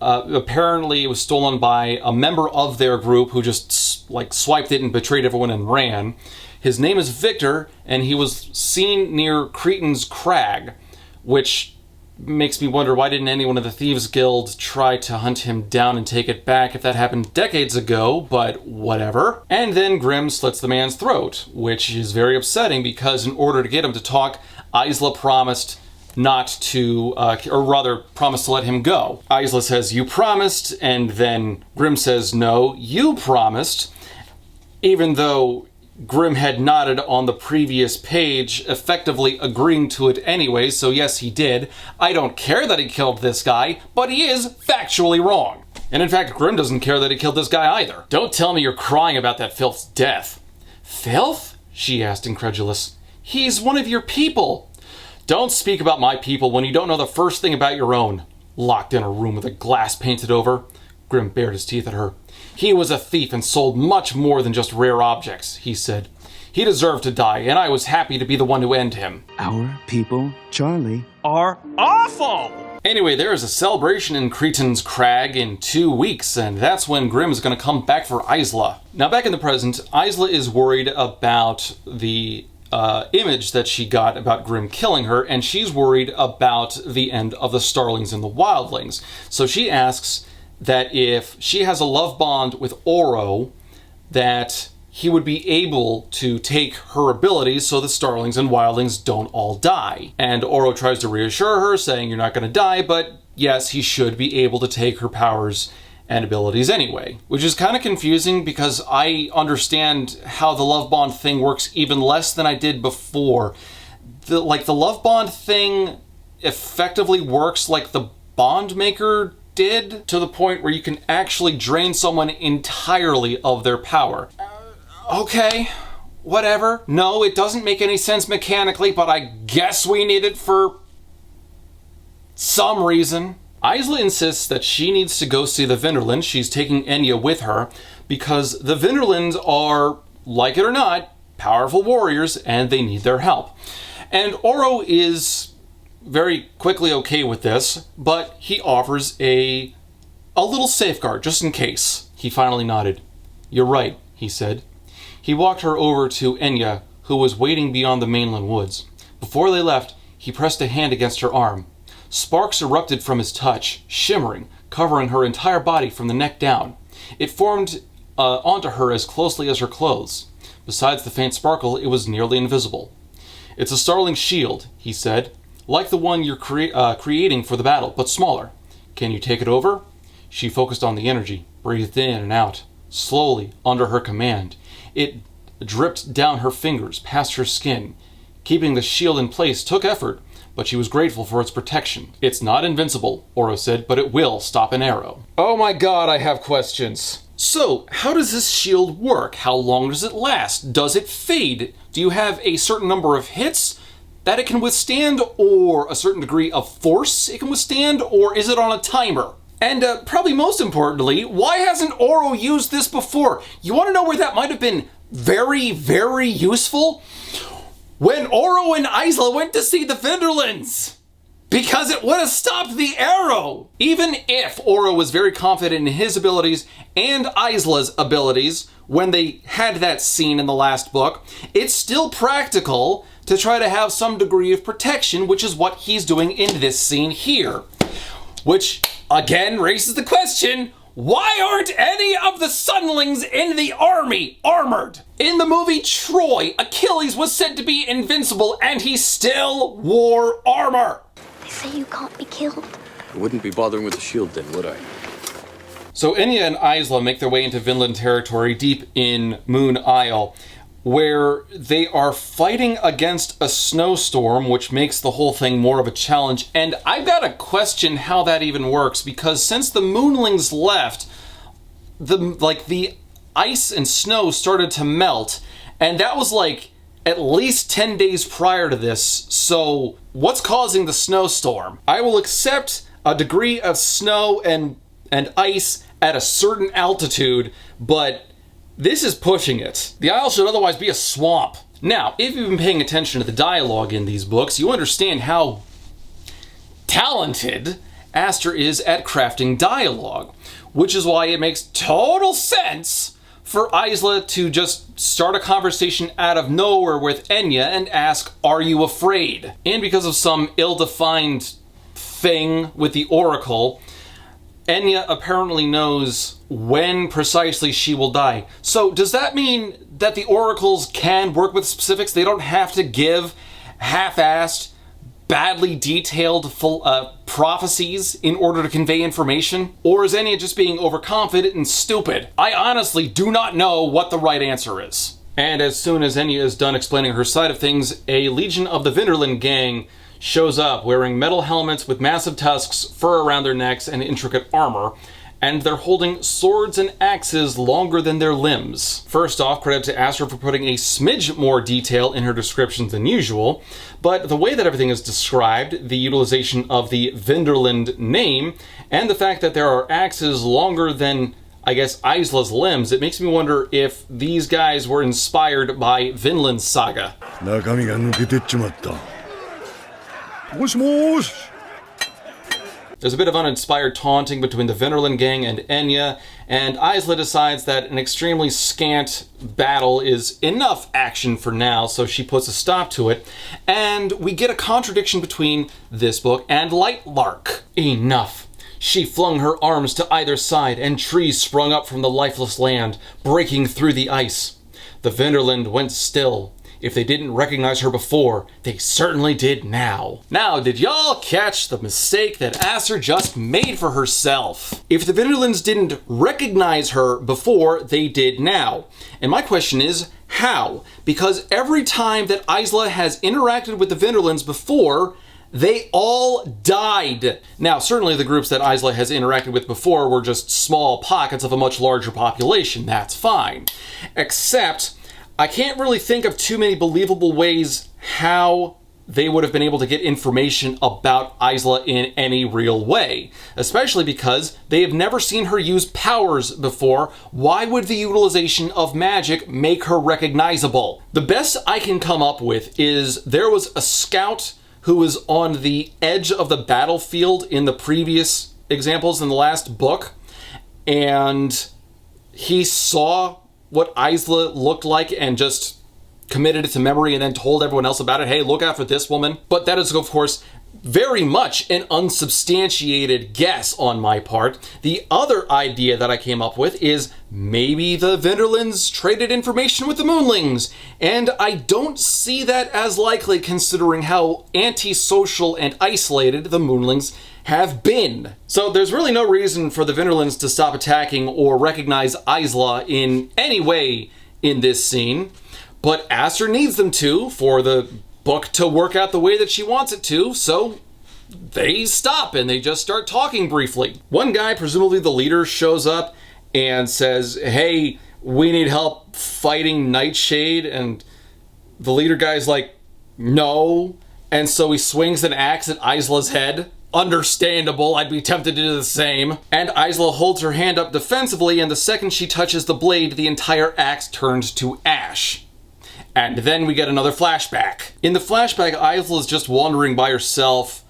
Apparently it was stolen by a member of their group who just like swiped it and betrayed everyone and ran. His name is Victor, and he was seen near Cretan's Crag, which makes me wonder, why didn't anyone of the Thieves Guild try to hunt him down and take it back if that happened decades ago, but whatever. And then Grimm slits the man's throat, which is very upsetting because in order to get him to talk, Isla promised not to, or rather promised to let him go. Isla says, "You promised," and then Grimm says, "No, you promised," even though Grimm had nodded on the previous page, effectively agreeing to it anyway, so yes, he did. I don't care that he killed this guy, but he is factually wrong. And in fact, Grimm doesn't care that he killed this guy either. "Don't tell me you're crying about that filth's death." "Filth?" she asked, incredulous. "He's one of your people." "Don't speak about my people when you don't know the first thing about your own." Locked in a room with a glass painted over, Grimm bared his teeth at her. "He was a thief and sold much more than just rare objects," he said. "He deserved to die, and I was happy to be the one to end him." Our people, Charlie, are awful! Anyway, there is a celebration in Cretan's Crag in 2 weeks, and that's when Grimm is going to come back for Isla. Now, back in the present, Isla is worried about the image that she got about Grimm killing her, and she's worried about the end of the Starlings and the Wildlings. So she asks that if she has a love bond with Oro, that he would be able to take her abilities so the Starlings and Wildlings don't all die. And Oro tries to reassure her, saying, "You're not going to die," but yes, he should be able to take her powers and abilities anyway. Which is kind of confusing because I understand how the love bond thing works even less than I did before. The love bond thing effectively works like the bond maker did, to the point where you can actually drain someone entirely of their power. Okay, whatever. No, it doesn't make any sense mechanically, but I guess we need it for some reason. Isla insists that she needs to go see the Vinderland. She's taking Enya with her because the Vinderlands are, like it or not, powerful warriors and they need their help. And Oro is very quickly okay with this, but he offers a little safeguard just in case. He finally nodded. "You're right," he said. He walked her over to Enya, who was waiting beyond the mainland woods. Before they left, he pressed a hand against her arm. Sparks erupted from his touch, shimmering, covering her entire body from the neck down. It formed onto her as closely as her clothes. Besides the faint sparkle, it was nearly invisible. "It's a Starling shield," he said, "like the one you're creating for the battle, but smaller. Can you take it over?" She focused on the energy, breathed in and out, slowly, under her command. It dripped down her fingers, past her skin. Keeping the shield in place took effort, but she was grateful for its protection. "It's not invincible," Oro said, "but it will stop an arrow." Oh my god, I have questions. So, how does this shield work? How long does it last? Does it fade? Do you have a certain number of hits that it can withstand, or a certain degree of force it can withstand, or is it on a timer? And probably most importantly, why hasn't Oro used this before? You want to know where that might have been very, very useful? When Oro and Isla went to see the Vinderlands! Because it would have stopped the arrow! Even if Oro was very confident in his abilities and Isla's abilities when they had that scene in the last book, it's still practical to try to have some degree of protection, which is what he's doing in this scene here. Which, again, raises the question, why aren't any of the Sudlings in the army armored? In the movie Troy, Achilles was said to be invincible and he still wore armor. They say you can't be killed. I wouldn't be bothering with the shield then, would I? So Enya and Isla make their way into Vinland territory deep in Moon Isle, where they are fighting against a snowstorm, which makes the whole thing more of a challenge. And I've got to question how that even works, because since the Moonlings left, the ice and snow started to melt, and that was like at least 10 days prior to this. So what's causing the snowstorm? I will accept a degree of snow and ice at a certain altitude, but this is pushing it. The Isle should otherwise be a swamp. Now, if you've been paying attention to the dialogue in these books, you understand how talented Aster is at crafting dialogue, which is why it makes total sense for Isla to just start a conversation out of nowhere with Enya and ask, "Are you afraid?" And because of some ill-defined thing with the Oracle, Enya apparently knows when precisely she will die. So does that mean that the oracles can work with specifics? They don't have to give half-assed, badly detailed prophecies in order to convey information? Or is Enya just being overconfident and stupid? I honestly do not know what the right answer is. And as soon as Enya is done explaining her side of things, a legion of the Vinderland gang shows up wearing metal helmets with massive tusks, fur around their necks, and intricate armor, and they're holding swords and axes longer than their limbs. First off, credit to Aster for putting a smidge more detail in her descriptions than usual, but the way that everything is described, the utilization of the Vinderland name, and the fact that there are axes longer than, I guess, Isla's limbs, it makes me wonder if these guys were inspired by Vinland's saga. There's a bit of uninspired taunting between the Vinderland gang and Enya, and Isla decides that an extremely scant battle is enough action for now, so she puts a stop to it, and we get a contradiction between this book and Lightlark. Enough. She flung her arms to either side, and trees sprung up from the lifeless land, breaking through the ice. The Vinderland went still. If they didn't recognize her before, they certainly did now. Now, did y'all catch the mistake that Acer just made for herself? If the Vinderlands didn't recognize her before, they did now. And my question is, how? Because every time that Isla has interacted with the Vinderlands before, they all died. Now, certainly the groups that Isla has interacted with before were just small pockets of a much larger population. That's fine. Except, I can't really think of too many believable ways how they would have been able to get information about Isla in any real way, especially because they have never seen her use powers before. Why would the utilization of magic make her recognizable? The best I can come up with is there was a scout who was on the edge of the battlefield in the previous examples in the last book, and he saw what Isla looked like and just committed it to memory and then told everyone else about it. Hey, look out for this woman. But that is, of course, very much an unsubstantiated guess on my part. The other idea that I came up with is maybe the Vinderlands traded information with the Moonlings, and I don't see that as likely considering how antisocial and isolated the Moonlings have been. So there's really no reason for the Vinderlands to stop attacking or recognize Isla in any way in this scene. But Acer needs them to for the book to work out the way that she wants it to, so they stop and they just start talking briefly. One guy, presumably the leader, shows up and says, hey, we need help fighting Nightshade, and the leader guy's like, no, and so he swings an axe at Isla's head. Understandable, I'd be tempted to do the same. And Isla holds her hand up defensively, and the second she touches the blade, the entire axe turns to ash. And then we get another flashback. In the flashback, Isla is just wandering by herself.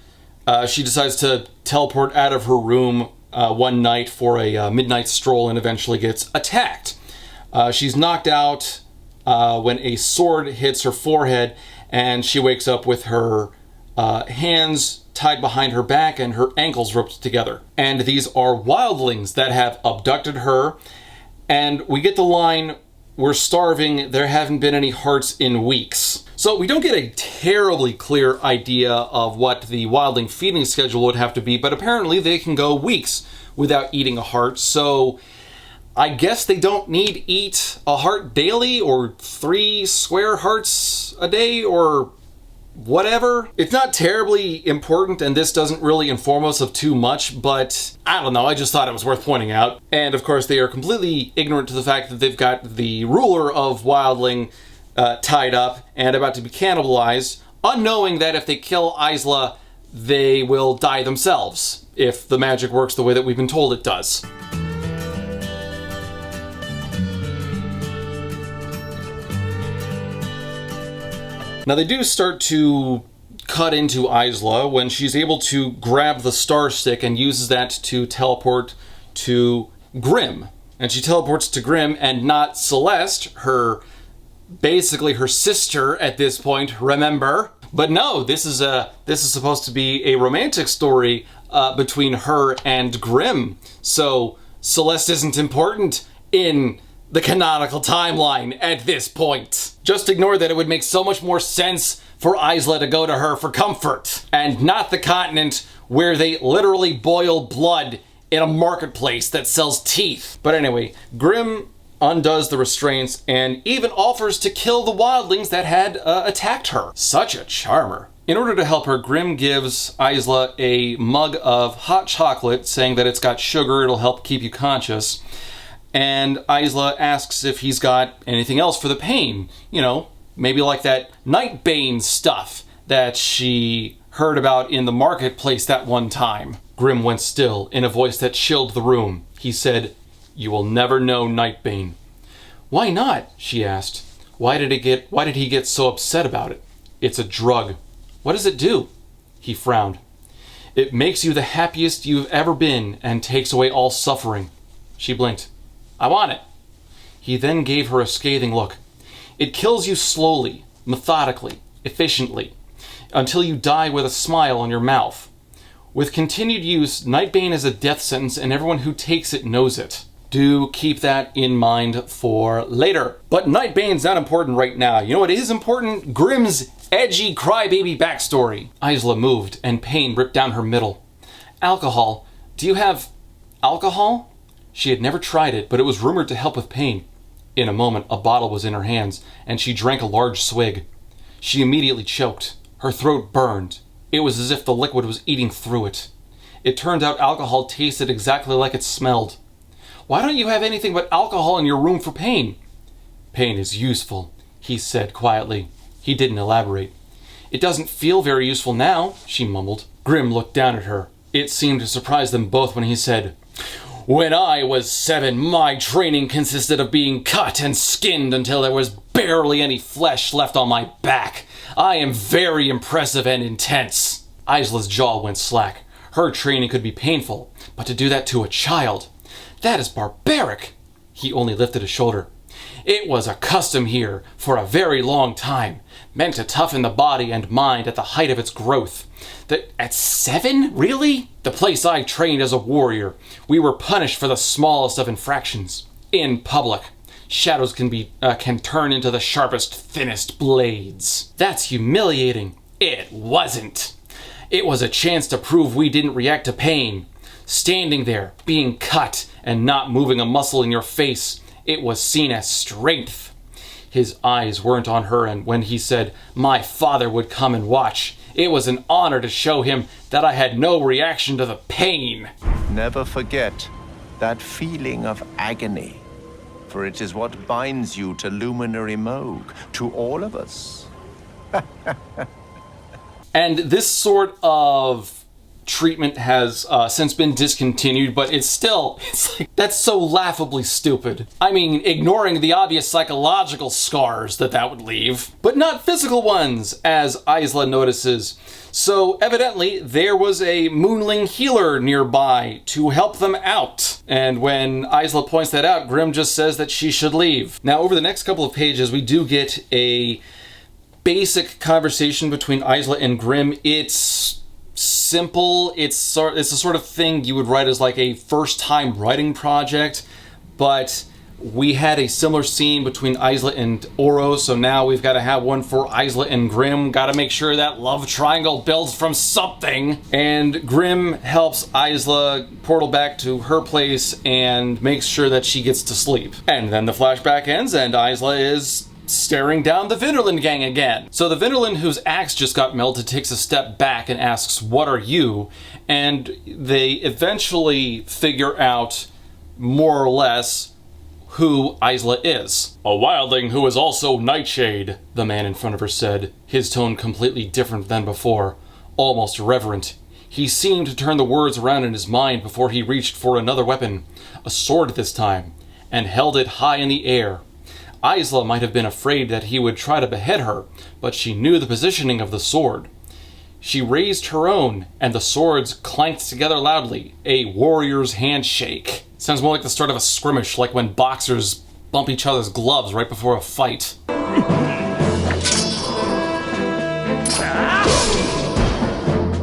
She decides to teleport out of her room one night for a midnight stroll and eventually gets attacked. She's knocked out when a sword hits her forehead, and she wakes up with her hands tied behind her back and her ankles roped together. And these are wildlings that have abducted her. And we get the line, we're starving, there haven't been any hearts in weeks. So we don't get a terribly clear idea of what the wildling feeding schedule would have to be, but apparently they can go weeks without eating a heart. So I guess they don't need to eat a heart daily or 3 square hearts a day or whatever. It's not terribly important, and this doesn't really inform us of too much, but I don't know, I just thought it was worth pointing out. And of course they are completely ignorant to the fact that they've got the ruler of Wildling tied up and about to be cannibalized, unknowing that if they kill Isla, they will die themselves, if the magic works the way that we've been told it does. Now they do start to cut into Isla when she's able to grab the star stick and uses that to teleport to Grim. And she teleports to Grim and not Celeste, basically her sister at this point, remember? But no, this is supposed to be a romantic story between her and Grim. So Celeste isn't important in the canonical timeline at this point. Just ignore that. It would make so much more sense for Isla to go to her for comfort, and not the continent where they literally boil blood in a marketplace that sells teeth. But anyway, Grim undoes the restraints and even offers to kill the wildlings that had attacked her. Such a charmer. In order to help her, Grim gives Isla a mug of hot chocolate, saying that it's got sugar, it'll help keep you conscious. And Isla asks if he's got anything else for the pain. You know, maybe like that Nightbane stuff that she heard about in the marketplace that one time. Grim went still in a voice that chilled the room. He said, "You will never know Nightbane." "Why not?" she asked. Why did he get so upset about it? "It's a drug." "What does it do?" He frowned. "It makes you the happiest you've ever been and takes away all suffering." She blinked. "I want it." He then gave her a scathing look. "It kills you slowly, methodically, efficiently, until you die with a smile on your mouth. With continued use, Nightbane is a death sentence and everyone who takes it knows it." Do keep that in mind for later. But Nightbane's not important right now. You know what is important? Grimm's edgy crybaby backstory. Isla moved, and pain ripped down her middle. Alcohol. Do you have alcohol? She had never tried it, but it was rumored to help with pain. In a moment, a bottle was in her hands, and she drank a large swig. She immediately choked. Her throat burned. It was as if the liquid was eating through it. It turned out alcohol tasted exactly like it smelled. Why don't you have anything but alcohol in your room for pain? Pain is useful, he said quietly. He didn't elaborate. It doesn't feel very useful now, she mumbled. Grimm looked down at her. It seemed to surprise them both when he said, When I was 7, my training consisted of being cut and skinned until there was barely any flesh left on my back. I am very impressive and intense. Isla's jaw went slack. Her training could be painful, but to do that to a child, that is barbaric. He only lifted a shoulder. It was a custom here for a very long time, meant to toughen the body and mind at the height of its growth. At 7? Really? The place I trained as a warrior, we were punished for the smallest of infractions. In public. Shadows can turn into the sharpest, thinnest blades. That's humiliating. It wasn't. It was a chance to prove we didn't react to pain. Standing there, being cut, and not moving a muscle in your face, it was seen as strength. His eyes weren't on her, and when he said, my father would come and watch, it was an honor to show him that I had no reaction to the pain. Never forget that feeling of agony, for it is what binds you to Luminary Moog, to all of us. And this sort of treatment has since been discontinued, but it's like, that's so laughably stupid. I mean, ignoring the obvious psychological scars that would leave, but not physical ones, as Isla notices. So evidently, there was a moonling healer nearby to help them out. And when Isla points that out, Grimm just says that she should leave. Now, over the next couple of pages, we do get a basic conversation between Isla and Grimm. It's simple. It's the sort of thing you would write as like a first-time writing project, but we had a similar scene between Isla and Oro, so now we've got to have one for Isla and Grimm. Got to make sure that love triangle builds from something. And Grimm helps Isla portal back to her place and makes sure that she gets to sleep. And then the flashback ends and Isla is staring down the Vinderland gang again. So the Vinderland whose axe just got melted takes a step back and asks, what are you? And they eventually figure out, more or less, who Isla is. A wildling who is also Nightshade, the man in front of her said, his tone completely different than before, almost reverent. He seemed to turn the words around in his mind before he reached for another weapon, a sword this time, and held it high in the air. Isla might have been afraid that he would try to behead her, but she knew the positioning of the sword. She raised her own, and the swords clanked together loudly, a warrior's handshake. Sounds more like the start of a skirmish, like when boxers bump each other's gloves right before a fight.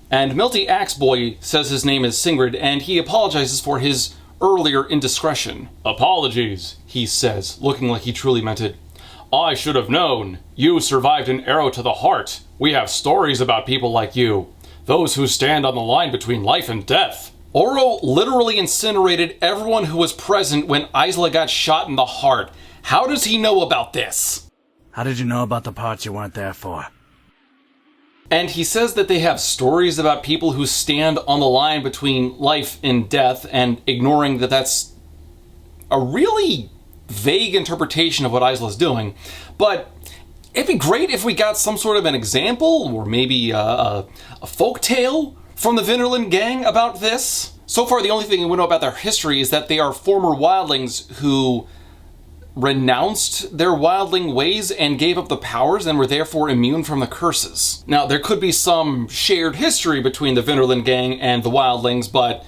And Milty Axeboy says his name is Sigrid, and he apologizes for his earlier indiscretion. Apologies, he says, looking like he truly meant it. I should have known. You survived an arrow to the heart. We have stories about people like you. Those who stand on the line between life and death. Oro literally incinerated everyone who was present when Isla got shot in the heart. How does he know about this? How did you know about the parts you weren't there for? And he says that they have stories about people who stand on the line between life and death, and ignoring that that's a really vague interpretation of what Isla's doing. But it'd be great if we got some sort of an example, or maybe a folktale from the Vinderland gang about this. So far, the only thing we know about their history is that they are former wildlings who renounced their wildling ways and gave up the powers and were therefore immune from the curses. Now, there could be some shared history between the Vinderland gang and the wildlings, but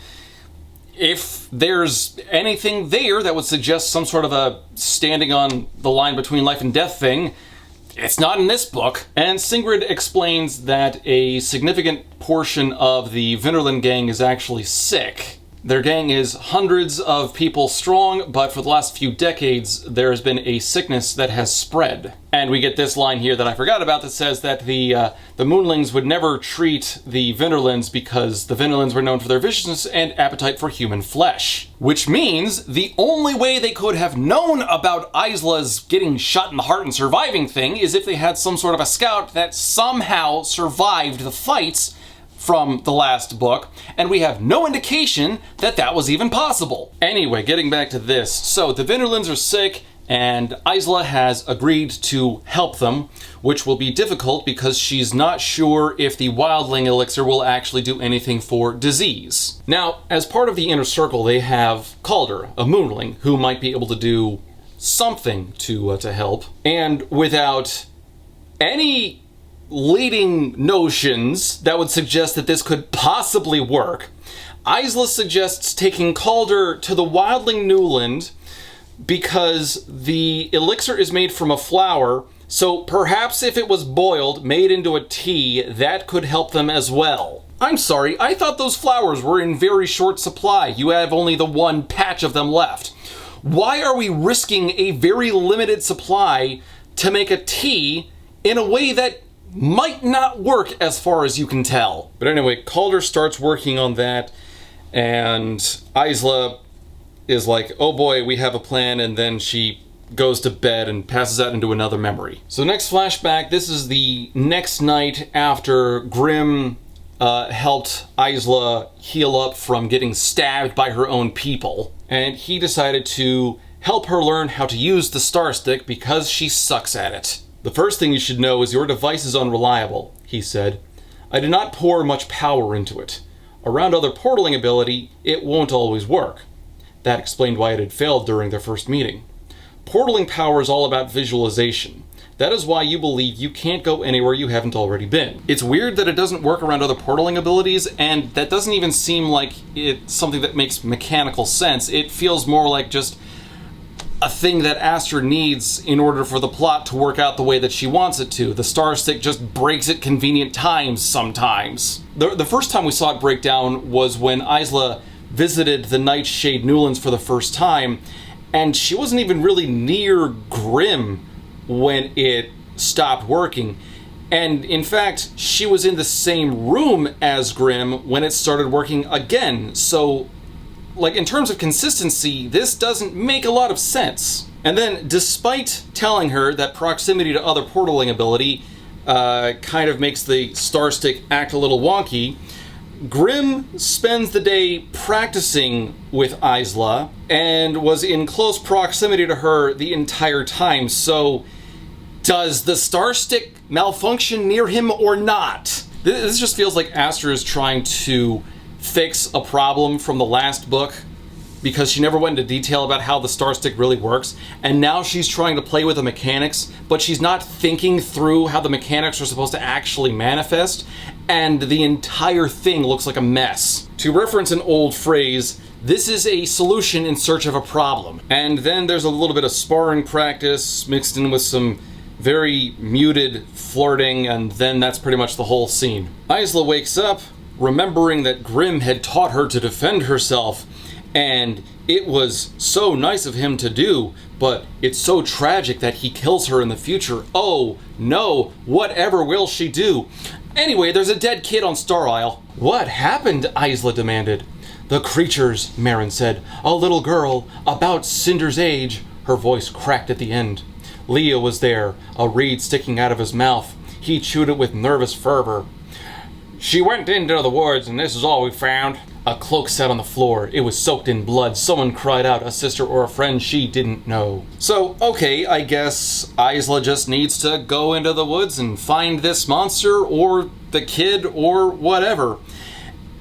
if there's anything there that would suggest some sort of a standing on the line between life and death thing, it's not in this book. And Sigrid explains that a significant portion of the Vinderland gang is actually sick. Their gang is hundreds of people strong, but for the last few decades, there has been a sickness that has spread. And we get this line here that I forgot about that says that the Moonlings would never treat the Vinderlands because the Vinderlands were known for their viciousness and appetite for human flesh. Which means the only way they could have known about Isla's getting shot in the heart and surviving thing is if they had some sort of a scout that somehow survived the fights from the last book, and we have no indication that that was even possible. Anyway, getting back to this. So the Vinderlands are sick, and Isla has agreed to help them, which will be difficult because she's not sure if the Wildling elixir will actually do anything for disease. Now, as part of the inner circle, they have Calder, a Moonling, who might be able to do something to help, and without any leading notions that would suggest that this could possibly work, Isla suggests taking Calder to the Wildling Newland because the elixir is made from a flower, so perhaps if it was boiled, made into a tea, that could help them as well. I'm sorry, I thought those flowers were in very short supply. You have only the one patch of them left. Why are we risking a very limited supply to make a tea in a way that might not work as far as you can tell? But anyway, Calder starts working on that, and Isla is like, oh boy, we have a plan, and then she goes to bed and passes out into another memory. So next flashback, this is the next night after Grim helped Isla heal up from getting stabbed by her own people, and he decided to help her learn how to use the Star Stick because she sucks at it. The first thing you should know is your device is unreliable, he said. I did not pour much power into it. Around other portaling ability, it won't always work. That explained why it had failed during their first meeting. Portaling power is all about visualization. That is why you believe you can't go anywhere you haven't already been. It's weird that it doesn't work around other portaling abilities, and that doesn't even seem like it's something that makes mechanical sense. It feels more like just a thing that Aster needs in order for the plot to work out the way that she wants it to. The Star Stick just breaks at convenient times sometimes. The first time we saw it break down was when Isla visited the Nightshade Newlands for the first time, and she wasn't even really near Grim when it stopped working. And in fact, she was in the same room as Grim when it started working again. So, like, in terms of consistency, this doesn't make a lot of sense. And then, despite telling her that proximity to other portaling ability kind of makes the Star Stick act a little wonky, Grim spends the day practicing with Isla and was in close proximity to her the entire time. So, does the Star Stick malfunction near him or not? This just feels like Aster is trying to fix a problem from the last book because she never went into detail about how the Star Stick really works, and now she's trying to play with the mechanics, but she's not thinking through how the mechanics are supposed to actually manifest, and the entire thing looks like a mess. To reference an old phrase, this is a solution in search of a problem. And then there's a little bit of sparring practice mixed in with some very muted flirting, and then that's pretty much the whole scene. Isla wakes up, remembering that Grim had taught her to defend herself, and it was so nice of him to do, but it's so tragic that he kills her in the future. Oh no, whatever will she do? Anyway, there's a dead kid on Star Isle. What happened? Isla demanded. The creatures, Marin said. A little girl, about Cinder's age. Her voice cracked at the end. Leo was there, a reed sticking out of his mouth. He chewed it with nervous fervor. She went into the woods, and this is all we found. A cloak sat on the floor. It was soaked in blood. Someone cried out, a sister or a friend she didn't know. So, okay, I guess Isla just needs to go into the woods and find this monster, or the kid, or whatever.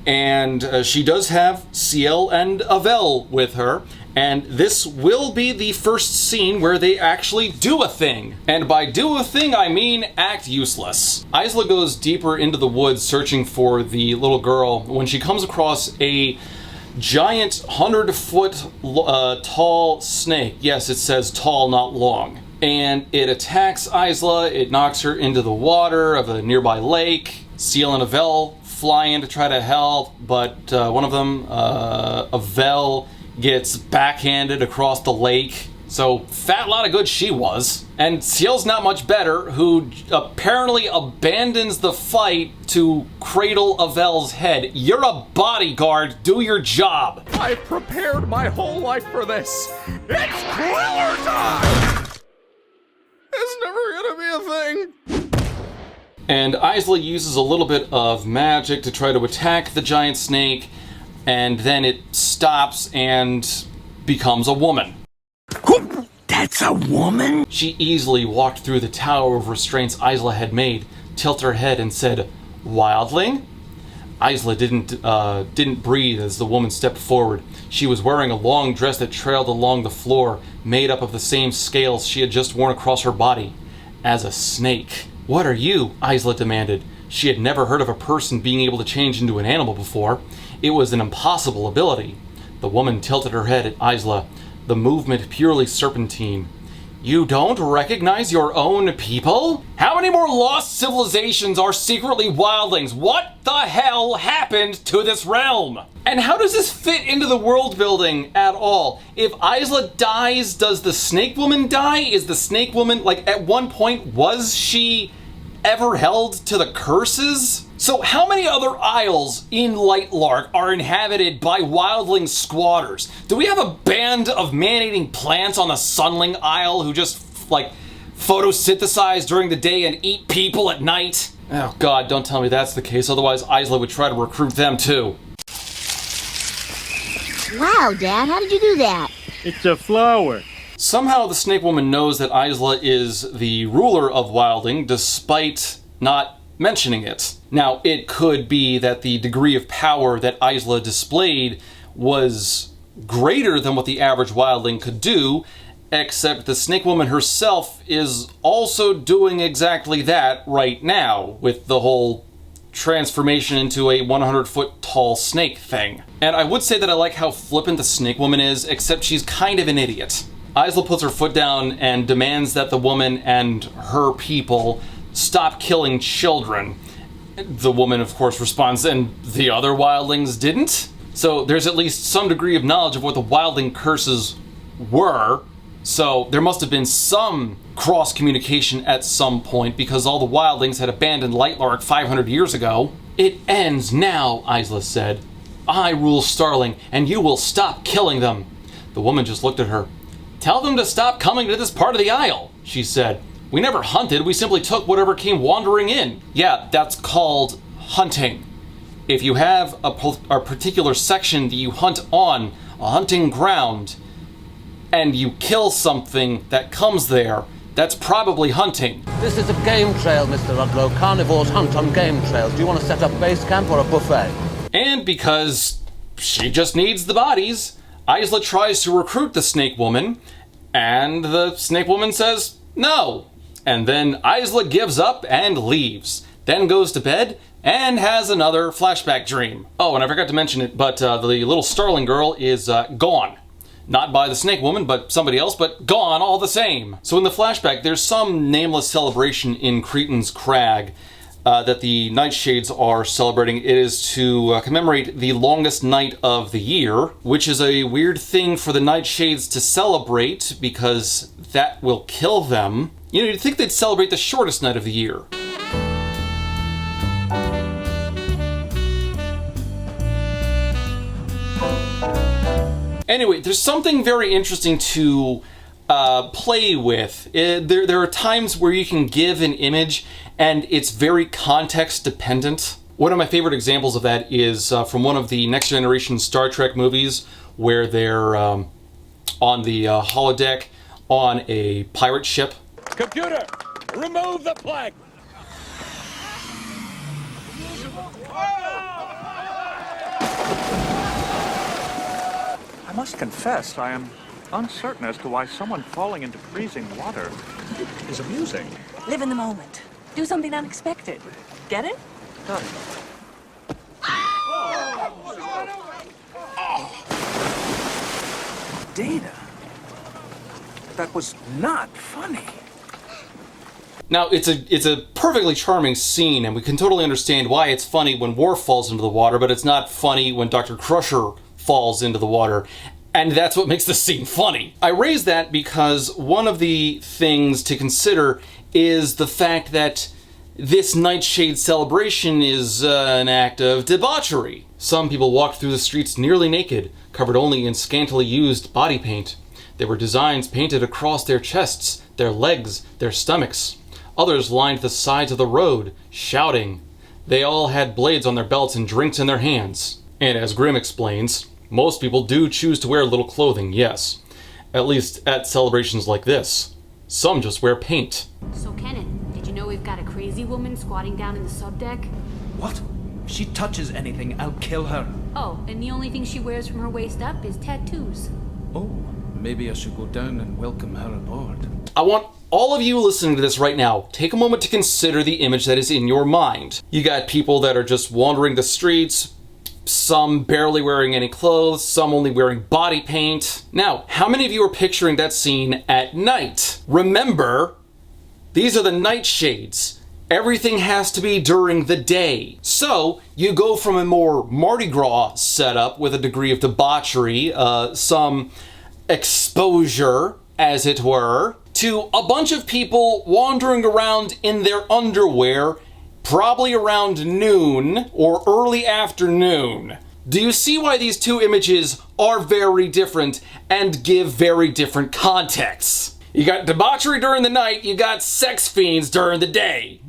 And she does have Ciel and Avel with her, and this will be the first scene where they actually do a thing. And by do a thing, I mean act useless. Isla goes deeper into the woods searching for the little girl when she comes across a giant 100-foot tall snake. Yes, it says tall, not long. And it attacks Isla, it knocks her into the water of a nearby lake. Ciel and Avel fly in to try to help, but one of them, Avel, gets backhanded across the lake. So, fat lot of good she was. And Ciel's not much better, who apparently abandons the fight to cradle Avel's head. You're a bodyguard, do your job. I've prepared my whole life for this. It's Thriller time! It's never gonna be a thing. And Isla uses a little bit of magic to try to attack the giant snake, and then it stops and becomes a woman. That's a woman? She easily walked through the tower of restraints Isla had made, tilted her head, and said, "Wildling?" Isla didn't breathe as the woman stepped forward. She was wearing a long dress that trailed along the floor, made up of the same scales she had just worn across her body. As a snake. "What are you?" Isla demanded. She had never heard of a person being able to change into an animal before. It was an impossible ability. The woman tilted her head at Isla, the movement purely serpentine. "You don't recognize your own people? How many more lost civilizations are secretly wildlings? What the hell happened to this realm? And how does this fit into the world building at all? If Isla dies, does the snake woman die? Is the snake woman, like, at one point, was she ever held to the curses? So how many other isles in Lightlark are inhabited by wildling squatters? Do we have a band of man-eating plants on the Sunling Isle who just, like, photosynthesize during the day and eat people at night? Oh god, don't tell me that's the case, otherwise Isla would try to recruit them too. Wow, Dad, how did you do that? It's a flower. Somehow the snake woman knows that Isla is the ruler of Wildling, despite not mentioning it. Now, it could be that the degree of power that Isla displayed was greater than what the average wildling could do, except the snake woman herself is also doing exactly that right now, with the whole transformation into a 100-foot tall snake thing. And I would say that I like how flippant the snake woman is, except she's kind of an idiot. Isla puts her foot down and demands that the woman and her people stop killing children. The woman, of course, responds, and the other wildlings didn't? So there's at least some degree of knowledge of what the wildling curses were, so there must have been some cross-communication at some point, because all the wildlings had abandoned Lightlark 500 years ago. "It ends now," Isla said. "I rule Starling, and you will stop killing them." The woman just looked at her. "Tell them to stop coming to this part of the Isle," she said. "We never hunted, we simply took whatever came wandering in." Yeah, that's called hunting. If you have a particular section that you hunt on, a hunting ground, and you kill something that comes there, that's probably hunting. This is a game trail, Mr. Rudlow. Carnivores hunt on game trails. Do you want to set up base camp or a buffet? And because she just needs the bodies, Isla tries to recruit the snake woman, and the snake woman says no. And then Isla gives up and leaves, then goes to bed and has another flashback dream. Oh, and I forgot to mention it, but the little Starling girl is gone. Not by the snake woman, but somebody else, but gone all the same. So in the flashback, there's some nameless celebration in Cretan's Crag that the Nightshades are celebrating. It is to commemorate the longest night of the year, which is a weird thing for the Nightshades to celebrate because that will kill them. You know, you'd think they'd celebrate the shortest night of the year. Anyway, there's something very interesting to play with. There are times where you can give an image and it's very context dependent. One of my favorite examples of that is from one of the Next Generation Star Trek movies where they're on the holodeck on a pirate ship. Computer, remove the plague! I must confess, I am uncertain as to why someone falling into freezing water is amusing. Live in the moment. Do something unexpected. Get it? Got it. Dana, that was not funny. Now, it's a perfectly charming scene, and we can totally understand why it's funny when Worf falls into the water, but it's not funny when Dr. Crusher falls into the water. And that's what makes the scene funny. I raise that because one of the things to consider is the fact that this Nightshade celebration is an act of debauchery. Some people walked through the streets nearly naked, covered only in scantily used body paint. There were designs painted across their chests, their legs, their stomachs. Others lined the sides of the road, shouting. They all had blades on their belts and drinks in their hands. And as Grimm explains, most people do choose to wear little clothing, yes. At least at celebrations like this. Some just wear paint. So Kenneth, did you know we've got a crazy woman squatting down in the subdeck? What? If she touches anything, I'll kill her. Oh, and the only thing she wears from her waist up is tattoos. Oh, maybe I should go down and welcome her aboard. I want all of you listening to this right now, take a moment to consider the image that is in your mind. You got people that are just wandering the streets, some barely wearing any clothes, some only wearing body paint. Now, how many of you are picturing that scene at night? Remember, these are the Nightshades. Everything has to be during the day. So, you go from a more Mardi Gras setup with a degree of debauchery, some exposure, as it were, to a bunch of people wandering around in their underwear, probably around noon or early afternoon. Do you see why these two images are very different and give very different contexts? You got debauchery during the night, you got sex fiends during the day.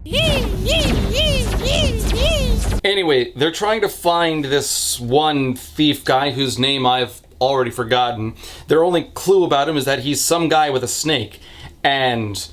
Anyway, they're trying to find this one thief guy whose name I've already forgotten. Their only clue about him is that he's some guy with a snake, and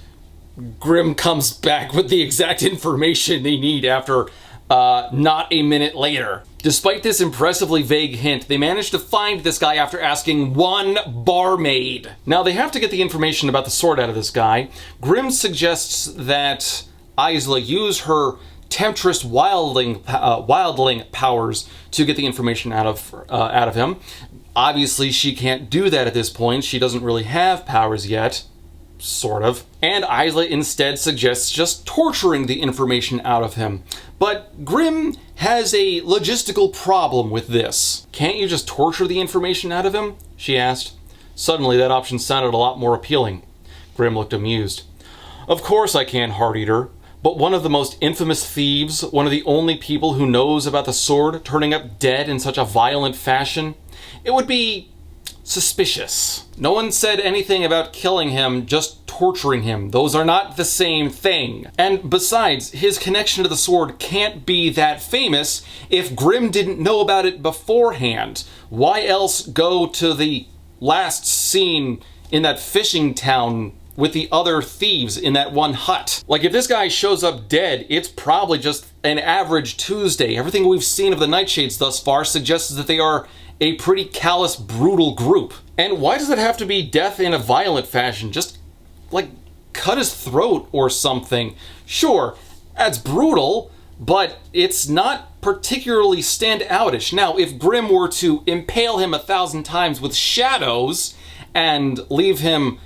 Grimm comes back with the exact information they need after not a minute later. Despite this impressively vague hint, they managed to find this guy after asking one barmaid. Now, they have to get the information about the sword out of this guy. Grimm suggests that Isla use her temptress wildling powers to get the information out of him. Obviously, she can't do that at this point. She doesn't really have powers yet. Sort of. And Isla instead suggests just torturing the information out of him. But Grimm has a logistical problem with this. Can't you just torture the information out of him? She asked. Suddenly, that option sounded a lot more appealing. Grimm looked amused. Of course I can, Heart-Eater. But one of the most infamous thieves, one of the only people who knows about the sword turning up dead in such a violent fashion, it would be suspicious. No one said anything about killing him, just torturing him. Those are not the same thing. And besides, his connection to the sword can't be that famous if Grimm didn't know about it beforehand. Why else go to the last scene in that fishing town with the other thieves in that one hut? Like, if this guy shows up dead, it's probably just an average Tuesday. Everything we've seen of the Nightshades thus far suggests that they are a pretty callous, brutal group. And why does it have to be death in a violent fashion? Just, like, cut his throat or something. Sure, that's brutal, but it's not particularly stand-outish. Now, if Grimm were to impale him 1,000 times with shadows and leave him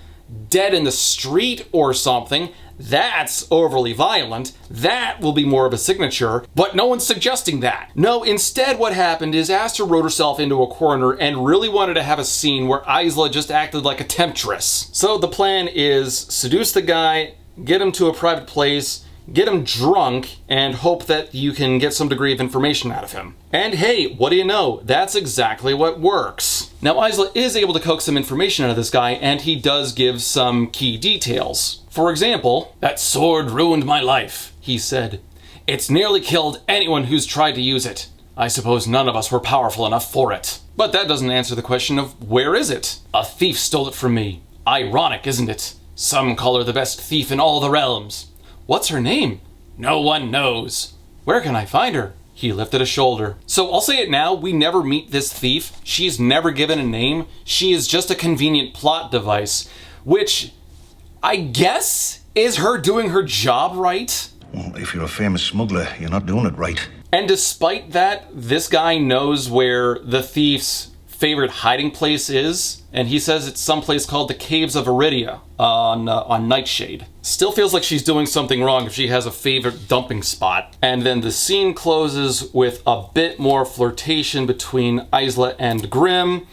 dead in the street or something, that's overly violent. That will be more of a signature, but no one's suggesting that. No, instead what happened is Aster wrote herself into a corner and really wanted to have a scene where Isla just acted like a temptress. So the plan is seduce the guy, get him to a private place, get him drunk, and hope that you can get some degree of information out of him. And hey, what do you know? That's exactly what works. Now, Isla is able to coax some information out of this guy, and he does give some key details. For example, "That sword ruined my life," he said. "It's nearly killed anyone who's tried to use it. I suppose none of us were powerful enough for it." But that doesn't answer the question of where is it? "A thief stole it from me. Ironic, isn't it? Some call her the best thief in all the realms." "What's her name?" "No one knows." "Where can I find her?" He lifted a shoulder. So I'll say it now, we never meet this thief. She's never given a name. She is just a convenient plot device, which I guess is her doing her job right. Well, if you're a famous smuggler, you're not doing it right. And despite that, this guy knows where the thief's favorite hiding place is, and he says it's someplace called the Caves of Aridia on Nightshade. Still feels like she's doing something wrong if she has a favorite dumping spot. And then the scene closes with a bit more flirtation between Isla and Grimm,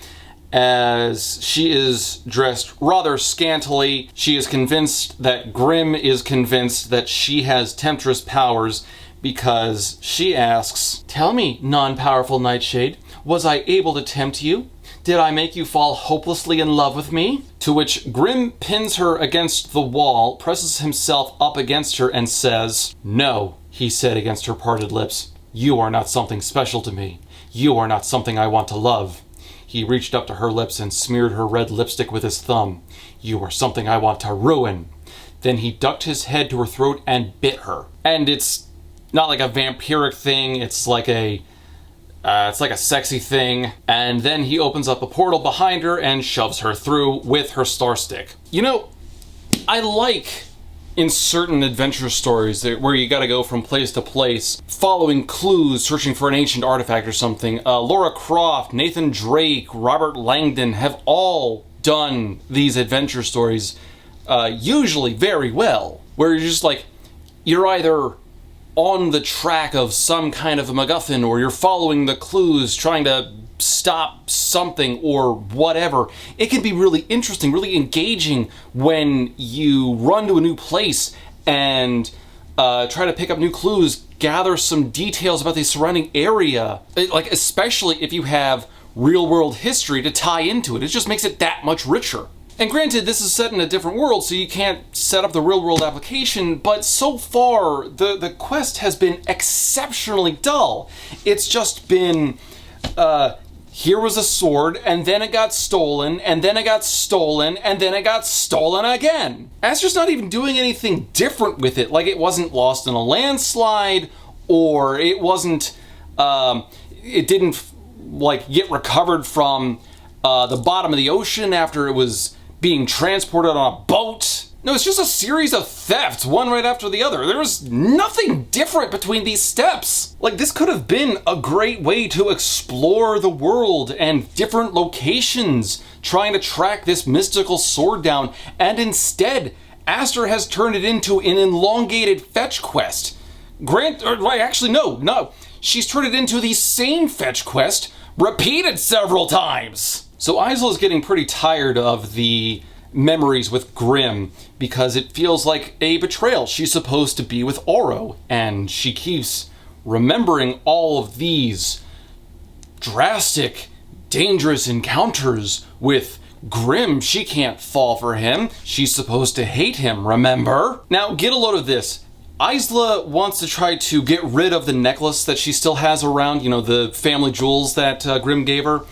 as she is dressed rather scantily. She is convinced that Grimm is convinced that she has temptress powers, because she asks, "Tell me, non-powerful Nightshade, was I able to tempt you? Did I make you fall hopelessly in love with me?" To which Grimm pins her against the wall, presses himself up against her, and says, "No," he said against her parted lips, "you are not something special to me. You are not something I want to love." He reached up to her lips and smeared her red lipstick with his thumb. "You are something I want to ruin." Then he ducked his head to her throat and bit her. And it's not like a vampiric thing, it's like a sexy thing. And then he opens up a portal behind her and shoves her through with her star stick. You know, I like in certain adventure stories where you gotta go from place to place, following clues, searching for an ancient artifact or something. Laura Croft, Nathan Drake, Robert Langdon have all done these adventure stories, usually very well, where you're just like, you're either on the track of some kind of a MacGuffin, or you're following the clues, trying to stop something or whatever. It can be really interesting, really engaging when you run to a new place and try to pick up new clues, gather some details about the surrounding area, like especially if you have real-world history to tie into it. It just makes it that much richer. And granted, this is set in a different world, so you can't set up the real-world application, but so far, the quest has been exceptionally dull. It's just been, here was a sword, and then it got stolen, and then it got stolen, and then it got stolen again. Aster's not even doing anything different with it, like it wasn't lost in a landslide, or it wasn't, it didn't, like, get recovered from the bottom of the ocean after it was being transported on a boat. No, it's just a series of thefts, one right after the other. There was nothing different between these steps. Like, this could have been a great way to explore the world and different locations, trying to track this mystical sword down, and instead, Aster has turned it into an elongated fetch quest. No. She's turned it into the same fetch quest, repeated several times. So Isla's getting pretty tired of the memories with Grimm, because it feels like a betrayal. She's supposed to be with Oro, and she keeps remembering all of these drastic, dangerous encounters with Grimm. She can't fall for him. She's supposed to hate him, remember? Now, get a load of this. Isla wants to try to get rid of the necklace that she still has around, you know, the family jewels that Grimm gave her.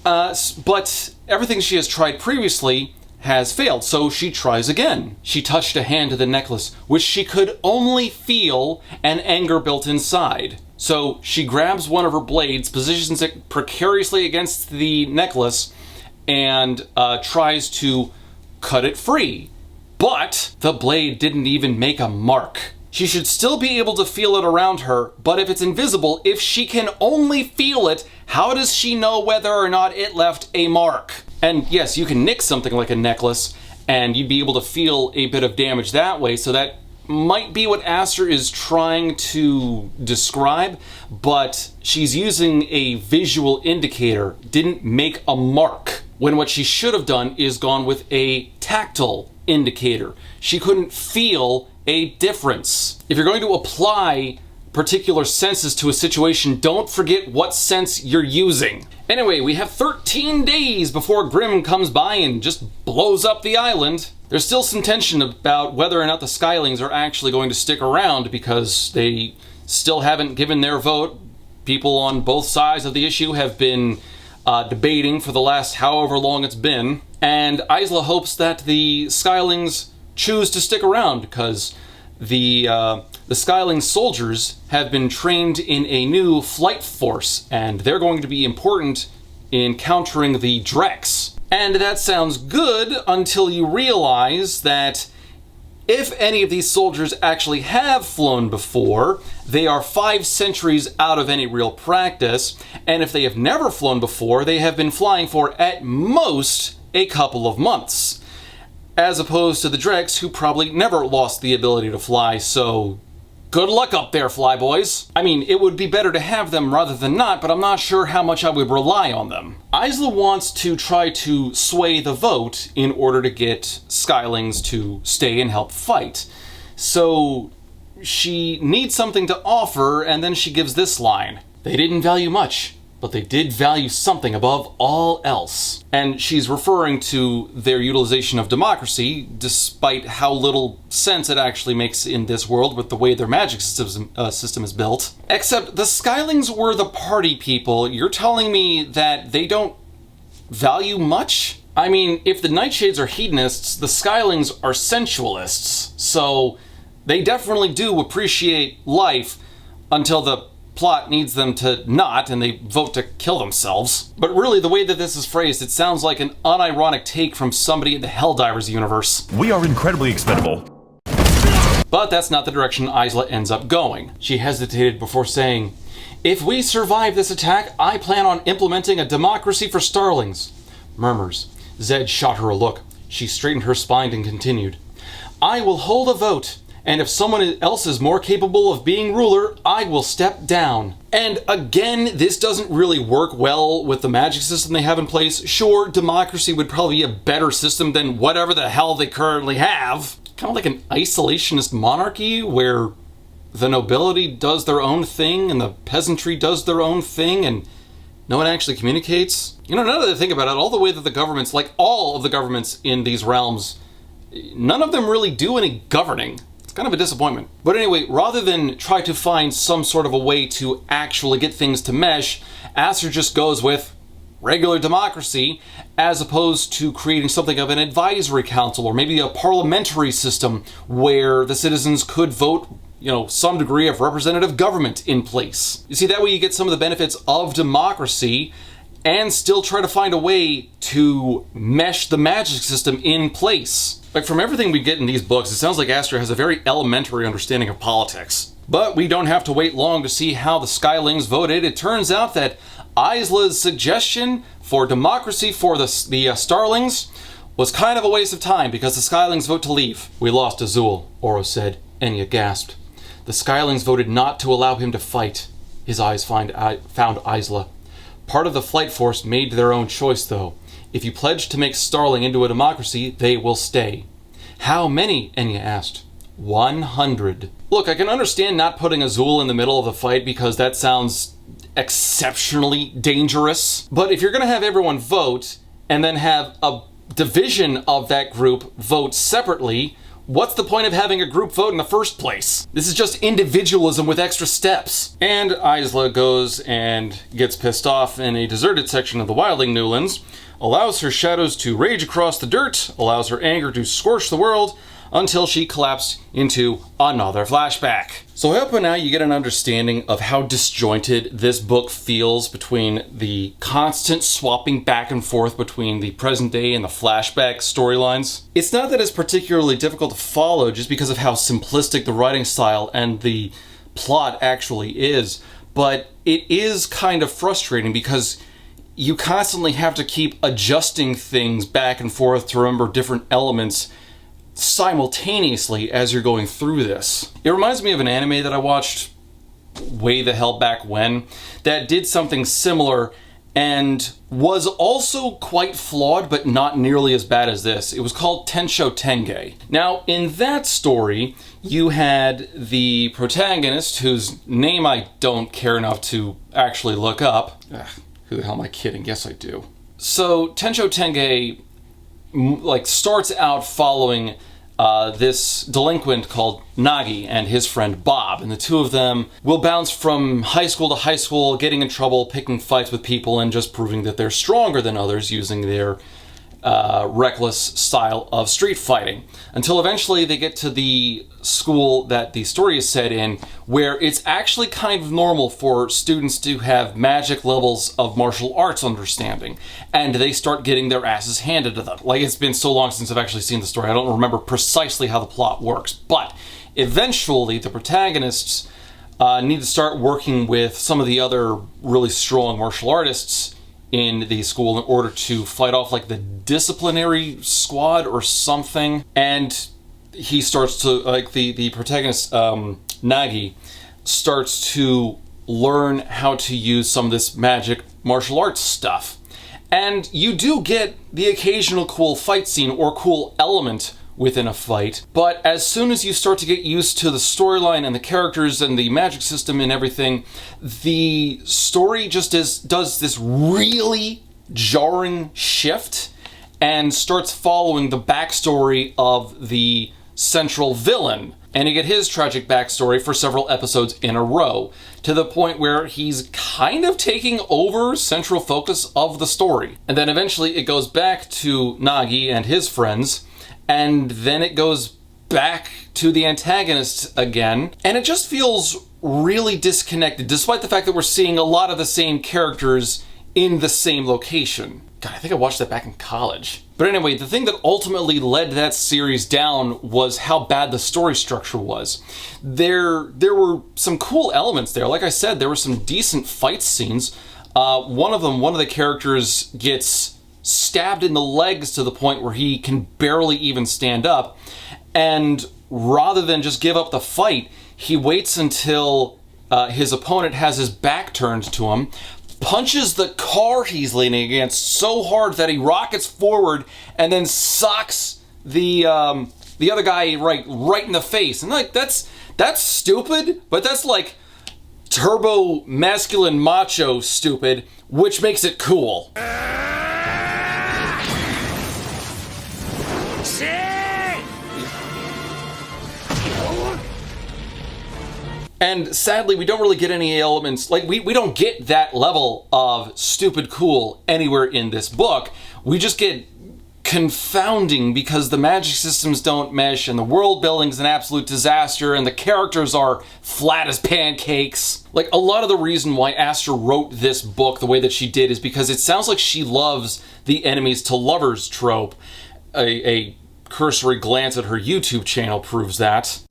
But everything she has tried previously has failed, so she tries again. She touched a hand to the necklace, which she could only feel an anger built inside. So she grabs one of her blades, positions it precariously against the necklace, and tries to cut it free. But the blade didn't even make a mark. She should still be able to feel it around her, but if it's invisible, if she can only feel it, how does she know whether or not it left a mark? And yes, you can nick something like a necklace, and you'd be able to feel a bit of damage that way, so that might be what Aster is trying to describe, but she's using a visual indicator, didn't make a mark, when what she should have done is gone with a tactile indicator. She couldn't feel a difference. If you're going to apply particular senses to a situation, don't forget what sense you're using. Anyway, we have 13 days before Grimm comes by and just blows up the island. There's still some tension about whether or not the Skylings are actually going to stick around, because they still haven't given their vote. People on both sides of the issue have been debating for the last however long it's been, and Isla hopes that the Skylings choose to stick around, because the Skyling soldiers have been trained in a new flight force, and they're going to be important in countering the Drex. And that sounds good until you realize that If any of these soldiers actually have flown before, they are 5 centuries out of any real practice, and if they have never flown before, they have been flying for at most a couple of months. As opposed to the Drex, who probably never lost the ability to fly, so good luck up there, flyboys. I mean, it would be better to have them rather than not, but I'm not sure how much I would rely on them. Isla wants to try to sway the vote in order to get Skylings to stay and help fight. So she needs something to offer, and then she gives this line. They didn't value much, but they did value something above all else. And she's referring to their utilization of democracy, despite how little sense it actually makes in this world with the way their magic system is built. Except the Skylings were the party people. You're telling me that they don't value much? I mean, if the Nightshades are hedonists, the Skylings are sensualists. So they definitely do appreciate life until the plot needs them to not, and they vote to kill themselves. But really, the way that this is phrased, it sounds like an unironic take from somebody in the Helldivers universe. We are incredibly expendable. But that's not the direction Isla ends up going. She hesitated before saying, if we survive this attack, I plan on implementing a democracy for Starlings. Murmurs. Zed shot her a look. She straightened her spine and continued, I will hold a vote. And if someone else is more capable of being ruler, I will step down. And again, this doesn't really work well with the magic system they have in place. Sure, democracy would probably be a better system than whatever the hell they currently have. Kind of like an isolationist monarchy where the nobility does their own thing and the peasantry does their own thing and no one actually communicates. You know, now that I think about it, all the way that the governments, like all of the governments in these realms, none of them really do any governing. Kind of a disappointment. But anyway, rather than try to find some sort of a way to actually get things to mesh, Aster just goes with regular democracy as opposed to creating something of an advisory council or maybe a parliamentary system where the citizens could vote, you know, some degree of representative government in place. You see, that way you get some of the benefits of democracy and still try to find a way to mesh the magic system in place. Like, from everything we get in these books, it sounds like Aster has a very elementary understanding of politics. But we don't have to wait long to see how the Skylings voted. It turns out that Isla's suggestion for democracy for the Starlings was kind of a waste of time because the Skylings vote to leave. We lost Azul, Oro said. Enya gasped. The Skylings voted not to allow him to fight. His eyes found Isla. Part of the flight force made their own choice, though. If you pledge to make Starling into a democracy, they will stay. How many? Enya asked. 100. Look, I can understand not putting Azul in the middle of the fight because that sounds exceptionally dangerous. But if you're going to have everyone vote and then have a division of that group vote separately, what's the point of having a group vote in the first place? This is just individualism with extra steps. And Isla goes and gets pissed off in a deserted section of the Wildling Newlands, allows her shadows to rage across the dirt, allows her anger to scorch the world, until she collapsed into another flashback. So I hope by now you get an understanding of how disjointed this book feels between the constant swapping back and forth between the present day and the flashback storylines. It's not that it's particularly difficult to follow just because of how simplistic the writing style and the plot actually is, but it is kind of frustrating because you constantly have to keep adjusting things back and forth to remember different elements simultaneously as you're going through this. It reminds me of an anime that I watched way the hell back when that did something similar and was also quite flawed, but not nearly as bad as this. It was called Tensho Tenge. Now, in that story, you had the protagonist, whose name I don't care enough to actually look up. Who the hell am I kidding? Yes, I do. So, Tensho Tenge starts out following this delinquent called Nagi and his friend Bob, and the two of them will bounce from high school to high school, getting in trouble, picking fights with people, and just proving that they're stronger than others using their reckless style of street fighting, until eventually they get to the school that the story is set in, where it's actually kind of normal for students to have magic levels of martial arts understanding, and they start getting their asses handed to them. Like, it's been so long since I've actually seen the story, I don't remember precisely how the plot works, but eventually the protagonists need to start working with some of the other really strong martial artists in the school in order to fight off like the disciplinary squad or something. And he starts to, like, the protagonist, Nagi, starts to learn how to use some of this magic martial arts stuff. And you do get the occasional cool fight scene or cool element within a fight, but as soon as you start to get used to the storyline and the characters and the magic system and everything, the story just does this really jarring shift and starts following the backstory of the central villain. And you get his tragic backstory for several episodes in a row, to the point where he's kind of taking over central focus of the story. And then eventually it goes back to Nagi and his friends, and then it goes back to the antagonist again, and it just feels really disconnected, despite the fact that we're seeing a lot of the same characters in the same location. God, I think I watched that back in college. But anyway, the thing that ultimately led that series down was how bad the story structure was. There were some cool elements there. Like I said, there were some decent fight scenes. One of the characters gets stabbed in the legs to the point where he can barely even stand up, and rather than just give up the fight, he waits until his opponent has his back turned to him, punches the car he's leaning against so hard that he rockets forward, and then socks the other guy right in the face. And like, that's stupid, but that's like turbo masculine macho stupid, which makes it cool. And sadly, we don't really get any elements, like we don't get that level of stupid cool anywhere in this book. We just get confounding because the magic systems don't mesh and the world building's an absolute disaster and the characters are flat as pancakes. Like, a lot of the reason why Astra wrote this book the way that she did is because it sounds like she loves the enemies to lovers trope. A cursory glance at her YouTube channel proves that.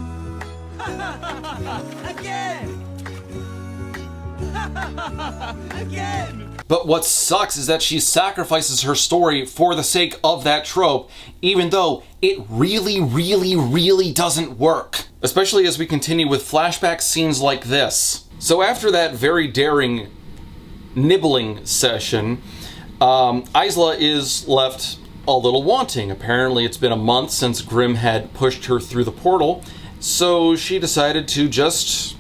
Again! But what sucks is that she sacrifices her story for the sake of that trope, even though it really, really, really doesn't work. Especially as we continue with flashback scenes like this. So after that very daring nibbling session, Isla is left a little wanting. Apparently it's been a month since Grimm had pushed her through the portal, so she decided to just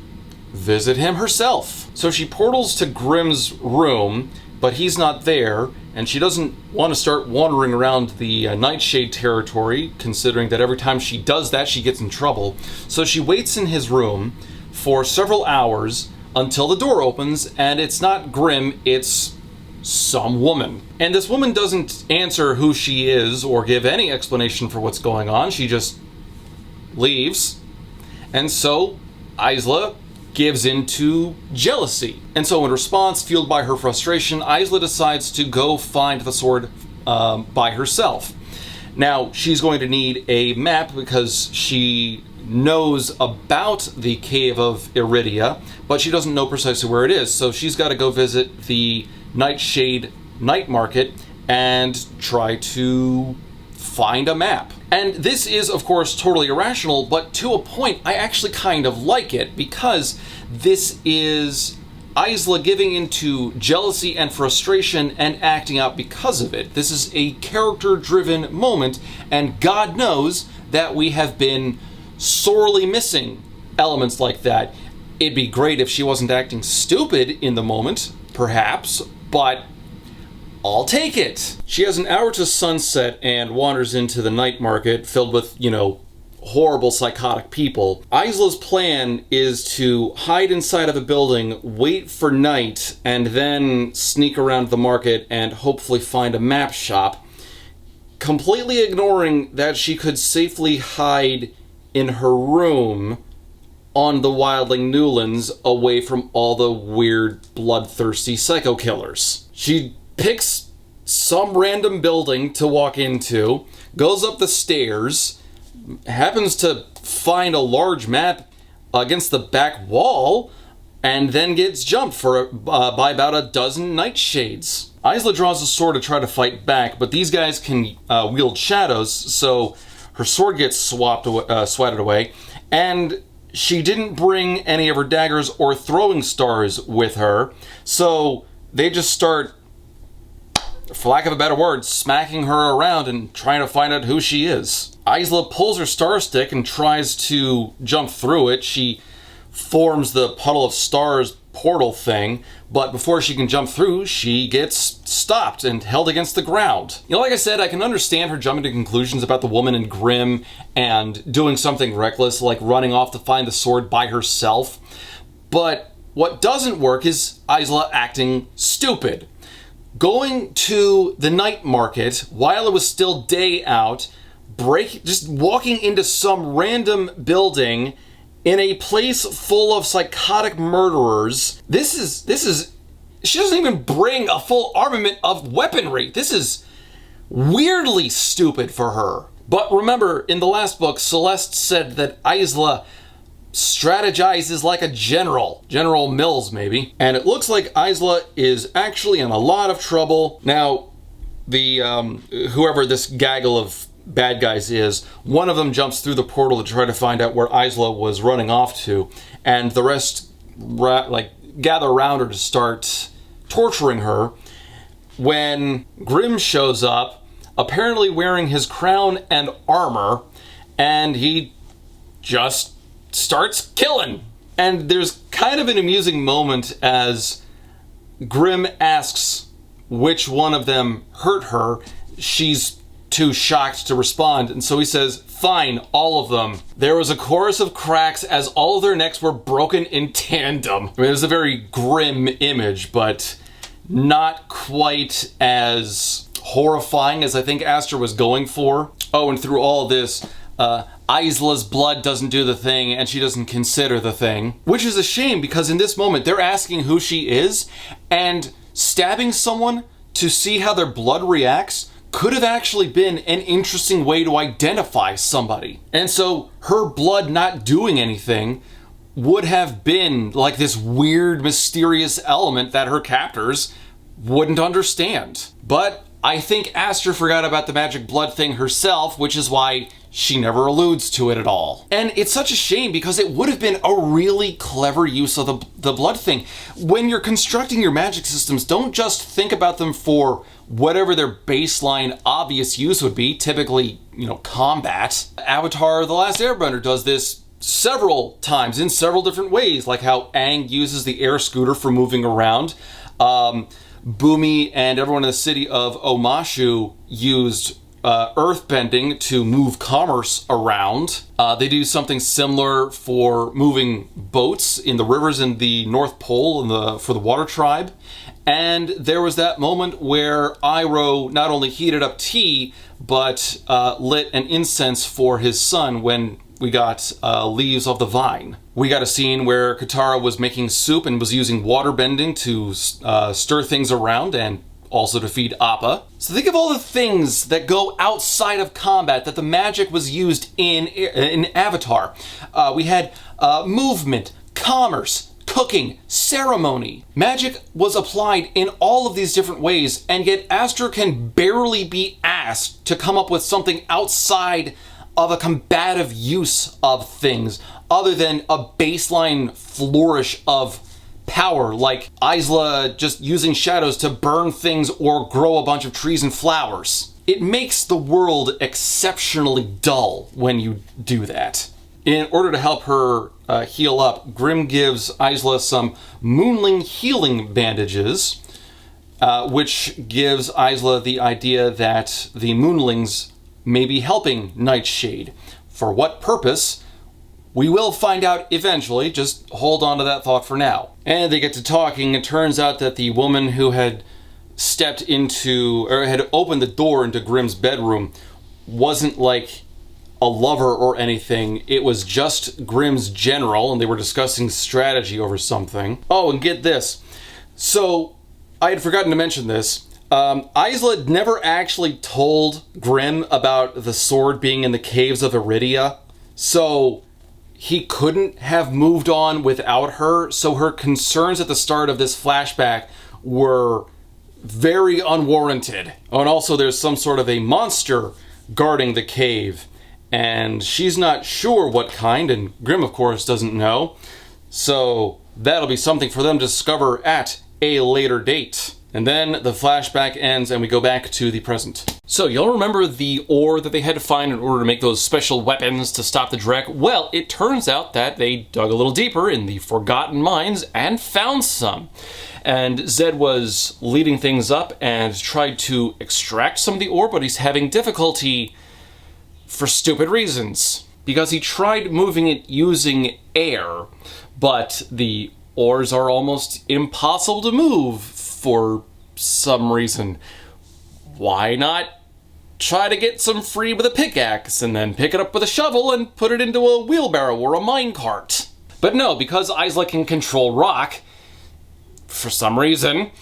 visit him herself. So she portals to Grimm's room, but he's not there, and she doesn't want to start wandering around the Nightshade territory, considering that every time she does that, she gets in trouble. So she waits in his room for several hours until the door opens, and it's not Grimm, it's some woman. And this woman doesn't answer who she is or give any explanation for what's going on. She just leaves. And so Isla gives into jealousy. And so in response, fueled by her frustration, Isla decides to go find the sword by herself. Now, she's going to need a map because she knows about the cave of Aridia, but she doesn't know precisely where it is. So she's got to go visit the Nightshade night market and try to find a map. And this is, of course, totally irrational, but to a point, I actually kind of like it, because this is Isla giving into jealousy and frustration and acting out because of it. This is a character-driven moment, and God knows that we have been sorely missing elements like that. It'd be great if she wasn't acting stupid in the moment, perhaps, but I'll take it. She has an hour to sunset and wanders into the night market filled with, horrible psychotic people. Isla's plan is to hide inside of a building, wait for night, and then sneak around the market and hopefully find a map shop. completely ignoring that she could safely hide in her room on the Wildling Newlands away from all the weird, bloodthirsty psycho killers. She picks some random building to walk into, goes up the stairs, happens to find a large map against the back wall, and then gets jumped by about a dozen nightshades. Isla draws a sword to try to fight back, but these guys can wield shadows, so her sword gets swatted away, and she didn't bring any of her daggers or throwing stars with her, so they just start, for lack of a better word, smacking her around and trying to find out who she is. Isla pulls her star stick and tries to jump through it. She forms the puddle of stars portal thing, but before she can jump through, she gets stopped and held against the ground. You know, like I said, I can understand her jumping to conclusions about the woman in Grimm and doing something reckless, like running off to find the sword by herself. But what doesn't work is Isla acting stupid. Going to the night market while it was still day out, just walking into some random building in a place full of psychotic murderers. This is, she doesn't even bring a full armament of weaponry. This is weirdly stupid for her. But remember, in the last book, Celeste said that Isla strategizes like a general. General Mills, maybe. And it looks like Isla is actually in a lot of trouble. Now, the whoever this gaggle of bad guys is, one of them jumps through the portal to try to find out where Isla was running off to, and the rest gather around her to start torturing her when Grimm shows up, apparently wearing his crown and armor, and he just starts killing. And there's kind of an amusing moment as Grimm asks which one of them hurt her. She's too shocked to respond, and so he says, "Fine, all of them." There was a chorus of cracks as all of their necks were broken in tandem. I mean, it was a very grim image, but not quite as horrifying as I think Aster was going for. Oh, and through all this, Isla's blood doesn't do the thing, and she doesn't consider the thing. Which is a shame, because in this moment, they're asking who she is, and stabbing someone to see how their blood reacts could have actually been an interesting way to identify somebody. And so her blood not doing anything would have been like this weird, mysterious element that her captors wouldn't understand. But I think Aster forgot about the magic blood thing herself, which is why she never alludes to it at all. And it's such a shame, because it would have been a really clever use of the blood thing. When you're constructing your magic systems, don't just think about them for whatever their baseline obvious use would be, typically, combat. Avatar: The Last Airbender does this several times in several different ways, like how Aang uses the air scooter for moving around. Bumi and everyone in the city of Omashu used earthbending to move commerce around. They do something similar for moving boats in the rivers in the North Pole for the Water Tribe. And there was that moment where Iroh not only heated up tea, but lit an incense for his son when we got Leaves of the Vine. We got a scene where Katara was making soup and was using waterbending to stir things around and also to feed Appa. So think of all the things that go outside of combat that the magic was used in Avatar. We had movement, commerce, cooking, ceremony. Magic was applied in all of these different ways, and yet Aster can barely be asked to come up with something outside of a combative use of things, other than a baseline flourish of power, like Isla just using shadows to burn things or grow a bunch of trees and flowers. It makes the world exceptionally dull when you do that. In order to help her heal up, Grimm gives Isla some Moonling healing bandages, which gives Isla the idea that the Moonlings may be helping Nightshade. For what purpose? We will find out eventually, just hold on to that thought for now. And they get to talking. It turns out that the woman who had stepped into, or had opened the door into Grimm's bedroom wasn't like a lover or anything. It was just Grimm's general, and they were discussing strategy over something. Oh, and get this. So, I had forgotten to mention this. Isla never actually told Grimm about the sword being in the caves of Aridia, so he couldn't have moved on without her, so her concerns at the start of this flashback were very unwarranted. Oh, and also there's some sort of a monster guarding the cave, and she's not sure what kind, and Grimm, of course, doesn't know. So that'll be something for them to discover at a later date. And then the flashback ends and we go back to the present. So y'all remember the ore that they had to find in order to make those special weapons to stop the Drek? Well, it turns out that they dug a little deeper in the Forgotten Mines and found some. And Zed was leading things up and tried to extract some of the ore, but he's having difficulty for stupid reasons. Because he tried moving it using air, but the ores are almost impossible to move for some reason. Why not try to get some free with a pickaxe and then pick it up with a shovel and put it into a wheelbarrow or a minecart? But no, because Isla can control rock, for some reason,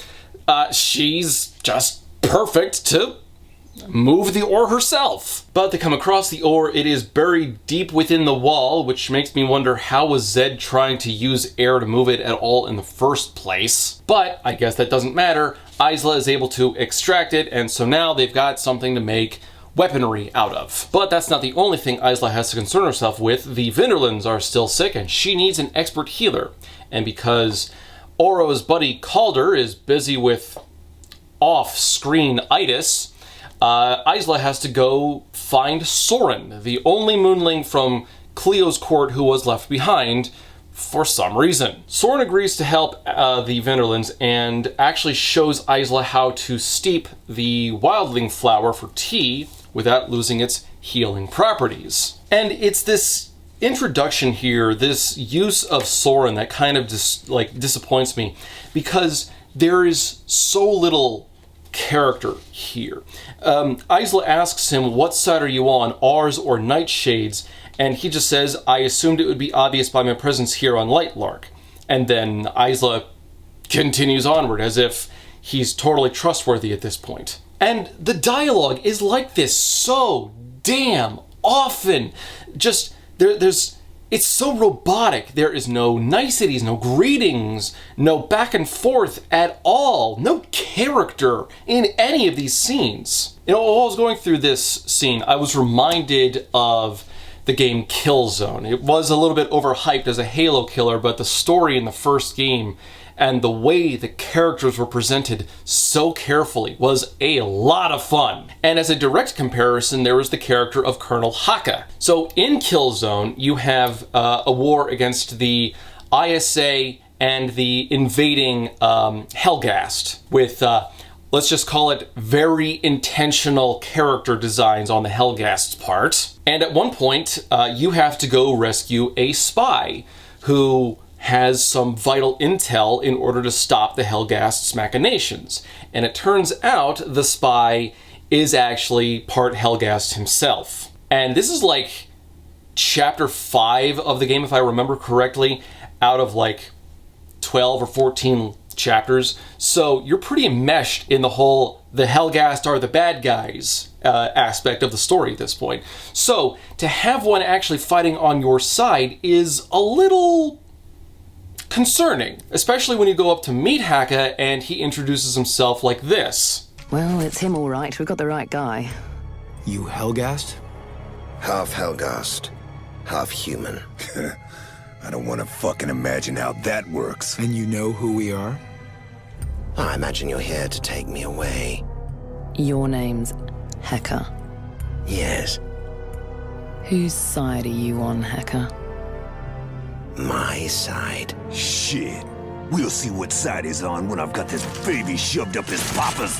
she's just perfect to move the ore herself. But they come across the ore, it is buried deep within the wall, which makes me wonder how was Zed trying to use air to move it at all in the first place. But I guess that doesn't matter. Isla is able to extract it, and so now they've got something to make weaponry out of. But that's not the only thing Isla has to concern herself with. The Vinderlands are still sick, and she needs an expert healer. And because Oro's buddy Calder is busy with off-screen itis, Isla has to go find Soren, the only moonling from Cleo's court who was left behind for some reason. Soren agrees to help the Vinderlands and actually shows Isla how to steep the Wildling flower for tea without losing its healing properties. And it's this introduction here, this use of Soren that kind of disappoints me, because there is so little character here. Isla asks him, what side are you on, ours or Nightshade's? And he just says, I assumed it would be obvious by my presence here on Lightlark. And then Isla continues onward as if he's totally trustworthy at this point. And the dialogue is like this so damn often. Just, it's so robotic. There is no niceties, no greetings, no back and forth at all. No character in any of these scenes. You know, while I was going through this scene, I was reminded of the game Killzone. It was a little bit overhyped as a Halo killer, but the story in the first game and the way the characters were presented so carefully was a lot of fun. And as a direct comparison, there was the character of Colonel Haka. So in Killzone, you have a war against the ISA and the invading Helghast with, let's just call it, very intentional character designs on the Helghast's part. And at one point, you have to go rescue a spy who has some vital intel in order to stop the Helghast's machinations. And it turns out the spy is actually part Helghast himself. And this is like chapter 5 of the game, if I remember correctly, out of like 12 or 14 chapters. So you're pretty enmeshed in the whole the Helghast are the bad guys aspect of the story at this point. So to have one actually fighting on your side is a little concerning, especially when you go up to meet Haka and he introduces himself like this. Well, it's him all right. We've got the right guy. You Helghast? Half Helghast, half human. I don't want to fucking imagine how that works. And you know who we are? I imagine you're here to take me away. Your name's Heka. Yes. Whose side are you on, Heka? My side. Shit. We'll see what side he's on when I've got this baby shoved up his papa's.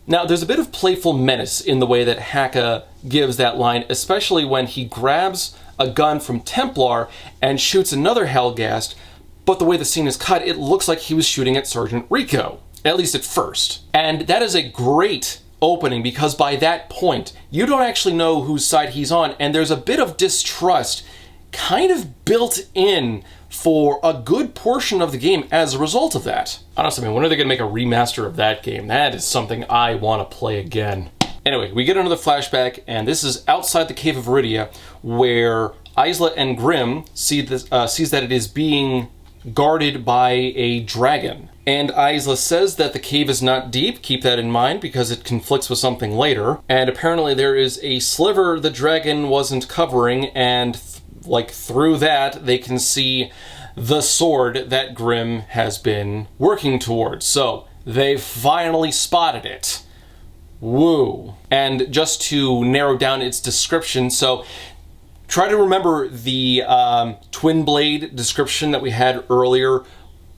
Now, there's a bit of playful menace in the way that Haka gives that line, especially when he grabs a gun from Templar and shoots another Helghast, but the way the scene is cut, it looks like he was shooting at Sergeant Rico, at least at first. And that is a great opening, because by that point, you don't actually know whose side he's on, and there's a bit of distrust kind of built in for a good portion of the game as a result of that. Honestly, man, when are they going to make a remaster of that game? That is something I want to play again. Anyway, we get into the flashback, and this is outside the Cave of Aridia, where Isla and Grimm sees that it is being guarded by a dragon. And Isla says that the cave is not deep, keep that in mind, because it conflicts with something later. And apparently there is a sliver the dragon wasn't covering, and through that, they can see the sword that Grimm has been working towards. So, they finally spotted it. Woo. And just to narrow down its description, so try to remember the twin blade description that we had earlier.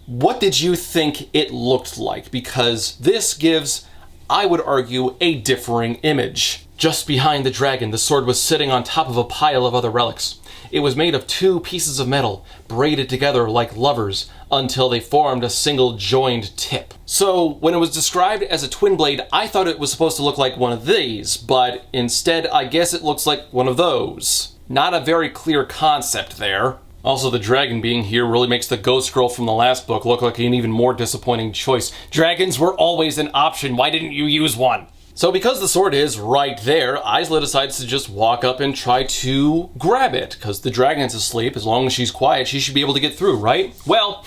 What did you think it looked like? Because this gives, I would argue, a differing image. Just behind the dragon, the sword was sitting on top of a pile of other relics. It was made of 2 pieces of metal, braided together like lovers, until they formed a single joined tip. So, when it was described as a twin blade, I thought it was supposed to look like one of these, but instead, I guess it looks like one of those. Not a very clear concept there. Also, the dragon being here really makes the ghost girl from the last book look like an even more disappointing choice. Dragons were always an option, why didn't you use one? So because the sword is right there, Isla decides to just walk up and try to grab it, because the dragon's asleep. As long as she's quiet, she should be able to get through, right? Well,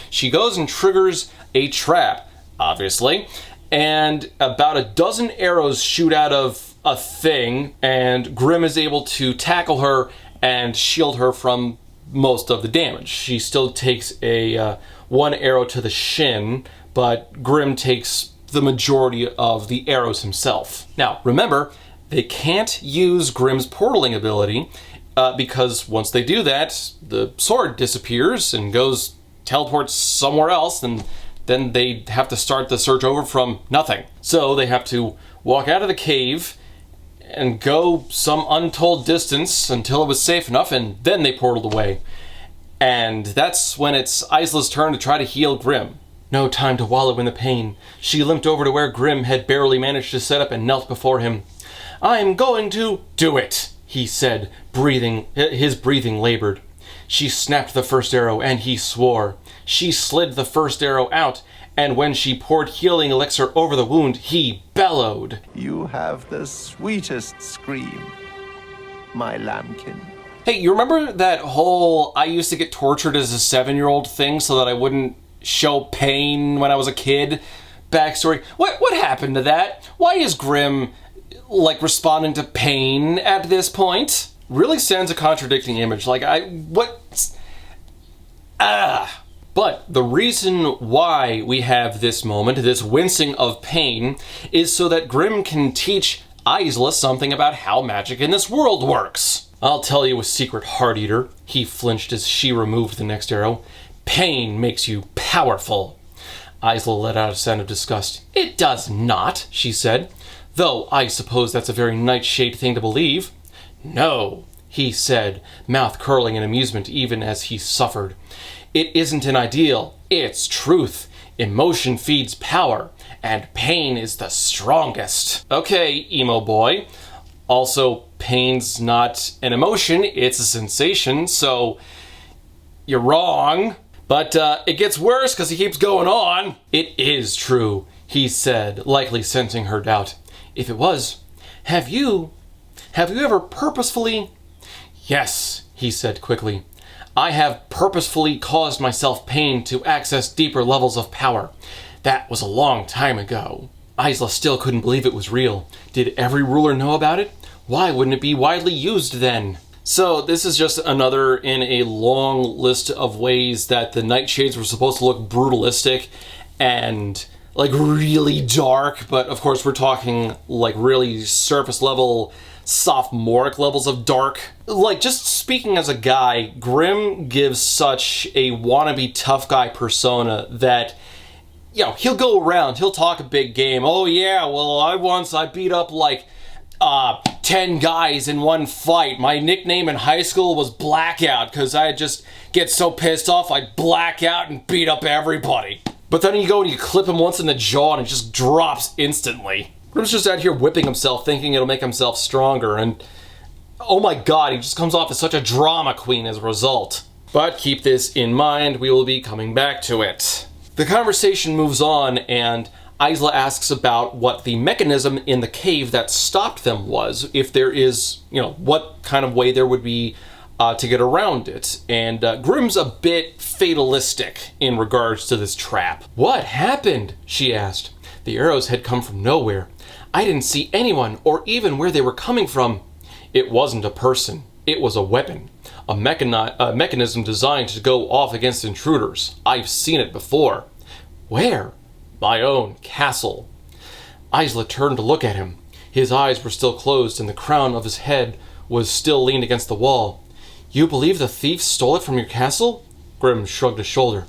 she goes and triggers a trap, obviously, and about a dozen arrows shoot out of a thing, and Grimm is able to tackle her and shield her from most of the damage. She still takes a 1 arrow to the shin, but Grimm takes the majority of the arrows himself. Now, remember, they can't use Grimm's portaling ability because once they do that, the sword disappears and teleports somewhere else, and then they have to start the search over from nothing. So they have to walk out of the cave and go some untold distance until it was safe enough, and then they portaled away. And that's when it's Isla's turn to try to heal Grimm. No time to wallow in the pain. She limped over to where Grimm had barely managed to set up and knelt before him. "I'm going to do it," he said, his breathing labored. She snapped the first arrow, and he swore. She slid the first arrow out, and when she poured healing elixir over the wound, he bellowed. "You have the sweetest scream, my lambkin." Hey, you remember that whole I used to get tortured as a 7-year-old thing so that I wouldn't show pain when I was a kid backstory? What happened to that? Why is Grimm responding to pain at this point? Really sends a contradicting image. But the reason why we have this moment, this wincing of pain, is so that Grimm can teach Isla something about how magic in this world works. "I'll tell you a secret, Heart Eater." He flinched as she removed the next arrow. "Pain makes you powerful." Isla let out a sound of disgust. "It does not," she said. "Though I suppose that's a very nightshade thing to believe." "No," he said, mouth curling in amusement even as he suffered. "It isn't an ideal, it's truth. Emotion feeds power, and pain is the strongest." Okay, emo boy. Also, pain's not an emotion, it's a sensation, so you're wrong. But it gets worse because he keeps going on. "It is true," he said, likely sensing her doubt. "If it was, have you ever purposefully—" "Yes," he said quickly. "I have purposefully caused myself pain to access deeper levels of power. That was a long time ago." Isla still couldn't believe it was real. Did every ruler know about it? Why wouldn't it be widely used then? So this is just another in a long list of ways that the Nightshades were supposed to look brutalistic and really dark, but of course we're talking really surface level, sophomoric levels of dark. Just speaking as a guy, Grimm gives such a wannabe tough guy persona that you know, he'll go around, he'll talk a big game. Oh yeah, well, I beat up like 10 guys in one fight. My nickname in high school was Blackout because I just get so pissed off I'd black out and beat up everybody. But then you go and you clip him once in the jaw and it just drops instantly. Grim's just out here whipping himself, thinking it'll make himself stronger, and oh my god, he just comes off as such a drama queen as a result. But keep this in mind, we will be coming back to it. The conversation moves on, and Isla asks about what the mechanism in the cave that stopped them was, if there is, you know, what kind of way there would be to get around it. And Grim's a bit fatalistic in regards to this trap. What happened? She asked. The arrows had come from nowhere. I didn't see anyone or even where they were coming from. It wasn't a person. It was a weapon. A mechanism designed to go off against intruders. I've seen it before. Where? My own castle. Isla turned to look at him. His eyes were still closed and the crown of his head was still leaned against the wall. You believe the thief stole it from your castle? Grim shrugged a shoulder.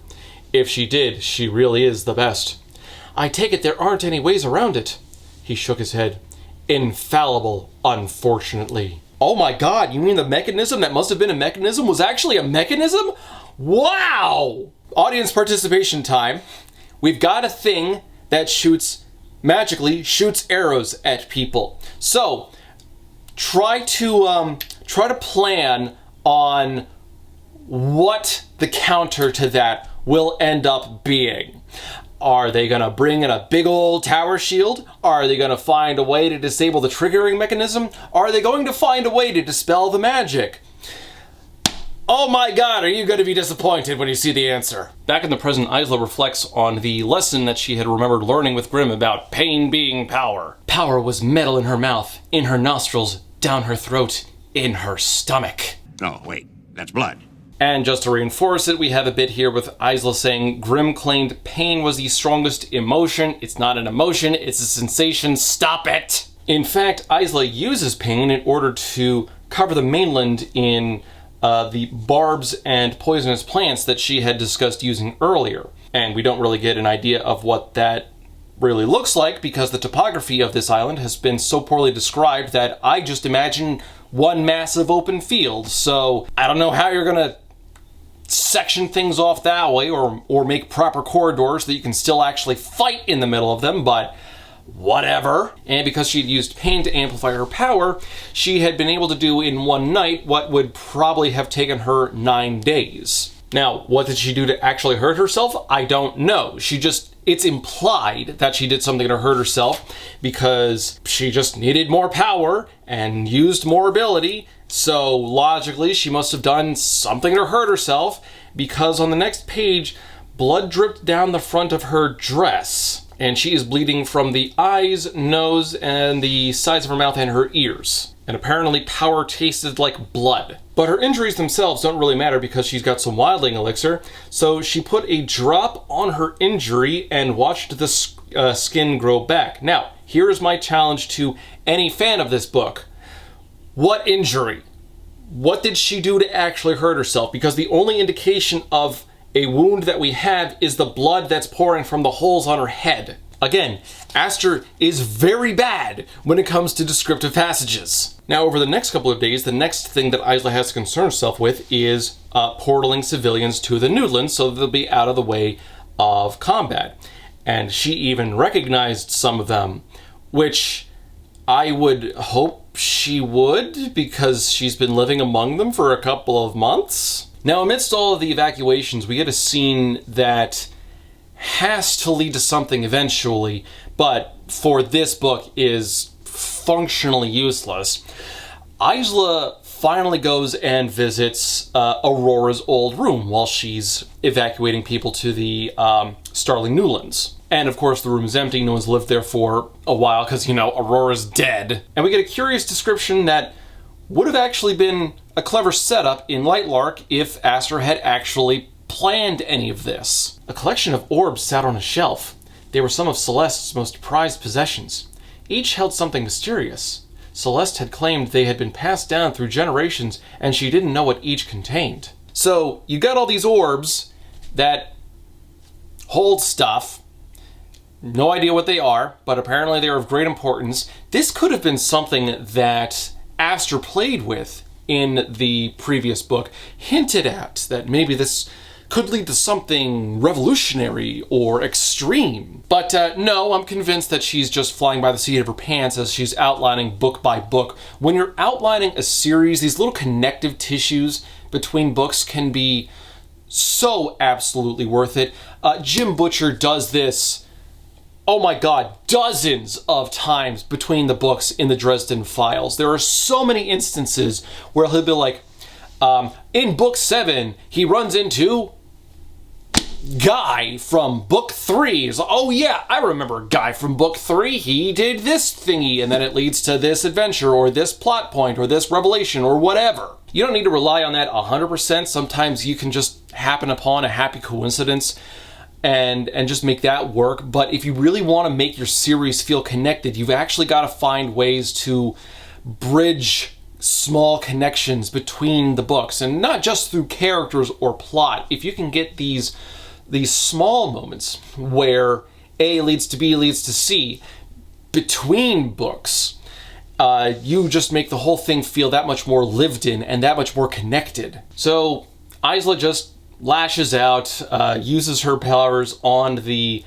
If she did, she really is the best. I take it there aren't any ways around it. He shook his head. Infallible, unfortunately. Oh my god, you mean the mechanism that must have been a mechanism was actually a mechanism? Wow! Audience participation time. We've got a thing that magically shoots arrows at people. So, try to plan on what the counter to that will end up being. Are they gonna bring in a big old tower shield? Are they gonna find a way to disable the triggering mechanism? Are they going to find a way to dispel the magic? Oh my god, are you going to be disappointed when you see the answer? Back in the present, Isla reflects on the lesson that she had remembered learning with Grim about pain being power. Power was metal in her mouth, in her nostrils, down her throat, in her stomach. Oh, wait, that's blood. And just to reinforce it, we have a bit here with Isla saying Grim claimed pain was the strongest emotion. It's not an emotion, it's a sensation. Stop it! In fact, Isla uses pain in order to cover the mainland in the barbs and poisonous plants that she had discussed using earlier. And we don't really get an idea of what that really looks like because the topography of this island has been so poorly described that I just imagine one massive open field. So I don't know how you're gonna section things off that way or make proper corridors so that you can still actually fight in the middle of them, but whatever. And because she'd used pain to amplify her power, she had been able to do in one night what would probably have taken her 9 days. Now, what did she do to actually hurt herself? I don't know. It's implied that she did something to hurt herself because she just needed more power and used more ability. So logically, she must have done something to hurt herself because on the next page, blood dripped down the front of her dress. And she is bleeding from the eyes, nose, and the sides of her mouth and her ears. And apparently power tasted like blood. But her injuries themselves don't really matter because she's got some Wildling elixir. So she put a drop on her injury and watched the skin grow back. Now, here is my challenge to any fan of this book. What injury? What did she do to actually hurt herself? Because the only indication of a wound that we have is the blood that's pouring from the holes on her head. Again, Aster is very bad when it comes to descriptive passages. Now, over the next couple of days, the next thing that Isla has to concern herself with is portaling civilians to the Newlands so that they'll be out of the way of combat. And she even recognized some of them, which I would hope she would, because she's been living among them for a couple of months. Now, amidst all of the evacuations, we get a scene that has to lead to something eventually, but for this book is functionally useless. Isla finally goes and visits Aurora's old room while she's evacuating people to the Starling Newlands. And of course the room is empty, no one's lived there for a while because, you know, Aurora's dead. And we get a curious description that would have actually been a clever setup in Lightlark if Aster had actually planned any of this. A collection of orbs sat on a shelf. They were some of Celeste's most prized possessions. Each held something mysterious. Celeste had claimed they had been passed down through generations and she didn't know what each contained. So you got all these orbs that hold stuff, No idea what they are, but apparently they are of great importance. This could have been something that Aster played with in the previous book, hinted at that maybe this could lead to something revolutionary or extreme. But no, I'm convinced that she's just flying by the seat of her pants as she's outlining book by book. When you're outlining a series, these little connective tissues between books can be so absolutely worth it. Jim Butcher does this, oh my god, dozens of times between the books in the Dresden Files. There are so many instances where he'll be like, in book 7, he runs into Guy from book 3. It's like, oh yeah, I remember Guy from book 3. He did this thingy, and then it leads to this adventure, or this plot point, or this revelation, or whatever. You don't need to rely on that 100%. Sometimes you can just happen upon a happy coincidence and just make that work. But if you really want to make your series feel connected, you've actually got to find ways to bridge small connections between the books, and not just through characters or plot. If you can get these small moments where A leads to B leads to C between books, you just make the whole thing feel that much more lived in and that much more connected. So Isla just lashes out, uses her powers on the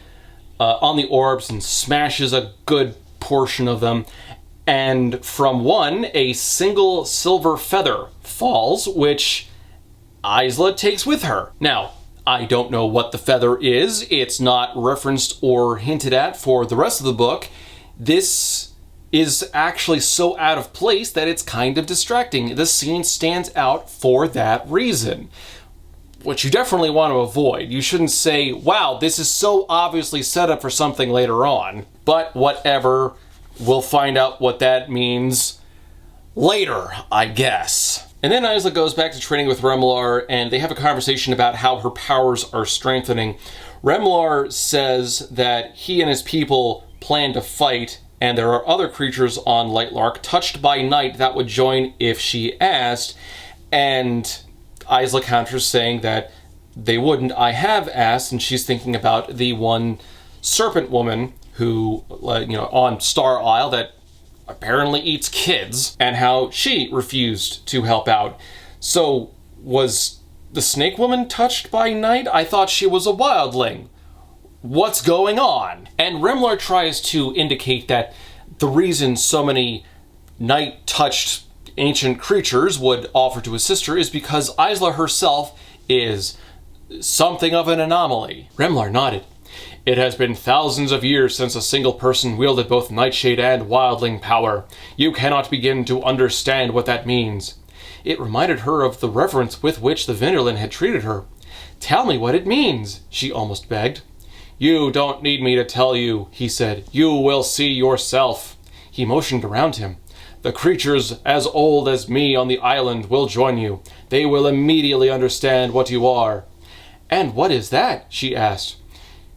orbs and smashes a good portion of them. And from one, a single silver feather falls, which Isla takes with her. Now, I don't know what the feather is. It's not referenced or hinted at for the rest of the book. This is actually so out of place that it's kind of distracting. The scene stands out for that reason, which you definitely want to avoid. You shouldn't say, wow, this is so obviously set up for something later on. But whatever. We'll find out what that means later, I guess. And then Isla goes back to training with Remar, and they have a conversation about how her powers are strengthening. Remar says that he and his people plan to fight, and there are other creatures on Lightlark touched by night that would join if she asked. And Isla counters saying that they wouldn't. I have asked, and she's thinking about the one serpent woman who, on Star Isle that apparently eats kids, and how she refused to help out. So, was the snake woman touched by night? I thought she was a wildling. What's going on? And Remar tries to indicate that the reason so many night-touched ancient creatures would offer to assist her is because Isla herself is something of an anomaly. Remar nodded. It has been thousands of years since a single person wielded both Nightshade and Wildling power. You cannot begin to understand what that means. It reminded her of the reverence with which the Vinderlin had treated her. Tell me what it means, she almost begged. You don't need me to tell you, he said. You will see yourself. He motioned around him. The creatures as old as me on the island will join you. They will immediately understand what you are. And what is that? She asked.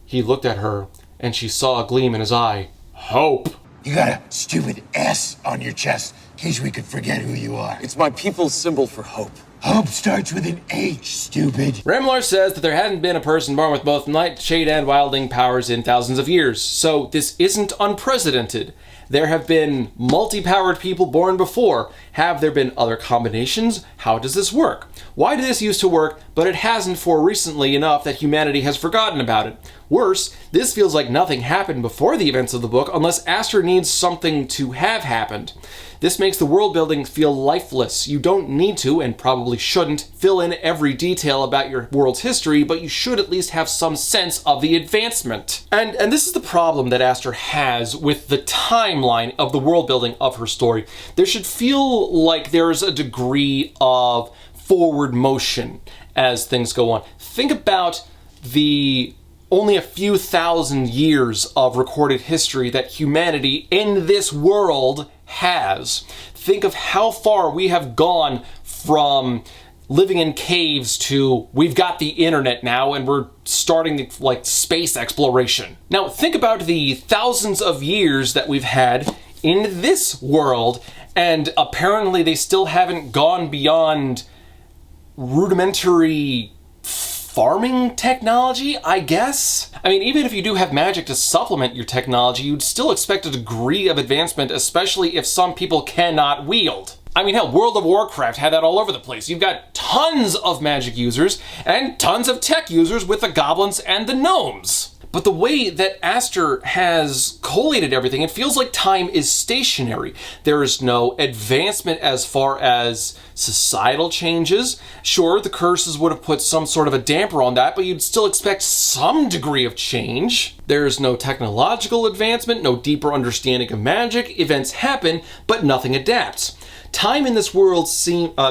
He looked at her, and she saw a gleam in his eye. Hope. You got a stupid S on your chest, in case we could forget who you are. It's my people's symbol for hope. Hope starts with an H, stupid. Remar says that there hadn't been a person born with both Nightshade and Wildling powers in thousands of years, so this isn't unprecedented. There have been multi-powered people born before. Have there been other combinations? How does this work? Why did this used to work, but it hasn't for recently enough that humanity has forgotten about it? Worse, this feels like nothing happened before the events of the book unless Aster needs something to have happened. This makes the world building feel lifeless. You don't need to, and probably shouldn't, fill in every detail about your world's history, but you should at least have some sense of the advancement. And this is the problem that Aster has with the timeline of the world building of her story. There should feel like there's a degree of forward motion as things go on. Think about the only a few thousand years of recorded history that humanity in this world has. Think of how far we have gone from living in caves to we've got the internet now and we're starting like space exploration. Now think about the thousands of years that we've had in this world, and apparently they still haven't gone beyond rudimentary farming technology, I guess? I mean, even if you do have magic to supplement your technology, you'd still expect a degree of advancement, especially if some people cannot wield. I mean, hell, World of Warcraft had that all over the place. You've got tons of magic users and tons of tech users with the goblins and the gnomes. But the way that Aster has collated everything, it feels like time is stationary. There is no advancement as far as societal changes. Sure, the curses would have put some sort of a damper on that, but you'd still expect some degree of change. There's no technological advancement, no deeper understanding of magic. Events happen, but nothing adapts. Time in this world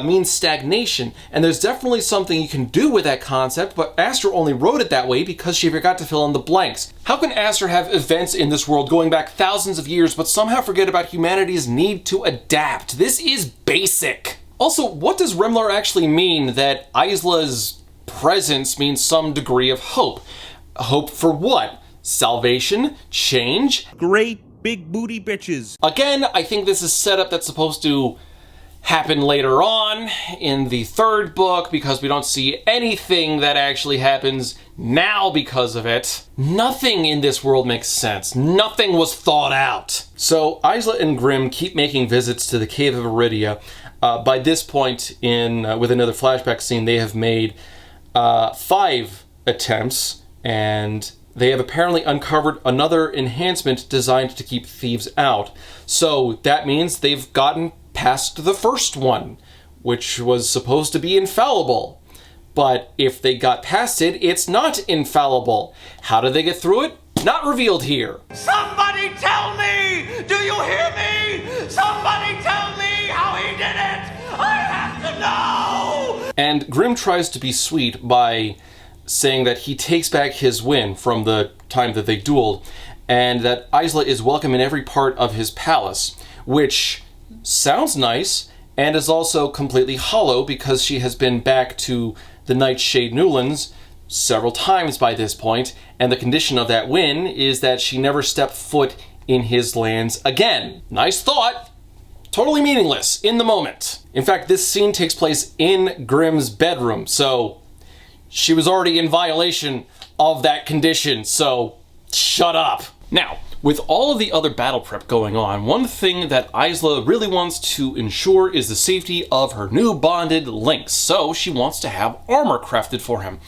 means stagnation, and there's definitely something you can do with that concept, but Aster only wrote it that way because she forgot to fill in the blanks. How can Aster have events in this world going back thousands of years, but somehow forget about humanity's need to adapt? This is basic. Also, what does Remar actually mean that Isla's presence means some degree of hope? Hope for what? Salvation? Change? Great big booty bitches. Again, I think this is setup that's supposed to happen later on in the third book because we don't see anything that actually happens now because of it. Nothing in this world makes sense. Nothing was thought out. So Isla and Grimm keep making visits to the Cave of Aridia. By this point with another flashback scene, they have made 5 attempts, and they have apparently uncovered another enhancement designed to keep thieves out. So that means they've gotten past the first one, which was supposed to be infallible. But if they got past it, it's not infallible. How did they get through it? Not revealed here. Somebody tell me! Do you hear me? Somebody tell me how he did it! I have to know! And Grimm tries to be sweet by saying that he takes back his win from the time that they dueled, and that Isla is welcome in every part of his palace, which sounds nice, and is also completely hollow because she has been back to the Nightshade Newlands several times by this point, and the condition of that win is that she never stepped foot in his lands again. Nice thought. Totally meaningless in the moment. In fact, this scene takes place in Grimm's bedroom, so she was already in violation of that condition, so shut up. Now, with all of the other battle prep going on, one thing that Isla really wants to ensure is the safety of her new bonded Lynx, so she wants to have armor crafted for him.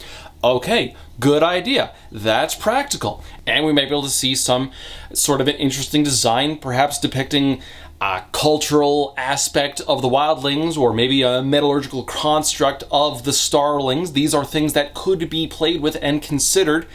Okay, good idea. That's practical. And we might be able to see some sort of an interesting design, perhaps depicting a cultural aspect of the Wildlings, or maybe a metallurgical construct of the Starlings. These are things that could be played with and considered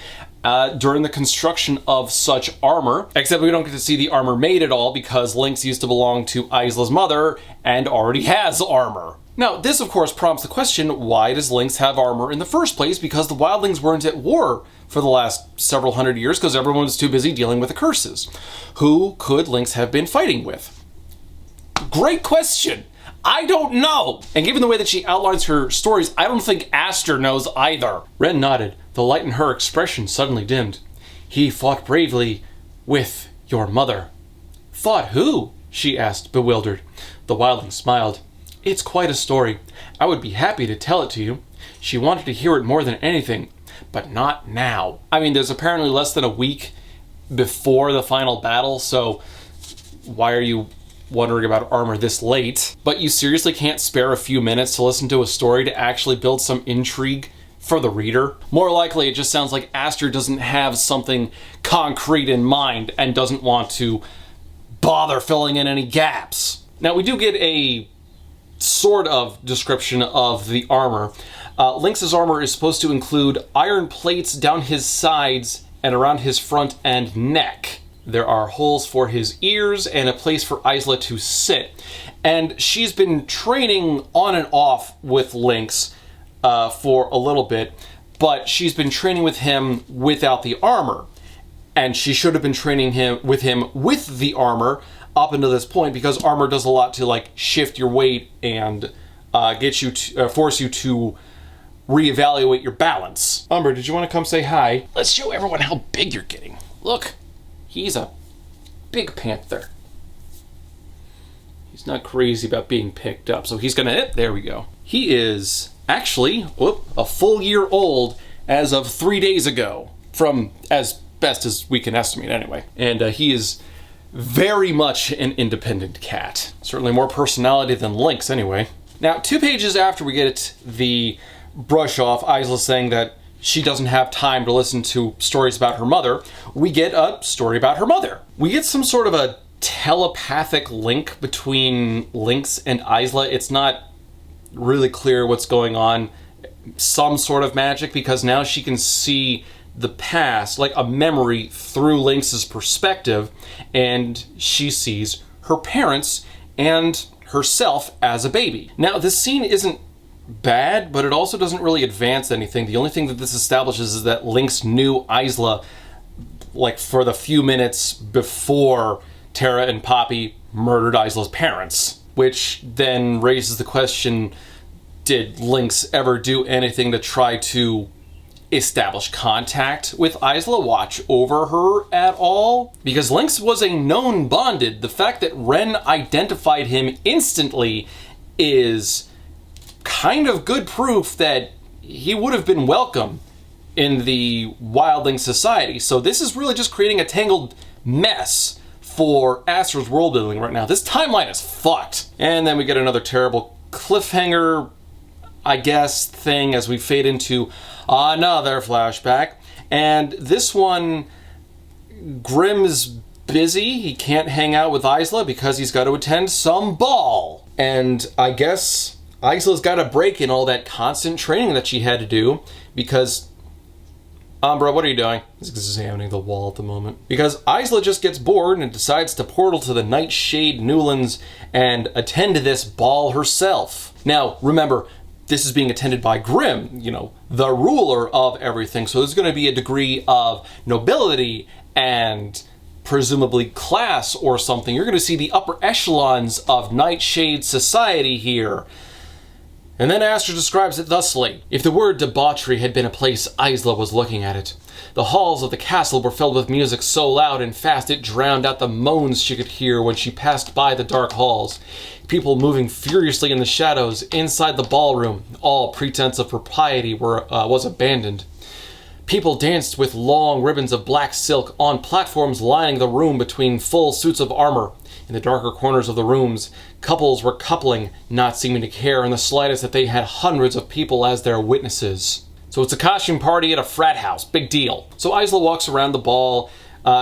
during the construction of such armor, except we don't get to see the armor made at all because Lynx used to belong to Isla's mother and already has armor. Now, this of course prompts the question, why does Lynx have armor in the first place? Because the Wildlings weren't at war for the last several hundred years because everyone was too busy dealing with the curses. Who could Lynx have been fighting with? Great question. I don't know. And given the way that she outlines her stories, I don't think Aster knows either. Ren nodded. The light in her expression suddenly dimmed. He fought bravely with your mother. Fought who? She asked, bewildered. The Wildling smiled. It's quite a story. I would be happy to tell it to you. She wanted to hear it more than anything, but not now. I mean, there's apparently less than a week before the final battle, so why are you wondering about armor this late? But you seriously can't spare a few minutes to listen to a story to actually build some intrigue for the reader? More likely, it just sounds like Aster doesn't have something concrete in mind and doesn't want to bother filling in any gaps. Now, we do get a sort of description of the armor. Lynx's armor is supposed to include iron plates down his sides and around his front and neck. There are holes for his ears and a place for Isla to sit. And she's been training on and off with Lynx for a little bit, but she's been training with him without the armor. And she should have been training with him with the armor up until this point, because armor does a lot to like shift your weight and get you to force you to reevaluate your balance. Umber, did you want to come say hi? Let's show everyone how big you're getting. Look, he's a big panther. He's not crazy about being picked up, so he's gonna, there we go. He is actually a full year old as of 3 days ago, from as best as we can estimate anyway. And he is very much an independent cat. Certainly more personality than Lynx anyway. Now, 2 pages after we get the brush off, Isla saying that she doesn't have time to listen to stories about her mother, we get a story about her mother. We get some sort of a telepathic link between Lynx and Isla. It's not really clear what's going on. Some sort of magic, because now she can see the past, like a memory through Lynx's perspective, and she sees her parents and herself as a baby. Now, this scene isn't bad, but it also doesn't really advance anything. The only thing that this establishes is that Lynx knew Isla, like, for the few minutes before Tara and Poppy murdered Isla's parents, which then raises the question, did Lynx ever do anything to try to establish contact with Isla, watch over her at all? Because Lynx was a known bonded. The fact that Ren identified him instantly is kind of good proof that he would have been welcome in the Wildling society. So this is really just creating a tangled mess for Astra's world building right now. This timeline is fucked. And then we get another terrible cliffhanger, I guess, thing as we fade into another flashback. And this one, Grimm's busy. He can't hang out with Isla because he's got to attend some ball. And I guess Isla's got a break in all that constant training that she had to do because... Umbra, what are you doing? He's examining the wall at the moment. Because Isla just gets bored and decides to portal to the Nightshade Newlands and attend to this ball herself. Now, remember, this is being attended by Grimm, you know, the ruler of everything. So there's going to be a degree of nobility and presumably class or something. You're going to see the upper echelons of Nightshade society here. And then Astra describes it thusly. If the word debauchery had been a place, Isla was looking at it. The halls of the castle were filled with music so loud and fast it drowned out the moans she could hear when she passed by the dark halls. People moving furiously in the shadows inside the ballroom. All pretense of propriety was abandoned. People danced with long ribbons of black silk on platforms lining the room between full suits of armor. In the darker corners of the rooms, couples were coupling, not seeming to care in the slightest that they had hundreds of people as their witnesses. So it's a costume party at a frat house. Big deal. So Isla walks around the ball,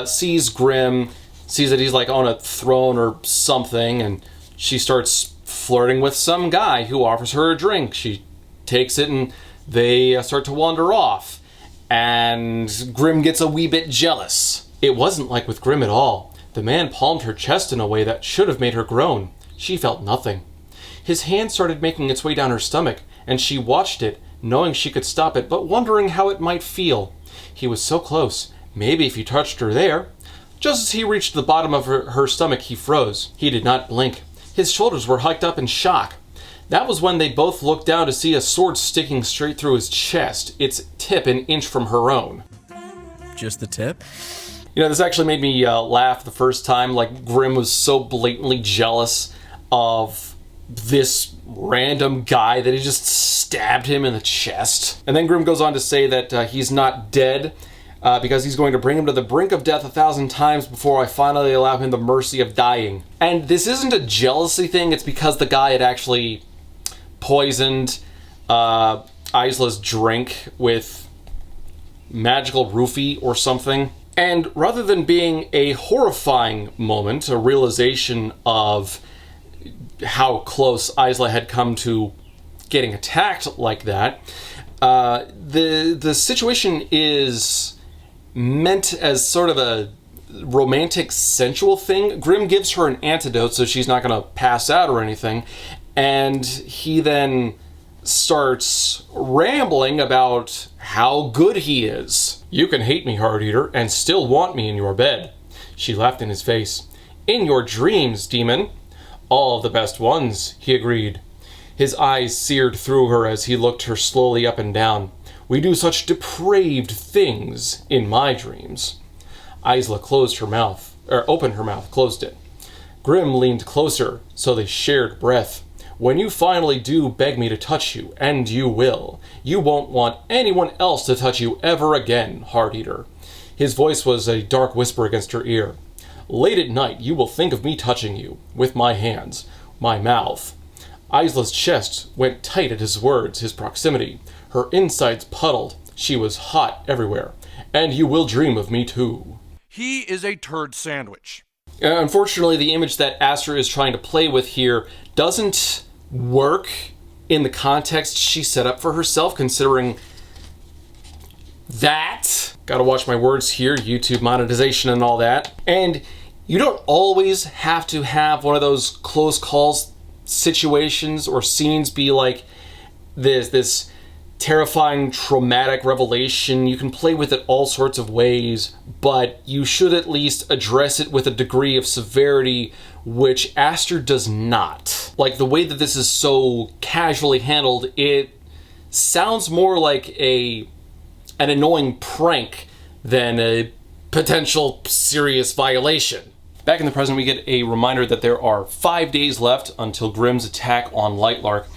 sees Grimm, sees that he's like on a throne or something, and she starts flirting with some guy who offers her a drink. She takes it and they start to wander off. And Grimm gets a wee bit jealous. It wasn't like with Grimm at all. The man palmed her chest in a way that should have made her groan. She felt nothing. His hand started making its way down her stomach, and she watched it, knowing she could stop it, but wondering how it might feel. He was so close. Maybe if he touched her there. Just as he reached the bottom of her stomach, he froze. He did not blink. His shoulders were hiked up in shock. That was when they both looked down to see a sword sticking straight through his chest, its tip an inch from her own. Just the tip? You know, this actually made me laugh the first time. Like, Grimm was so blatantly jealous of this random guy that he just stabbed him in the chest. And then Grimm goes on to say that he's not dead because he's going to bring him to the brink of death 1,000 times before I finally allow him the mercy of dying. And this isn't a jealousy thing. It's because the guy had actually poisoned Isla's drink with magical roofie or something. And rather than being a horrifying moment, a realization of how close Isla had come to getting attacked like that, the situation is meant as sort of a romantic, sensual thing. Grimm gives her an antidote so she's not going to pass out or anything, and he then starts rambling about how good he is. You can hate me, Heart Eater, and still want me in your bed. She laughed in his face. In your dreams, demon. All of the best ones, he agreed. His eyes seared through her as he looked her slowly up and down. We do such depraved things in my dreams. Isla closed her mouth, or opened her mouth, closed it. Grimm leaned closer, so they shared breath. When you finally do beg me to touch you, and you will, you won't want anyone else to touch you ever again, Heart Eater. His voice was a dark whisper against her ear. Late at night, you will think of me touching you, with my hands, my mouth. Isla's chest went tight at his words, his proximity. Her insides puddled. She was hot everywhere. And you will dream of me too. He is a turd sandwich. Unfortunately, the image that Aster is trying to play with here doesn't work in the context she set up for herself, considering that. Gotta watch my words here, YouTube monetization and all that. And you don't always have to have one of those close calls situations or scenes be like this terrifying, traumatic revelation. You can play with it all sorts of ways, but you should at least address it with a degree of severity, which Aster does not. Like, the way that this is so casually handled, it sounds more like an annoying prank than a potential serious violation. Back in the present, we get a reminder that there are 5 days left until Grimm's attack on Lightlark,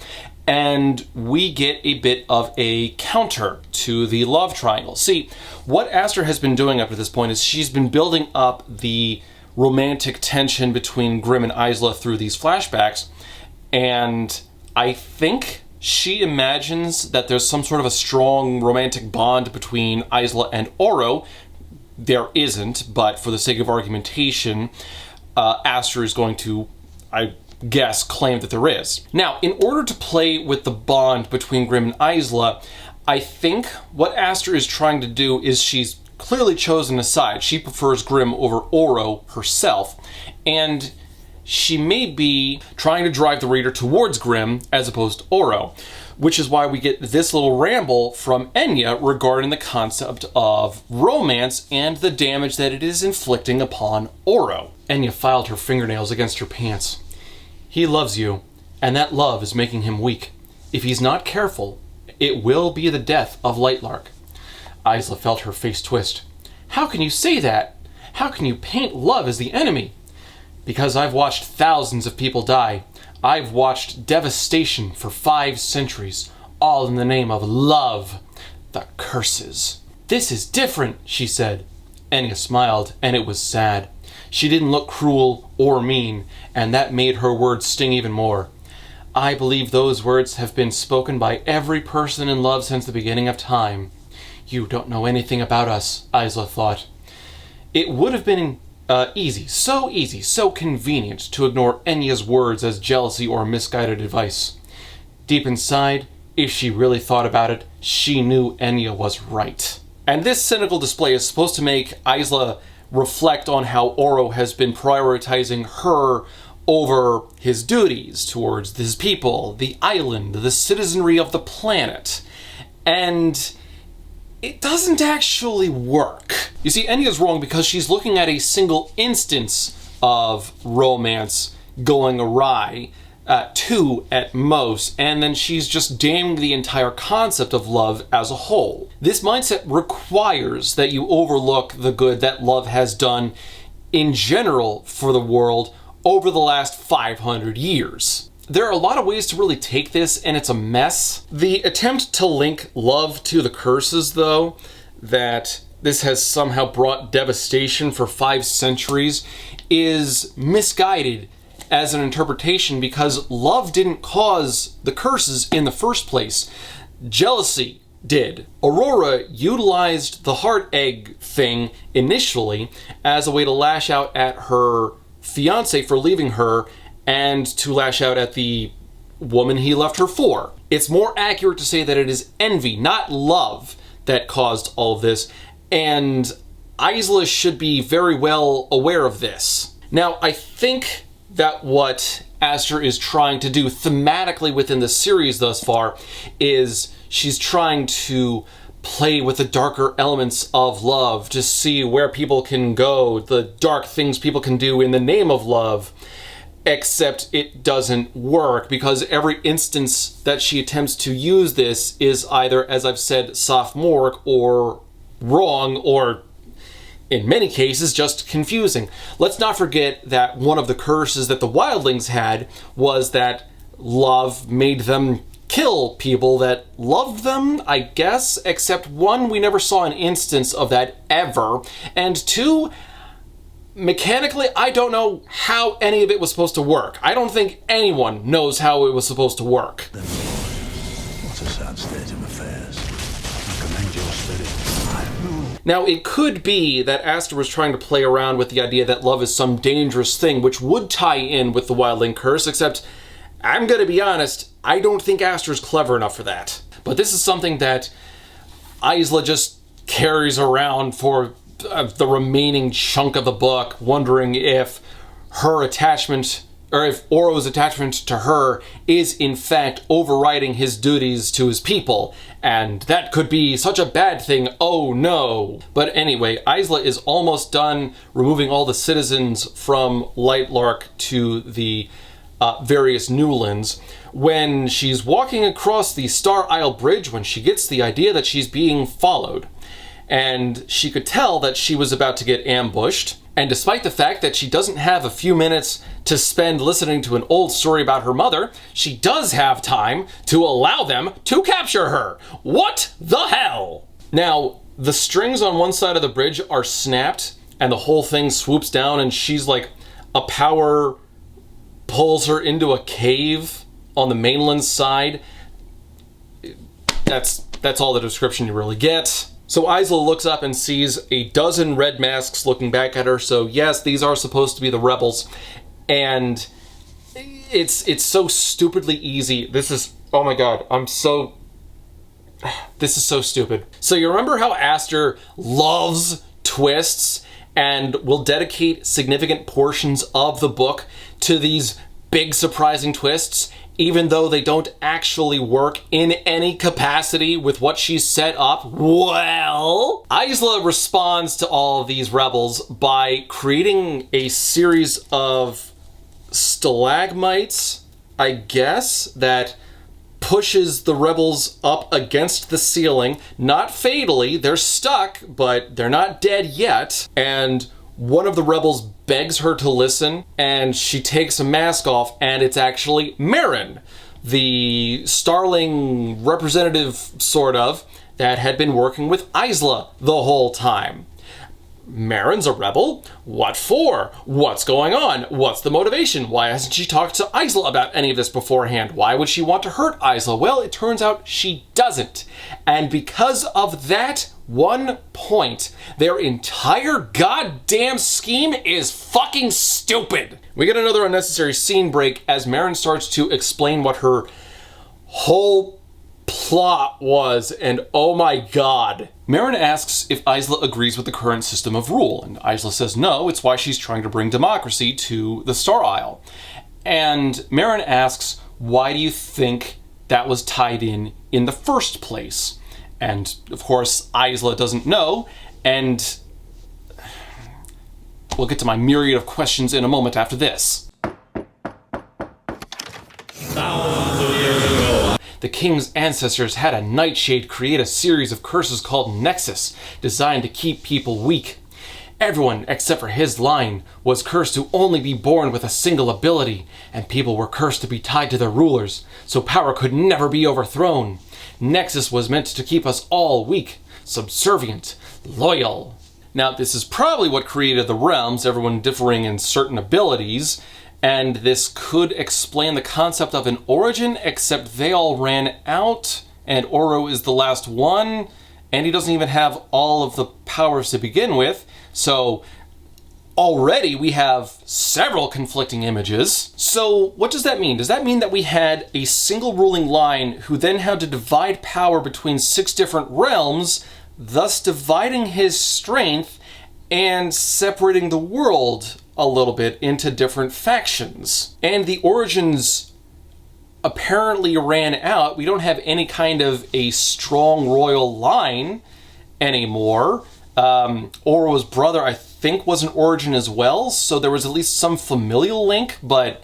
and we get a bit of a counter to the love triangle. See, what Aster has been doing up to this point is she's been building up the romantic tension between Grimm and Isla through these flashbacks, and I think she imagines that there's some sort of a strong romantic bond between Isla and Oro. There isn't, but for the sake of argumentation, Aster is going to, I guess, claim that there is. Now, in order to play with the bond between Grimm and Isla, I think what Aster is trying to do is she's clearly chosen a side. She prefers Grimm over Oro herself, and she may be trying to drive the reader towards Grimm as opposed to Oro, which is why we get this little ramble from Enya regarding the concept of romance and the damage that it is inflicting upon Oro. Enya filed her fingernails against her pants. He loves you, and that love is making him weak. If he's not careful, it will be the death of Lightlark. Isla felt her face twist. How can you say that? How can you paint love as the enemy? Because I've watched thousands of people die. I've watched devastation for 5 centuries, all in the name of love. The curses. This is different, she said. Enya smiled, and it was sad. She didn't look cruel or mean, and that made her words sting even more. I believe those words have been spoken by every person in love since the beginning of time. You don't know anything about us, Isla thought. It would have been easy, so convenient to ignore Enya's words as jealousy or misguided advice. Deep inside, if she really thought about it, she knew Enya was right. And this cynical display is supposed to make Isla reflect on how Oro has been prioritizing her over his duties towards his people, the island, the citizenry of the planet. And it doesn't actually work. You see, Enya's wrong because she's looking at a single instance of romance going awry, 2 at most, and then she's just damning the entire concept of love as a whole. This mindset requires that you overlook the good that love has done in general for the world over the last 500 years. There are a lot of ways to really take this, and it's a mess. The attempt to link love to the curses, though, that this has somehow brought devastation for 5 centuries, is misguided as an interpretation because love didn't cause the curses in the first place. Jealousy did. Aurora utilized the heart egg thing initially as a way to lash out at her fiance for leaving her and to lash out at the woman he left her for. It's more accurate to say that it is envy, not love, that caused all of this, and Isla should be very well aware of this. Now, I think that what Aster is trying to do thematically within the series thus far is she's trying to play with the darker elements of love to see where people can go, the dark things people can do in the name of love. Except it doesn't work because every instance that she attempts to use this is either, as I've said, sophomoric or wrong, or in many cases just confusing. Let's not forget that one of the curses that the Wildlings had was that love made them kill people that loved them, I guess, except one, we never saw an instance of that ever, and two, mechanically, I don't know how any of it was supposed to work. I don't think anyone knows how it was supposed to work. What a sad state of affairs. I commend your spirit. Now, it could be that Aster was trying to play around with the idea that love is some dangerous thing, which would tie in with the Wildling curse, except, I'm gonna be honest, I don't think Aster's clever enough for that. But this is something that Isla just carries around for the remaining chunk of the book, wondering if her attachment, or if Oro's attachment to her is in fact overriding his duties to his people, and that could be such a bad thing, oh no. But anyway, Isla is almost done removing all the citizens from Lightlark to the various Newlands when she's walking across the Star Isle Bridge when she gets the idea that she's being followed. And she could tell that she was about to get ambushed, and despite the fact that she doesn't have a few minutes to spend listening to an old story about her mother, she does have time to allow them to capture her. What the hell? Now, the strings on one side of the bridge are snapped, and the whole thing swoops down, and she's like, a power pulls her into a cave on the mainland side. That's all the description you really get. So Isla looks up and sees a dozen red masks looking back at her, so yes, these are supposed to be the rebels. And it's so stupidly easy. This is, oh my god, this is so stupid. So you remember how Aster loves twists and will dedicate significant portions of the book to these big surprising twists, even though they don't actually work in any capacity with what she's set up? Well, Isla responds to all of these rebels by creating a series of stalagmites, I guess, that pushes the rebels up against the ceiling. Not fatally, they're stuck, but they're not dead yet. And one of the rebels begs her to listen, and she takes a mask off, and it's actually Marin, the Starling representative, sort of, that had been working with Isla the whole time. Marin's a rebel? What for? What's going on? What's the motivation? Why hasn't she talked to Isla about any of this beforehand? Why would she want to hurt Isla? Well, it turns out she doesn't. And because of that one point, their entire goddamn scheme is fucking stupid. We get another unnecessary scene break as Marin starts to explain what her whole plot was, and oh my god. Marin asks if Isla agrees with the current system of rule, and Isla says no, it's why she's trying to bring democracy to the Star Isle. And Marin asks, why do you think that was tied in the first place? And of course, Isla doesn't know, and we'll get to my myriad of questions in a moment after this. The king's ancestors had a nightshade create a series of curses called Nexus, designed to keep people weak. Everyone, except for his line, was cursed to only be born with a single ability, and people were cursed to be tied to their rulers, so power could never be overthrown. Nexus was meant to keep us all weak, subservient, loyal. Now, this is probably what created the realms, everyone differing in certain abilities, and this could explain the concept of an origin, except they all ran out, and Oro is the last one, and he doesn't even have all of the powers to begin with, so already we have several conflicting images. So what does that mean? Does that mean that we had a single ruling line who then had to divide power between 6 different realms, thus dividing his strength and separating the world a little bit into different factions? And the origins apparently ran out. We don't have any kind of a strong royal line anymore. Oro's brother, I think, was an origin as well, so there was at least some familial link, but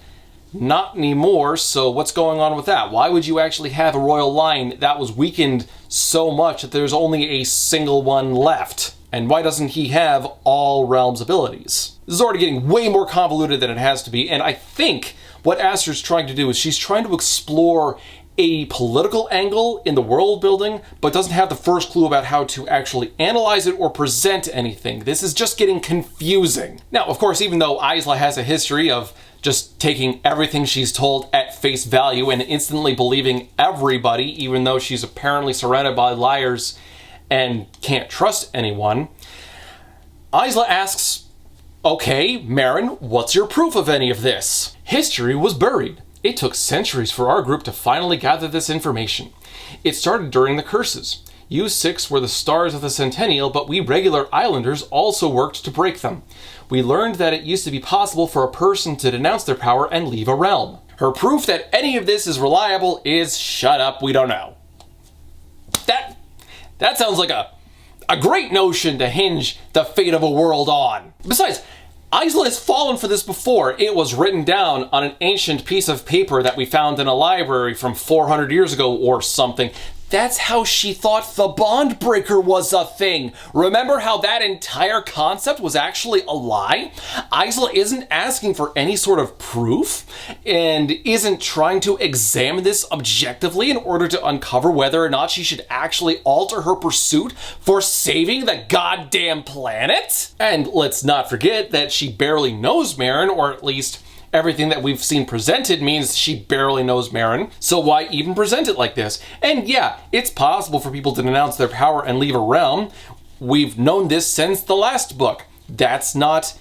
not anymore. So what's going on with that? Why would you actually have a royal line that was weakened so much that there's only a single one left? And why doesn't he have all realms abilities? This is already getting way more convoluted than it has to be, and I think what Aster's trying to do is she's trying to explore a political angle in the world building, but doesn't have the first clue about how to actually analyze it or present anything. This is just getting confusing. Now, of course, even though Isla has a history of just taking everything she's told at face value and instantly believing everybody, even though she's apparently surrounded by liars and can't trust anyone, Isla asks, "Okay, Marin, what's your proof of any of this?" History was buried. It took centuries for our group to finally gather this information. It started during the curses. You six were the stars of the Centennial, but we regular islanders also worked to break them. We learned that it used to be possible for a person to denounce their power and leave a realm. Her proof that any of this is reliable is shut up, we don't know. That sounds like a great notion to hinge the fate of a world on. Besides, Isla has fallen for this before. It was written down on an ancient piece of paper that we found in a library from 400 years ago or something. That's how she thought the bond breaker was a thing. Remember how that entire concept was actually a lie? Isla isn't asking for any sort of proof and isn't trying to examine this objectively in order to uncover whether or not she should actually alter her pursuit for saving the goddamn planet. And let's not forget that she barely knows Marin, or at least everything that we've seen presented means she barely knows Marin, so why even present it like this? And yeah, it's possible for people to denounce their power and leave a realm. We've known this since the last book. That's not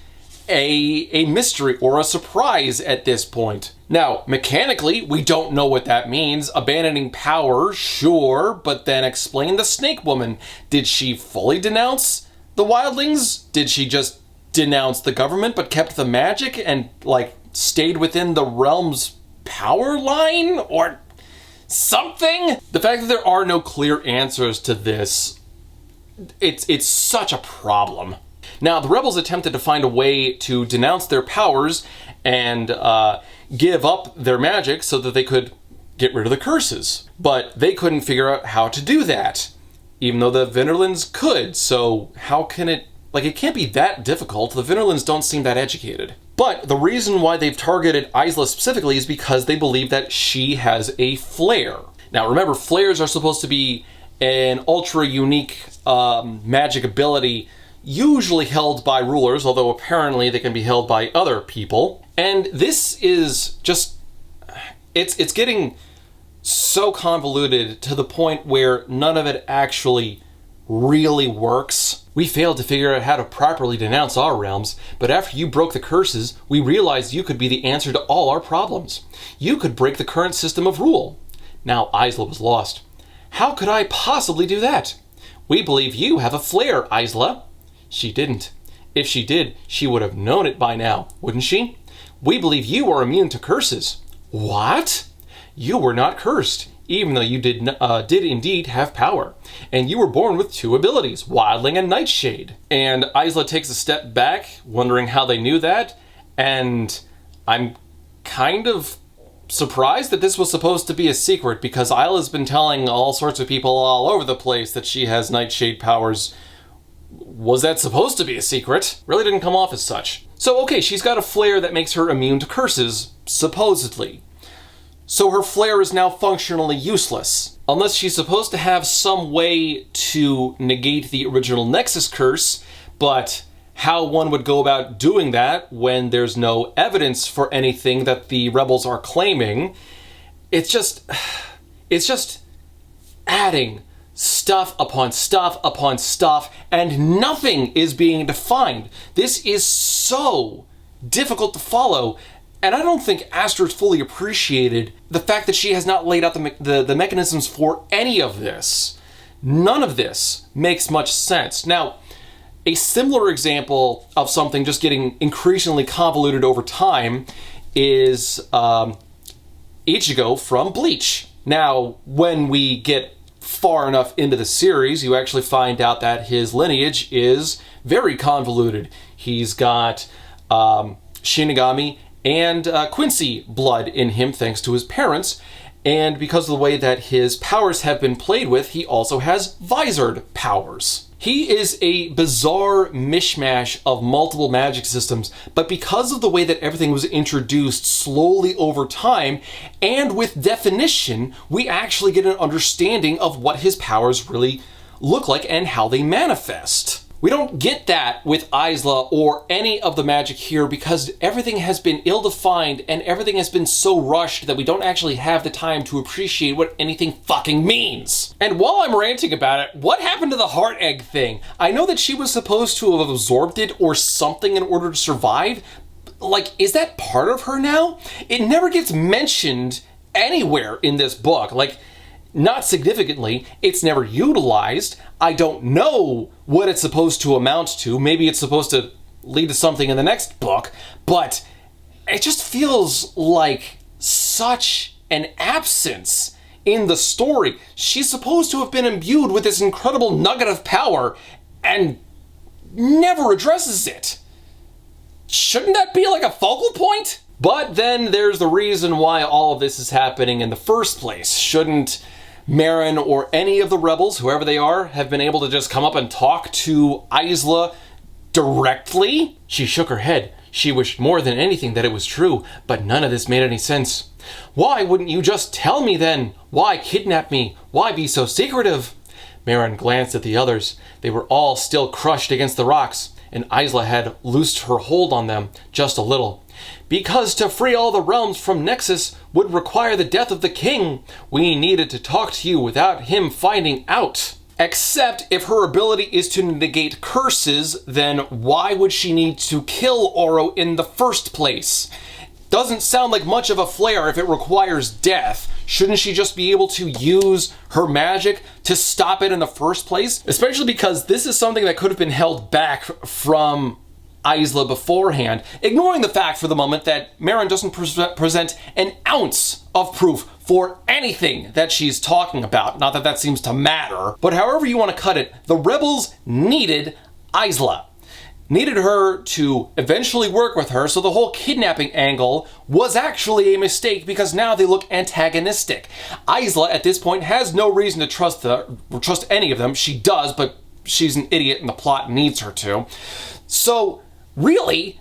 a mystery or a surprise at this point. Now, mechanically, we don't know what that means. Abandoning power, sure, but then explain the Snake Woman. Did she fully denounce the Wildlings? Did she just denounce the government but kept the magic and, like, stayed within the realm's power line or something? The fact that there are no clear answers to this, it's such a problem. Now, the rebels attempted to find a way to denounce their powers and give up their magic so that they could get rid of the curses. But they couldn't figure out how to do that, even though the Vinderlands could. So how can it, like, it can't be that difficult. The Vinderlands don't seem that educated. But the reason why they've targeted Isla specifically is because they believe that she has a flare. Now remember, flares are supposed to be an ultra unique magic ability, usually held by rulers, although apparently they can be held by other people. And this is just, it's getting so convoluted to the point where none of it actually really works. We failed to figure out how to properly denounce our realms, but after you broke the curses, we realized you could be the answer to all our problems. You could break the current system of rule. Now Isla was lost. How could I possibly do that? We believe you have a flare, Isla. She didn't. If she did, she would have known it by now, wouldn't she? We believe you are immune to curses. What? You were not cursed, even though you did indeed have power. And you were born with two abilities, Wildling and Nightshade. And Isla takes a step back, wondering how they knew that, and I'm kind of surprised that this was supposed to be a secret, because Isla's been telling all sorts of people all over the place that she has Nightshade powers. Was that supposed to be a secret? Really didn't come off as such. So okay, she's got a flare that makes her immune to curses, supposedly. So her flare is now functionally useless. Unless she's supposed to have some way to negate the original Nexus curse, but how one would go about doing that when there's no evidence for anything that the rebels are claiming, it's just adding stuff upon stuff upon stuff, and nothing is being defined. This is so difficult to follow. And I don't think Aster's fully appreciated the fact that she has not laid out the mechanisms for any of this. None of this makes much sense. Now, a similar example of something just getting increasingly convoluted over time is Ichigo from Bleach. Now, when we get far enough into the series, you actually find out that his lineage is very convoluted. He's got Shinigami and Quincy blood in him thanks to his parents, And because of the way that his powers have been played with, he also has visored powers. He is a bizarre mishmash of multiple magic systems, but because of the way that everything was introduced slowly over time, and with definition, we actually get an understanding of what his powers really look like and how they manifest. We don't get that with Isla or any of the magic here because everything has been ill-defined and everything has been so rushed that we don't actually have the time to appreciate what anything fucking means. And while I'm ranting about it, what happened to the heart egg thing? I know that she was supposed to have absorbed it or something in order to survive. Like, is that part of her now? It never gets mentioned anywhere in this book. Like, not significantly, it's never utilized. I don't know what it's supposed to amount to. Maybe it's supposed to lead to something in the next book, but it just feels like such an absence in the story. She's supposed to have been imbued with this incredible nugget of power and never addresses it. Shouldn't that be like a focal point? But then there's the reason why all of this is happening in the first place. Shouldn't Marin or any of the rebels, whoever they are, have been able to just come up and talk to Isla directly? She shook her head. She wished more than anything that it was true, but none of this made any sense. Why wouldn't you just tell me then? Why kidnap me? Why be so secretive? Marin glanced at the others. They were all still crushed against the rocks, and Isla had loosed her hold on them just a little. Because to free all the realms from Nexus would require the death of the king. We needed to talk to you without him finding out. Except if her ability is to negate curses, then why would she need to kill Oro in the first place? Doesn't sound like much of a flare if it requires death. Shouldn't she just be able to use her magic to stop it in the first place? Especially because this is something that could have been held back from Isla beforehand, ignoring the fact for the moment that Marin doesn't present an ounce of proof for anything that she's talking about. Not that that seems to matter, but however you want to cut it, the rebels needed Isla. Needed her to eventually work with her, so the whole kidnapping angle was actually a mistake because now they look antagonistic. Isla at this point has no reason to trust any of them. She does, but she's an idiot and the plot needs her to. So really,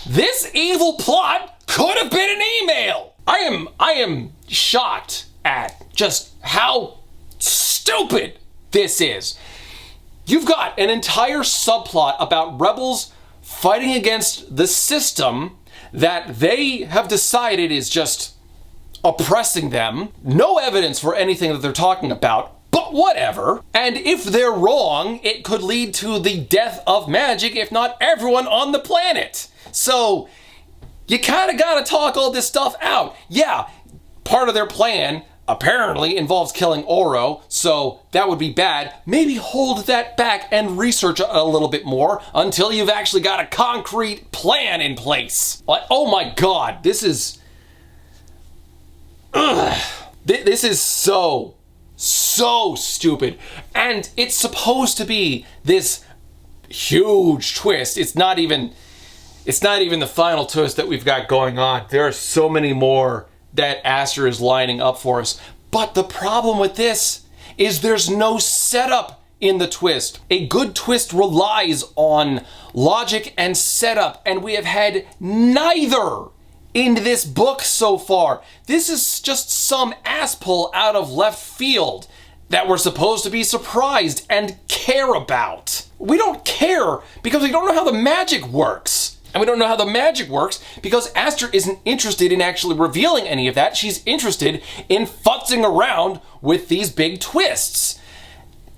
this evil plot could have been an email. I am shocked at just how stupid this is. You've got an entire subplot about rebels fighting against the system that they have decided is just oppressing them. No evidence for anything that they're talking about, but whatever. And if they're wrong, it could lead to the death of magic, if not everyone on the planet. So you kind of got to talk all this stuff out. Yeah, part of their plan apparently involves killing Oro, so that would be bad. Maybe hold that back and research a little bit more until you've actually got a concrete plan in place. Like, oh my god, this is... This is so stupid. And it's supposed to be this huge twist. It's not even the final twist that we've got going on. There are so many more that Aster is lining up for us. But the problem with this is there's no setup in the twist. A good twist relies on logic and setup, and we have had neither in this book so far. This is just some ass pull out of left field that we're supposed to be surprised and care about. We don't care because we don't know how the magic works. And we don't know how the magic works because Aster isn't interested in actually revealing any of that. She's interested in futzing around with these big twists.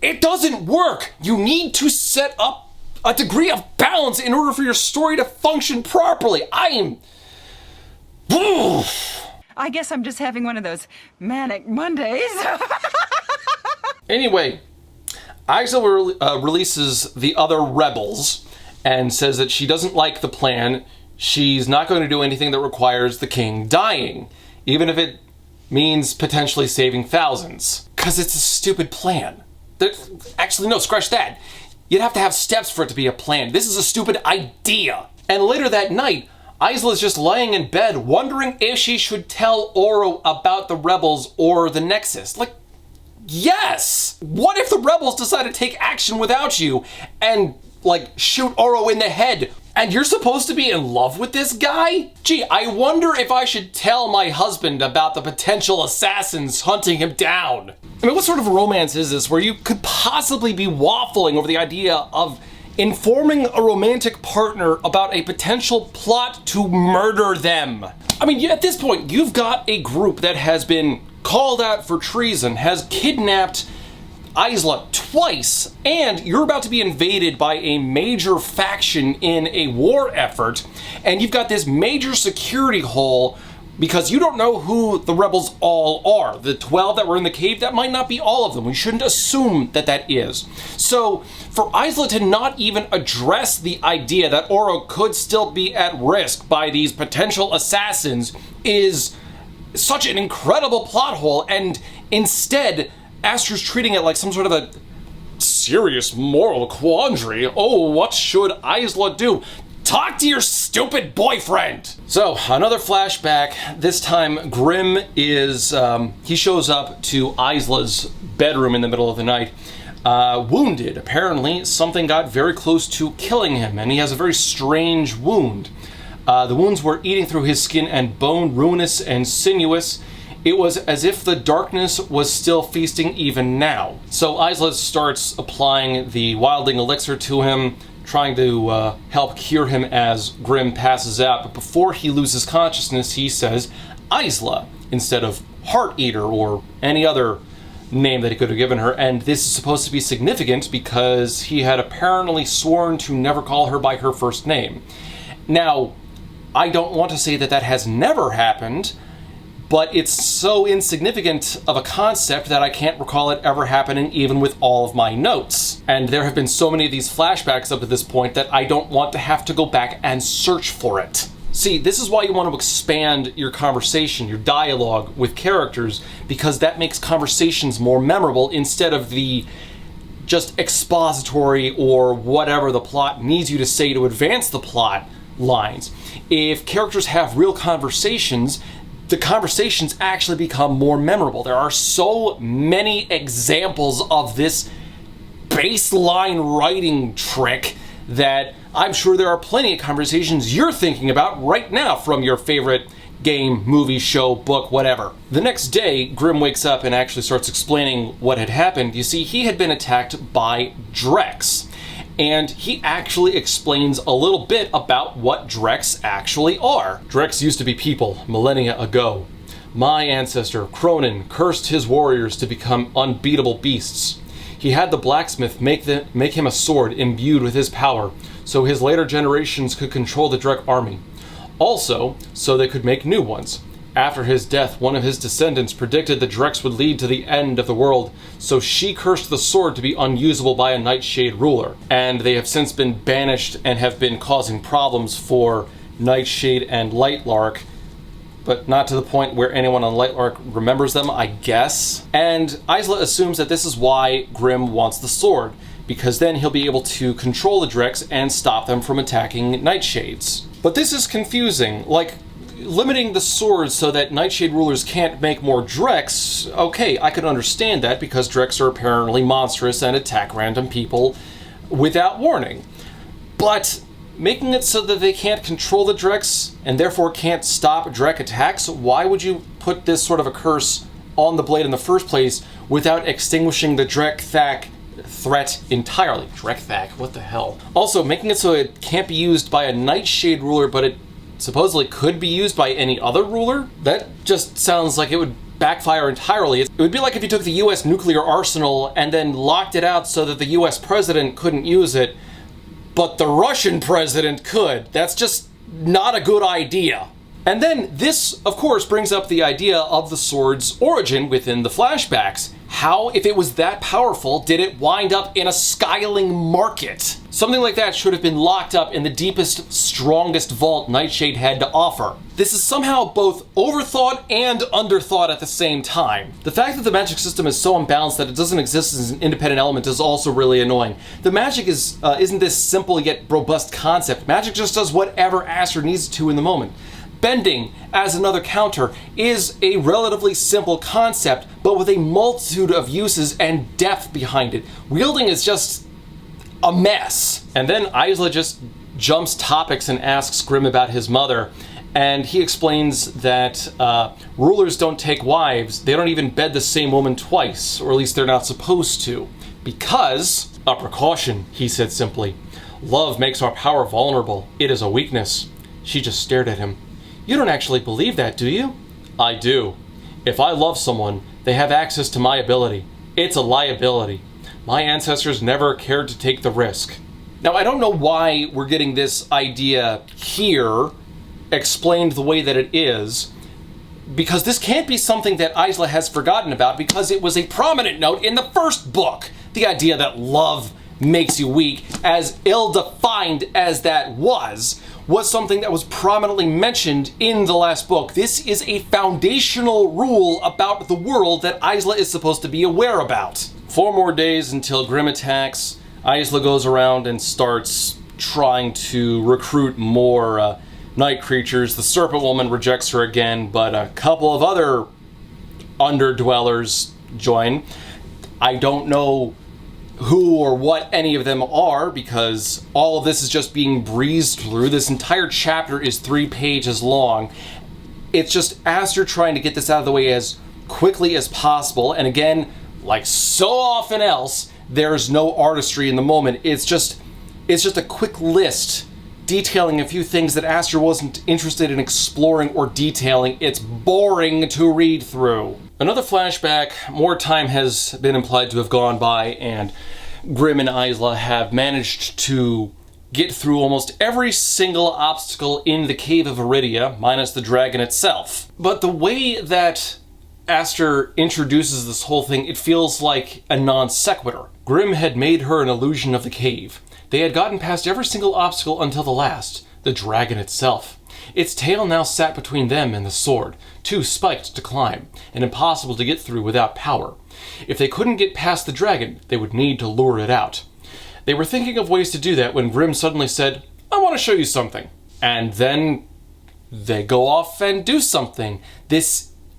It doesn't work. You need to set up a degree of balance in order for your story to function properly. I guess I'm just having one of those manic Mondays. Anyway, Isla releases the other rebels and says that she doesn't like the plan. She's not going to do anything that requires the king dying, even if it means potentially saving thousands. Because it's a stupid plan. Actually, no, scratch that. You'd have to have steps for it to be a plan. This is a stupid idea. And later that night, Isla's just laying in bed wondering if she should tell Oro about the rebels or the Nexus. Like, yes! What if the rebels decide to take action without you and, like, shoot Oro in the head? And you're supposed to be in love with this guy? Gee, I wonder if I should tell my husband about the potential assassins hunting him down. I mean, what sort of romance is this where you could possibly be waffling over the idea of informing a romantic partner about a potential plot to murder them? I mean, at this point, you've got a group that has been called out for treason, has kidnapped Isla twice, and you're about to be invaded by a major faction in a war effort, and you've got this major security hole because you don't know who the rebels all are. The 12 that were in the cave, that might not be all of them. We shouldn't assume that that is. So for Isla to not even address the idea that Oro could still be at risk by these potential assassins is such an incredible plot hole, and instead Astra's treating it like some sort of a serious moral quandary. Oh, what should Isla do? Talk to your stupid boyfriend! So, another flashback. This time, Grim is, he shows up to Isla's bedroom in the middle of the night, wounded. Apparently, something got very close to killing him, and he has a very strange wound. The wounds were eating through his skin and bone, ruinous and sinuous. It was as if the darkness was still feasting even now. So Isla starts applying the Wildling elixir to him, trying to help cure him as Grim passes out. But before he loses consciousness, he says Isla instead of Heart Eater or any other name that he could have given her. And this is supposed to be significant because he had apparently sworn to never call her by her first name. Now, I don't want to say that that has never happened, but it's so insignificant of a concept that I can't recall it ever happening even with all of my notes. And there have been so many of these flashbacks up to this point that I don't want to have to go back and search for it. See, this is why you want to expand your conversation, your dialogue with characters, because that makes conversations more memorable instead of the just expository or whatever the plot needs you to say to advance the plot lines. If characters have real conversations, the conversations actually become more memorable. There are so many examples of this baseline writing trick that I'm sure there are plenty of conversations you're thinking about right now from your favorite game, movie, show, book, whatever. The next day, Grim wakes up and actually starts explaining what had happened. You see, he had been attacked by Drex. And he actually explains a little bit about what Drex actually are. Drex used to be people millennia ago. My ancestor, Cronin, cursed his warriors to become unbeatable beasts. He had the blacksmith make him a sword imbued with his power, so his later generations could control the Drek army. Also, so they could make new ones. After his death, one of his descendants predicted the Drex would lead to the end of the world, so she cursed the sword to be unusable by a Nightshade ruler. And they have since been banished and have been causing problems for Nightshade and Lightlark, but not to the point where anyone on Lightlark remembers them, I guess. And Isla assumes that this is why Grim wants the sword, because then he'll be able to control the Drex and stop them from attacking Nightshades. But this is confusing. Like, limiting the swords so that Nightshade rulers can't make more Drex, okay, I could understand that because Drex are apparently monstrous and attack random people without warning. But making it so that they can't control the Drex and therefore can't stop Drek attacks, why would you put this sort of a curse on the blade in the first place without extinguishing the Drek threat entirely? Drek, what the hell? Also, making it so it can't be used by a Nightshade ruler, but it supposedly could be used by any other ruler? That just sounds like it would backfire entirely. It would be like if you took the US nuclear arsenal and then locked it out so that the US president couldn't use it, but the Russian president could. That's just not a good idea. And then this, of course, brings up the idea of the sword's origin within the flashbacks. How, if it was that powerful, did it wind up in a skyling market? Something like that should have been locked up in the deepest, strongest vault Nightshade had to offer. This is somehow both overthought and underthought at the same time. The fact that the magic system is so unbalanced that it doesn't exist as an independent element is also really annoying. The magic isn't this simple yet robust concept. Magic just does whatever Aster needs it to in the moment. Bending, as another counter, is a relatively simple concept, but with a multitude of uses and depth behind it. Wielding is just a mess. And then Isla just jumps topics and asks Grimm about his mother, and he explains that rulers don't take wives. They don't even bed the same woman twice, or at least they're not supposed to. Because, a precaution, he said simply. Love makes our power vulnerable. It is a weakness. She just stared at him. You don't actually believe that, do you? I do. If I love someone, they have access to my ability. It's a liability. My ancestors never cared to take the risk. Now, I don't know why we're getting this idea here explained the way that it is, because this can't be something that Isla has forgotten about, because it was a prominent note in the first book. The idea that love makes you weak, as ill-defined as that was something that was prominently mentioned in the last book. This is a foundational rule about the world that Isla is supposed to be aware about. 4 more days until Grimm attacks. Isla goes around and starts trying to recruit more night creatures. The Serpent Woman rejects her again, but a couple of other underdwellers join. I don't know who or what any of them are, because all of this is just being breezed through. This entire chapter is 3 pages long. It's just Aster trying to get this out of the way as quickly as possible, and again, like so often else, there's no artistry in the moment. It's just a quick list detailing a few things that Aster wasn't interested in exploring or detailing. It's boring to read through. Another flashback. More time has been implied to have gone by, and Grimm and Isla have managed to get through almost every single obstacle in the Cave of Aridia, minus the dragon itself. But the way that Aster introduces this whole thing, it feels like a non sequitur. Grimm had made her an illusion of the cave. They had gotten past every single obstacle until the last, the dragon itself. Its tail now sat between them and the sword, too spiked to climb, and impossible to get through without power. If they couldn't get past the dragon, they would need to lure it out. They were thinking of ways to do that when Grimm suddenly said, I want to show you something. And then they go off and do something.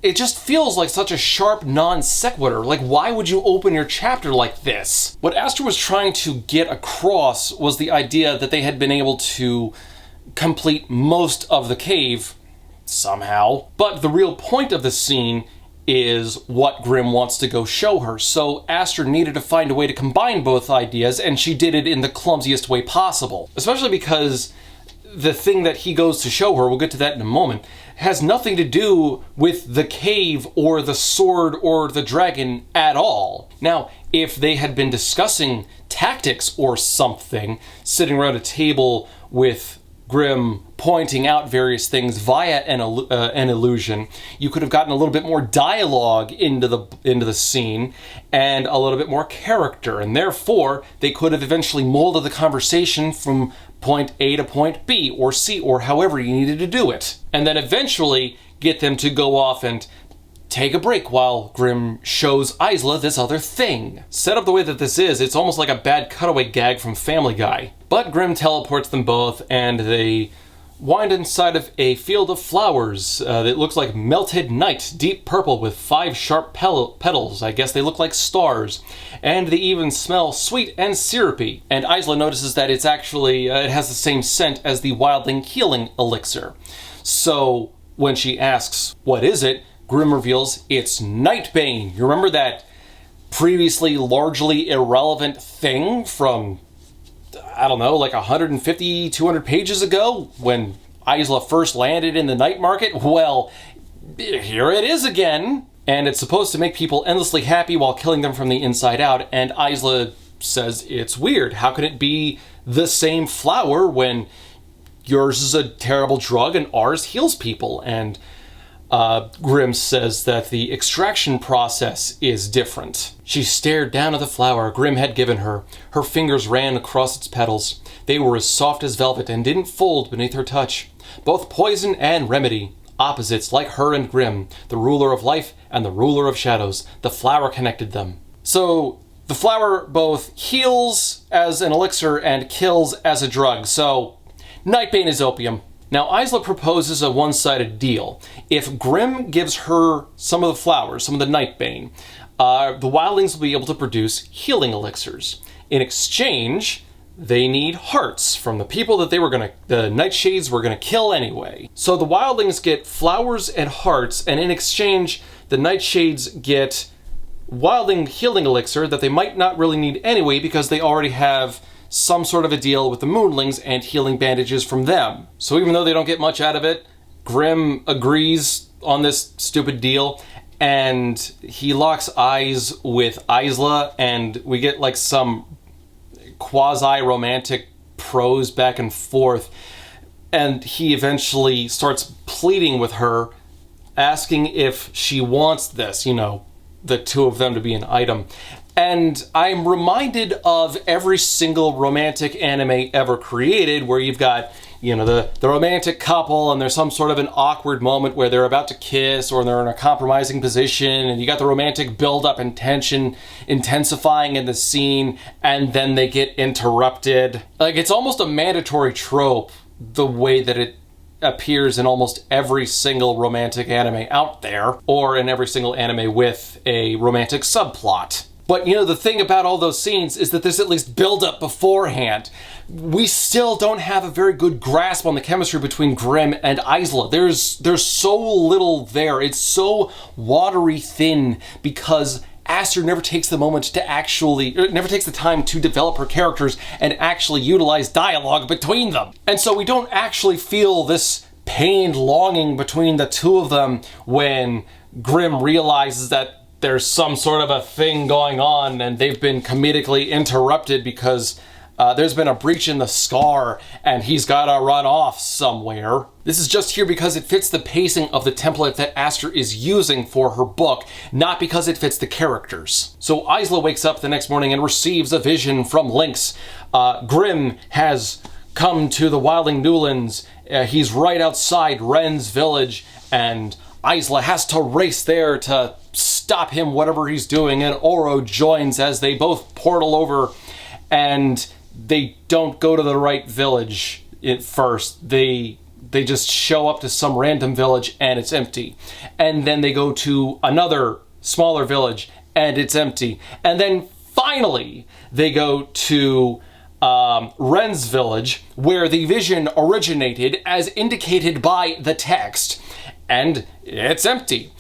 It just feels like such a sharp non sequitur. Like, why would you open your chapter like this? What Aster was trying to get across was the idea that they had been able to complete most of the cave, somehow. But the real point of the scene is what Grimm wants to go show her. So Aster needed to find a way to combine both ideas, and she did it in the clumsiest way possible. Especially because the thing that he goes to show her, we'll get to that in a moment, has nothing to do with the cave or the sword or the dragon at all. Now, if they had been discussing tactics or something, sitting around a table with Grimm pointing out various things via an illusion, you could have gotten a little bit more dialogue into the scene and a little bit more character, and therefore they could have eventually molded the conversation from point A to point B or C or however you needed to do it, and then eventually get them to go off and take a break while Grimm shows Isla this other thing. Set up the way that this is, it's almost like a bad cutaway gag from Family Guy. But Grimm teleports them both, and they wind inside of a field of flowers that looks like melted night, deep purple with 5 sharp petals. I guess they look like stars. And they even smell sweet and syrupy. And Isla notices that it's actually, it has the same scent as the Wildling healing elixir. So when she asks, what is it? Grimm reveals it's Nightbane. You remember that previously largely irrelevant thing from, I don't know, like 150, 200 pages ago when Isla first landed in the night market? Well, here it is again. And it's supposed to make people endlessly happy while killing them from the inside out. And Isla says it's weird. How can it be the same flower when yours is a terrible drug and ours heals people? And Grim says that the extraction process is different. She stared down at the flower Grim had given her. Her fingers ran across its petals. They were as soft as velvet and didn't fold beneath her touch. Both poison and remedy. Opposites like her and Grim, the ruler of life and the ruler of shadows. The flower connected them. So the flower both heals as an elixir and kills as a drug. So Nightbane is opium. Now, Isla proposes a one-sided deal. If Grim gives her some of the flowers, some of the Nightbane, the Wildlings will be able to produce healing elixirs. In exchange, they need hearts from the people that the Nightshades were gonna kill anyway. So the Wildlings get flowers and hearts, and in exchange, the Nightshades get Wildling healing elixir that they might not really need anyway because they already have some sort of a deal with the Moonlings and healing bandages from them. So even though they don't get much out of it, Grim agrees on this stupid deal, and he locks eyes with Isla, and we get like some quasi-romantic prose back and forth, and he eventually starts pleading with her, asking if she wants this, you know, the two of them to be an item. And I'm reminded of every single romantic anime ever created where you've got, you know, the romantic couple and there's some sort of an awkward moment where they're about to kiss or they're in a compromising position, and you got the romantic build-up and tension intensifying in the scene, and then they get interrupted. Like, it's almost a mandatory trope the way that it appears in almost every single romantic anime out there, or in every single anime with a romantic subplot. But, you know, the thing about all those scenes is that there's at least build-up beforehand. We still don't have a very good grasp on the chemistry between Grim and Isla. There's so little there. It's so watery thin because Aster never takes the moment to never takes the time to develop her characters and actually utilize dialogue between them. And so we don't actually feel this pained longing between the two of them when Grim realizes that there's some sort of a thing going on and they've been comedically interrupted because there's been a breach in the scar and he's gotta run off somewhere. This is just here because it fits the pacing of the template that Aster is using for her book, not because it fits the characters. So Isla wakes up the next morning and receives a vision from Lynx. Grim has come to the Wildling Newlands. He's right outside Ren's village, and Isla has to race there to stop him, whatever he's doing, and Oro joins as they both portal over, and they don't go to the right village at first. They just show up to some random village and it's empty. And then they go to another smaller village and it's empty. And then finally they go to Ren's village, where the vision originated as indicated by the text, and it's empty.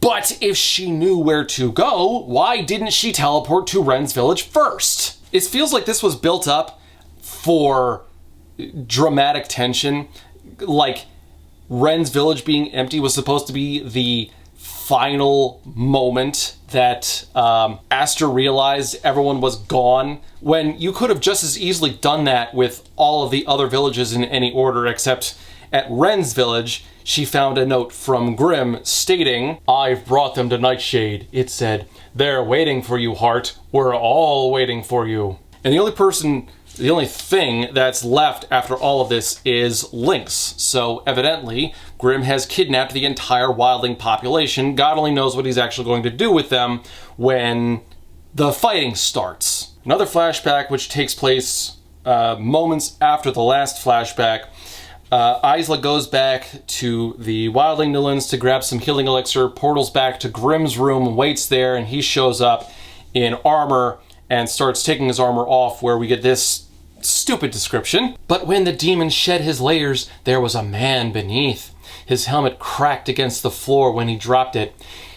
But if she knew where to go, why didn't she teleport to Ren's village first? It feels like this was built up for dramatic tension. Like, Ren's village being empty was supposed to be the final moment that Aster realized everyone was gone, when you could have just as easily done that with all of the other villages in any order, except at Ren's village, she found a note from Grim stating, "I've brought them to Nightshade," it said. "They're waiting for you, Heart. We're all waiting for you." And the only thing that's left after all of this is Lynx. So evidently, Grim has kidnapped the entire Wildling population. God only knows what he's actually going to do with them when the fighting starts. Another flashback which takes place moments after the last flashback. Isla goes back to the Wildling Newlands to grab some healing elixir, portals back to Grim's room, waits there, and he shows up in armor and starts taking his armor off, where we get this stupid description. "But when the demon shed his layers, there was a man beneath. His helmet cracked against the floor when he dropped it.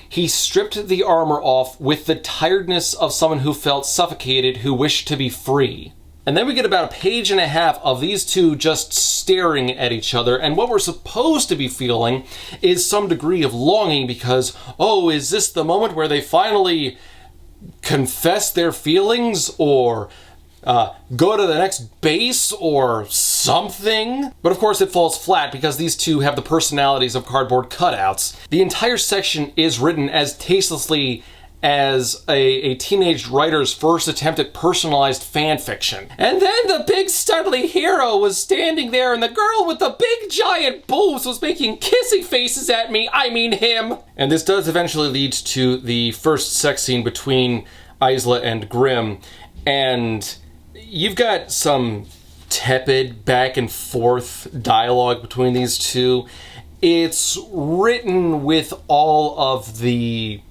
He stripped the armor off with the tiredness of someone who felt suffocated, who wished to be free." And then we get about a page and a half of these two just staring at each other, and what we're supposed to be feeling is some degree of longing because, oh, is this the moment where they finally confess their feelings, or go to the next base or something. But of course it falls flat because these two have the personalities of cardboard cutouts. The entire section is written as tastelessly as a teenage writer's first attempt at personalized fan fiction. And then the big studly hero was standing there and the girl with the big giant boobs was making kissy faces at me, I mean him. And this does eventually lead to the first sex scene between Isla and Grimm, and you've got some tepid back and forth dialogue between these two. It's written with all of the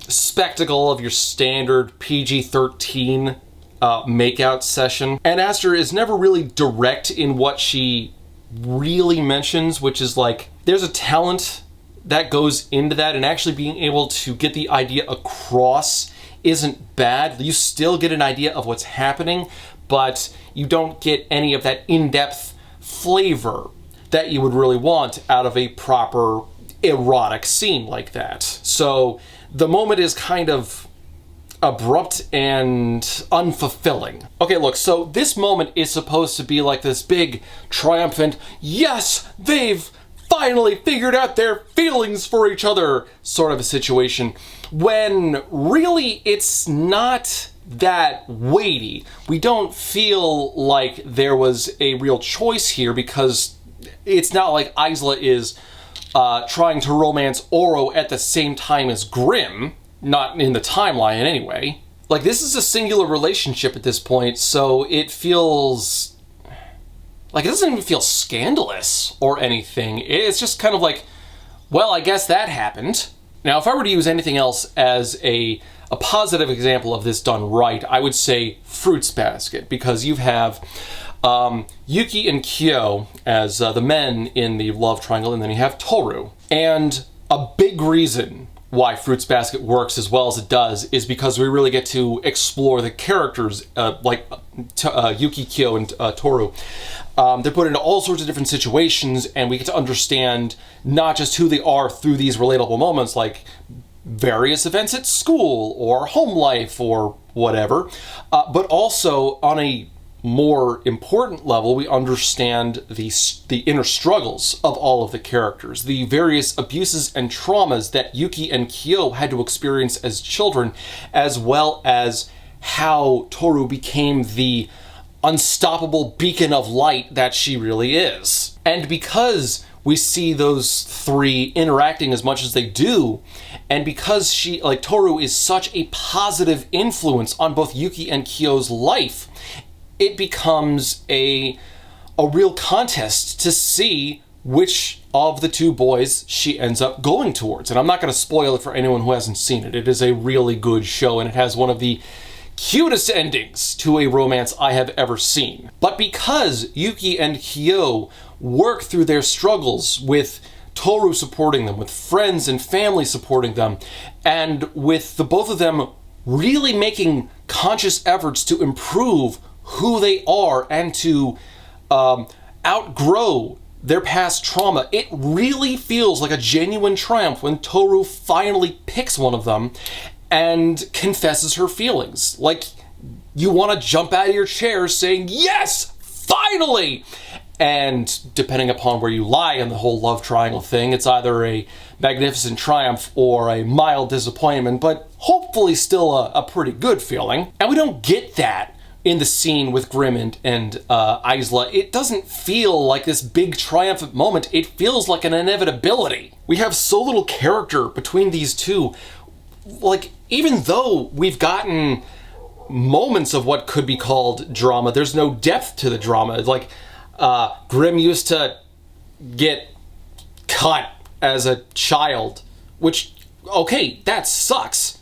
spectacle of your standard PG-13 makeout session. And Aster is never really direct in what she really mentions, which is like, there's a talent that goes into that, and actually being able to get the idea across isn't bad. You still get an idea of what's happening, but you don't get any of that in-depth flavor that you would really want out of a proper erotic scene like that. So the moment is kind of abrupt and unfulfilling. Okay, look, so this moment is supposed to be like this big, triumphant, yes, they've finally figured out their feelings for each other sort of a situation, when really it's not that weighty. We don't feel like there was a real choice here, because it's not like Isla is trying to romance Oro at the same time as Grimm, not in the timeline anyway. Like, this is a singular relationship at this point, so it feels like, it doesn't even feel scandalous or anything. It's just kind of like, well, I guess that happened. Now, if I were to use anything else as a positive example of this done right, I would say Fruits Basket, because you have Yuki and Kyo as the men in the love triangle, and then you have Toru. And a big reason why Fruits Basket works as well as it does is because we really get to explore the characters like Yuki, Kyo, and Toru. They're put into all sorts of different situations, and we get to understand not just who they are through these relatable moments, like various events at school or home life or whatever, but also on a more important level, we understand the inner struggles of all of the characters, the various abuses and traumas that Yuki and Kyo had to experience as children, as well as how Toru became the unstoppable beacon of light that she really is. And because we see those three interacting as much as they do, and because Toru is such a positive influence on both Yuki and Kyo's life, it becomes a real contest to see which of the two boys she ends up going towards. And I'm not going to spoil it for anyone who hasn't seen it. It is a really good show, and it has one of the cutest endings to a romance I have ever seen. But because Yuki and Kyo work through their struggles with Toru supporting them, with friends and family supporting them, and with the both of them really making conscious efforts to improve who they are and to outgrow their past trauma, it really feels like a genuine triumph when Toru finally picks one of them and confesses her feelings. Like, you want to jump out of your chair saying, yes, finally! And depending upon where you lie in the whole love triangle thing, it's either a magnificent triumph or a mild disappointment, but hopefully still a pretty good feeling. And we don't get that in the scene with Grimm and Isla. It doesn't feel like this big triumphant moment. It feels like an inevitability. We have so little character between these two. Like, even though we've gotten moments of what could be called drama, there's no depth to the drama. Like, Grimm used to get cut as a child, which, okay, that sucks.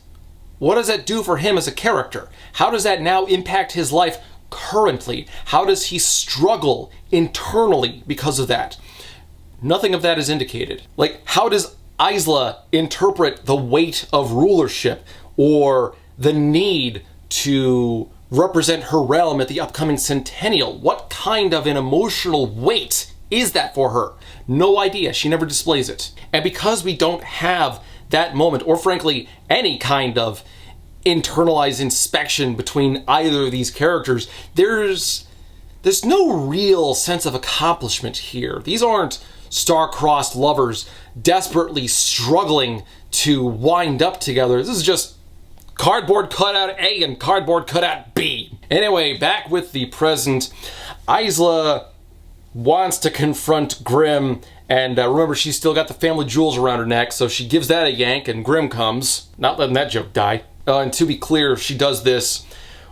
What does that do for him as a character? How does that now impact his life currently? How does he struggle internally because of that? Nothing of that is indicated. Like, how does Isla interpret the weight of rulership or the need to represent her realm at the upcoming centennial? What kind of an emotional weight is that for her? No idea. She never displays it. And because we don't have that moment, or frankly, any kind of internalized inspection between either of these characters. There's no real sense of accomplishment here. These aren't star-crossed lovers desperately struggling to wind up together. This is just cardboard cutout A and cardboard cutout B. Anyway, back with the present. Isla wants to confront Grimm, and remember, she's still got the family jewels around her neck, so she gives that a yank, and Grimm comes, not letting that joke die. And to be clear, she does this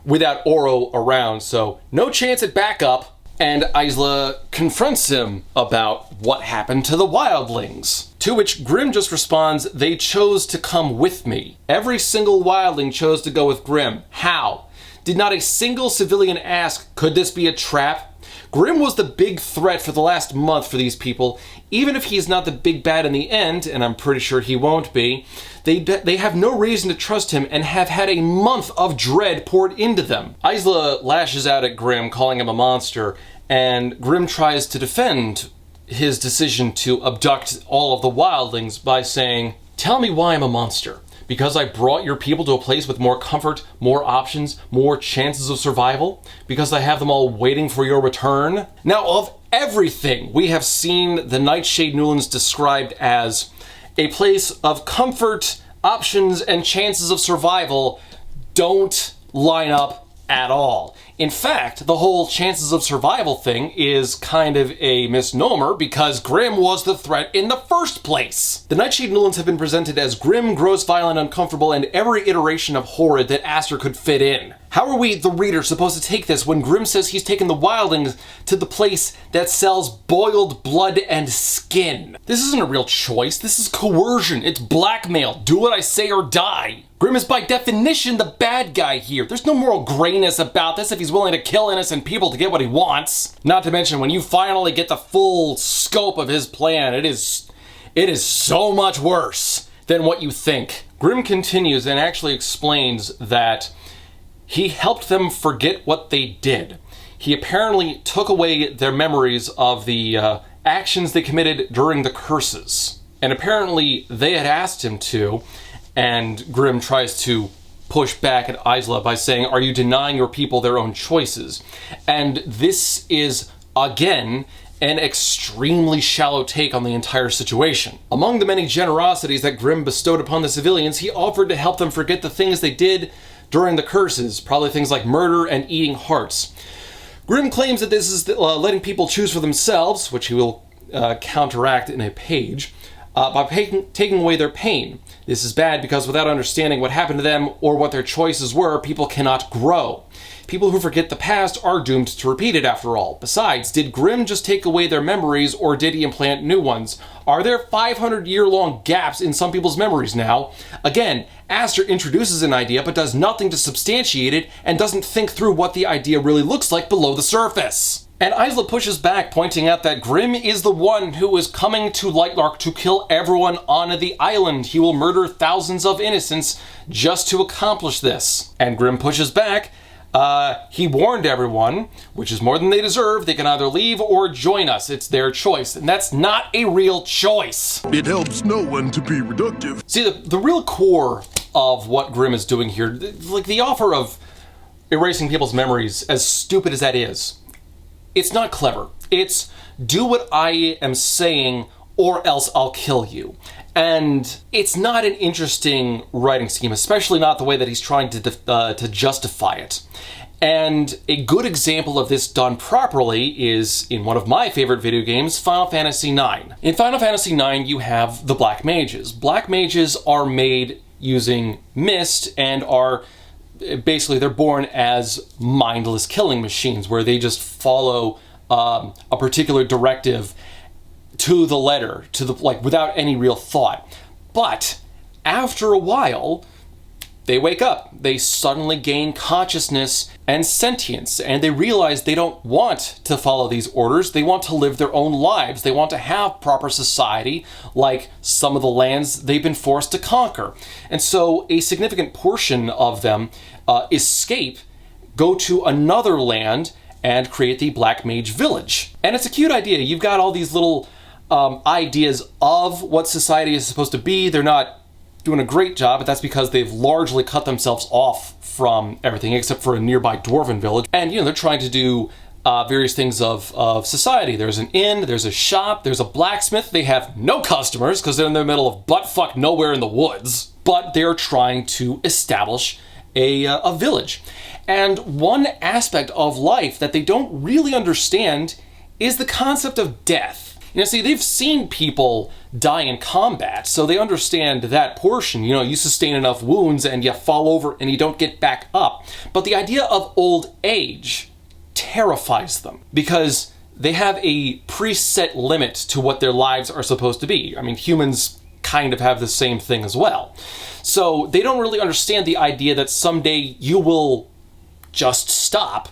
without Oro around, so no chance at backup. And Isla confronts him about what happened to the Wildlings. To which Grimm just responds, "They chose to come with me." Every single Wildling chose to go with Grimm. How? Did not a single civilian ask, could this be a trap? Grimm was the big threat for the last month for these people. Even if he's not the big bad in the end, and I'm pretty sure he won't be, they have no reason to trust him and have had a month of dread poured into them. Isla lashes out at Grimm, calling him a monster, and Grimm tries to defend his decision to abduct all of the Wildlings by saying, "Tell me why I'm a monster. Because I brought your people to a place with more comfort, more options, more chances of survival? Because I have them all waiting for your return?" Now, of everything we have seen the Nightshade Newlands described as a place of comfort, options, and chances of survival, don't line up at all. In fact, the whole chances of survival thing is kind of a misnomer because Grimm was the threat in the first place. The Nightshade Newlands have been presented as grim, gross, violent, uncomfortable, and every iteration of horrid that Aster could fit in. How are we, the reader, supposed to take this when Grimm says he's taken the Wildlings to the place that sells boiled blood and skin? This isn't a real choice. This is coercion. It's blackmail. Do what I say or die. Grimm is by definition the bad guy here. There's no moral grayness about this if he's willing to kill innocent people to get what he wants. Not to mention, when you finally get the full scope of his plan, it is so much worse than what you think. Grimm continues and actually explains that he helped them forget what they did. He apparently took away their memories of the actions they committed during the curses. And apparently they had asked him to, and Grimm tries to push back at Isla by saying, "Are you denying your people their own choices?" And this is, again, an extremely shallow take on the entire situation. Among the many generosities that Grimm bestowed upon the civilians, he offered to help them forget the things they did during the curses, probably things like murder and eating hearts. Grimm claims that this is letting people choose for themselves, which he will counteract in a page, by taking away their pain. This is bad because without understanding what happened to them or what their choices were, people cannot grow. People who forget the past are doomed to repeat it after all. Besides, did Grimm just take away their memories or did he implant new ones? Are there 500-year-long gaps in some people's memories now? Again, Aster introduces an idea but does nothing to substantiate it and doesn't think through what the idea really looks like below the surface. And Isla pushes back, pointing out that Grimm is the one who is coming to Lightlark to kill everyone on the island. He will murder thousands of innocents just to accomplish this. And Grimm pushes back. He warned everyone, which is more than they deserve. They can either leave or join us. It's their choice. And that's not a real choice. It helps no one to be reductive. See, the real core of what Grimm is doing here, like the offer of erasing people's memories, as stupid as that is, it's not clever. It's do what I am saying or else I'll kill you. And it's not an interesting writing scheme, especially not the way that he's trying to justify it. And a good example of this done properly is in one of my favorite video games, Final Fantasy IX. In Final Fantasy IX, you have the Black Mages. Black Mages are made using mist and are basically, they're born as mindless killing machines where they just follow a particular directive to the letter, without any real thought. But after a while, they wake up. They suddenly gain consciousness and sentience, and they realize they don't want to follow these orders. They want to live their own lives. They want to have proper society, like some of the lands they've been forced to conquer. And so a significant portion of them escape, go to another land, and create the Black Mage Village. And it's a cute idea. You've got all these little ideas of what society is supposed to be. They're not doing a great job, but that's because they've largely cut themselves off from everything except for a nearby dwarven village. And, you know, they're trying to do various things of society. There's an inn, there's a shop, there's a blacksmith. They have no customers because they're in the middle of butt-fuck nowhere in the woods. But they're trying to establish a village. And one aspect of life that they don't really understand is the concept of death. You know, see, they've seen people die in combat, so they understand that portion. You know, you sustain enough wounds and you fall over and you don't get back up. But the idea of old age terrifies them because they have a preset limit to what their lives are supposed to be. I mean, humans kind of have the same thing as well. So they don't really understand the idea that someday you will just stop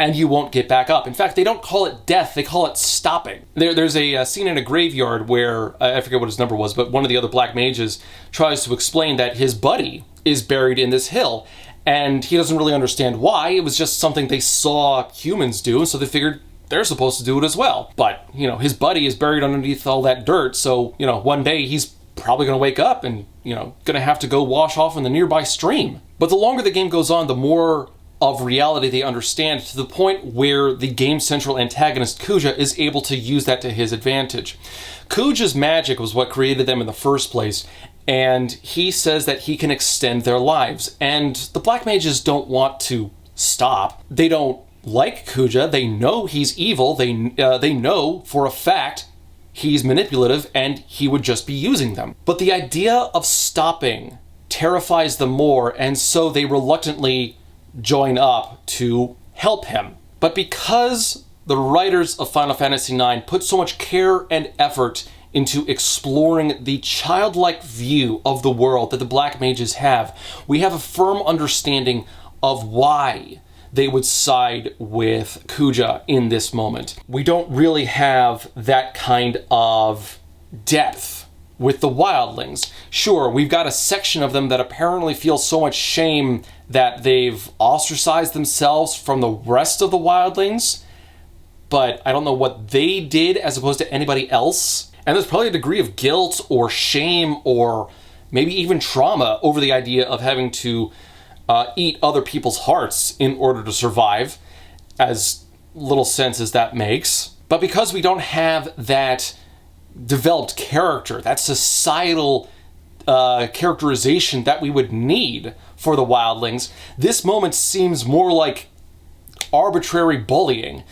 and you won't get back up. In fact, they don't call it death, they call it stopping. There's a scene in a graveyard where, I forget what his number was, but one of the other black mages tries to explain that his buddy is buried in this hill, and he doesn't really understand why. It was just something they saw humans do, so they figured they're supposed to do it as well. But, you know, his buddy is buried underneath all that dirt, so, you know, one day he's probably gonna wake up and, you know, gonna have to go wash off in the nearby stream. But the longer the game goes on, the more of reality they understand, to the point where the game's central antagonist, Kuja, is able to use that to his advantage. Kuja's magic was what created them in the first place, and he says that he can extend their lives. And the black mages don't want to stop. They don't like Kuja. They know he's evil. They know for a fact he's manipulative and he would just be using them. But the idea of stopping terrifies them more, and so they reluctantly join up to help him. But because the writers of Final Fantasy IX put so much care and effort into exploring the childlike view of the world that the black mages have, we have a firm understanding of why they would side with Kuja in this moment. We don't really have that kind of depth with the Wildlings. Sure, we've got a section of them that apparently feel so much shame that they've ostracized themselves from the rest of the Wildlings, but I don't know what they did as opposed to anybody else. And there's probably a degree of guilt or shame or maybe even trauma over the idea of having to eat other people's hearts in order to survive, as little sense as that makes. But because we don't have that developed character, that societal characterization that we would need for the Wildlings, this moment seems more like arbitrary bullying.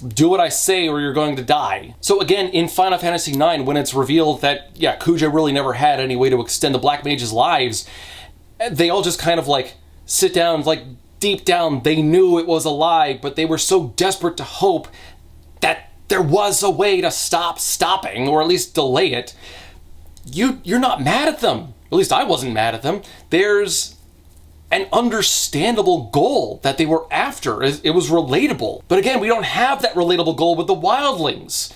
Do what I say or you're going to die. So again, in Final Fantasy IX, when it's revealed that, yeah, Kuja really never had any way to extend the black mages' lives, they all just kind of like sit down, like deep down they knew it was a lie, but they were so desperate to hope that there was a way to stop stopping, or at least delay it. You're not mad at them. At least I wasn't mad at them. There's an understandable goal that they were after. It was relatable. But again, we don't have that relatable goal with the Wildlings.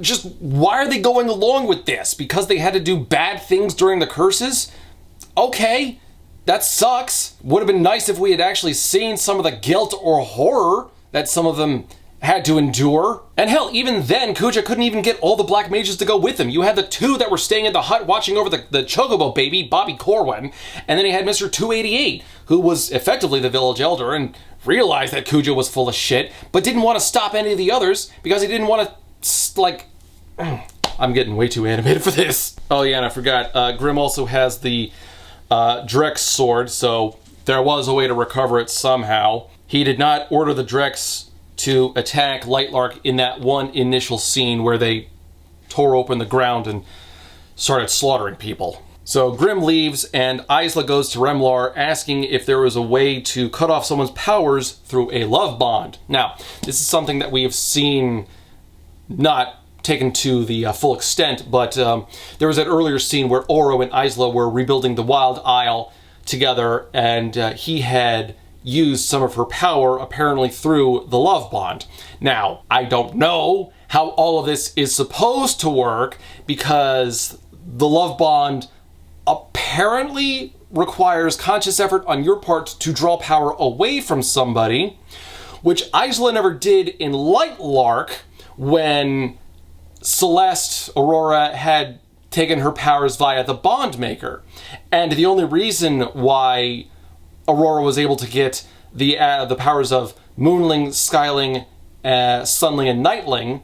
Just why are they going along with this? Because they had to do bad things during the curses? Okay, that sucks. Would have been nice if we had actually seen some of the guilt or horror that some of them had to endure. And hell, even then, Kuja couldn't even get all the black mages to go with him. You had the two that were staying in the hut watching over the Chocobo baby, Bobby Corwin, and then he had Mr. 288, who was effectively the village elder and realized that Kuja was full of shit, but didn't want to stop any of the others because he didn't want to, like... I'm getting way too animated for this. Oh yeah, and I forgot, Grim also has the Drex sword, so there was a way to recover it somehow. He did not order the Drex to attack Lightlark in that one initial scene where they tore open the ground and started slaughtering people. So Grim leaves, and Isla goes to Remar asking if there was a way to cut off someone's powers through a love bond. Now, this is something that we have seen not taken to the full extent, but there was that earlier scene where Oro and Isla were rebuilding the Wild Isle together, and he had used some of her power apparently through the love bond. Now, I don't know how all of this is supposed to work because the love bond apparently requires conscious effort on your part to draw power away from somebody, which Isla never did in Lightlark when Celeste Aurora had taken her powers via the Bondmaker. And the only reason why Aurora was able to get the powers of Moonling, Skyling, Sunling, and Nightling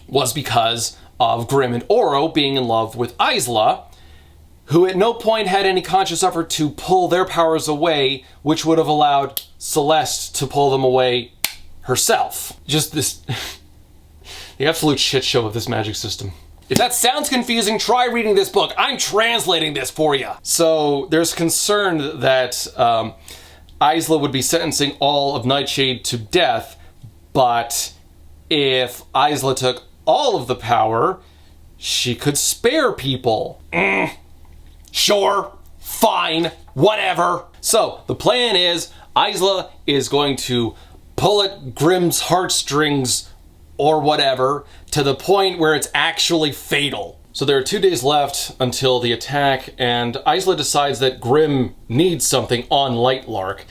was because of Grimm and Oro being in love with Isla, who at no point had any conscious effort to pull their powers away, which would have allowed Celeste to pull them away herself. Just this... the absolute shit show of this magic system. If that sounds confusing, try reading this book. I'm translating this for you. So there's concern that Isla would be sentencing all of Nightshade to death, but if Isla took all of the power, she could spare people. Sure, fine, whatever. So the plan is Isla is going to pull at Grimm's heartstrings or whatever to the point where it's actually fatal. So there are 2 days left until the attack, and Isla decides that Grimm needs something on Lightlark,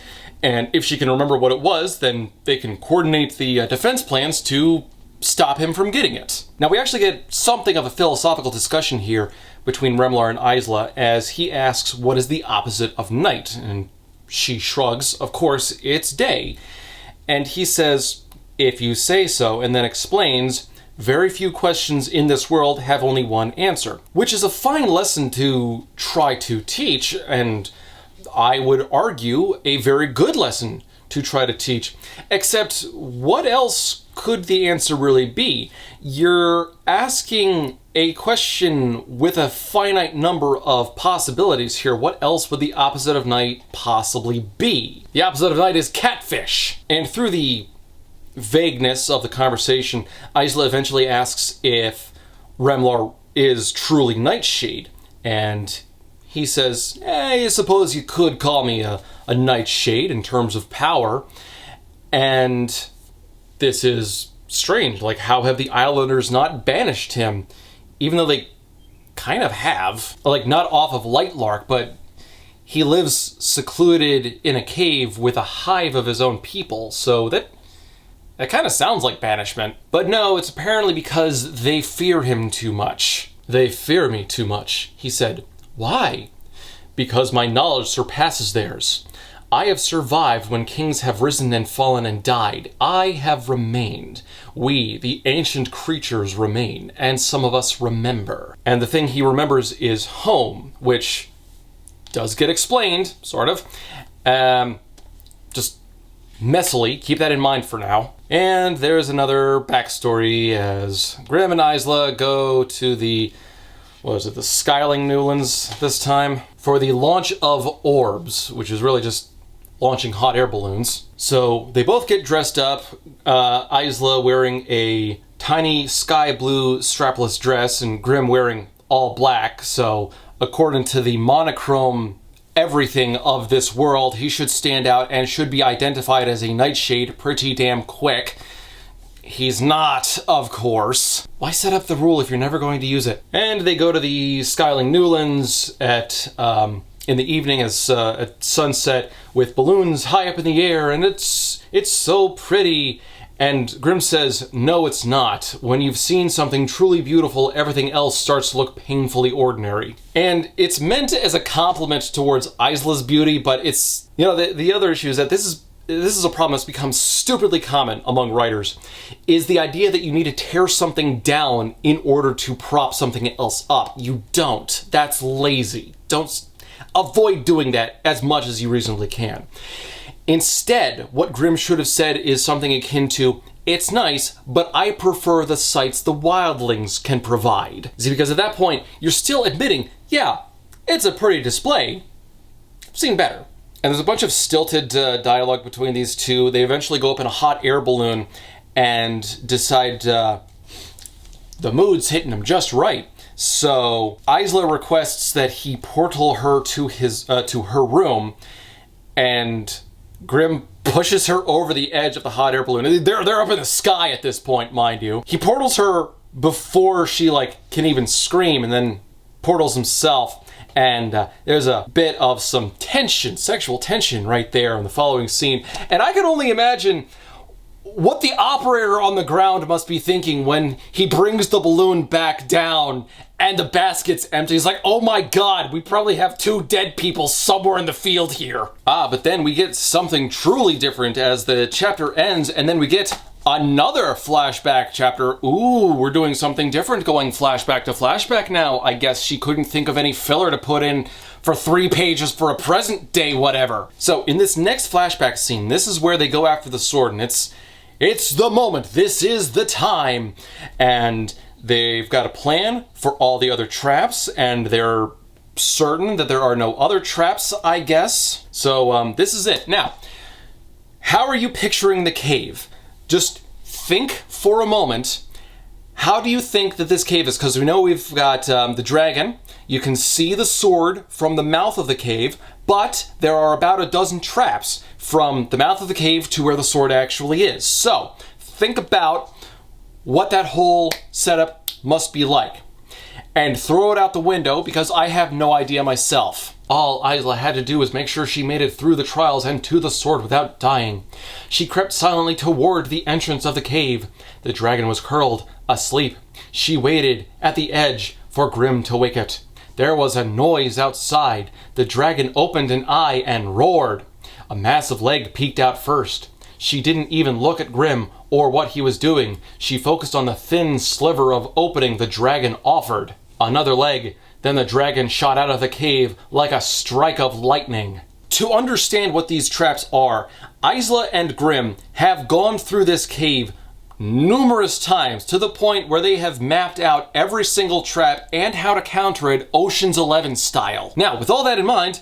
and if she can remember what it was, then they can coordinate the defense plans to stop him from getting it. Now we actually get something of a philosophical discussion here between Remar and Isla as he asks what is the opposite of night, and she shrugs, of course, it's day. And he says, if you say so, and then explains, very few questions in this world have only one answer, which is a fine lesson to try to teach, and I would argue a very good lesson to try to teach. Except, what else could the answer really be? You're asking a question with a finite number of possibilities here. What else would the opposite of night possibly be? The opposite of night is catfish. And through the vagueness of the conversation, Isla eventually asks if Remar is truly Nightshade, and he says, I suppose you could call me a Nightshade in terms of power. And this is strange. Like, how have the Islanders not banished him? Even though they kind of have. Like, not off of Lightlark, but he lives secluded in a cave with a hive of his own people, so that kind of sounds like banishment. But no, it's apparently because they fear him too much. They fear me too much, he said. Why? Because my knowledge surpasses theirs. I have survived when kings have risen and fallen and died. I have remained. We, the ancient creatures, remain, and some of us remember. And the thing he remembers is home, which does get explained, sort of. Just messily, keep that in mind for now. And there's another backstory as Grimm and Isla go to the, the Skyling Newlands this time, for the launch of orbs, which is really just launching hot air balloons. So they both get dressed up, Isla wearing a tiny sky blue strapless dress and Grimm wearing all black. So according to the monochrome everything of this world, he should stand out and should be identified as a Nightshade pretty damn quick. He's not, of course. Why set up the rule if you're never going to use it? And they go to the Skyling Newlands at in the evening at sunset with balloons high up in the air, and it's so pretty. And Grimm says, no, it's not. When you've seen something truly beautiful, everything else starts to look painfully ordinary. And it's meant as a compliment towards Isla's beauty, but it's, the other issue is that this is a problem that's become stupidly common among writers, is the idea that you need to tear something down in order to prop something else up. You don't. That's lazy. Avoid doing that as much as you reasonably can. Instead, what Grimm should have said is something akin to, it's nice, but I prefer the sights the Wildlings can provide. See, because at that point, you're still admitting, yeah, it's a pretty display. I've seen better. And there's a bunch of stilted dialogue between these two. They eventually go up in a hot air balloon and decide the mood's hitting them just right. So Isla requests that he portal her to her room, and Grimm pushes her over the edge of the hot air balloon. They're up in the sky at this point, mind you. He portals her before she can even scream, and then portals himself. And there's a bit of some tension, sexual tension right there in the following scene. And I can only imagine what the operator on the ground must be thinking when he brings the balloon back down and the basket's empty. He's like, oh my god, we probably have 2 dead people somewhere in the field here. But then we get something truly different as the chapter ends, and then we get another flashback chapter. Ooh, we're doing something different, going flashback to flashback now. I guess she couldn't think of any filler to put in for 3 pages for a present day whatever. So in this next flashback scene, this is where they go after the sword, and it's the moment. This is the time. And they've got a plan for all the other traps, and they're certain that there are no other traps, I guess. So this is it. Now, how are you picturing the cave? Just think for a moment. How do you think that this cave is? Because we know we've got the dragon. You can see the sword from the mouth of the cave, but there are about a dozen traps from the mouth of the cave to where the sword actually is. So think about what that whole setup must be like, and throw it out the window, because I have no idea myself. All Isla had to do was make sure she made it through the trials and to the sword without dying. She crept silently toward the entrance of the cave. The dragon was curled, asleep. She waited at the edge for Grim to wake it. There was a noise outside. The dragon opened an eye and roared. A massive leg peeked out first. She didn't even look at Grim or what he was doing. She focused on the thin sliver of opening the dragon offered. Another leg. Then the dragon shot out of the cave like a strike of lightning. To understand what these traps are, Isla and Grim have gone through this cave numerous times, to the point where they have mapped out every single trap and how to counter it Ocean's 11 style. Now, with all that in mind,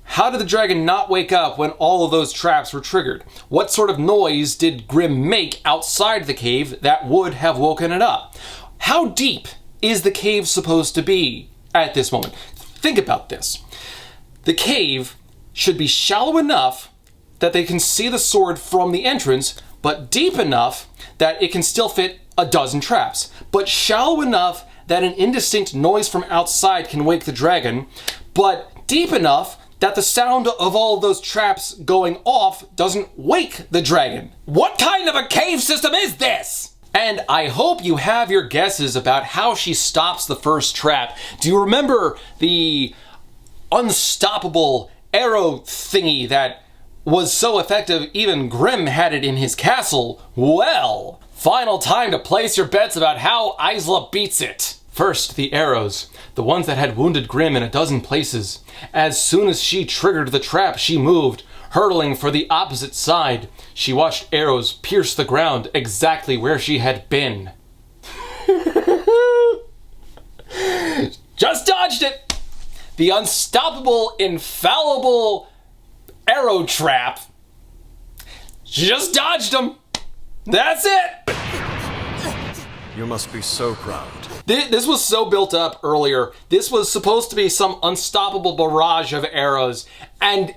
how did the dragon not wake up when all of those traps were triggered? What sort of noise did Grim make outside the cave that would have woken it up? How deep is the cave supposed to be at this moment? Think about this. The cave should be shallow enough that they can see the sword from the entrance, but deep enough that it can still fit a dozen traps, but shallow enough that an indistinct noise from outside can wake the dragon, but deep enough that the sound of all of those traps going off doesn't wake the dragon. What kind of a cave system is this? And I hope you have your guesses about how she stops the first trap. Do you remember the unstoppable arrow thingy that was so effective even Grim had it in his castle? Well, final time to place your bets about how Isla beats it. First, the arrows, the ones that had wounded Grim in a dozen places. As soon as she triggered the trap, she moved, hurtling for the opposite side. She watched arrows pierce the ground exactly where she had been. Just dodged it! The unstoppable, infallible arrow trap. She just dodged them. That's it! You must be so proud. This was so built up earlier. This was supposed to be some unstoppable barrage of arrows, and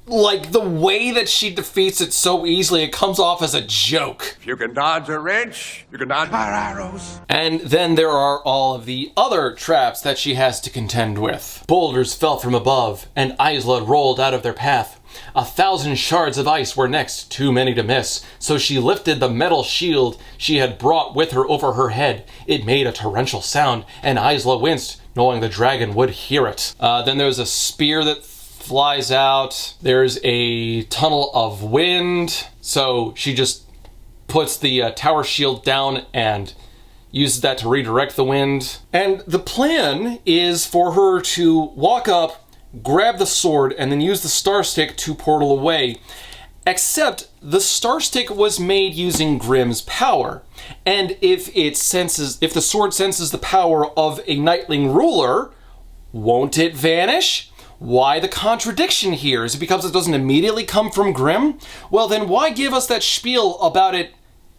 like the way that she defeats it so easily, it comes off as a joke. If you can dodge a wrench, you can dodge our arrows. And then there are all of the other traps that she has to contend with. Boulders fell from above, and Isla rolled out of their path. 1,000 shards of ice were next, too many to miss, so she lifted the metal shield she had brought with her over her head. It made a torrential sound, and Isla winced, knowing the dragon would hear it. Then there's a spear that flies out. There's a tunnel of wind, so she just puts the tower shield down and uses that to redirect the wind. And the plan is for her to walk up, grab the sword, and then use the star stick to portal away. Except the star stick was made using Grim's power, and if the sword senses the power of a Nightling ruler, won't it vanish? Why the contradiction here? Is it because it doesn't immediately come from Grim? Well, then why give us that spiel about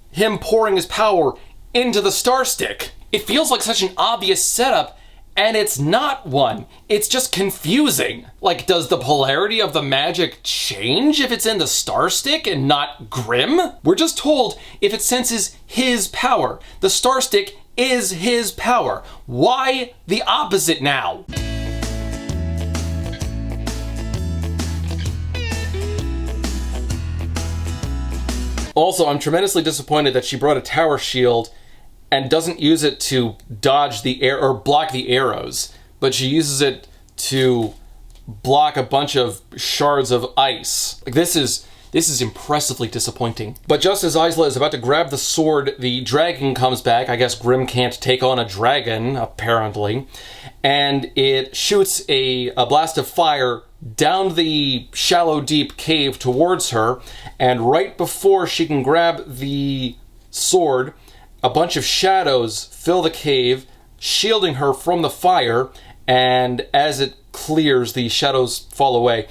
him pouring his power into the star stick? It feels like such an obvious setup, and it's not one. It's just confusing. Like, does the polarity of the magic change if it's in the star stick and not Grim? We're just told if it senses his power. The star stick is his power. Why the opposite now? Also, I'm tremendously disappointed that she brought a tower shield and doesn't use it to dodge the air or block the arrows, but she uses it to block a bunch of shards of ice. Like, this is impressively disappointing. But just as Isla is about to grab the sword, the dragon comes back. I guess Grimm can't take on a dragon, apparently. And it shoots a blast of fire down the shallow, deep cave towards her. And right before she can grab the sword, a bunch of shadows fill the cave, shielding her from the fire. And as it clears, the shadows fall away.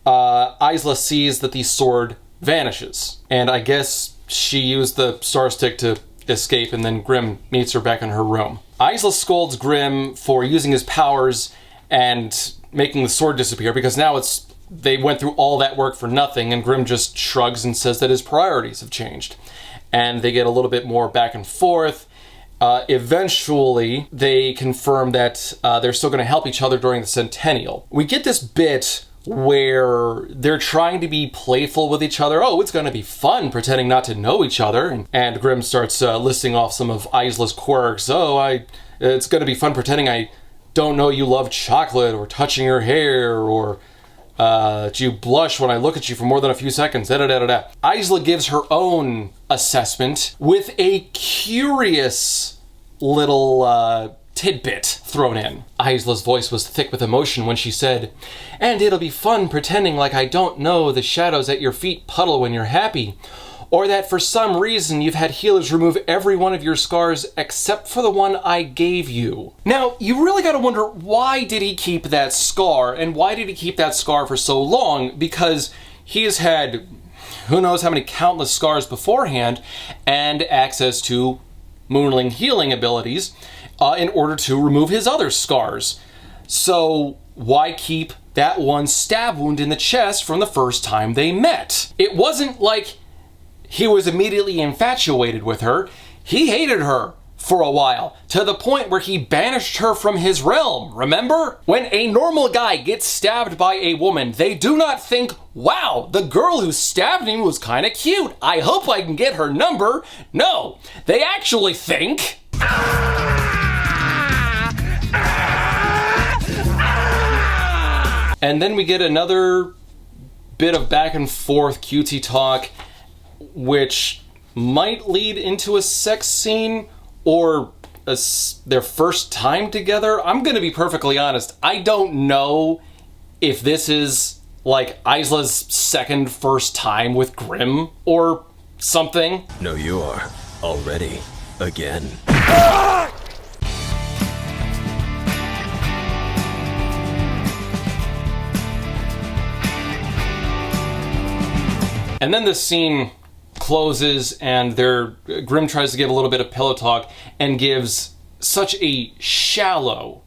Isla sees that the sword vanishes, and I guess she used the star stick to escape, and then Grimm meets her back in her room. Isla scolds Grimm for using his powers and making the sword disappear, because now they went through all that work for nothing, and Grimm just shrugs and says that his priorities have changed. And they get a little bit more back and forth. Eventually, they confirm that they're still going to help each other during the Centennial. We get this bit where they're trying to be playful with each other. Oh, it's going to be fun pretending not to know each other. And Grimm starts listing off some of Isla's quirks. Oh, it's going to be fun pretending I don't know you love chocolate, or touching your hair, or do you blush when I look at you for more than a few seconds? Isla gives her own assessment with a curious little tidbit thrown in. Isla's voice was thick with emotion when she said, "And it'll be fun pretending like I don't know the shadows at your feet puddle when you're happy, or that for some reason you've had healers remove every one of your scars except for the one I gave you." Now, you really gotta wonder, why did he keep that scar, and why did he keep that scar for so long? Because he has had who knows how many countless scars beforehand, and access to Moonling healing abilities in order to remove his other scars. So why keep that one stab wound in the chest from the first time they met? It wasn't like he was immediately infatuated with her. He hated her for a while, to the point where he banished her from his realm, remember? When a normal guy gets stabbed by a woman, they do not think, wow, the girl who stabbed him was kind of cute, I hope I can get her number. No, they actually think, and then we get another bit of back and forth cutesy talk, which might lead into a sex scene or their first time together. I'm gonna be perfectly honest, I don't know if this is like Isla's second first time with Grimm or something. No, you are. Already. Again. And then the scene closes, and Grimm tries to give a little bit of pillow talk and gives such a shallow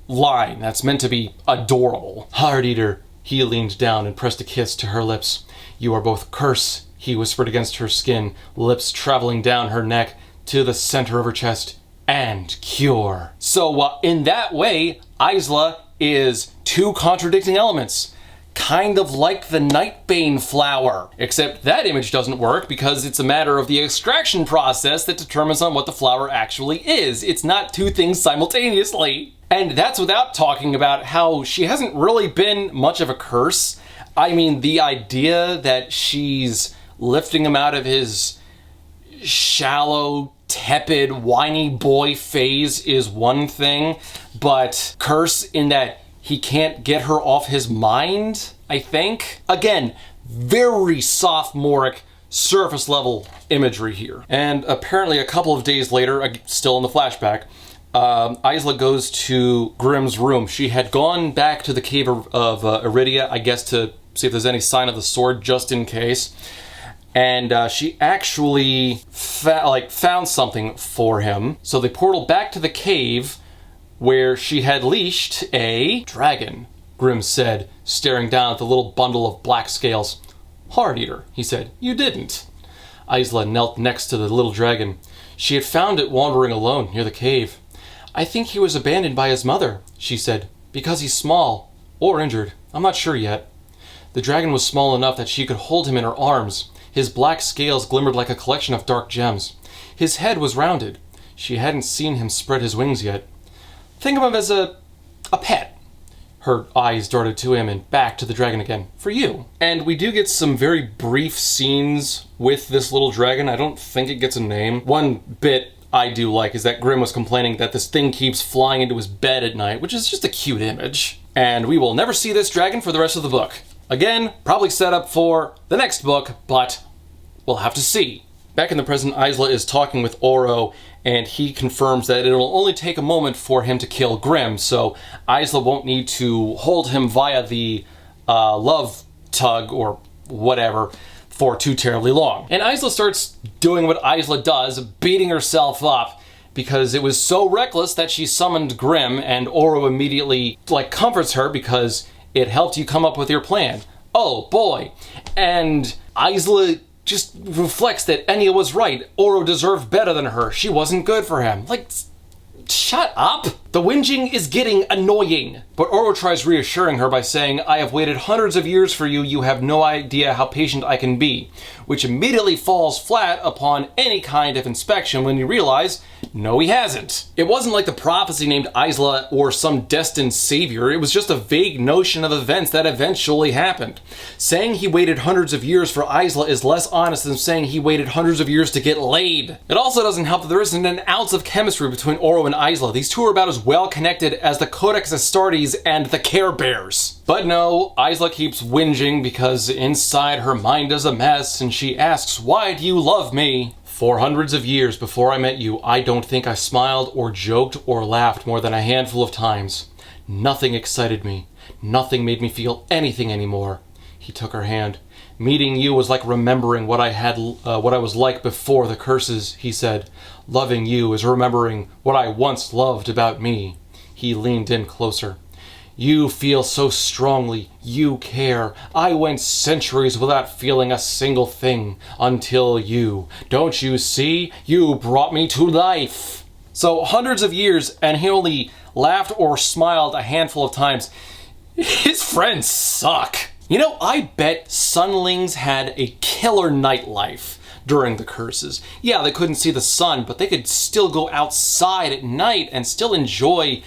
line that's meant to be adorable. Heart Eater, he leaned down and pressed a kiss to her lips. You are both curse, he whispered against her skin, lips traveling down her neck to the center of her chest, and cure. So in that way, Isla is two contradicting elements. Kind of like the Nightbane flower, except that image doesn't work because it's a matter of the extraction process that determines on what the flower actually is. It's not two things simultaneously. And that's without talking about how she hasn't really been much of a curse. I mean, the idea that she's lifting him out of his shallow, tepid, whiny boy phase is one thing, but curse in that he can't get her off his mind, I think. Again, very sophomoric, surface level imagery here. And apparently a couple of days later, still in the flashback, Isla goes to Grimm's room. She had gone back to the cave of Aridia, I guess to see if there's any sign of the sword, just in case. And she actually found something for him. So they portal back to the cave, where she had leashed a dragon, Grimm said, staring down at the little bundle of black scales. Heart Eater, he said, you didn't. Isla knelt next to the little dragon. She had found it wandering alone near the cave. I think he was abandoned by his mother, she said, because he's small, or injured. I'm not sure yet. The dragon was small enough that she could hold him in her arms. His black scales glimmered like a collection of dark gems. His head was rounded. She hadn't seen him spread his wings yet. Think of him as a pet. Her eyes darted to him and back to the dragon again. For you. And we do get some very brief scenes with this little dragon. I don't think it gets a name. One bit I do like is that Grimm was complaining that this thing keeps flying into his bed at night, which is just a cute image. And we will never see this dragon for the rest of the book. Again, probably set up for the next book, but we'll have to see. Back in the present, Isla is talking with Oro, and he confirms that it'll only take a moment for him to kill Grimm, so Isla won't need to hold him via the love tug or whatever for too terribly long. And Isla starts doing what Isla does, beating herself up, because it was so reckless that she summoned Grimm, and Oro immediately comforts her because it helped you come up with your plan. Oh boy. And Isla just reflects that Enya was right. Oro deserved better than her. She wasn't good for him. Shut up! The whinging is getting annoying. But Oro tries reassuring her by saying, I have waited hundreds of years for you. You have no idea how patient I can be. Which immediately falls flat upon any kind of inspection when you realize, no he hasn't. It wasn't like the prophecy named Isla or some destined savior. It was just a vague notion of events that eventually happened. Saying he waited hundreds of years for Isla is less honest than saying he waited hundreds of years to get laid. It also doesn't help that there isn't an ounce of chemistry between Oro and Isla. These two are about as well connected as the Codex Astartes and the Care Bears. But no, Isla keeps whinging because inside her mind is a mess, and she asks, why do you love me? For hundreds of years before I met you, I don't think I smiled or joked or laughed more than a handful of times. Nothing excited me. Nothing made me feel anything anymore. He took her hand. Meeting you was like remembering what I was like before the curses, he said. Loving you is remembering what I once loved about me. He leaned in closer. You feel so strongly. You care. I went centuries without feeling a single thing until you. Don't you see? You brought me to life. So hundreds of years, and he only laughed or smiled a handful of times. His friends suck. You know, I bet Sunlings had a killer nightlife during the curses. Yeah, they couldn't see the sun, but they could still go outside at night and still enjoy,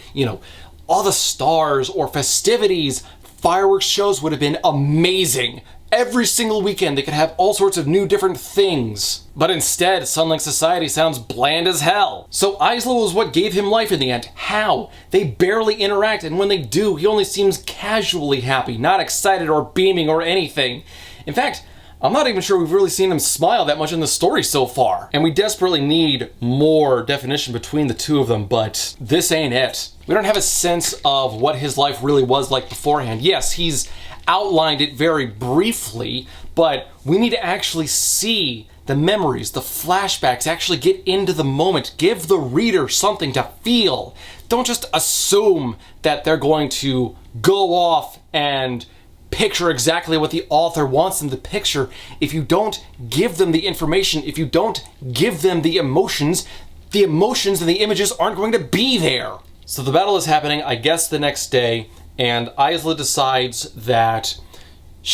all the stars or festivities. Fireworks shows would have been amazing. Every single weekend they could have all sorts of new different things. But instead, Sunling society sounds bland as hell. So Isla was what gave him life in the end. How? They barely interact, and when they do, he only seems casually happy, not excited or beaming or anything. In fact, I'm not even sure we've really seen him smile that much in the story so far. And we desperately need more definition between the two of them, but this ain't it. We don't have a sense of what his life really was like beforehand. Yes, he's outlined it very briefly, but we need to actually see the memories, the flashbacks, actually get into the moment. Give the reader something to feel. Don't just assume that they're going to go off and picture exactly what the author wants them to picture. If you don't give them the information, if you don't give them the emotions and the images aren't going to be there. So the battle is happening, I guess, the next day, and Isla decides that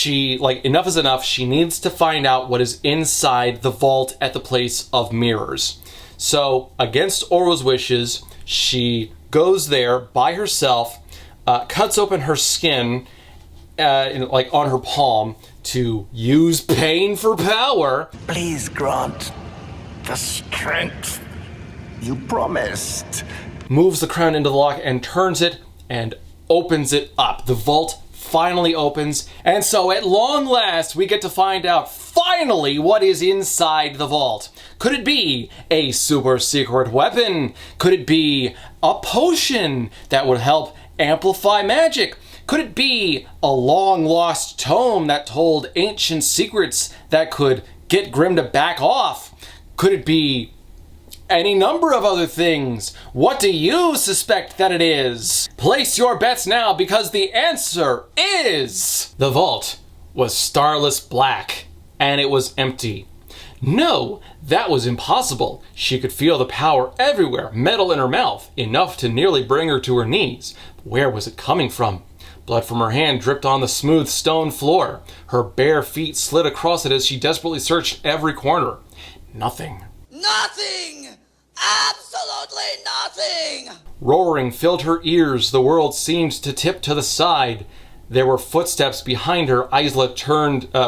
enough is enough. She needs to find out what is inside the vault at the Place of Mirrors. So, against Oro's wishes, she goes there by herself, cuts open her skin, on her palm, to use pain for power. Please grant the strength you promised. Moves the crown into the lock and turns it and opens it up. The vault finally opens, and so at long last we get to find out finally what is inside the vault. Could it be a super secret weapon? Could it be a potion that would help amplify magic? Could it be a long-lost tome that told ancient secrets that could get Grimm to back off? Could it be any number of other things? What do you suspect that it is? Place your bets now, because the answer is... The vault was starless black, and it was empty. No, that was impossible. She could feel the power everywhere, metal in her mouth, enough to nearly bring her to her knees. Where was it coming from? Blood from her hand dripped on the smooth stone floor. Her bare feet slid across it as she desperately searched every corner. Nothing. Nothing! Absolutely nothing! Roaring filled her ears. The world seemed to tip to the side. There were footsteps behind her. Isla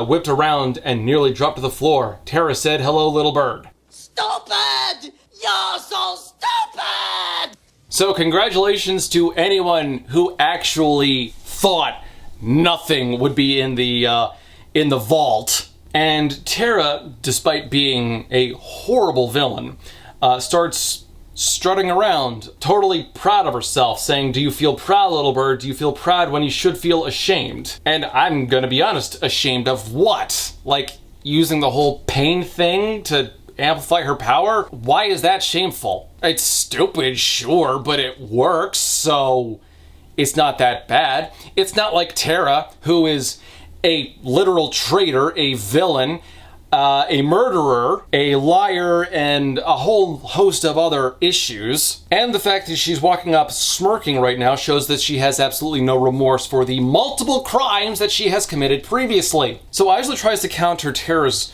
whipped around and nearly dropped to the floor. Tara said, "Hello, little bird." Stupid! You're so stupid! So congratulations to anyone who actually thought nothing would be in the vault. And Tara, despite being a horrible villain, starts strutting around, totally proud of herself, saying, "Do you feel proud, little bird? Do you feel proud when you should feel ashamed?" And I'm gonna be honest, ashamed of what? Like, using the whole pain thing to amplify her power? Why is that shameful? It's stupid, sure, but it works, so it's not that bad. It's not like Tara, who is a literal traitor, a villain, a murderer, a liar, and a whole host of other issues. And the fact that she's walking up smirking right now shows that she has absolutely no remorse for the multiple crimes that she has committed previously. So Isla tries to counter Tara's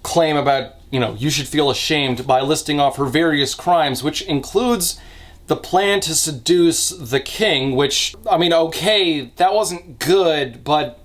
claim about, you should feel ashamed by listing off her various crimes, which includes the plan to seduce the king, which, okay, that wasn't good, but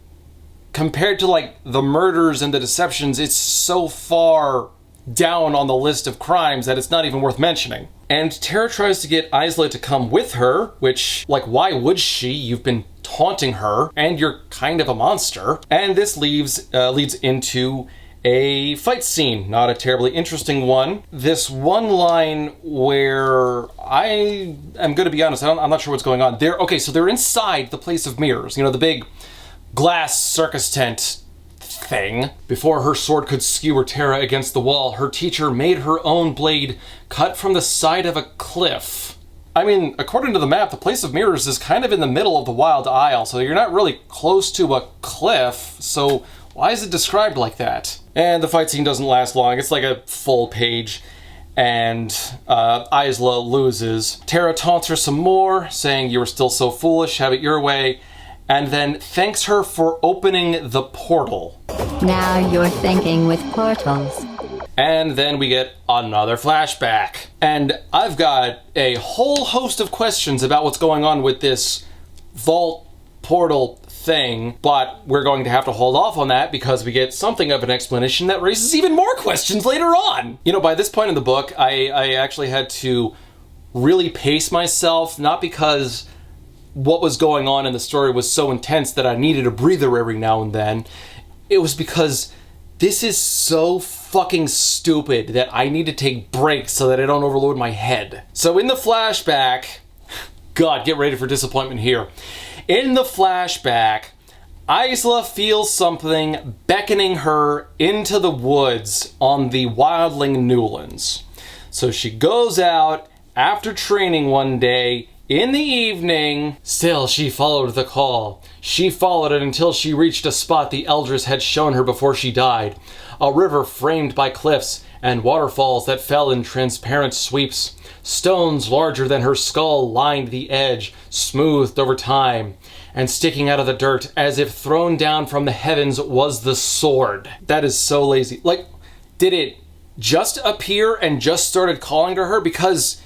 compared to, the murders and the deceptions, it's so far down on the list of crimes that it's not even worth mentioning. And Tara tries to get Isla to come with her, which, why would she? You've been taunting her, and you're kind of a monster. And this leads into a fight scene, not a terribly interesting one. This one line where I am going to be honest, I'm not sure what's going on. So they're inside the Place of Mirrors, the big glass circus tent thing. Before her sword could skewer Tara against the wall, her teacher made her own blade cut from the side of a cliff. According to the map, the Place of Mirrors is kind of in the middle of the Wild Isle, so you're not really close to a cliff, so why is it described like that? And the fight scene doesn't last long. It's like a full page, and Isla loses. Tara taunts her some more, saying, "You were still so foolish, have it your way," and then thanks her for opening the portal. Now you're thinking with portals. And then we get another flashback. And I've got a whole host of questions about what's going on with this vault portal thing, but we're going to have to hold off on that because we get something of an explanation that raises even more questions later on. By this point in the book, I actually had to really pace myself, not because what was going on in the story was so intense that I needed a breather every now and then. It was because this is so fucking stupid that I need to take breaks so that I don't overload my head. So in the flashback, God, get ready for disappointment here. In the flashback, Isla feels something beckoning her into the woods on the Wildling Newlands. So she goes out after training one day in the evening. Still, she followed the call. She followed it until she reached a spot the Eldris had shown her before she died. A river framed by cliffs and waterfalls that fell in transparent sweeps. Stones larger than her skull lined the edge, smoothed over time. And sticking out of the dirt, as if thrown down from the heavens, was the sword. That is so lazy. Did it just appear and just started calling to her? Because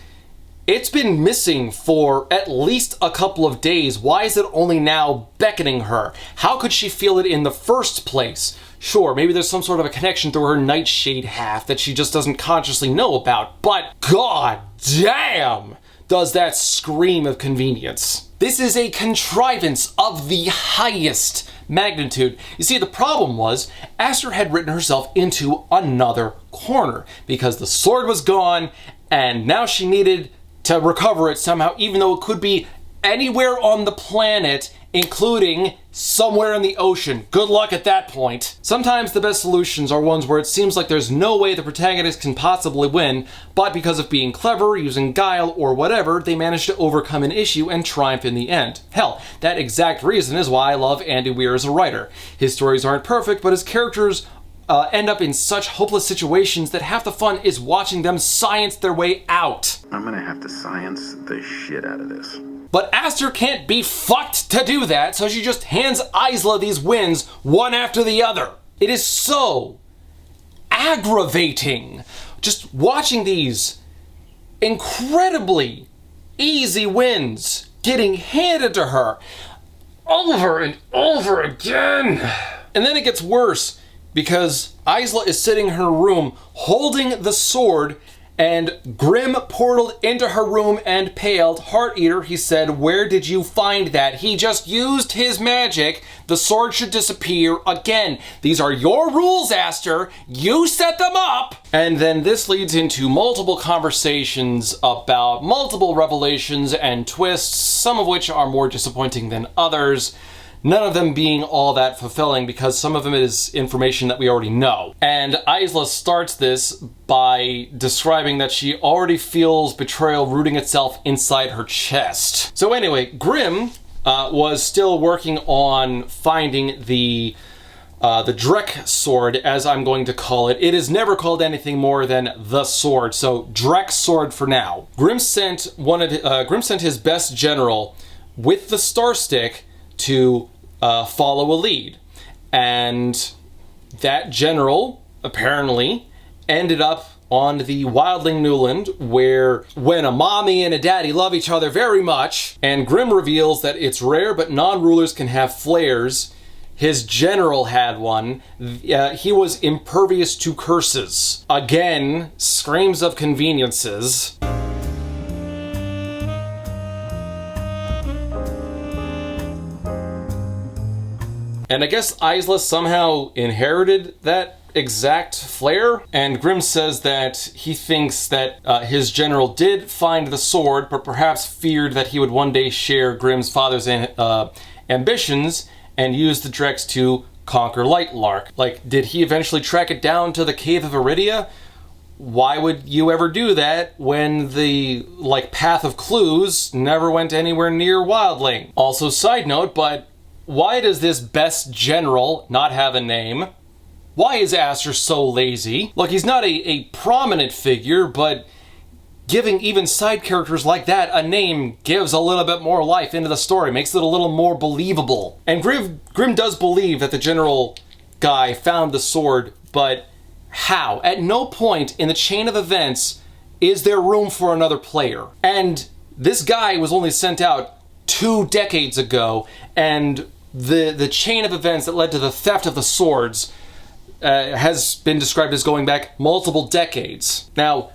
it's been missing for at least a couple of days. Why is it only now beckoning her? How could she feel it in the first place? Sure, maybe there's some sort of a connection through her nightshade half that she just doesn't consciously know about, but god damn does that scream of convenience. This is a contrivance of the highest magnitude. You see, the problem was Aster had written herself into another corner because the sword was gone and now she needed to recover it somehow, even though it could be anywhere on the planet, including somewhere in the ocean. Good luck at that point. Sometimes the best solutions are ones where it seems like there's no way the protagonist can possibly win, but because of being clever, using guile, or whatever, they manage to overcome an issue and triumph in the end. Hell, that exact reason is why I love Andy Weir as a writer. His stories aren't perfect, but his characters end up in such hopeless situations that half the fun is watching them science their way out. I'm gonna have to science the shit out of this. But Aster can't be fucked to do that, so she just hands Isla these wins one after the other. It is so aggravating just watching these incredibly easy wins getting handed to her over and over again. And then it gets worse because Isla is sitting in her room holding the sword, and Grim portaled into her room and paled. Heart Eater, he said, where did you find that? He just used his magic. The sword should disappear again. These are your rules, Aster. You set them up. And then this leads into multiple conversations about multiple revelations and twists, some of which are more disappointing than others. None of them being all that fulfilling because some of them is information that we already know. And Isla starts this by describing that she already feels betrayal rooting itself inside her chest. So anyway, Grim was still working on finding the Drek sword, as I'm going to call it. It is never called anything more than the sword, so Drek sword for now. Grim sent his best general with the star stick to follow a lead, and that general apparently ended up on the Wildling Newland, where when a mommy and a daddy love each other very much, and Grim reveals that it's rare but non-rulers can have flares. His general had one. He was impervious to curses. Again, screams of conveniences. And I guess Isla somehow inherited that exact flare. And Grim says that he thinks that his general did find the sword, but perhaps feared that he would one day share Grim's father's ambitions and use the Drex to conquer Lightlark. Like, did he eventually track it down to the cave of Aridia? Why would you ever do that when the, path of clues never went anywhere near Wildling? Also, side note, but why does this best general not have a name? Why is Aster so lazy? Look, he's not a prominent figure, but giving even side characters like that a name gives a little bit more life into the story, makes it a little more believable. And Grim does believe that the general guy found the sword, but how? At no point in the chain of events is there room for another player. And this guy was only sent out 2 decades ago, and the chain of events that led to the theft of the swords has been described as going back multiple decades. Now,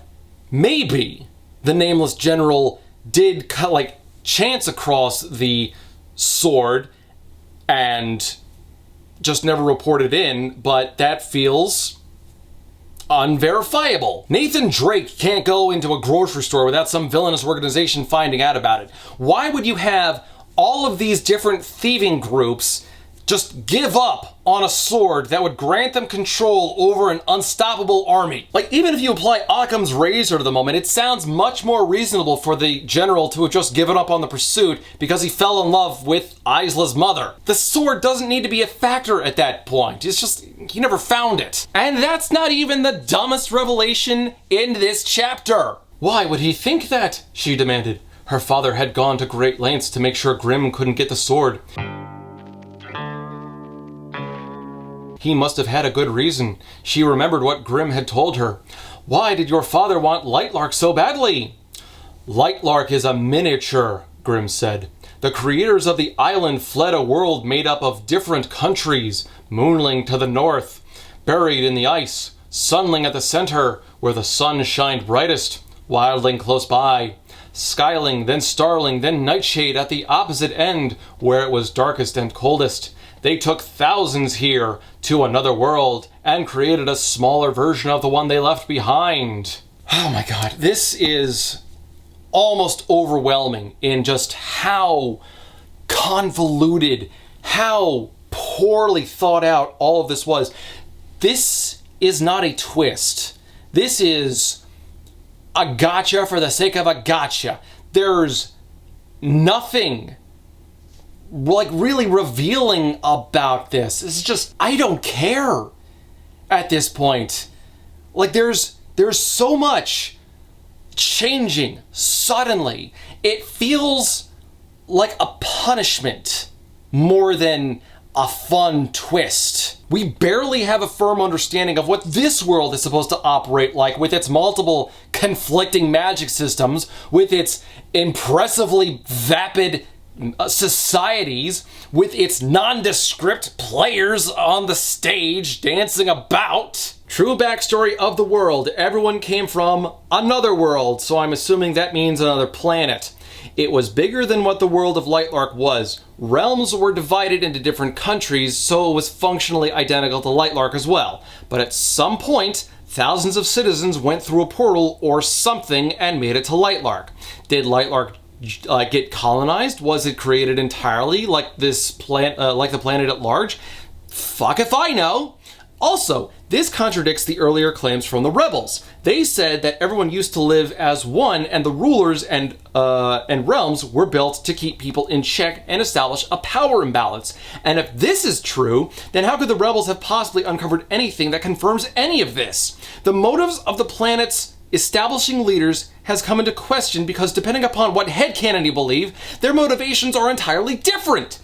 maybe the nameless general did chance across the sword and just never reported in, but that feels unverifiable. Nathan Drake can't go into a grocery store without some villainous organization finding out about it. Why would you have all of these different thieving groups just give up on a sword that would grant them control over an unstoppable army? Even if you apply Occam's razor to the moment, it sounds much more reasonable for the general to have just given up on the pursuit because he fell in love with Isla's mother. The sword doesn't need to be a factor at that point. It's just, he never found it. And that's not even the dumbest revelation in this chapter. Why would he think that? She demanded. Her father had gone to great lengths to make sure Grim couldn't get the sword. He must have had a good reason. She remembered what Grim had told her. Why did your father want Lightlark so badly? Lightlark is a miniature, Grim said. The creators of the island fled a world made up of different countries. Moonling to the north, buried in the ice. Sunling at the center, where the sun shined brightest. Wildling close by. Skyling, then Starling, then Nightshade at the opposite end, where it was darkest and coldest. They took thousands here to another world and created a smaller version of the one they left behind. Oh my god, this is almost overwhelming in just how convoluted, how poorly thought out all of this was. This is not a twist. This is a gotcha for the sake of a gotcha. There's nothing really revealing about this. It's just, I don't care at this point. There's so much changing suddenly. It feels like a punishment more than a fun twist. We barely have a firm understanding of what this world is supposed to operate like, with its multiple conflicting magic systems, with its impressively vapid societies, with its nondescript players on the stage dancing about. True backstory of the world: everyone came from another world, so I'm assuming that means another planet. It was bigger than what the world of Lightlark was. Realms were divided into different countries, so it was functionally identical to Lightlark as well. But at some point, thousands of citizens went through a portal or something and made it to Lightlark. Did Lightlark get colonized? Was it created entirely like this like the planet at large? Fuck if I know. Also, this contradicts the earlier claims from the rebels. They said that everyone used to live as one, and the rulers and realms were built to keep people in check and establish a power imbalance. And if this is true, then how could the rebels have possibly uncovered anything that confirms any of this? The motives of the planet's establishing leaders has come into question because, depending upon what headcanon you believe, their motivations are entirely different.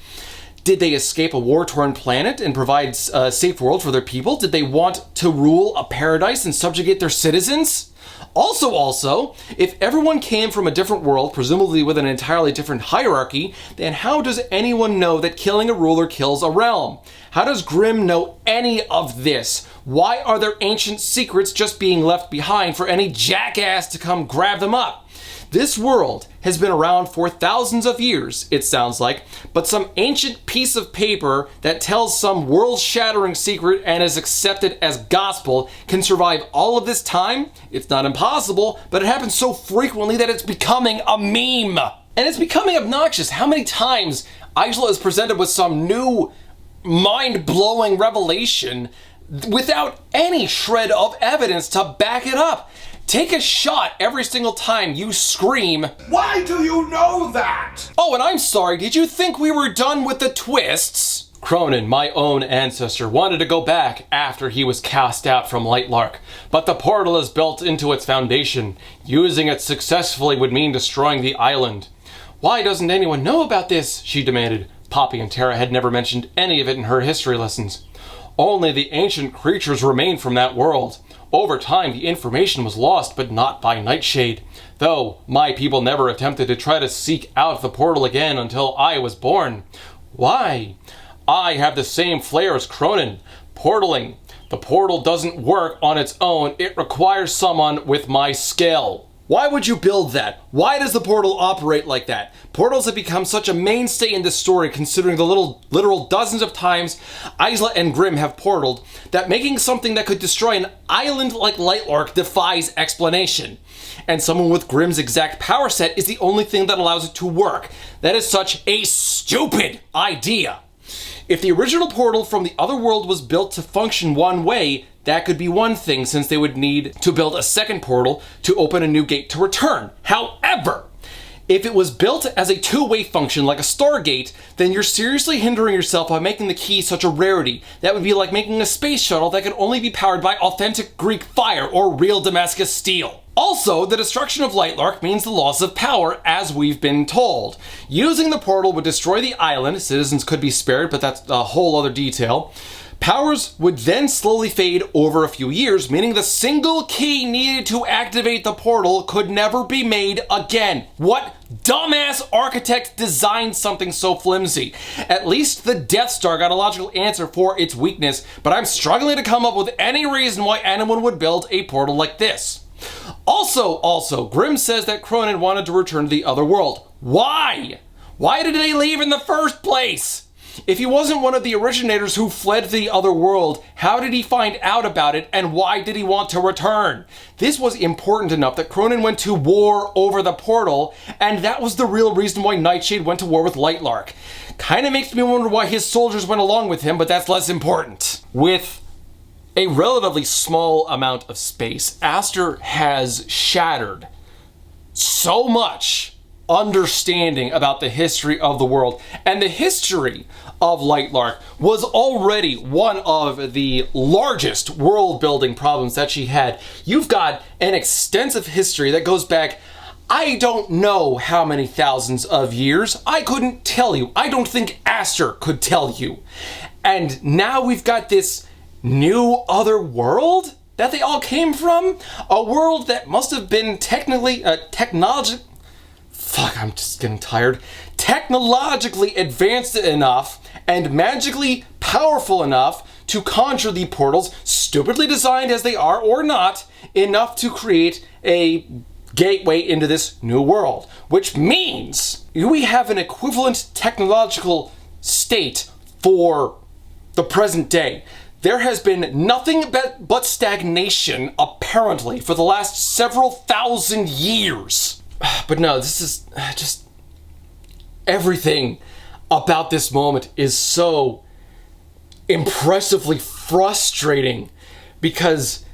Did they escape a war-torn planet and provide a safe world for their people? Did they want to rule a paradise and subjugate their citizens? Also, if everyone came from a different world, presumably with an entirely different hierarchy, then how does anyone know that killing a ruler kills a realm? How does Grimm know any of this? Why are there ancient secrets just being left behind for any jackass to come grab them up? This world has been around for thousands of years, it sounds like, but some ancient piece of paper that tells some world-shattering secret and is accepted as gospel can survive all of this time? It's not impossible, but it happens so frequently that it's becoming a meme. And it's becoming obnoxious. How many times Isla is presented with some new mind-blowing revelation without any shred of evidence to back it up? Take a shot every single time you scream, "Why do you know that?" Oh, and I'm sorry, did you think we were done with the twists? Cronin, my own ancestor, wanted to go back after he was cast out from Lightlark, but the portal is built into its foundation. Using it successfully would mean destroying the island. Why doesn't anyone know about this? She demanded. Poppy and Tara had never mentioned any of it in her history lessons. Only the ancient creatures remain from that world. Over time, the information was lost, but not by Nightshade. Though, my people never attempted to try to seek out the portal again until I was born. Why? I have the same flair as Cronin. Portaling. The portal doesn't work on its own. It requires someone with my skill. Why would you build that? Why does the portal operate like that? Portals have become such a mainstay in this story, considering the literal dozens of times Isla and Grimm have portaled, that making something that could destroy an island like Lightlark defies explanation. And someone with Grimm's exact power set is the only thing that allows it to work. That is such a stupid idea. If the original portal from the other world was built to function one way, that could be one thing, since they would need to build a second portal to open a new gate to return. However, if it was built as a two-way function like a Stargate, then you're seriously hindering yourself by making the key such a rarity. That would be like making a space shuttle that could only be powered by authentic Greek fire or real Damascus steel. Also, the destruction of Lightlark means the loss of power, as we've been told. Using the portal would destroy the island. Citizens could be spared, but that's a whole other detail. Powers would then slowly fade over a few years, meaning the single key needed to activate the portal could never be made again. What dumbass architect designed something so flimsy? At least the Death Star got a logical answer for its weakness, but I'm struggling to come up with any reason why anyone would build a portal like this. Also, Grimm says that Cronin wanted to return to the other world. Why? Why did they leave in the first place? If he wasn't one of the originators who fled to the other world, how did he find out about it, and why did he want to return? This was important enough that Cronin went to war over the portal, and that was the real reason why Nightshade went to war with Lightlark. Kinda makes me wonder why his soldiers went along with him, but that's less important. With a relatively small amount of space, Aster has shattered so much understanding about the history of the world, and the history of Lightlark was already one of the largest world building problems that she had. You've got an extensive history that goes back I don't know how many thousands of years. I couldn't tell you. I don't think Aster could tell you. And now we've got this new other world that they all came from? A world that must have been technically, I'm just getting tired. Technologically advanced enough and magically powerful enough to conjure the portals, stupidly designed as they are or not, enough to create a gateway into this new world. Which means we have an equivalent technological state for the present day. There has been nothing but stagnation, apparently, for the last several thousand years. But no, this is just... everything about this moment is so impressively frustrating, because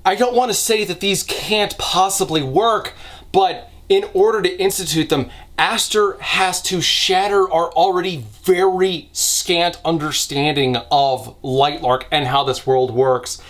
I don't want to say that these can't possibly work, but in order to institute them, Aster has to shatter our already very scant understanding of Lightlark and how this world works.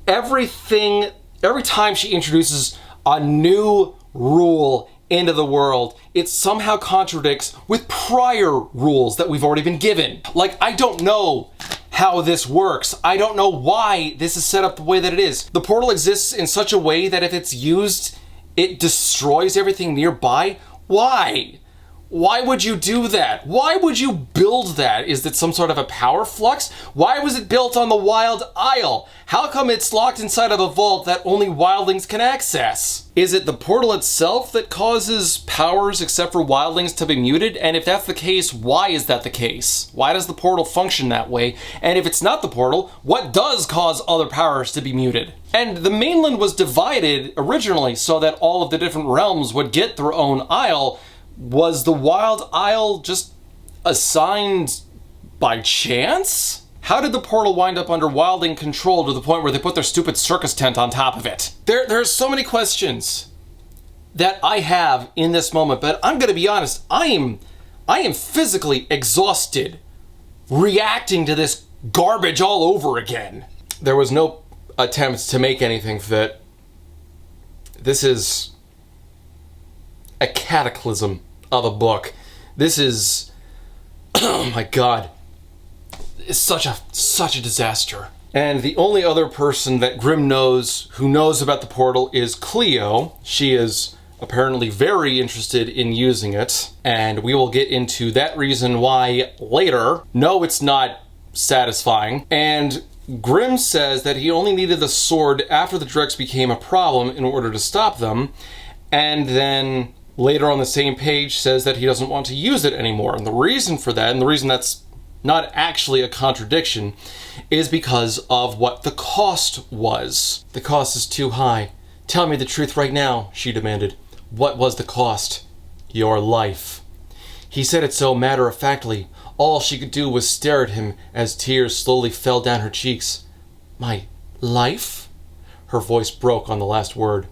Every time she introduces a new rule into the world, it somehow contradicts with prior rules that we've already been given. Like, I don't know how this works. I don't know why this is set up the way that it is. The portal exists in such a way that if it's used, it destroys everything nearby. Why? Why would you do that? Why would you build that? Is it some sort of a power flux? Why was it built on the Wild Isle? How come it's locked inside of a vault that only wildlings can access? Is it the portal itself that causes powers except for wildlings to be muted? And if that's the case, why is that the case? Why does the portal function that way? And if it's not the portal, what does cause other powers to be muted? And the mainland was divided originally so that all of the different realms would get their own isle. Was the Wild Isle just assigned by chance? How did the portal wind up under Wildling control to the point where they put their stupid circus tent on top of it? There's so many questions that I have in this moment, but I'm gonna be honest, I am physically exhausted reacting to this garbage all over again. There was no attempt to make anything fit. This is a cataclysm of a book. This is, oh my god, it's such a disaster. And the only other person that Grimm knows who knows about the portal is Cleo. She is apparently very interested in using it, and we will get into that reason why later. No, it's not satisfying. And Grimm says that he only needed the sword after the Drex became a problem in order to stop them, and then later on the same page says that he doesn't want to use it anymore. And the reason for that, and the reason that's not actually a contradiction, is because of what the cost was. The cost is too high. Tell me the truth right now, she demanded. What was the cost? Your life. He said it so matter-of-factly. All she could do was stare at him as tears slowly fell down her cheeks. My life? Her voice broke on the last word.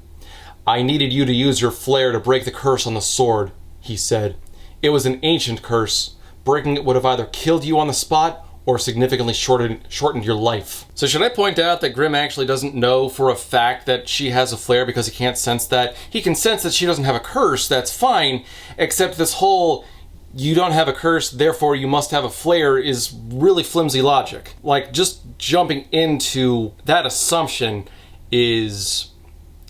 I needed you to use your flare to break the curse on the sword, he said. It was an ancient curse. Breaking it would have either killed you on the spot or significantly shortened your life. So should I point out that Grimm actually doesn't know for a fact that she has a flare because he can't sense that? He can sense that she doesn't have a curse, that's fine, except this whole you don't have a curse, therefore you must have a flare is really flimsy logic. Like, just jumping into that assumption is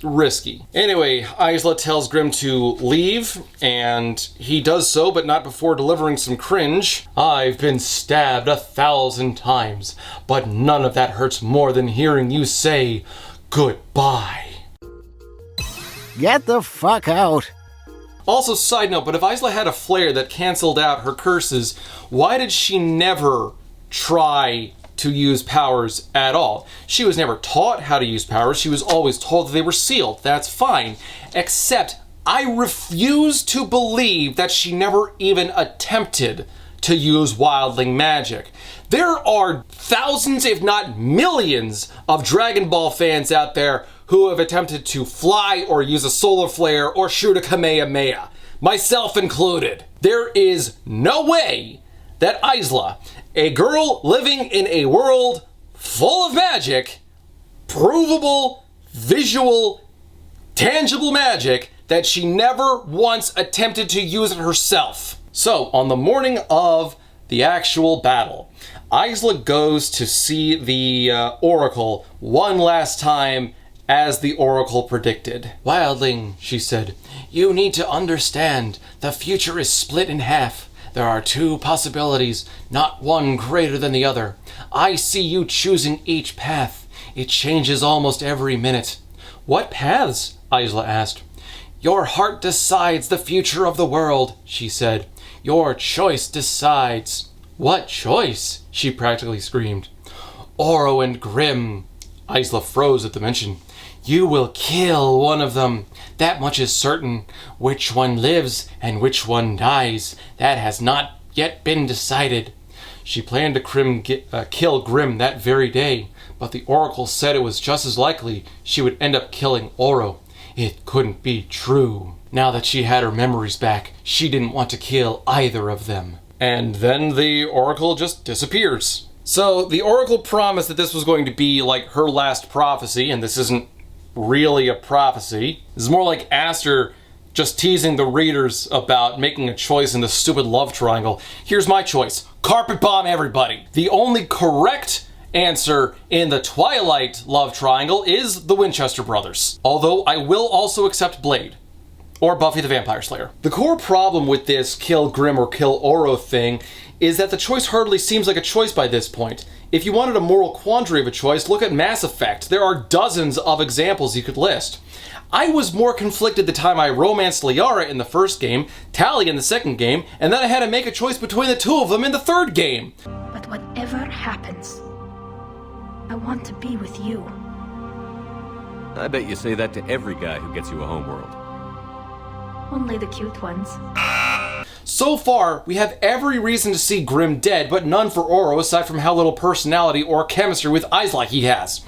risky. Anyway, Isla tells Grimm to leave, and he does so, but not before delivering some cringe. I've been stabbed 1,000 times, but none of that hurts more than hearing you say goodbye. Get the fuck out. Also, side note, but if Isla had a flare that canceled out her curses, why did she never try to use powers at all? She was never taught how to use powers. She was always told that they were sealed. That's fine. Except I refuse to believe that she never even attempted to use wildling magic. There are thousands, if not millions, of Dragon Ball fans out there who have attempted to fly or use a solar flare or shoot a Kamehameha, myself included. There is no way that Isla, a girl living in a world full of magic, provable, visual tangible magic that she never once attempted to use it herself. So, on the morning of the actual battle, Isla goes to see the Oracle one last time, as the Oracle predicted. "Wildling," she said, "you need to understand, the future is split in half. There are two possibilities, not one greater than the other. I see you choosing each path. It changes almost every minute." "What paths?" Isla asked. "Your heart decides the future of the world," she said. "Your choice decides." "What choice?" she practically screamed. "Oro and Grim." Isla froze at the mention. "You will kill one of them. That much is certain. Which one lives and which one dies, that has not yet been decided." She planned to kill Grim that very day, but the Oracle said it was just as likely she would end up killing Oro. It couldn't be true. Now that she had her memories back, she didn't want to kill either of them. And then the Oracle just disappears. So the Oracle promised that this was going to be like her last prophecy, and this isn't really a prophecy. This is more like Aster just teasing the readers about making a choice in the stupid love triangle. Here's my choice. Carpet bomb everybody. The only correct answer in the Twilight love triangle is the Winchester brothers. Although I will also accept Blade. Or Buffy the Vampire Slayer. The core problem with this kill Grim or kill Oro thing is that the choice hardly seems like a choice by this point. If you wanted a moral quandary of a choice, look at Mass Effect. There are dozens of examples you could list. I was more conflicted the time I romanced Liara in the first game, Tali in the second game, and then I had to make a choice between the two of them in the third game. But whatever happens, I want to be with you. I bet you say that to every guy who gets you a homeworld. Only the cute ones. So far, we have every reason to see Grim dead, but none for Oro aside from how little personality or chemistry with Isla he has.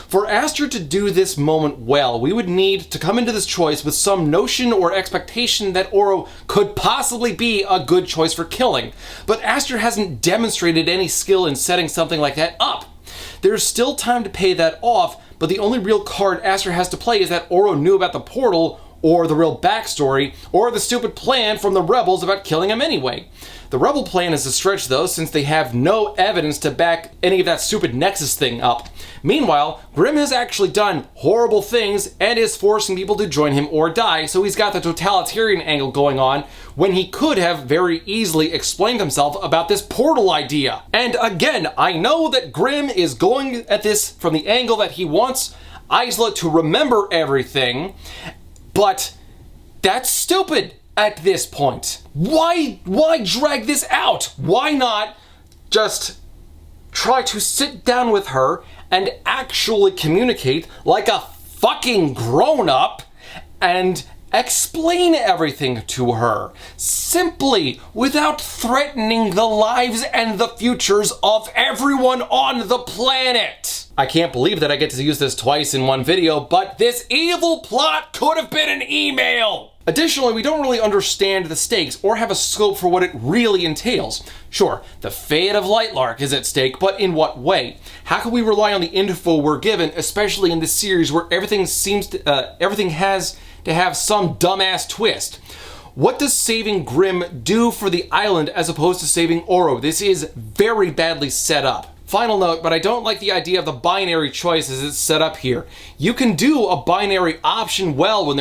For Aster to do this moment well, we would need to come into this choice with some notion or expectation that Oro could possibly be a good choice for killing. But Aster hasn't demonstrated any skill in setting something like that up. There's still time to pay that off, but the only real card Aster has to play is that Oro knew about the portal, or the real backstory, or the stupid plan from the rebels about killing him anyway. The rebel plan is a stretch though, since they have no evidence to back any of that stupid Nexus thing up. Meanwhile, Grim has actually done horrible things and is forcing people to join him or die, so he's got the totalitarian angle going on when he could have very easily explained himself about this portal idea. And again, I know that Grim is going at this from the angle that he wants Isla to remember everything, but that's stupid at this point. Why drag this out? Why not just try to sit down with her and actually communicate like a fucking grown-up and explain everything to her, simply, without threatening the lives and the futures of everyone on the planet? I can't believe that I get to use this twice in one video, but this evil plot could have been an email! Additionally, we don't really understand the stakes or have a scope for what it really entails. Sure, the fate of Lightlark is at stake, but in what way? How can we rely on the info we're given, especially in this series where everything has to have some dumbass twist? What does saving Grim do for the island as opposed to saving Oro? This is very badly set up. Final note, but I don't like the idea of the binary choice as it's set up here. You can do a binary option well when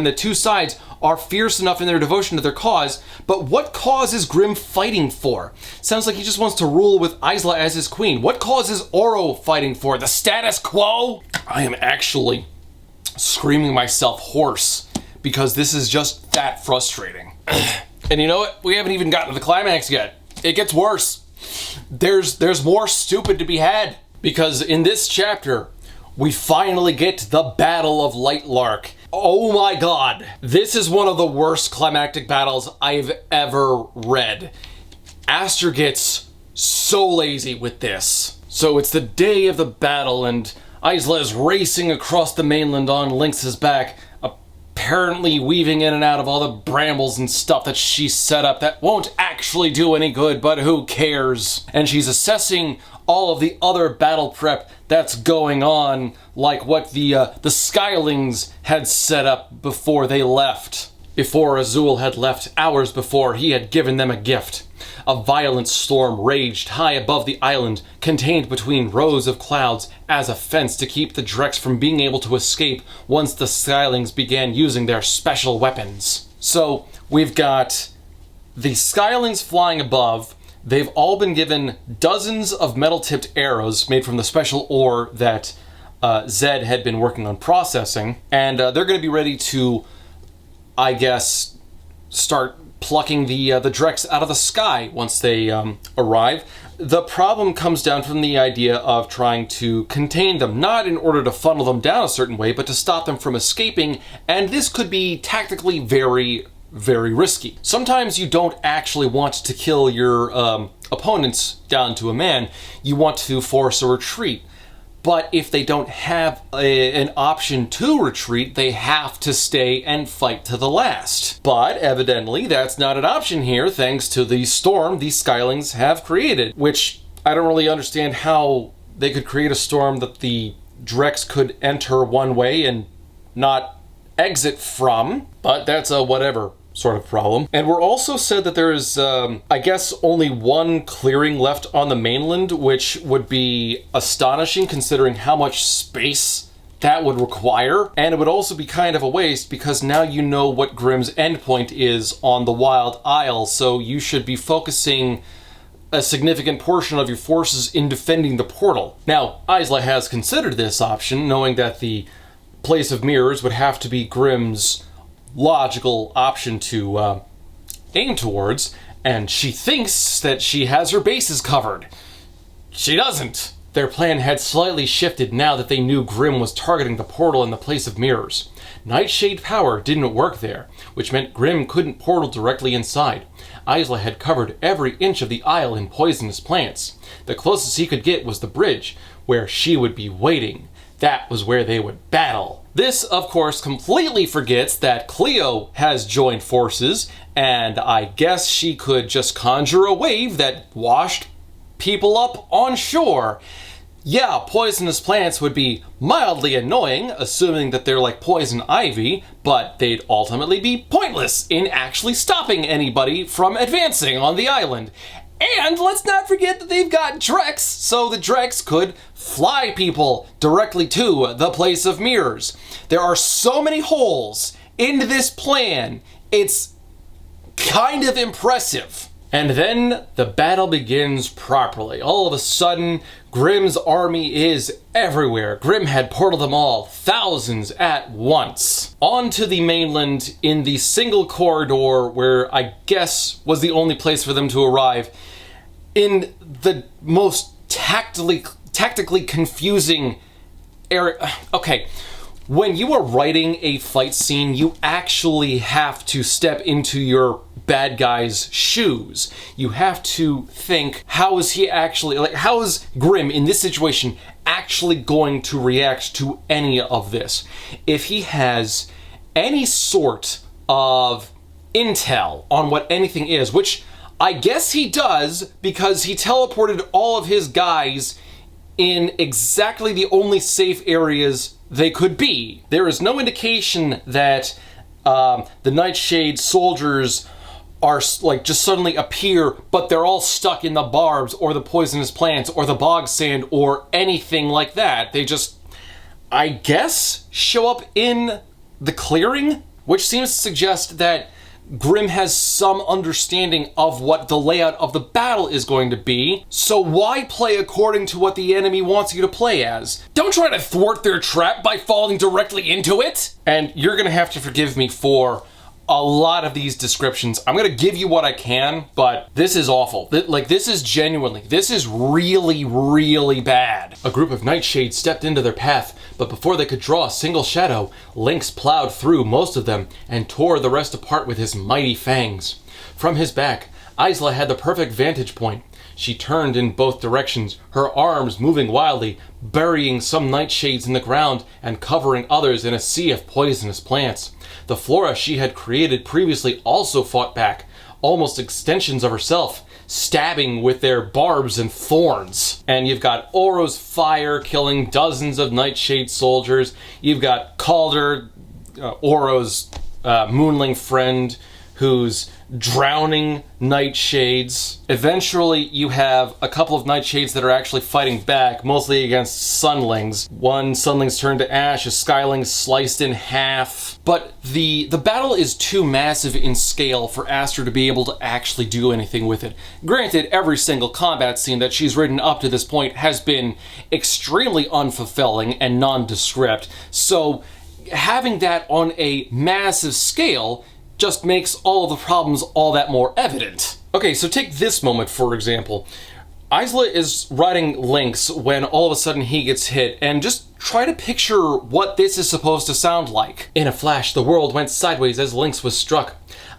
the two sides are fierce enough in their devotion to their cause, but what cause is Grim fighting for? Sounds like he just wants to rule with Isla as his queen. What cause is Oro fighting for? The status quo? I am actually screaming myself hoarse because this is just that frustrating. And you know what? We haven't even gotten to the climax yet. It gets worse. There's more stupid to be had, because in this chapter we finally get the Battle of Lightlark. Oh my god, this is one of the worst climactic battles I've ever read. Aster gets so lazy with this. So it's the day of the battle and Isla is racing across the mainland on Lynx's back, apparently weaving in and out of all the brambles and stuff that she set up that won't actually do any good, but who cares? And she's assessing all of the other battle prep that's going on, like what the Skylings had set up before they left. Before Azul had left, hours before, he had given them a gift. A violent storm raged high above the island, contained between rows of clouds as a fence to keep the Drex from being able to escape once the Skylings began using their special weapons. So, we've got the Skylings flying above. They've all been given dozens of metal-tipped arrows made from the special ore that Zed had been working on processing, and they're going to be ready to, I guess, start plucking the Drex out of the sky once they arrive. The problem comes down from the idea of trying to contain them, not in order to funnel them down a certain way, but to stop them from escaping, and this could be tactically very, very risky. Sometimes you don't actually want to kill your opponents down to a man. You want to force a retreat. But if they don't have an option to retreat, they have to stay and fight to the last. But evidently, that's not an option here, thanks to the storm these Skylings have created, which I don't really understand how they could create a storm that the Drex could enter one way and not exit from, but that's a whatever sort of problem. And we're also said that there is, I guess, only one clearing left on the mainland, which would be astonishing considering how much space that would require. And it would also be kind of a waste because now you know what Grimm's endpoint is on the Wild Isle, so you should be focusing a significant portion of your forces in defending the portal. Now, Isla has considered this option, knowing that the Place of Mirrors would have to be Grimm's logical option to aim towards, and she thinks that she has her bases covered. She doesn't. Their plan had slightly shifted now that they knew Grimm was targeting the portal in the Place of Mirrors. Nightshade power didn't work there, which meant Grimm couldn't portal directly inside. Isla had covered every inch of the isle in poisonous plants. The closest he could get was the bridge, where she would be waiting. That was where they would battle. This, of course, completely forgets that Cleo has joined forces, and I guess she could just conjure a wave that washed people up on shore. Yeah, poisonous plants would be mildly annoying, assuming that they're like poison ivy, but they'd ultimately be pointless in actually stopping anybody from advancing on the island. And let's not forget that they've got Drex, so the Drex could fly people directly to the Place of Mirrors. There are so many holes in this plan, it's kind of impressive. And then the battle begins properly. All of a sudden, Grimm's army is everywhere. Grimm had portaled them all, thousands at once, onto the mainland in the single corridor where I guess was the only place for them to arrive, in the most tactically confusing area. Okay, when you are writing a fight scene, you actually have to step into your bad guy's shoes. You have to think, how is he actually, like, how is Grimm in this situation actually going to react to any of this? If he has any sort of intel on what anything is, which I guess he does because he teleported all of his guys in exactly the only safe areas they could be. There is no indication that the Nightshade soldiers are like just suddenly appear, but they're all stuck in the barbs or the poisonous plants or the bog sand or anything like that. They just, I guess, show up in the clearing, which seems to suggest that Grimm has some understanding of what the layout of the battle is going to be, so why play according to what the enemy wants you to play as? Don't try to thwart their trap by falling directly into it! And you're gonna have to forgive me for a lot of these descriptions. I'm gonna give you what I can, but this is awful. This is really, really bad. A group of Nightshades stepped into their path, but before they could draw a single shadow, Lynx plowed through most of them and tore the rest apart with his mighty fangs. From his back, Isla had the perfect vantage point. She turned in both directions, her arms moving wildly, burying some nightshades in the ground and covering others in a sea of poisonous plants. The flora she had created previously also fought back, almost extensions of herself, stabbing with their barbs and thorns. And you've got Oro's fire killing dozens of nightshade soldiers. You've got Calder, Oro's moonling friend, who's drowning nightshades. Eventually, you have a couple of nightshades that are actually fighting back, mostly against sunlings. One sunling's turned to ash, a skyling sliced in half. But the battle is too massive in scale for Aster to be able to actually do anything with it. Granted, every single combat scene that she's written up to this point has been extremely unfulfilling and nondescript, so having that on a massive scale just makes all of the problems all that more evident. Okay, so take this moment, for example. Isla is riding Lynx when all of a sudden he gets hit, and just try to picture what this is supposed to sound like. In a flash, the world went sideways as Lynx was struck.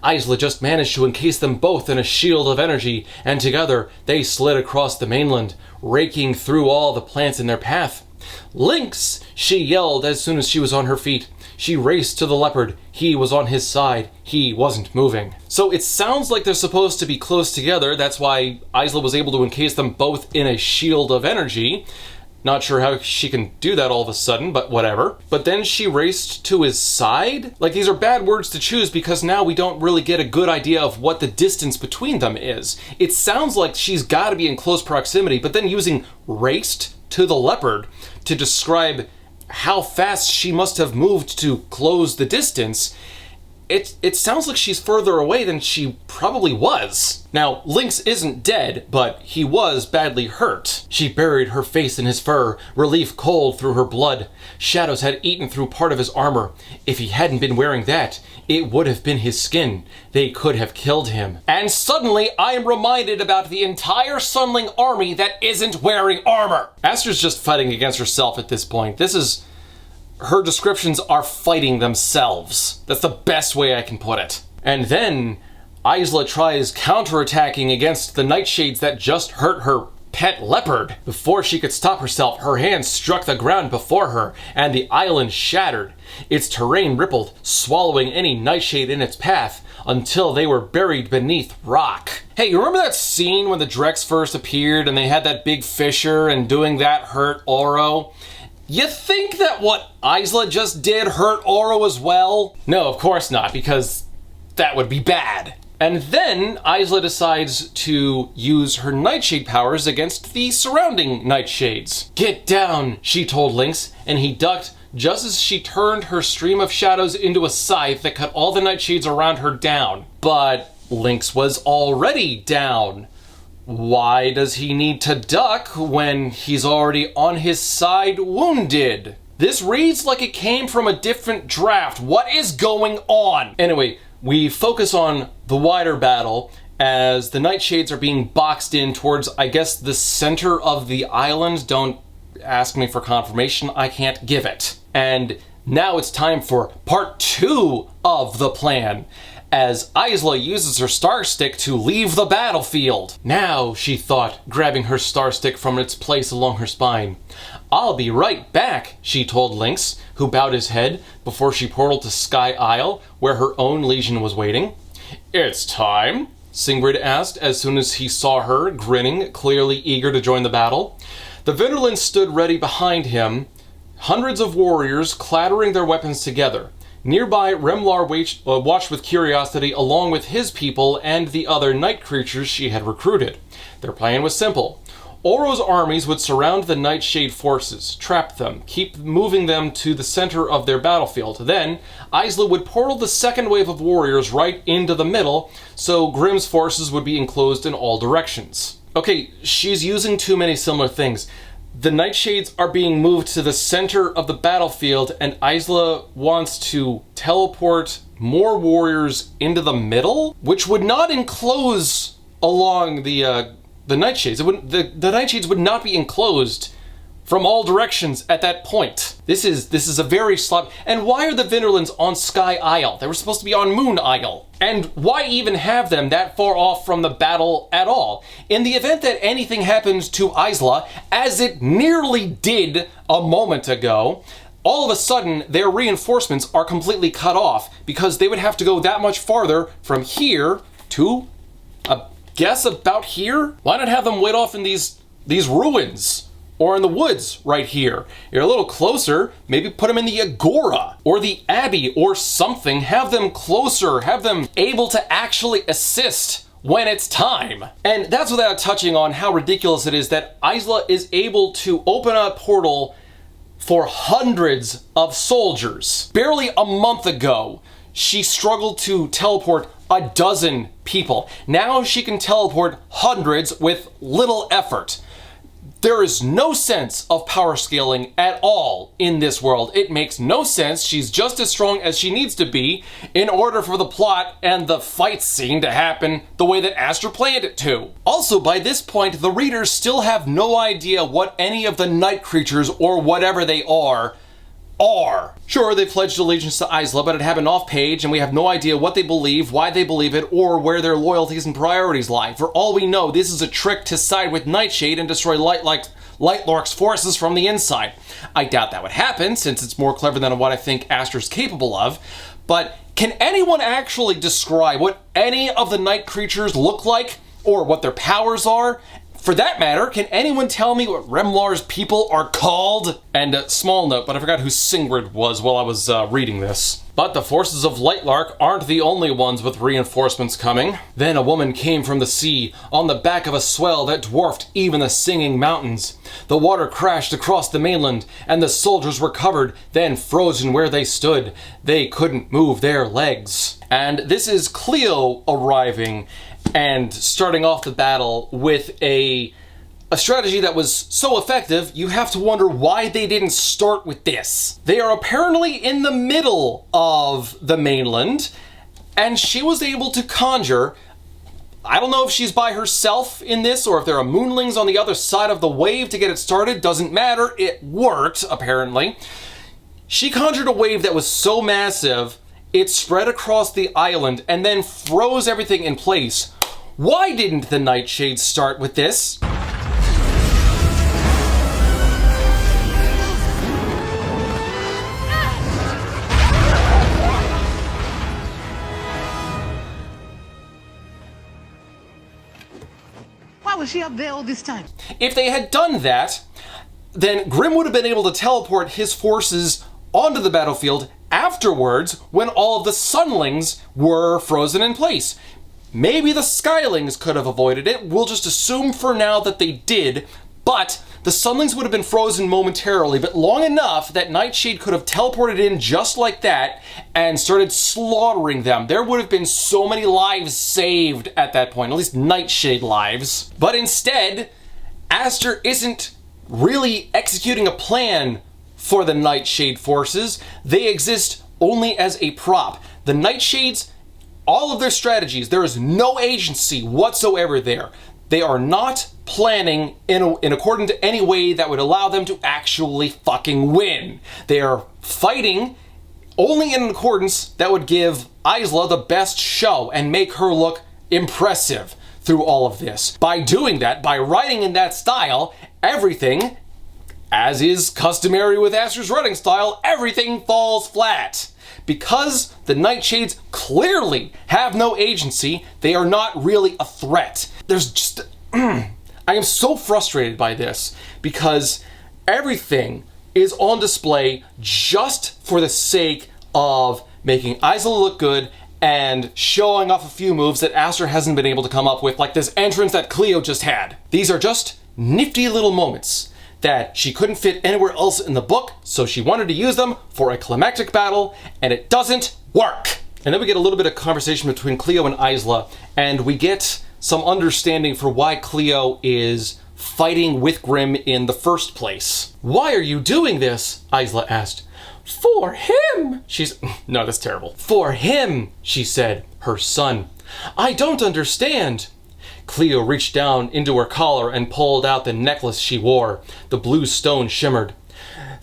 Isla just managed to encase them both in a shield of energy, and together they slid across the mainland, raking through all the plants in their path. Lynx, she yelled as soon as she was on her feet. She raced to the leopard. He was on his side. He wasn't moving. So it sounds like they're supposed to be close together. That's why Isla was able to encase them both in a shield of energy. Not sure how she can do that all of a sudden, but whatever. But then she raced to his side? Like, these are bad words to choose because now we don't really get a good idea of what the distance between them is. It sounds like she's got to be in close proximity, but then using raced to the leopard to describe how fast she must have moved to close the distance, it sounds like she's further away than she probably was. Now, Lynx isn't dead, but he was badly hurt. She buried her face in his fur, relief cold through her blood. Shadows had eaten through part of his armor. If he hadn't been wearing that, it would have been his skin. They could have killed him. And suddenly, I am reminded about the entire Sunling army that isn't wearing armor. Aster's just fighting against herself at this point. Her descriptions are fighting themselves. That's the best way I can put it. And then Isla tries counterattacking against the nightshades that just hurt her pet leopard. Before she could stop herself, her hand struck the ground before her, and the island shattered. Its terrain rippled, swallowing any nightshade in its path, until they were buried beneath rock. Hey, you remember that scene when the Drex first appeared and they had that big fissure and doing that hurt Oro? You think that what Isla just did hurt Oro as well? No, of course not, because that would be bad. And then Isla decides to use her nightshade powers against the surrounding nightshades. Get down, she told Lynx, and he ducked just as she turned her stream of shadows into a scythe that cut all the nightshades around her down. But Lynx was already down. Why does he need to duck when he's already on his side wounded? This reads like it came from a different draft. What is going on? Anyway, we focus on the wider battle as the nightshades are being boxed in towards, I guess, the center of the island. Don't ask me for confirmation. I can't give it. And now it's time for part 2 of the plan, as Isla uses her star stick to leave the battlefield. Now, she thought, grabbing her star stick from its place along her spine. I'll be right back, she told Lynx, who bowed his head before she portaled to Sky Isle, where her own legion was waiting. It's time, Singrid asked as soon as he saw her, grinning, clearly eager to join the battle. The Vinderland stood ready behind him, hundreds of warriors clattering their weapons together. Nearby, Remar watched with curiosity along with his people and the other night creatures she had recruited. Their plan was simple. Oro's armies would surround the Nightshade forces, trap them, keep moving them to the center of their battlefield. Then, Isla would portal the second wave of warriors right into the middle, so Grimm's forces would be enclosed in all directions. Okay, she's using too many similar things. The Nightshades are being moved to the center of the battlefield, and Isla wants to teleport more warriors into the middle, which would not enclose along the Nightshades. The Nightshades would not be enclosed from all directions at that point. This is a very sloppy. And why are the Vinderlands on Sky Isle? They were supposed to be on Moon Isle. And why even have them that far off from the battle at all? In the event that anything happens to Isla, as it nearly did a moment ago, all of a sudden their reinforcements are completely cut off because they would have to go that much farther from here to, I guess, about here? Why not have them wait off in these ruins? Or in the woods right here. You're a little closer, maybe put them in the Agora or the Abbey or something. Have them closer, have them able to actually assist when it's time. And that's without touching on how ridiculous it is that Isla is able to open a portal for hundreds of soldiers. Barely a month ago, she struggled to teleport a dozen people. Now she can teleport hundreds with little effort. There is no sense of power scaling at all in this world. It makes no sense. She's just as strong as she needs to be in order for the plot and the fight scene to happen the way that Aster planned it to. Also, by this point, the readers still have no idea what any of the night creatures or whatever they are. Sure, they pledged allegiance to Isla, but it happened off-page, and we have no idea what they believe, why they believe it, or where their loyalties and priorities lie. For all we know, this is a trick to side with Nightshade and destroy Lightlark's forces from the inside. I doubt that would happen, since it's more clever than what I think Aster's capable of, but can anyone actually describe what any of the night creatures look like, or what their powers are? For that matter, can anyone tell me what Remlar's people are called? And a small note, but I forgot who Singrid was while I was reading this. But the forces of Lightlark aren't the only ones with reinforcements coming. Then a woman came from the sea on the back of a swell that dwarfed even the Singing Mountains. The water crashed across the mainland, and the soldiers were covered, then frozen where they stood. They couldn't move their legs. And this is Cleo arriving and starting off the battle with a strategy that was so effective, you have to wonder why they didn't start with this. They are apparently in the middle of the mainland, and she was able to conjure, I don't know if she's by herself in this or if there are moonlings on the other side of the wave to get it started, doesn't matter, it worked apparently. She conjured a wave that was so massive, it spread across the island and then froze everything in place. Why didn't the Nightshade start with this? Why was she up there all this time? If they had done that, then Grimm would have been able to teleport his forces onto the battlefield afterwards when all of the Sunlings were frozen in place. Maybe the Skylings could have avoided it. We'll just assume for now that they did, but the Sunlings would have been frozen momentarily, but long enough that Nightshade could have teleported in just like that and started slaughtering them. There would have been so many lives saved at that point, at least Nightshade lives. But instead, Aster isn't really executing a plan for the Nightshade forces. They exist only as a prop. The Nightshades, all of their strategies, there is no agency whatsoever there. They are not planning in accordance to any way that would allow them to actually fucking win. They are fighting only in accordance that would give Isla the best show and make her look impressive through all of this. By doing that, by writing in that style, everything, as is customary with Aster's writing style, everything falls flat. Because the Nightshades clearly have no agency, they are not really a threat. There's just... I am so frustrated by this because everything is on display just for the sake of making Isla look good and showing off a few moves that Aster hasn't been able to come up with, like this entrance that Cleo just had. These are just nifty little moments that she couldn't fit anywhere else in the book, so she wanted to use them for a climactic battle, and it doesn't work. And then we get a little bit of conversation between Cleo and Isla, and we get some understanding for why Cleo is fighting with Grimm in the first place. "Why are you doing this?" Isla asked. "For him!" No, that's terrible. "For him," she said, her son. "I don't understand." Cleo reached down into her collar and pulled out the necklace she wore. The blue stone shimmered.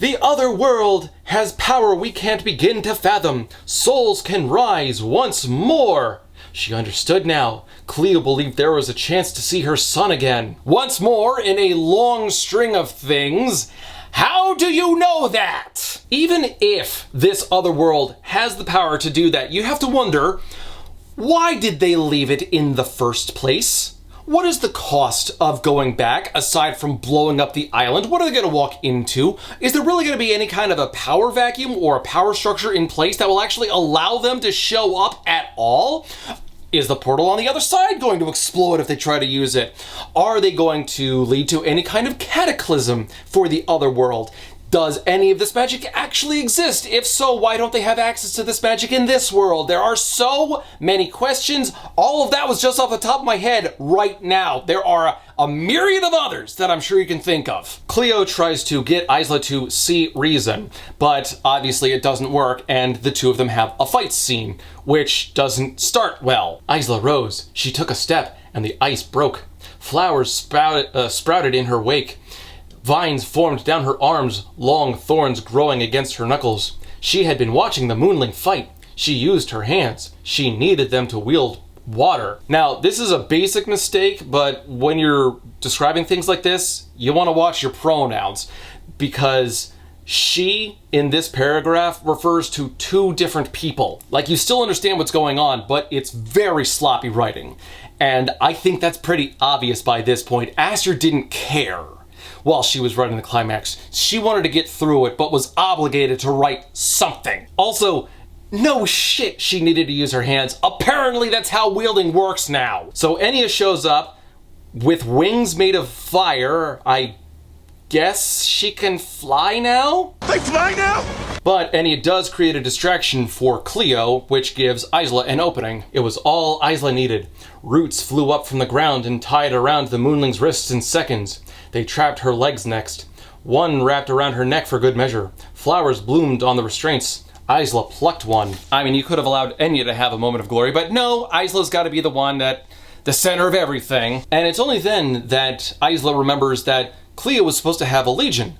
The other world has power we can't begin to fathom. Souls can rise once more. She understood now. Cleo believed there was a chance to see her son again. Once more in a long string of things. How do you know that? Even if this other world has the power to do that, you have to wonder, why did they leave it in the first place? What is the cost of going back, aside from blowing up the island? What are they going to walk into? Is there really going to be any kind of a power vacuum or a power structure in place that will actually allow them to show up at all? Is the portal on the other side going to explode if they try to use it? Are they going to lead to any kind of cataclysm for the other world? Does any of this magic actually exist? If so, why don't they have access to this magic in this world? There are so many questions. All of that was just off the top of my head right now. There are a myriad of others that I'm sure you can think of. Cleo tries to get Isla to see reason, but obviously it doesn't work, and the two of them have a fight scene, which doesn't start well. Isla rose. She took a step, and the ice broke. Flowers sprouted in her wake. Vines formed down her arms, long thorns growing against her knuckles. She had been watching the moonling fight. She used her hands. She needed them to wield water. Now, this is a basic mistake, but when you're describing things like this, you want to watch your pronouns, because she, in this paragraph, refers to two different people. Like, you still understand what's going on, but it's very sloppy writing. And I think that's pretty obvious by this point. Aster didn't care while she was writing the climax. She wanted to get through it, but was obligated to write something. Also, no shit she needed to use her hands. Apparently that's how wielding works now. So Enya shows up with wings made of fire. I guess she can fly now? They fly now? But Enya does create a distraction for Cleo, which gives Isla an opening. It was all Isla needed. Roots flew up from the ground and tied around the moonling's wrists in seconds. They trapped her legs next. One wrapped around her neck for good measure. Flowers bloomed on the restraints. Isla plucked one. I mean, you could have allowed Enya to have a moment of glory, but no, Isla's got to be the one at the center of everything. And it's only then that Isla remembers that Cleo was supposed to have a legion.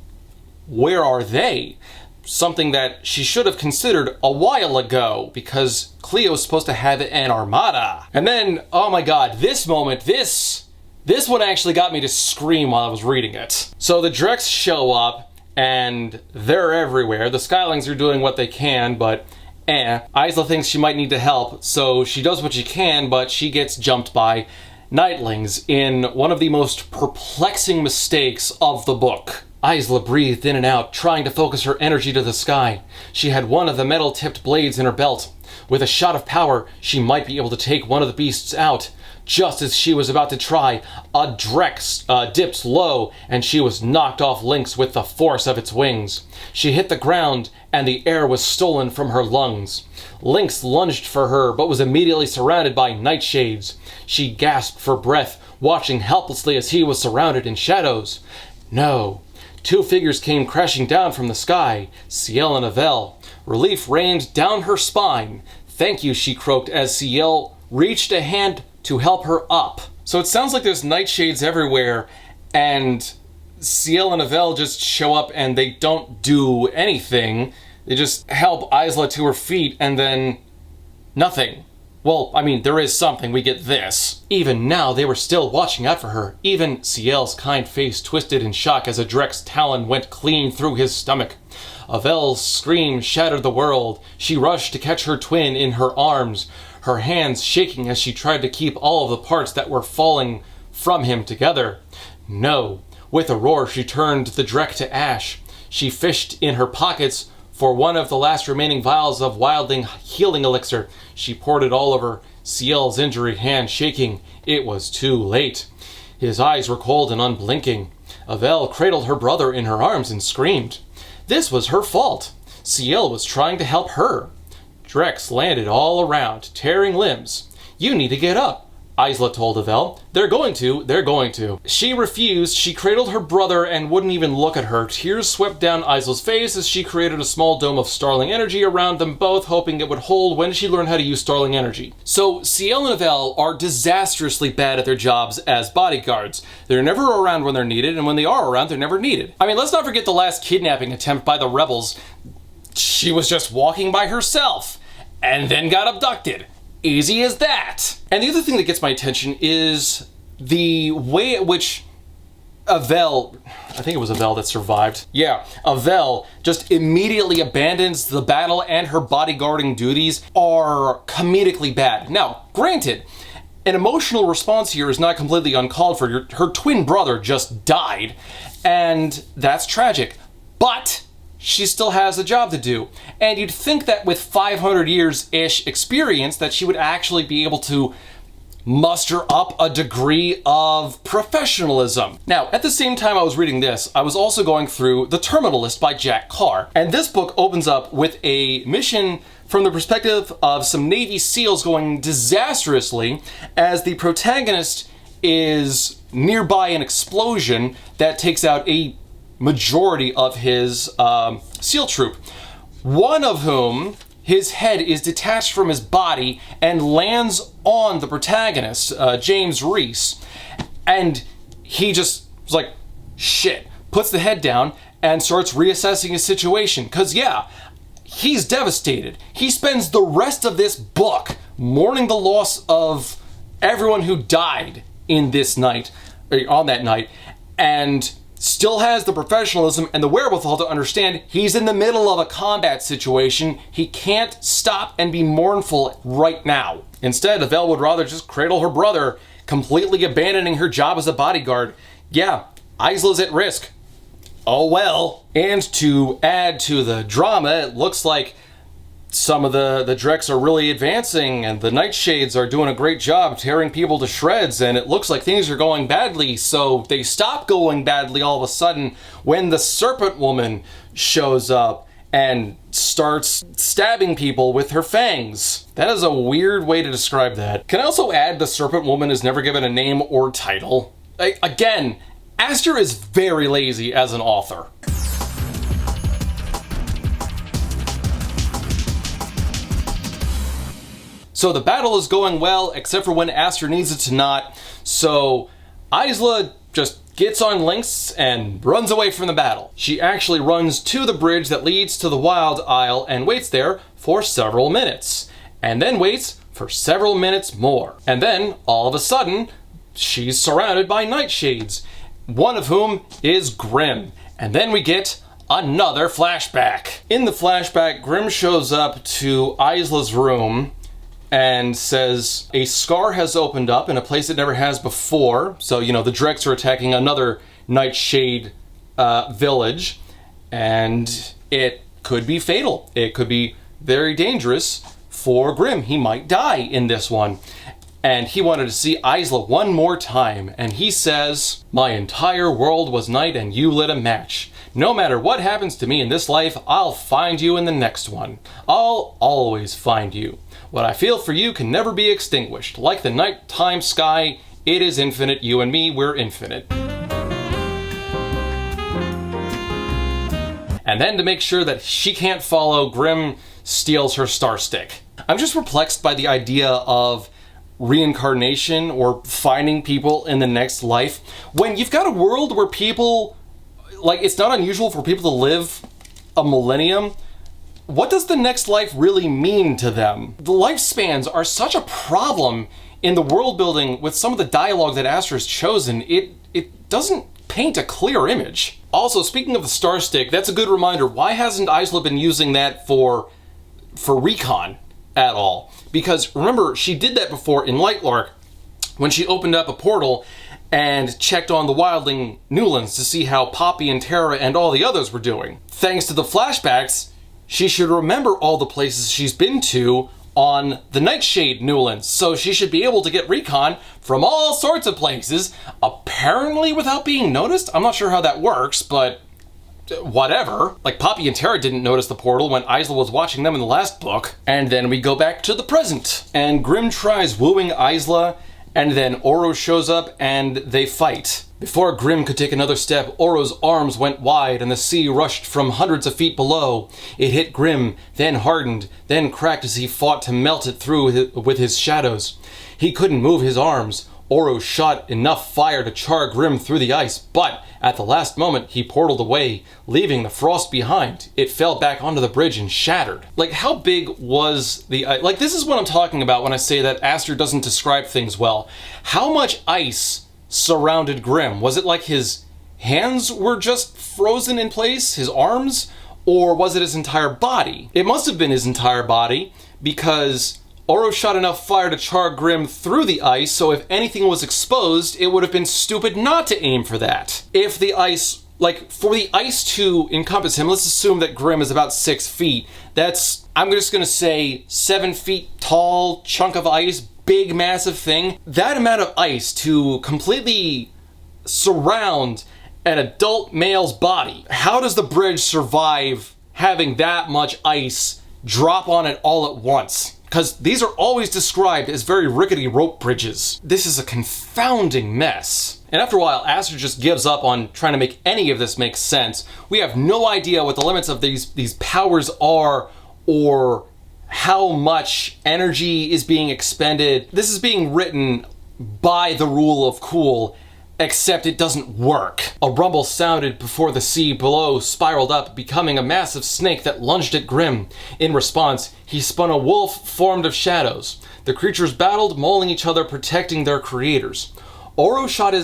Where are they? Something that she should have considered a while ago, because Cleo was supposed to have an armada. And then, oh my god, this moment, this one actually got me to scream while I was reading it. So the Drex show up, and they're everywhere. The Skylings are doing what they can, but Isla thinks she might need to help, so she does what she can, but she gets jumped by Nightlings in one of the most perplexing mistakes of the book. Isla breathed in and out, trying to focus her energy to the sky. She had one of the metal-tipped blades in her belt. With a shot of power, she might be able to take one of the beasts out. Just as she was about to try, a Drex dipped low, and she was knocked off Lynx with the force of its wings. She hit the ground, and the air was stolen from her lungs. Lynx lunged for her, but was immediately surrounded by nightshades. She gasped for breath, watching helplessly as he was surrounded in shadows. No. Two figures came crashing down from the sky, Ciel and Avel. Relief rained down her spine. Thank you, she croaked as Ciel reached a hand to help her up. So it sounds like there's nightshades everywhere, and Ciel and Avel just show up and they don't do anything. They just help Isla to her feet and then nothing. Well, I mean, there is something. We get this. Even now, they were still watching out for her. Even Ciel's kind face twisted in shock as a Drex talon went clean through his stomach. Avel's scream shattered the world. She rushed to catch her twin in her arms, her hands shaking as she tried to keep all of the parts that were falling from him together. No. With a roar, she turned the Drek to ash. She fished in her pockets for one of the last remaining vials of Wildling healing elixir. She poured it all over Ciel's injured hand, shaking. It was too late. His eyes were cold and unblinking. Avel cradled her brother in her arms and screamed. This was her fault. Ciel was trying to help her. Drex landed all around, tearing limbs. You need to get up. Isla told Avel. They're going to. She refused. She cradled her brother and wouldn't even look at her. Tears swept down Isla's face as she created a small dome of Starling energy around them both, hoping it would hold. When did she learn how to use Starling energy? So Ciel and Avel are disastrously bad at their jobs as bodyguards. They're never around when they're needed, and when they are around, they're never needed. I mean, let's not forget the last kidnapping attempt by the rebels. She was just walking by herself and then got abducted. Easy as that. And the other thing that gets my attention is the way at which Avel, I think it was Avel that survived. Yeah, Avel just immediately abandons the battle, and her bodyguarding duties are comedically bad. Now, granted, an emotional response here is not completely uncalled for. Her twin brother just died, and that's tragic. But she still has a job to do. And you'd think that with 500 years-ish experience that she would actually be able to muster up a degree of professionalism. Now, at the same time I was reading this, I was also going through The Terminal List by Jack Carr. And this book opens up with a mission from the perspective of some Navy SEALs going disastrously as the protagonist is nearby an explosion that takes out a majority of his SEAL troop, one of whom his head is detached from his body and lands on the protagonist, James Reese, and he just was like, shit, puts the head down and starts reassessing his situation, because yeah, he's devastated. He spends the rest of this book mourning the loss of everyone who died in this night, on that night, and still has the professionalism and the wherewithal to understand he's in the middle of a combat situation. He can't stop and be mournful right now. Instead, Avel would rather just cradle her brother, completely abandoning her job as a bodyguard. Yeah, Isla's at risk. Oh well. And to add to the drama, it looks like some of the Drex are really advancing, and the Nightshades are doing a great job tearing people to shreds, and it looks like things are going badly, so they stop going badly all of a sudden when the Serpent Woman shows up and starts stabbing people with her fangs. That is a weird way to describe that. Can I also add the Serpent Woman is never given a name or title? Again, Aster is very lazy as an author. So the battle is going well, except for when Aster needs it to not. So Isla just gets on Lynx and runs away from the battle. She actually runs to the bridge that leads to the Wild Isle and waits there for several minutes. And then waits for several minutes more. And then, all of a sudden, she's surrounded by Nightshades, one of whom is Grim. And then we get another flashback. In the flashback, Grim shows up to Isla's room and says a scar has opened up in a place it never has before. So, you know, the Drex are attacking another Nightshade village, and it could be fatal. It could be very dangerous for Grim. He might die in this one. And he wanted to see Isla one more time, and he says, "My entire world was night and you lit a match. No matter what happens to me in this life, I'll find you in the next one. I'll always find you. What I feel for you can never be extinguished. Like the nighttime sky, it is infinite. You and me, we're infinite." And then to make sure that she can't follow, Grim steals her star stick. I'm just perplexed by the idea of reincarnation or finding people in the next life when you've got a world where people, like, it's not unusual for people to live a millennium. What does the next life really mean to them? The lifespans are such a problem in the world building with some of the dialogue that Aster has chosen. It doesn't paint a clear image. Also, speaking of the star stick, that's a good reminder. Why hasn't Isla been using that for recon at all? Because remember, she did that before in Lightlark when she opened up a portal and checked on the Wildling Newlands to see how Poppy and Tara and all the others were doing. Thanks to the flashbacks, she should remember all the places she's been to on the Nightshade Newlands, so she should be able to get recon from all sorts of places, apparently without being noticed. I'm not sure how that works, but whatever. Like, Poppy and Tara didn't notice the portal when Isla was watching them in the last book. And then we go back to the present, and Grim tries wooing Isla, And then Oro shows up and they fight. Before Grim could take another step, Oro's arms went wide and the sea rushed from hundreds of feet below. It hit Grim, then hardened, then cracked as he fought to melt it through with his shadows. He couldn't move his arms. Oro shot enough fire to char Grim through the ice, but at the last moment he portaled away, leaving the frost behind. It fell back onto the bridge and shattered. Like, how big was the ice? Like, this is what I'm talking about when I say that Aster doesn't describe things well. How much ice surrounded Grim? Was it like his hands were just frozen in place, his arms? Or was it his entire body? It must have been his entire body, because Oro shot enough fire to char Grim through the ice, so if anything was exposed, it would have been stupid not to aim for that. If the ice, like, for the ice to encompass him, let's assume that Grim is about 6 feet. That's, I'm just gonna say, 7 feet tall chunk of ice, big, massive thing. That amount of ice to completely surround an adult male's body. How does the bridge survive having that much ice drop on it all at once? Because these are always described as very rickety rope bridges. This is a confounding mess. And after a while, Aster just gives up on trying to make any of this make sense. We have no idea what the limits of these powers are, or how much energy is being expended. This is being written by the rule of cool, except it doesn't work. A rumble sounded before the sea below spiraled up, becoming a massive snake that lunged at Grim. In response, he spun a wolf formed of shadows. The creatures battled, mauling each other, protecting their creators. Oro shot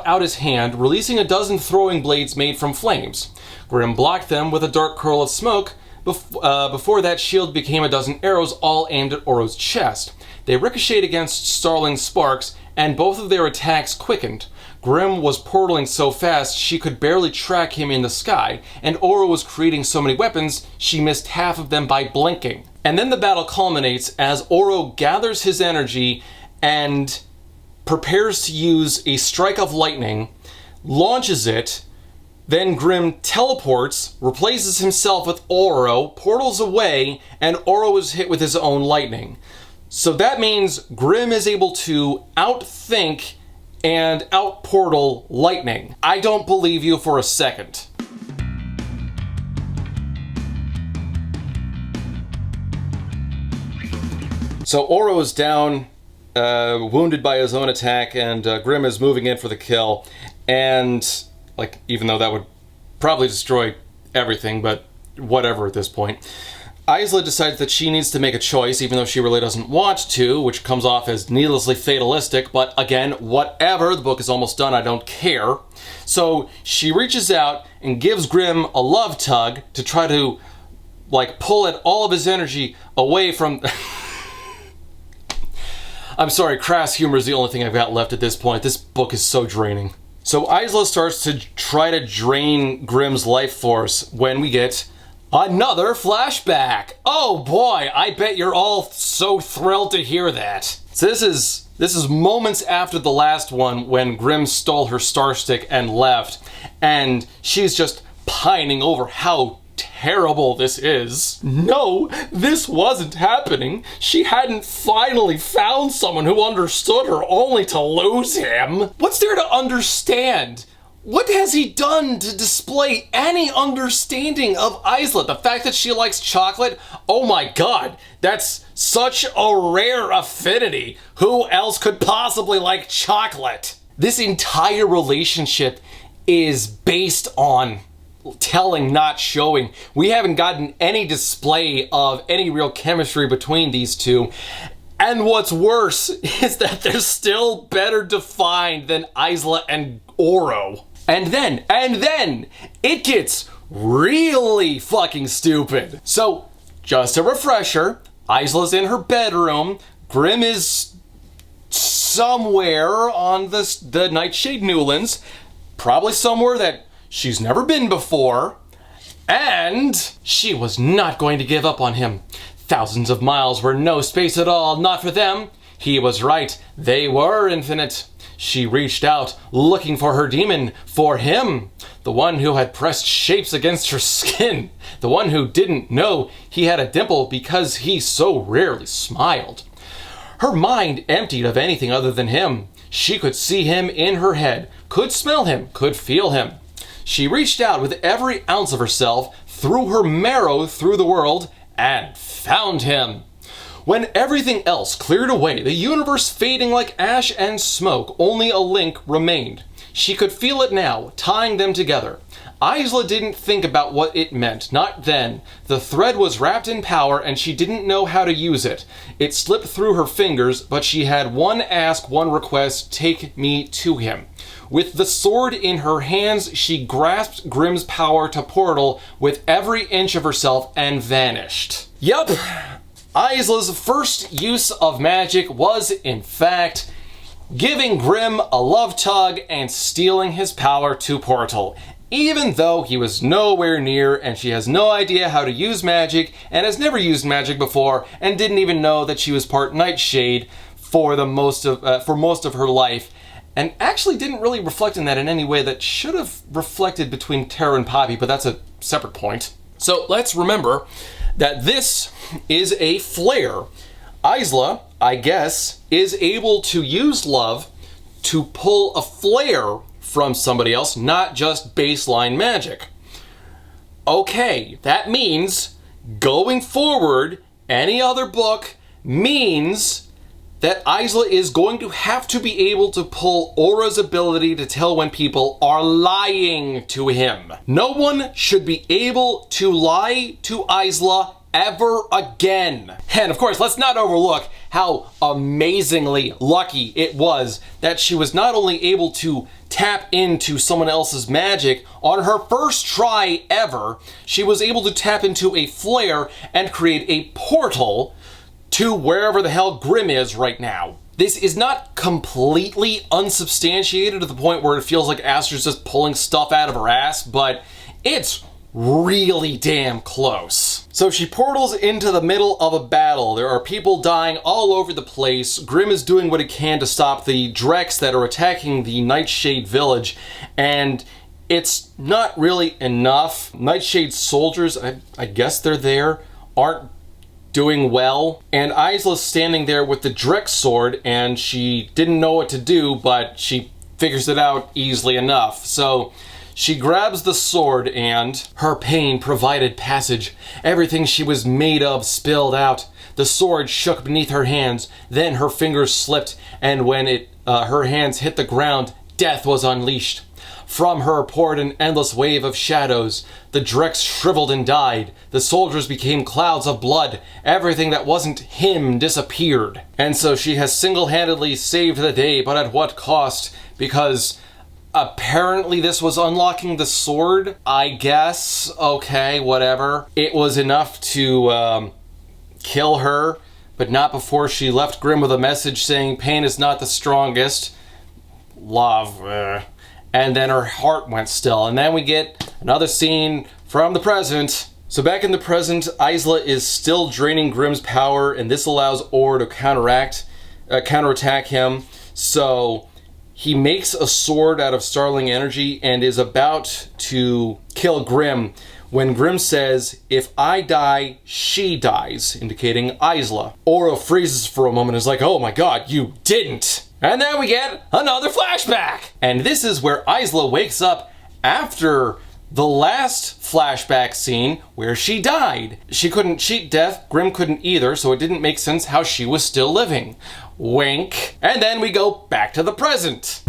out his hand, releasing a dozen throwing blades made from flames. Grim blocked them with a dark curl of smoke. Before that, shield became a dozen arrows, all aimed at Oro's chest. They ricocheted against Starling's sparks, and both of their attacks quickened. Grim was portaling so fast she could barely track him in the sky, and Oro was creating so many weapons she missed half of them by blinking. And then the battle culminates as Oro gathers his energy and prepares to use a strike of lightning, launches it, then Grim teleports, replaces himself with Oro, portals away, and Oro is hit with his own lightning. So that means Grim is able to outthink and outportal lightning. I don't believe you for a second. So Oro is down, wounded by his own attack, and Grim is moving in for the kill. And, like, even though that would probably destroy everything, but whatever at this point. Isla decides that she needs to make a choice, even though she really doesn't want to, which comes off as needlessly fatalistic, but again, whatever, the book is almost done, I don't care. So she reaches out and gives Grim a love tug to try to, like, pull at all of his energy away from... I'm sorry, crass humor is the only thing I've got left at this point. This book is so draining. So Isla starts to try to drain Grim's life force when we get another flashback. Oh boy, I bet you're all so thrilled to hear that. So this is moments after the last one when Grim stole her star stick and left, and she's just pining over how terrible this is. No, this wasn't happening. She hadn't finally found someone who understood her only to lose him. What's there to understand? What has he done to display any understanding of Isla? The fact that she likes chocolate? Oh my god, that's such a rare affinity. Who else could possibly like chocolate? This entire relationship is based on telling, not showing. We haven't gotten any display of any real chemistry between these two. And what's worse is that they're still better defined than Isla and Oro. And then, it gets really fucking stupid. So, just a refresher, Isla's in her bedroom, Grim is somewhere on the Nightshade Newlands, probably somewhere that she's never been before, and she was not going to give up on him. Thousands of miles were no space at all, not for them. He was right, they were infinite. She reached out, looking for her demon, for him, the one who had pressed shapes against her skin, the one who didn't know he had a dimple because he so rarely smiled. Her mind emptied of anything other than him. She could see him in her head, could smell him, could feel him. She reached out with every ounce of herself, threw her marrow through the world, and found him. When everything else cleared away, the universe fading like ash and smoke, only a link remained. She could feel it now, tying them together. Isla didn't think about what it meant, not then. The thread was wrapped in power and she didn't know how to use it. It slipped through her fingers, but she had one ask, one request: take me to him. With the sword in her hands, she grasped Grimm's power to portal with every inch of herself and vanished. Yup, Isla's first use of magic was, in fact, giving Grimm a love tug and stealing his power to portal, even though he was nowhere near and she has no idea how to use magic and has never used magic before and didn't even know that she was part Nightshade for most of her life, and actually didn't really reflect in that in any way that should have reflected between Terra and Poppy, but that's a separate point. So let's remember that this is a flare. Isla, I guess, is able to use love to pull a flare from somebody else, not just baseline magic. Okay, that means going forward, any other book means that Isla is going to have to be able to pull Aura's ability to tell when people are lying to him. No one should be able to lie to Isla ever again. And of course, let's not overlook how amazingly lucky it was that she was not only able to tap into someone else's magic on her first try ever, she was able to tap into a flare and create a portal to wherever the hell Grimm is right now. This is not completely unsubstantiated to the point where it feels like Astra's just pulling stuff out of her ass, but it's really damn close. So she portals into the middle of a battle. There are people dying all over the place. Grimm is doing what he can to stop the Drex that are attacking the Nightshade village, and it's not really enough. Nightshade soldiers, I guess they're there, aren't doing well, and Isla's standing there with the Drex sword, and she didn't know what to do, but she figures it out easily enough. So she grabs the sword and her pain provided passage. Everything she was made of spilled out. The sword shook beneath her hands, then her fingers slipped, and when her hands hit the ground, death was unleashed. From her poured an endless wave of shadows. The Drex shriveled and died. The soldiers became clouds of blood. Everything that wasn't him disappeared. And so she has single-handedly saved the day, but at what cost? Because apparently this was unlocking the sword, I guess. Okay, whatever. It was enough to kill her, but not before she left Grimm with a message saying pain is not the strongest. Love. And then her heart went still. And then we get another scene from the present. So back in the present, Isla is still draining Grimm's power, and this allows Aura to counterattack him. So he makes a sword out of Starling energy and is about to kill Grimm when Grimm says, "If I die, she dies," indicating Isla. Aura freezes for a moment and is like, "Oh my god, you didn't!" And then we get another flashback! And this is where Isla wakes up after the last flashback scene where she died. She couldn't cheat death, Grimm couldn't either, so it didn't make sense how she was still living. Wink. And then we go back to the present.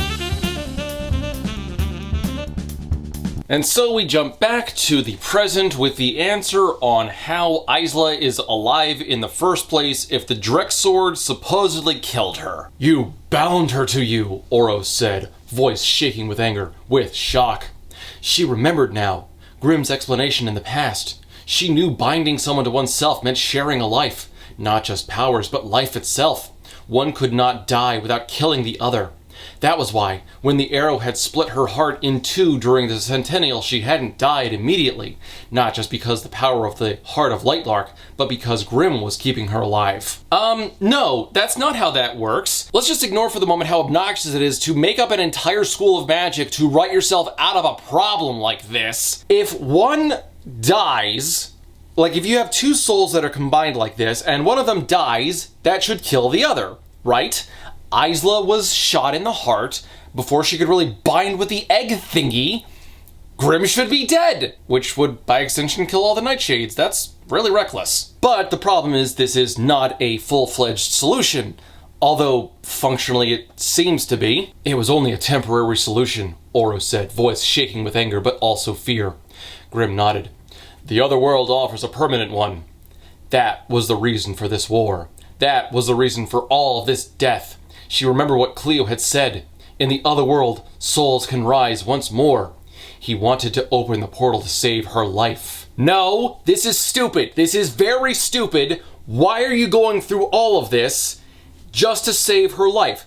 And so we jump back to the present with the answer on how Isla is alive in the first place if the Drex sword supposedly killed her. "You bound her to you," Oros said, voice shaking with anger, with shock. She remembered now Grimm's explanation in the past. She knew binding someone to oneself meant sharing a life, not just powers, but life itself. One could not die without killing the other. That was why, when the arrow had split her heart in two during the Centennial, she hadn't died immediately. Not just because the power of the heart of Lightlark, but because Grimm was keeping her alive. No, that's not how that works. Let's just ignore for the moment how obnoxious it is to make up an entire school of magic to write yourself out of a problem like this. If one dies, like if you have two souls that are combined like this, and one of them dies, that should kill the other. right? Isla was shot in the heart before she could really bind with the egg thingy. Grimm should be dead, which would, by extension, kill all the Nightshades. That's really reckless. But the problem is this is not a full-fledged solution. Although, functionally, it seems to be. It was only a temporary solution, Oro said, voice shaking with anger but also fear. Grimm nodded. The other world offers a permanent one. That was the reason for this war. That was the reason for all of this death. She remembered what Cleo had said. In the other world, souls can rise once more. He wanted to open the portal to save her life. No, this is stupid. This is very stupid. Why are you going through all of this just to save her life?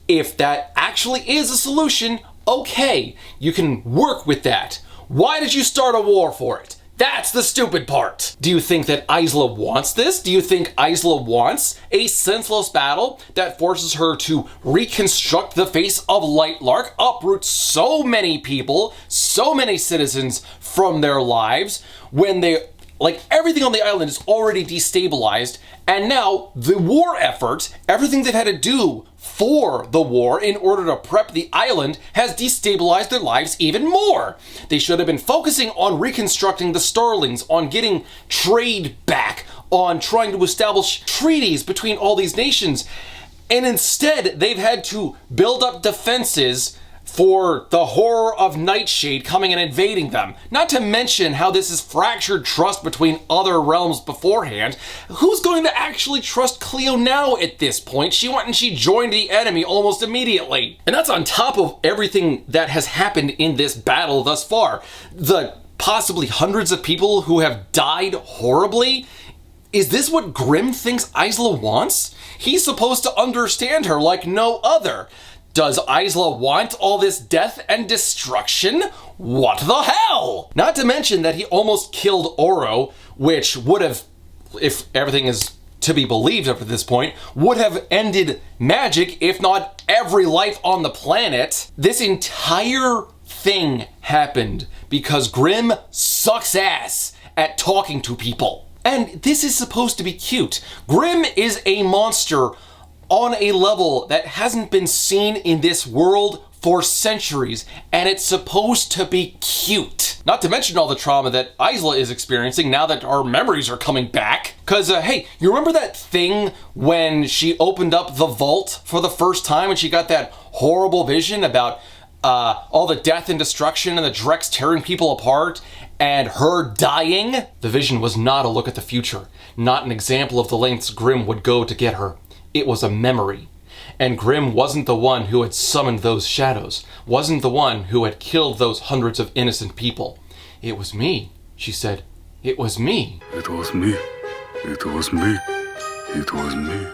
If that actually is a solution, okay, you can work with that. Why did you start a war for it? That's the stupid part. Do you think that Isla wants this? Do you think Isla wants a senseless battle that forces her to reconstruct the face of Lightlark, uproot so many people, so many citizens from their lives, when they, like, everything on the island is already destabilized, and now the war effort, everything they've had to do for the war in order to prep the island, has destabilized their lives even more. They should have been focusing on reconstructing the Starlings, on getting trade back, on trying to establish treaties between all these nations. And instead, they've had to build up defenses for the horror of Nightshade coming and invading them. Not to mention how this has fractured trust between other realms beforehand. Who's going to actually trust Cleo now at this point? She went and she joined the enemy almost immediately. And that's on top of everything that has happened in this battle thus far. The possibly hundreds of people who have died horribly. Is this what Grimm thinks Isla wants? He's supposed to understand her like no other. Does Isla want all this death and destruction? What the hell? Not to mention that he almost killed Oro, which would have, if everything is to be believed up to this point, would have ended magic, if not every life on the planet. This entire thing happened because Grimm sucks ass at talking to people. And this is supposed to be cute. Grimm is a monster on a level that hasn't been seen in this world for centuries, and it's supposed to be cute. Not to mention all the trauma that Isla is experiencing now that our memories are coming back. Cause hey, you remember that thing when she opened up the vault for the first time and she got that horrible vision about all the death and destruction and the Drex tearing people apart and her dying? The vision was not a look at the future, not an example of the lengths Grimm would go to get her. It was a memory. And Grimm wasn't the one who had summoned those shadows, wasn't the one who had killed those hundreds of innocent people. It was me, she said. It was me. It was me. It was me. It was me.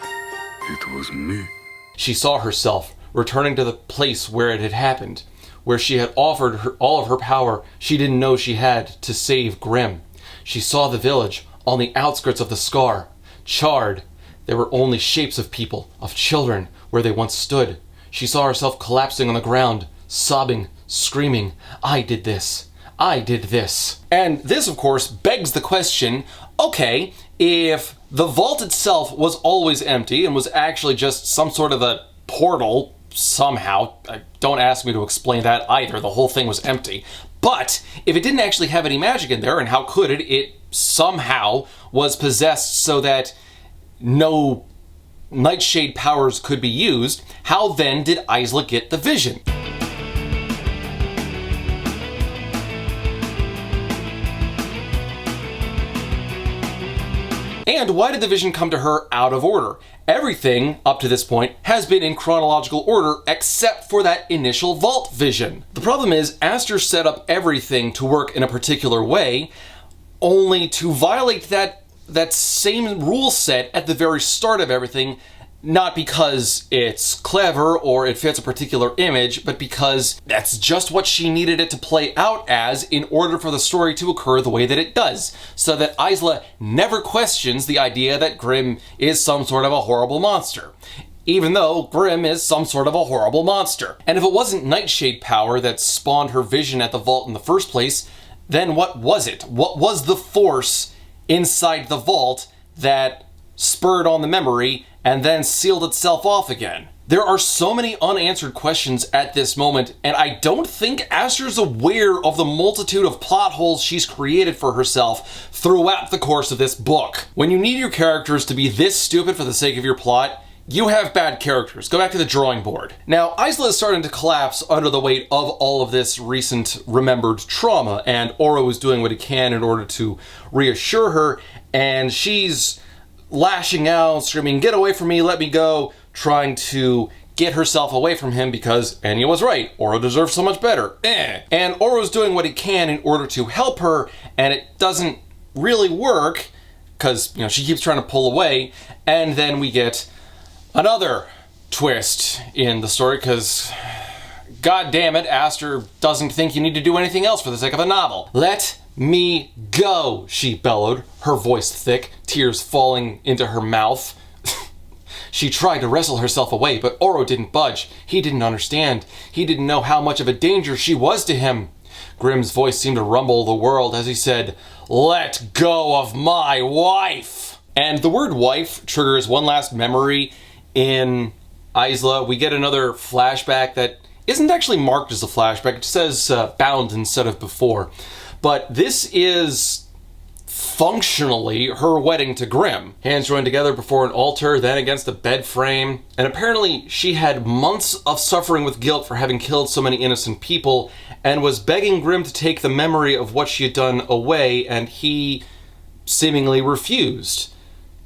It was me. She saw herself returning to the place where it had happened, where she had offered her all of her power she didn't know she had to save Grimm. She saw the village on the outskirts of the scar, charred. There were only shapes of people, of children, where they once stood. She saw herself collapsing on the ground, sobbing, screaming, I did this. I did this. And this, of course, begs the question, okay, if the vault itself was always empty and was actually just some sort of a portal somehow, don't ask me to explain that either, the whole thing was empty. But if it didn't actually have any magic in there, and how could it? It somehow was possessed so that no Nightshade powers could be used. How then did Isla get the vision? And why did the vision come to her out of order? Everything up to this point has been in chronological order except for that initial vault vision. The problem is Aster set up everything to work in a particular way, only to violate that same rule set at the very start of everything, not because it's clever or it fits a particular image, but because that's just what she needed it to play out as in order for the story to occur the way that it does, so that Isla never questions the idea that Grimm is some sort of a horrible monster, even though Grimm is some sort of a horrible monster. And if it wasn't Nightshade power that spawned her vision at the vault in the first place, then what was it? What was the force inside the vault that spurred on the memory and then sealed itself off again? There are so many unanswered questions at this moment, and I don't think Aster's aware of the multitude of plot holes she's created for herself throughout the course of this book. When you need your characters to be this stupid for the sake of your plot, you have bad characters. Go back to the drawing board. Now, Isla is starting to collapse under the weight of all of this recent remembered trauma, and Oro is doing what he can in order to reassure her, and she's lashing out, screaming, "Get away from me, let me go," trying to get herself away from him because Enya was right. Oro deserves so much better. And Oro's doing what he can in order to help her, and it doesn't really work because, she keeps trying to pull away, and then we get another twist in the story because, god damn it, Aster doesn't think you need to do anything else for the sake of a novel. "Let me go," she bellowed, her voice thick, tears falling into her mouth. She tried to wrestle herself away, but Oro didn't budge. He didn't understand. He didn't know how much of a danger she was to him. Grimm's voice seemed to rumble the world as he said, "Let go of my wife." And the word wife triggers one last memory in Isla. We get another flashback that isn't actually marked as a flashback. It says bound instead of before. But this is functionally her wedding to Grimm. Hands joined together before an altar, then against the bed frame. And apparently she had months of suffering with guilt for having killed so many innocent people and was begging Grimm to take the memory of what she had done away, and he seemingly refused.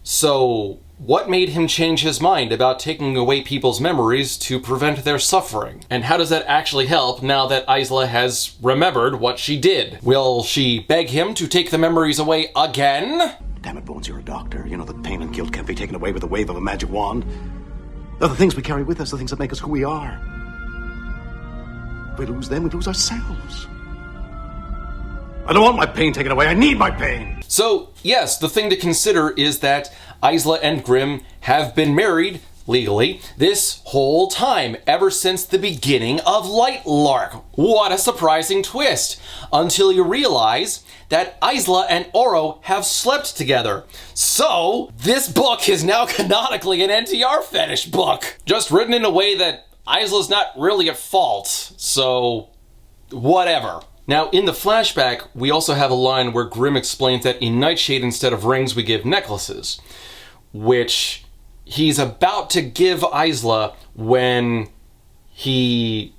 So what made him change his mind about taking away people's memories to prevent their suffering? And how does that actually help now that Isla has remembered what she did? Will she beg him to take the memories away again? Damn it, Bones, you're a doctor. You know that pain and guilt can't be taken away with a wave of a magic wand. They're the things we carry with us, the things that make us who we are. If we lose them, we lose ourselves. I don't want my pain taken away. I need my pain. So, yes, the thing to consider is that Isla and Grimm have been married, legally, this whole time, ever since the beginning of Lightlark. What a surprising twist, until you realize that Isla and Oro have slept together. So, this book is now canonically an NTR fetish book, just written in a way that Isla's not really at fault, so whatever. Now, in the flashback, we also have a line where Grimm explains that in Nightshade, instead of rings, we give necklaces, which he's about to give Isla when he,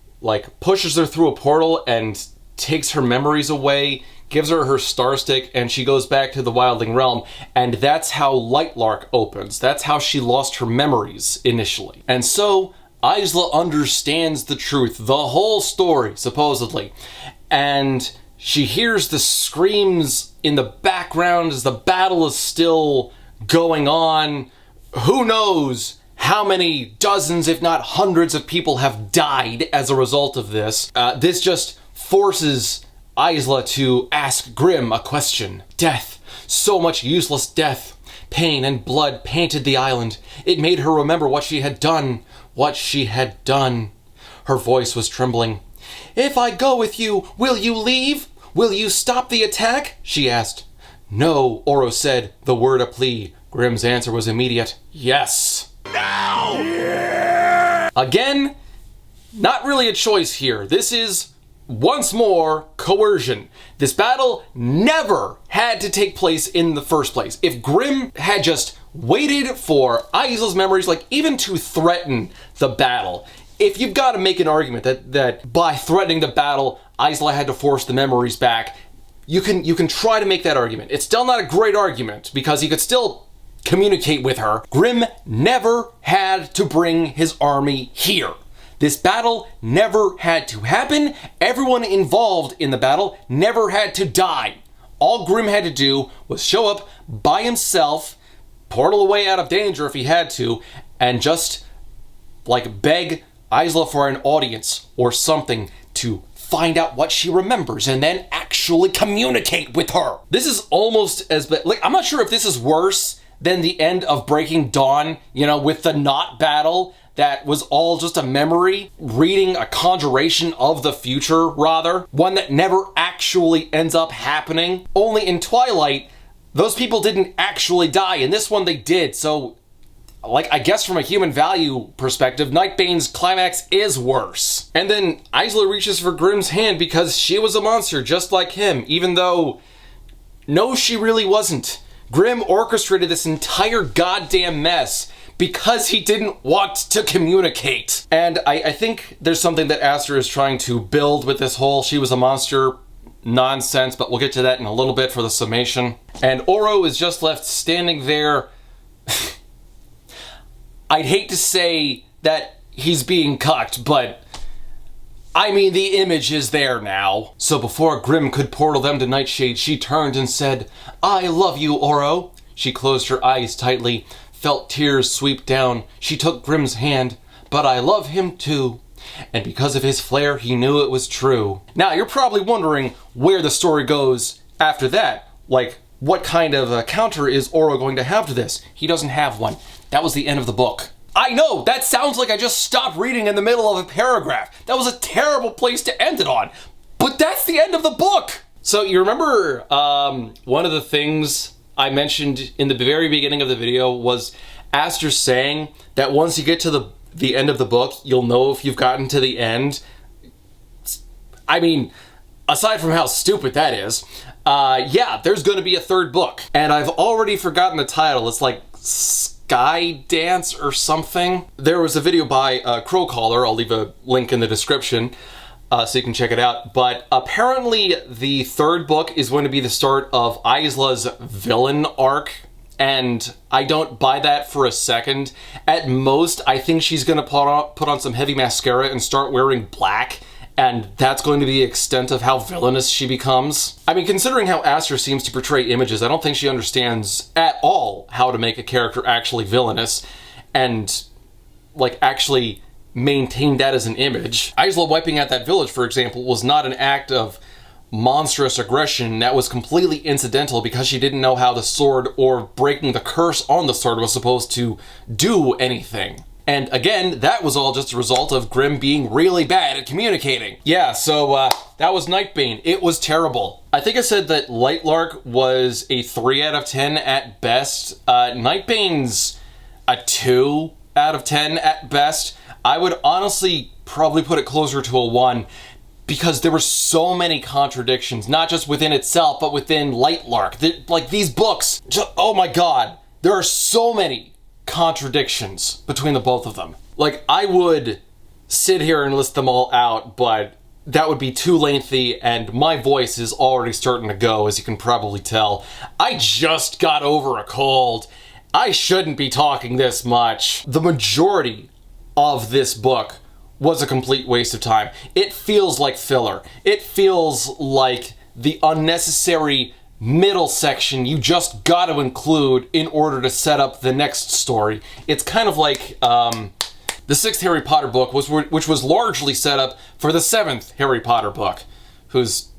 pushes her through a portal and takes her memories away, gives her her star stick, and she goes back to the Wildling realm, and that's how Lightlark opens. That's how she lost her memories initially. And so, Isla understands the truth, the whole story, supposedly. And she hears the screams in the background as the battle is still going on. Who knows how many dozens, if not hundreds of people have died as a result of this. This just forces Isla to ask Grimm a question. Death, so much useless death. Pain and blood painted the island. It made her remember what she had done. What she had done. Her voice was trembling. "If I go with you, will you leave? Will you stop the attack?" she asked. "No," Oro said, the word a plea. Grimm's answer was immediate. "Yes." No! Yeah! Again, not really a choice here. This is, once more, coercion. This battle never had to take place in the first place. If Grimm had just waited for Isla's memories, even to threaten the battle, if you've got to make an argument that by threatening the battle, Isla had to force the memories back, you can try to make that argument. It's still not a great argument, because he could still communicate with her. Grimm never had to bring his army here. This battle never had to happen. Everyone involved in the battle never had to die. All Grimm had to do was show up by himself, portal away out of danger if he had to, and just, beg Isla for an audience or something to find out what she remembers and then actually communicate with her. This is almost as bad. I'm not sure if this is worse than the end of Breaking Dawn, with the Knot battle that was all just a memory, reading a conjuration of the future, rather. One that never actually ends up happening. Only in Twilight, those people didn't actually die. In this one, they did. So, like, I guess from a human value perspective, Nightbane's climax is worse. And then Isla reaches for Grimm's hand because she was a monster just like him, even though, no, she really wasn't. Grimm orchestrated this entire goddamn mess because he didn't want to communicate. And I think there's something that Aster is trying to build with this whole she was a monster nonsense, but we'll get to that in a little bit for the summation. And Oro is just left standing there. I'd hate to say that he's being cucked, but I mean, the image is there now. So before Grimm could portal them to Nightshade, she turned and said, "I love you, Oro." She closed her eyes tightly, felt tears sweep down. She took Grimm's hand, "But I love him too." And because of his flair, he knew it was true. Now, you're probably wondering where the story goes after that. Like, what kind of a counter is Oro going to have to this? He doesn't have one. That was the end of the book. I know, that sounds like I just stopped reading in the middle of a paragraph. That was a terrible place to end it on. But that's the end of the book! So you remember one of the things I mentioned in the very beginning of the video was Aster saying that once you get to the end of the book, you'll know if you've gotten to the end. I mean, aside from how stupid that is, yeah, there's gonna be a third book. And I've already forgotten the title. It's like Sky Dance or something. There was a video by Crowcaller, I'll leave a link in the description so you can check it out. But apparently the third book is going to be the start of Isla's villain arc. And I don't buy that for a second. At most, I think she's gonna put on some heavy mascara and start wearing black, and that's going to be the extent of how villainous she becomes. I mean, considering how Aster seems to portray images, I don't think she understands at all how to make a character actually villainous and, like, actually maintain that as an image. Isla wiping out that village, for example, was not an act of monstrous aggression. That was completely incidental because she didn't know how the sword or breaking the curse on the sword was supposed to do anything. And again, that was all just a result of Grimm being really bad at communicating. Yeah, so that was Nightbane. It was terrible. I think I said that Lightlark was a 3 out of 10 at best. Nightbane's a 2 out of 10 at best. I would honestly probably put it closer to a 1. Because there were so many contradictions, not just within itself, but within Lightlark. Like, these books, oh my god, there are so many contradictions between the both of them. Like, I would sit here and list them all out, but that would be too lengthy, and my voice is already starting to go, as you can probably tell. I just got over a cold. I shouldn't be talking this much. The majority of this book was a complete waste of time. It feels like filler. It feels like the unnecessary middle section you just got to include in order to set up the next story. It's kind of like the 6th Harry Potter book, which was largely set up for the 7th Harry Potter book, whose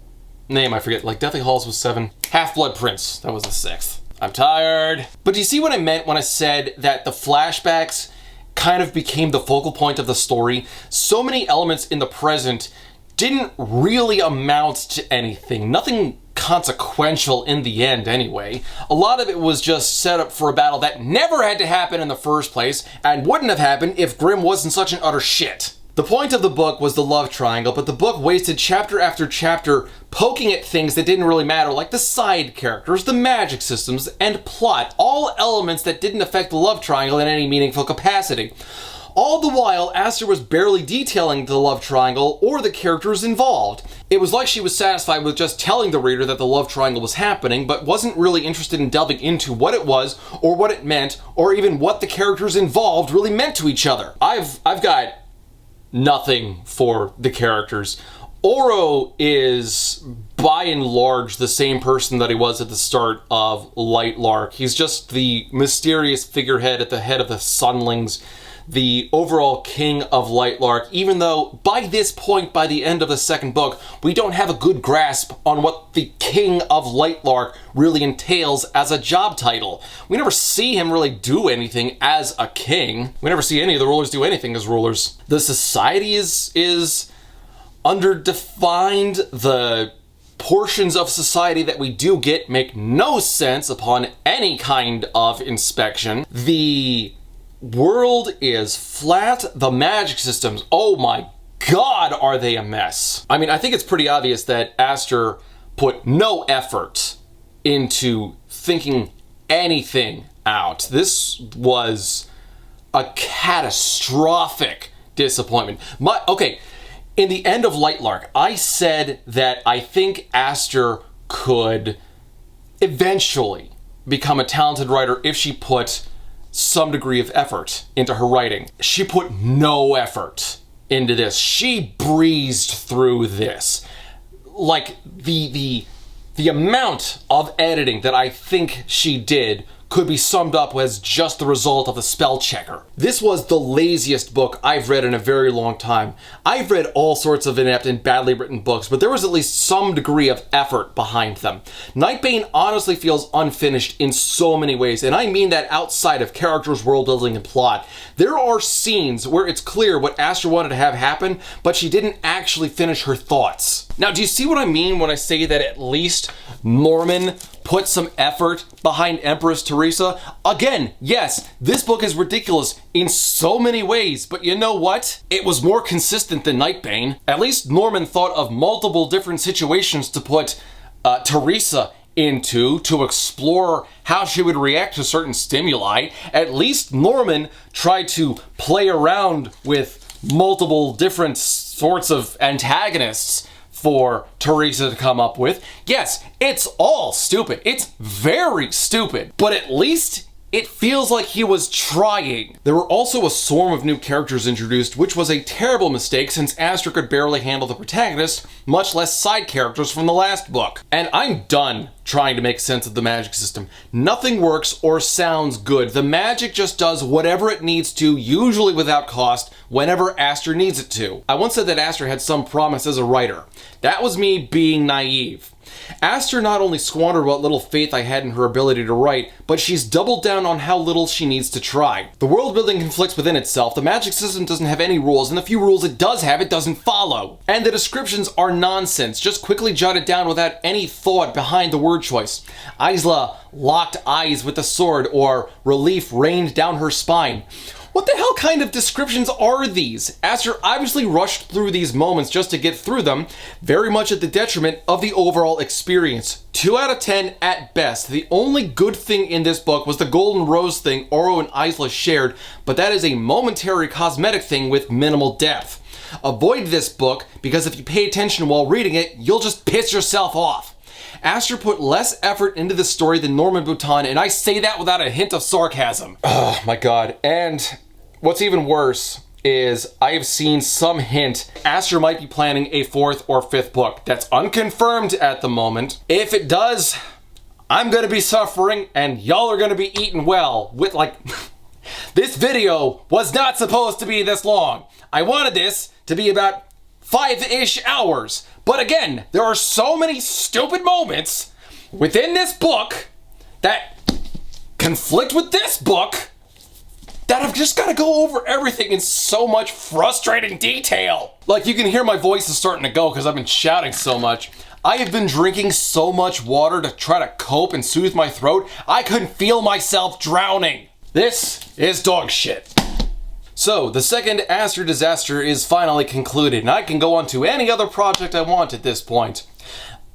name I forget, like Deathly Hallows was 7. Half-Blood Prince, that was the 6th. I'm tired. But do you see what I meant when I said that the flashbacks kind of became the focal point of the story? So many elements in the present didn't really amount to anything. Nothing consequential in the end anyway. A lot of it was just set up for a battle that never had to happen in the first place and wouldn't have happened if Grimm wasn't such an utter shit. The point of the book was the love triangle, but the book wasted chapter after chapter poking at things that didn't really matter, like the side characters, the magic systems, and plot, all elements that didn't affect the love triangle in any meaningful capacity. All the while, Aster was barely detailing the love triangle or the characters involved. It was like she was satisfied with just telling the reader that the love triangle was happening, but wasn't really interested in delving into what it was, or what it meant, or even what the characters involved really meant to each other. I've got nothing for the characters. Oro is, by and large, the same person that he was at the start of Lightlark. He's just the mysterious figurehead at the head of the Sunlings, the overall king of Lightlark, even though by this point, by the end of the 2nd book, we don't have a good grasp on what the king of Lightlark really entails as a job title. We never see him really do anything as a king. We never see any of the rulers do anything as rulers. The society is underdefined. The portions of society that we do get make no sense upon any kind of inspection. The world is flat. The magic systems, oh my god, are they a mess. I mean, I think it's pretty obvious that Aster put no effort into thinking anything out. This was a catastrophic disappointment. In the end of Lightlark, I said that I think Aster could eventually become a talented writer if she put some degree of effort into her writing. She put no effort into this. She breezed through this. Like, the amount of editing that I think she did could be summed up as just the result of the spell checker. This was the laziest book I've read in a very long time. I've read all sorts of inept and badly written books, but there was at least some degree of effort behind them. Nightbane honestly feels unfinished in so many ways, and I mean that outside of characters, world building, and plot. There are scenes where it's clear what Aster wanted to have happen, but she didn't actually finish her thoughts. Now, do you see what I mean when I say that at least Norman put some effort behind Empress Teresa? Again, yes, this book is ridiculous in so many ways, but you know what? It was more consistent than Nightbane. At least Norman thought of multiple different situations to put Teresa into to explore how she would react to certain stimuli. At least Norman tried to play around with multiple different sorts of antagonists for Teresa to come up with. Yes, it's all stupid. It's very stupid, but at least it feels like he was trying. There were also a swarm of new characters introduced, which was a terrible mistake since Aster could barely handle the protagonist, much less side characters from the last book. And I'm done trying to make sense of the magic system. Nothing works or sounds good. The magic just does whatever it needs to, usually without cost, whenever Aster needs it to. I once said that Aster had some promise as a writer. That was me being naive. Aster not only squandered what little faith I had in her ability to write, but she's doubled down on how little she needs to try. The world building conflicts within itself, the magic system doesn't have any rules, and the few rules it does have, it doesn't follow. And the descriptions are nonsense, just quickly jotted down without any thought behind the word choice. Isla locked eyes with the sword, or relief rained down her spine. What the hell kind of descriptions are these? Aster obviously rushed through these moments just to get through them, very much at the detriment of the overall experience. 2 out of 10 at best. The only good thing in this book was the golden rose thing Oro and Isla shared, but that is a momentary cosmetic thing with minimal depth. Avoid this book, because if you pay attention while reading it, you'll just piss yourself off. Aster put less effort into the story than Norman Boutin, and I say that without a hint of sarcasm. Oh my god. And what's even worse is I have seen some hint Aster might be planning a 4th or 5th book. That's unconfirmed at the moment. If it does, I'm gonna be suffering and y'all are gonna be eating well with this video was not supposed to be this long. I wanted this to be about 5-ish hours. But again, there are so many stupid moments within this book that conflict with this book that I've just got to go over everything in so much frustrating detail. Like, you can hear my voice is starting to go because I've been shouting so much. I have been drinking so much water to try to cope and soothe my throat, I couldn't feel myself drowning. This is dog shit. So, the second Aster disaster is finally concluded, and I can go on to any other project I want at this point.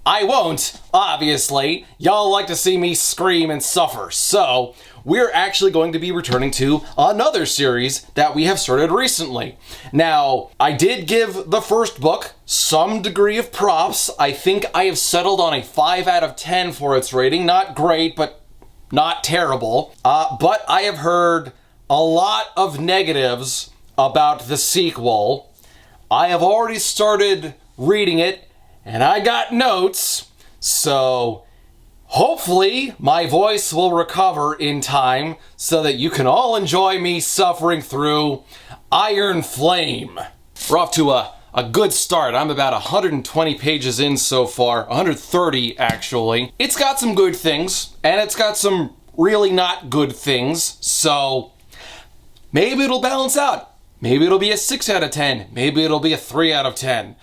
I won't, obviously. Y'all like to see me scream and suffer, so we're actually going to be returning to another series that we have started recently. Now, I did give the first book some degree of props. I think I have settled on a 5 out of 10 for its rating. Not great, but not terrible. But I have heard a lot of negatives about the sequel. I have already started reading it, and I got notes, so hopefully my voice will recover in time so that you can all enjoy me suffering through Iron Flame. We're off to a good start. I'm about 120 pages in so far, 130 actually. It's got some good things, and it's got some really not good things, so maybe it'll balance out. Maybe it'll be a 6 out of 10. Maybe it'll be a 3 out of 10.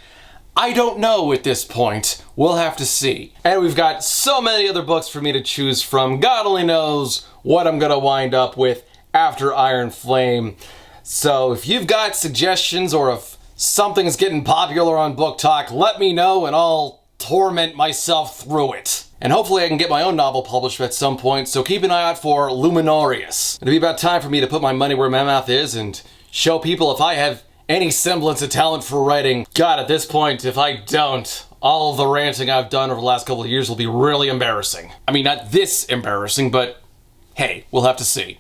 I don't know at this point. We'll have to see. And we've got so many other books for me to choose from. God only knows what I'm gonna wind up with after Iron Flame. So if you've got suggestions or if something's getting popular on Book Talk, let me know and I'll torment myself through it. And hopefully I can get my own novel published at some point, so keep an eye out for Luminorious. It'll be about time for me to put my money where my mouth is and show people if I have any semblance of talent for writing. God, at this point, if I don't, all of the ranting I've done over the last couple of years will be really embarrassing. I mean, not this embarrassing, but hey, we'll have to see.